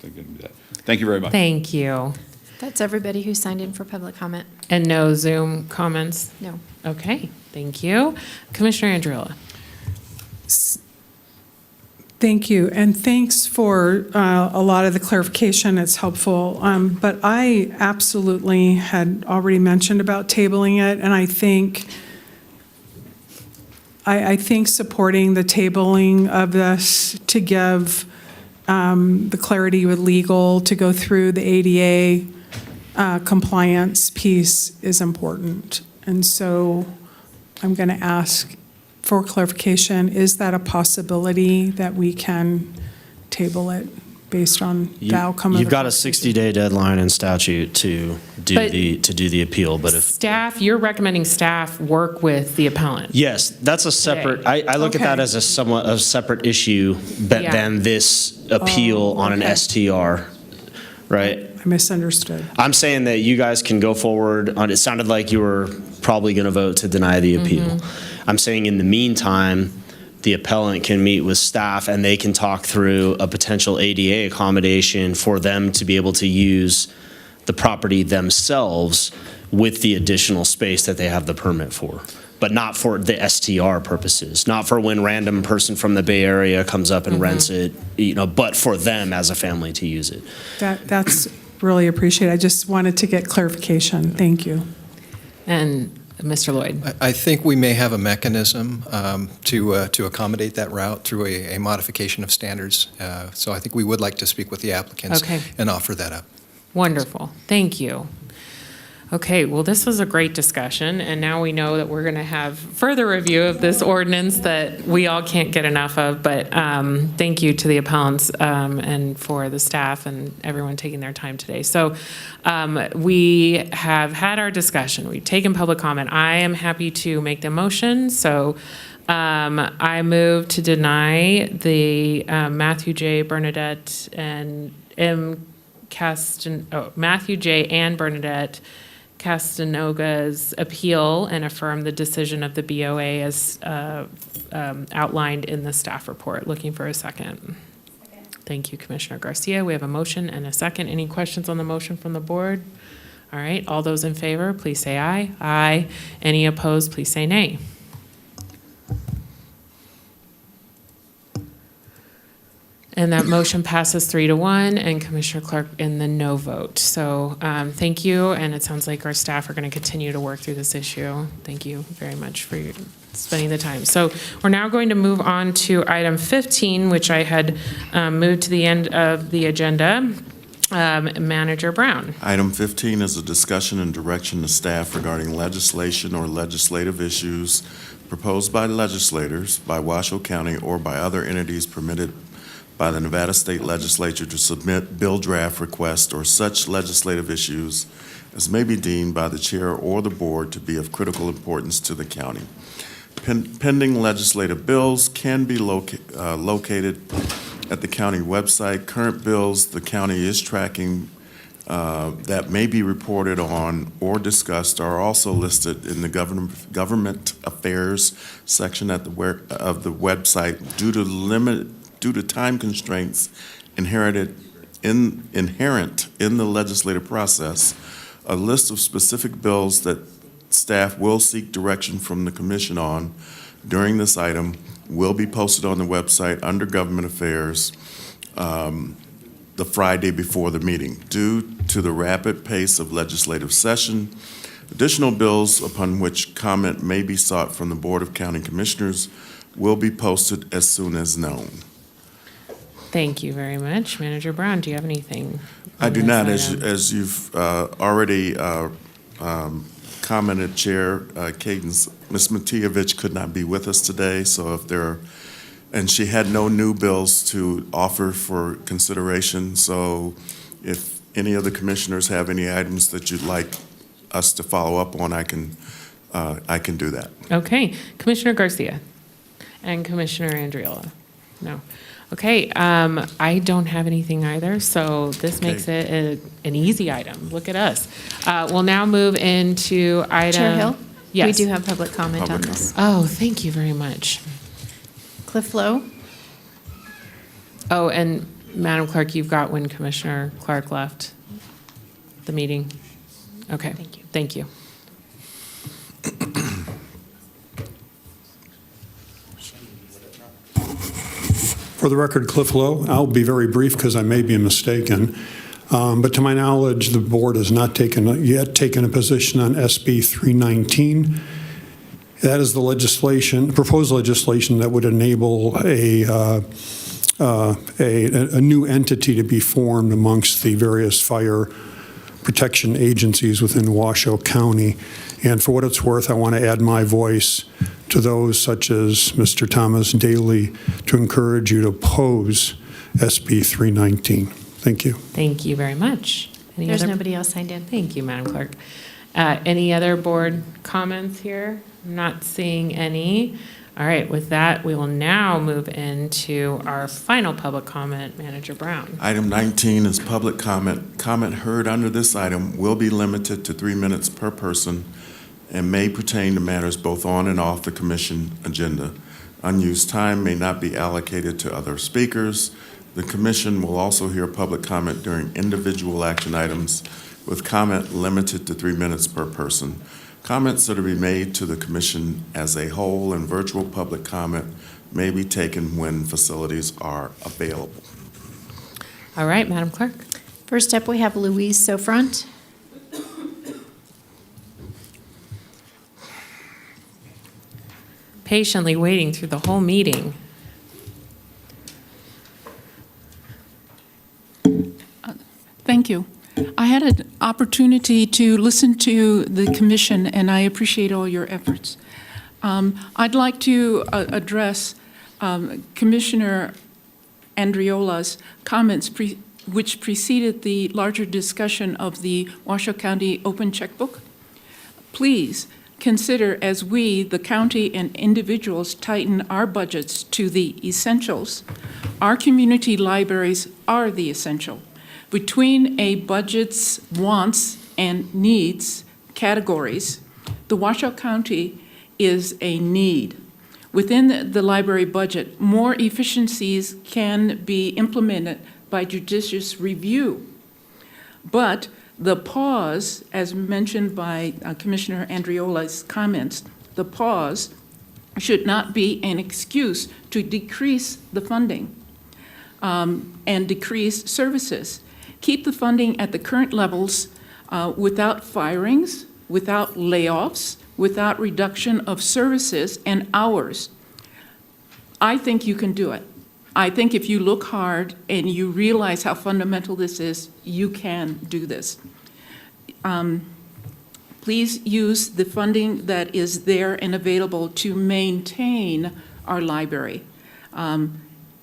they couldn't do that. Thank you very much. Thank you. That's everybody who signed in for public comment. And no Zoom comments? No. Okay, thank you. Commissioner Andriola. Thank you, and thanks for a lot of the clarification. It's helpful. But I absolutely had already mentioned about tabling it, and I think supporting the tabling of this to give the clarity with legal to go through the ADA compliance piece is important. And so I'm going to ask for clarification, is that a possibility that we can table it based on the outcome of the You've got a conversation? 60-day deadline in statute to do But the appeal, but if Staff, you're recommending staff work with the appellant? yes, that's a separate. I look at that Okay. as a somewhat of separate issue than this appeal on an okay. STR, right? I misunderstood. I'm saying that you guys can go forward on. It sounded like you were probably going to vote to deny the appeal. I'm saying in the meantime, the appellant can meet with staff and they can talk through a potential ADA accommodation for them to be able to use the property themselves with the additional space that they have the permit for, but not for the STR purposes, not for when random person from the Bay Area comes up and rents it, but for them as a family to use it. That's really appreciated. I just wanted to get clarification. Thank you. And Mr. Lloyd? I think we may have a mechanism to accommodate that route through a modification of standards. So I think we would like to speak with the applicants and offer that up. Wonderful. Thank you. Okay, well, this was a great discussion, and now we know that we're going to have further review of this ordinance that we all can't get enough of, but thank you to the appellants and for the staff and everyone taking their time today. So we have had our discussion. We've taken public comment. I am happy to make the motion, so I move to deny the Matthew J. Bernadette and Matthew J. and Bernadette Castanoga's appeal and affirm the decision of the BOA as outlined in the staff report. Looking for a second. Thank you, Commissioner Garcia. We have a motion and a second. Any questions on the motion from the board? All right, all those in favor, please say aye. Aye. Any opposed, please say nay. And that motion passes 3-1, and Commissioner Clark in the no vote. So thank you, and it sounds like our staff are going to continue to work through this issue. Thank you very much for spending the time. So we're now going to move on to item 15, which I had moved to the end of the agenda. Manager Brown. Item 15 is a discussion and direction to staff regarding legislation or legislative issues proposed by legislators, by Washoe County, or by other entities permitted by the Nevada State Legislature to submit bill draft requests or such legislative issues as may be deemed by the chair or the board to be of critical importance to the county. Pending legislative bills can be located at the county website. Current bills the county is tracking that may be reported on or discussed are also listed in the government affairs section of the website due to time constraints inherent in the legislative process. A list of specific bills that staff will seek direction from the commission on during this item will be posted on the website under government affairs the Friday before the meeting. Due to the rapid pace of legislative session, additional bills upon which comment may be sought from the Board of County Commissioners will be posted as soon as known. Thank you very much. Manager Brown, do you have anything? I do not. As you've already commented, Chair Cadence, Ms. Matijevich could not be with us today, so and she had no new bills to offer for consideration, so if any of the commissioners have any items that you'd like us to follow up on, I can do that. Okay. Commissioner Garcia and Commissioner Andriola. No. Okay, I don't have anything either, so this makes it an easy item. Look at us. We'll now move into item... Chair Hill? Yes. We do have public comment on this. Oh, thank you very much. Cliff Lowe? Oh, and Madam Clerk, you've got when Commissioner Clark left. the meeting? Okay. Thank you. Thank you. For the record, Cliff Lowe. I'll be very brief because I may be mistaken. But to my knowledge, the board has not yet taken a position on SB 319. That is the legislation, proposed legislation that would enable a new entity to be formed amongst the various fire protection agencies within Washoe County. And for what it's worth, I want to add my voice to those such as Mr. Thomas Daly to encourage you to oppose SB 319. Thank you. Thank you very much. There's nobody else signed in. Thank you, Madam Clerk. Any other board comments here? I'm not seeing any. All right, with that, we will now move into our final public comment. Manager Brown. Item 19 is public comment. Comment heard under this item will be limited to 3 minutes per person and may pertain to matters both on and off the commission agenda. Unused time may not be allocated to other speakers. The commission will also hear public comment during individual action items with comment limited to 3 minutes per person. Comments that are to be made to the commission as a whole and virtual public comment may be taken when facilities are available. All right, Madam Clerk. First up, we have Louise Sofront. Patiently waiting through the whole meeting. Thank you. I had an opportunity to listen to the commission, and I appreciate all your efforts. I'd like to address Commissioner Andriola's comments which preceded the larger discussion of the Washoe County Open Checkbook. Please consider, as we, the county and individuals, tighten our budgets to the essentials, our community libraries are the essential. Between a budget's wants and needs categories, the Washoe County is a need. Within the library budget, more efficiencies can be implemented by judicious review. But the pause, as mentioned by Commissioner Andriola's comments, the pause should not be an excuse to decrease the funding and decrease services. Keep the funding at the current levels without firings, without layoffs, without reduction of services and hours. I think you can do it. I think if you look hard and you realize how fundamental this is, you can do this. Please use the funding that is there and available to maintain our library. The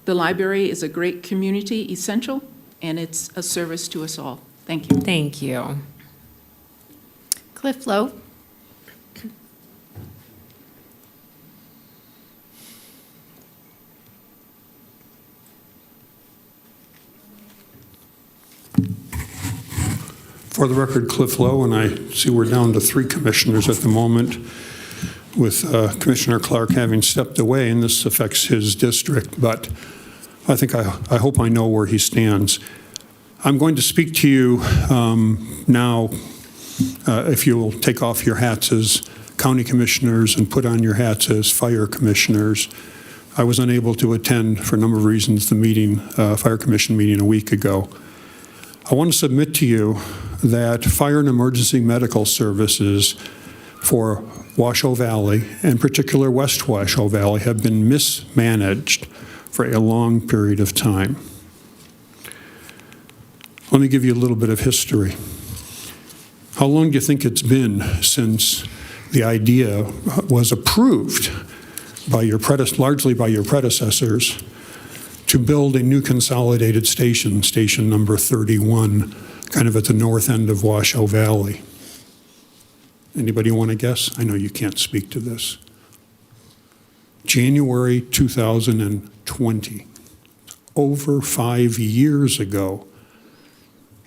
library is a great community essential, and it's a service to us all. Thank you. Thank you. Cliff Lowe. For the record, Cliff Lowe, and I see we're down to 3 commissioners at the moment, with Commissioner Clark having stepped away, and this affects his district, but I think I hope I know where he stands. I'm going to speak to you now, if you'll take off your hats as county commissioners and put on your hats as fire commissioners. I was unable to attend, for a number of reasons, the meeting, fire commission meeting a week ago. I want to submit to you that fire and emergency medical services for Washoe Valley, and particular West Washoe Valley, have been mismanaged for a long period of time. Let me give you a little bit of history. How long do you think it's been since the idea was approved by largely by your predecessors, to build a new consolidated station, station number 31, kind of at the north end of Washoe Valley? Anybody want to guess? I know you can't speak to this. January 2020, over 5 years ago.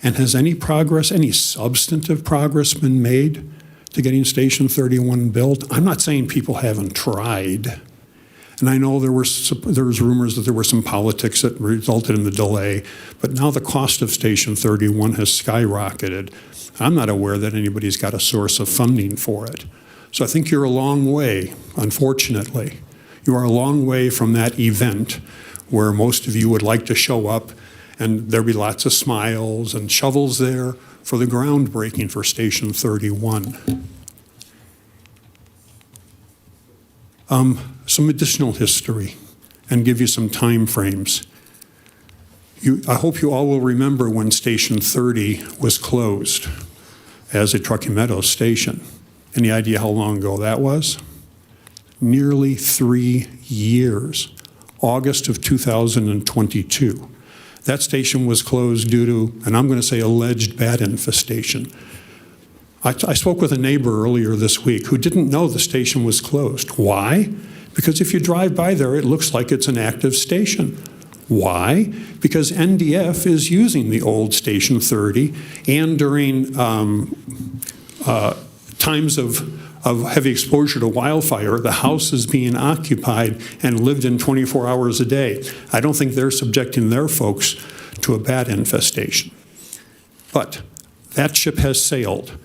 And has any progress, any substantive progress been made to getting Station 31 built? I'm not saying people haven't tried. And I know there was rumors that there were some politics that resulted in the delay, but now the cost of Station 31 has skyrocketed. I'm not aware that anybody's got a source of funding for it. So I think you're a long way, unfortunately. You are a long way from that event where most of you would like to show up and there'd be lots of smiles and shovels there for the groundbreaking for Station 31. Some additional history and give you some time frames. I hope you all will remember when Station 30 was closed as a Truckee Meadows station. Any idea how long ago that was? Nearly 3 years, August of 2022. That station was closed due to, and I'm going to say, alleged bat infestation. I spoke with a neighbor earlier this week who didn't know the station was closed. Why? Because if you drive by there, it looks like it's an active station. Why? Because NDF is using the old Station 30, and during times of heavy exposure to wildfire, the house is being occupied and lived in 24 hours a day. I don't think they're subjecting their folks to a bat infestation. But that ship has sailed.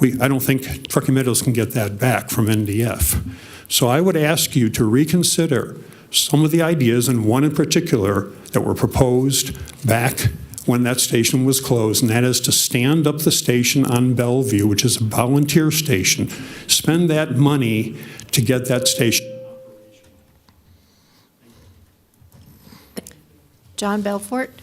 I don't think Truckee Meadows can get that back from NDF. So I would ask you to reconsider some of the ideas, and one in particular that were proposed back when that station was closed, and that is to stand up the station on Bellevue, which is a volunteer station, spend that money to get that station. John Belfort?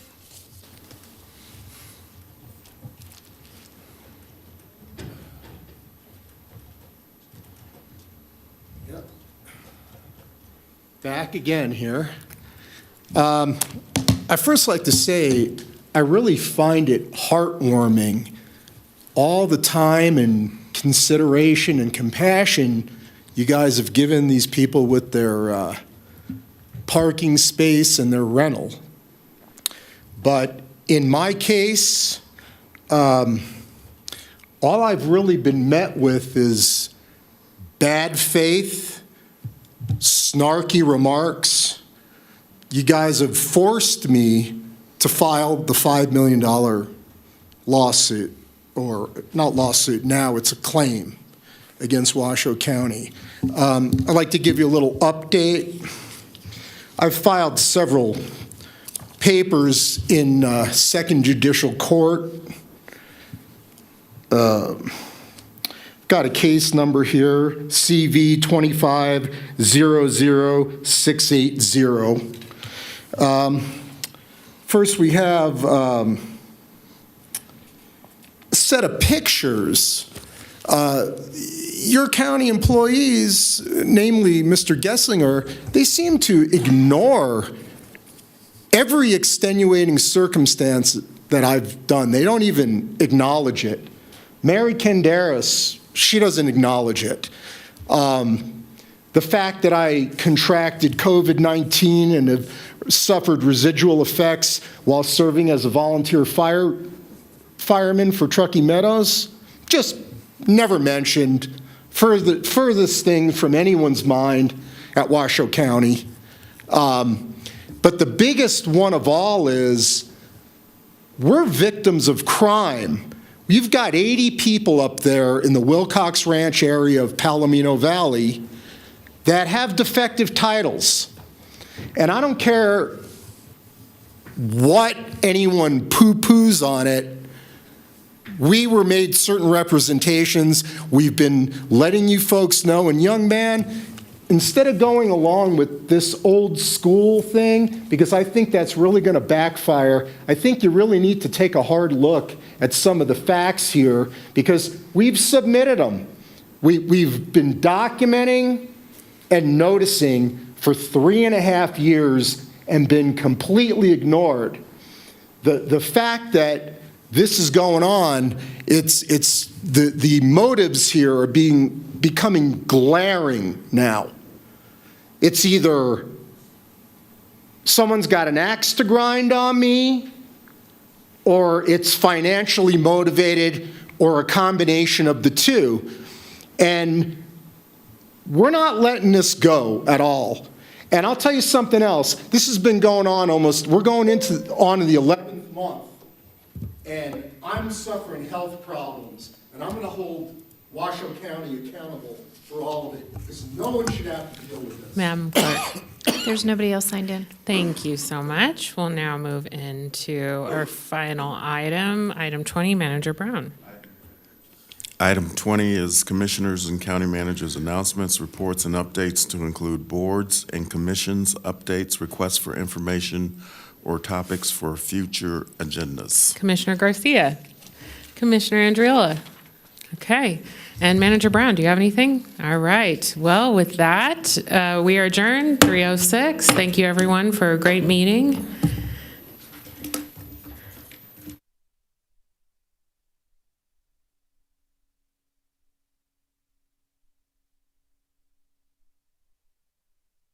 Back again here. I first like to say I really find it heartwarming all the time and consideration and compassion you guys have given these people with their parking space and their rental. But in my case, all I've really been met with is bad faith, snarky remarks. You guys have forced me to file the $5 million lawsuit, or not lawsuit, now it's a claim against Washoe County. I'd like to give you a little update. I've filed several papers in Second Judicial Court. Got a case number here, CV 2500680. First, we have a set of pictures. Your county employees, namely Mr. Gesslinger, they seem to ignore every extenuating circumstance that I've done. They don't even acknowledge it. Mary Kendaris, she doesn't acknowledge it. The fact that I contracted COVID-19 and have suffered residual effects while serving as a volunteer fireman for Truckee Meadows, just never mentioned. Furthest thing from anyone's mind at Washoe County. But the biggest one of all is we're victims of crime. You've got 80 people up there in the Wilcox Ranch area of Palomino Valley that have defective titles. And I don't care what anyone poo-poos on it. We were made certain representations. We've been letting you folks know. And young man, instead of going along with this old school thing, because I think that's really going to backfire, I think you really need to take a hard look at some of the facts here, because we've submitted them. We've been documenting and noticing for 3.5 years and been completely ignored. The fact that this is going on, it's the motives here are becoming glaring now. It's either someone's got an axe to grind on me, or it's financially motivated, or a combination of the two. And we're not letting this go at all. And I'll tell you something else. This has been going on we're going on to the 11th month, and I'm suffering health problems, and I'm going to hold Washoe County accountable for all of it, because no one should have to deal with this. Madam Clerk. There's nobody else signed in. Thank you so much. We'll now move into our final item, item 20, Manager Brown. Item 20 is Commissioners and County Managers' announcements, reports, and updates to include boards and commissions, updates, requests for information, or topics for future agendas. Commissioner Garcia. Commissioner Andriola. Okay. And Manager Brown, do you have anything? All right. Well, with that, we are adjourned, 3:06. Thank you, everyone, for a great meeting.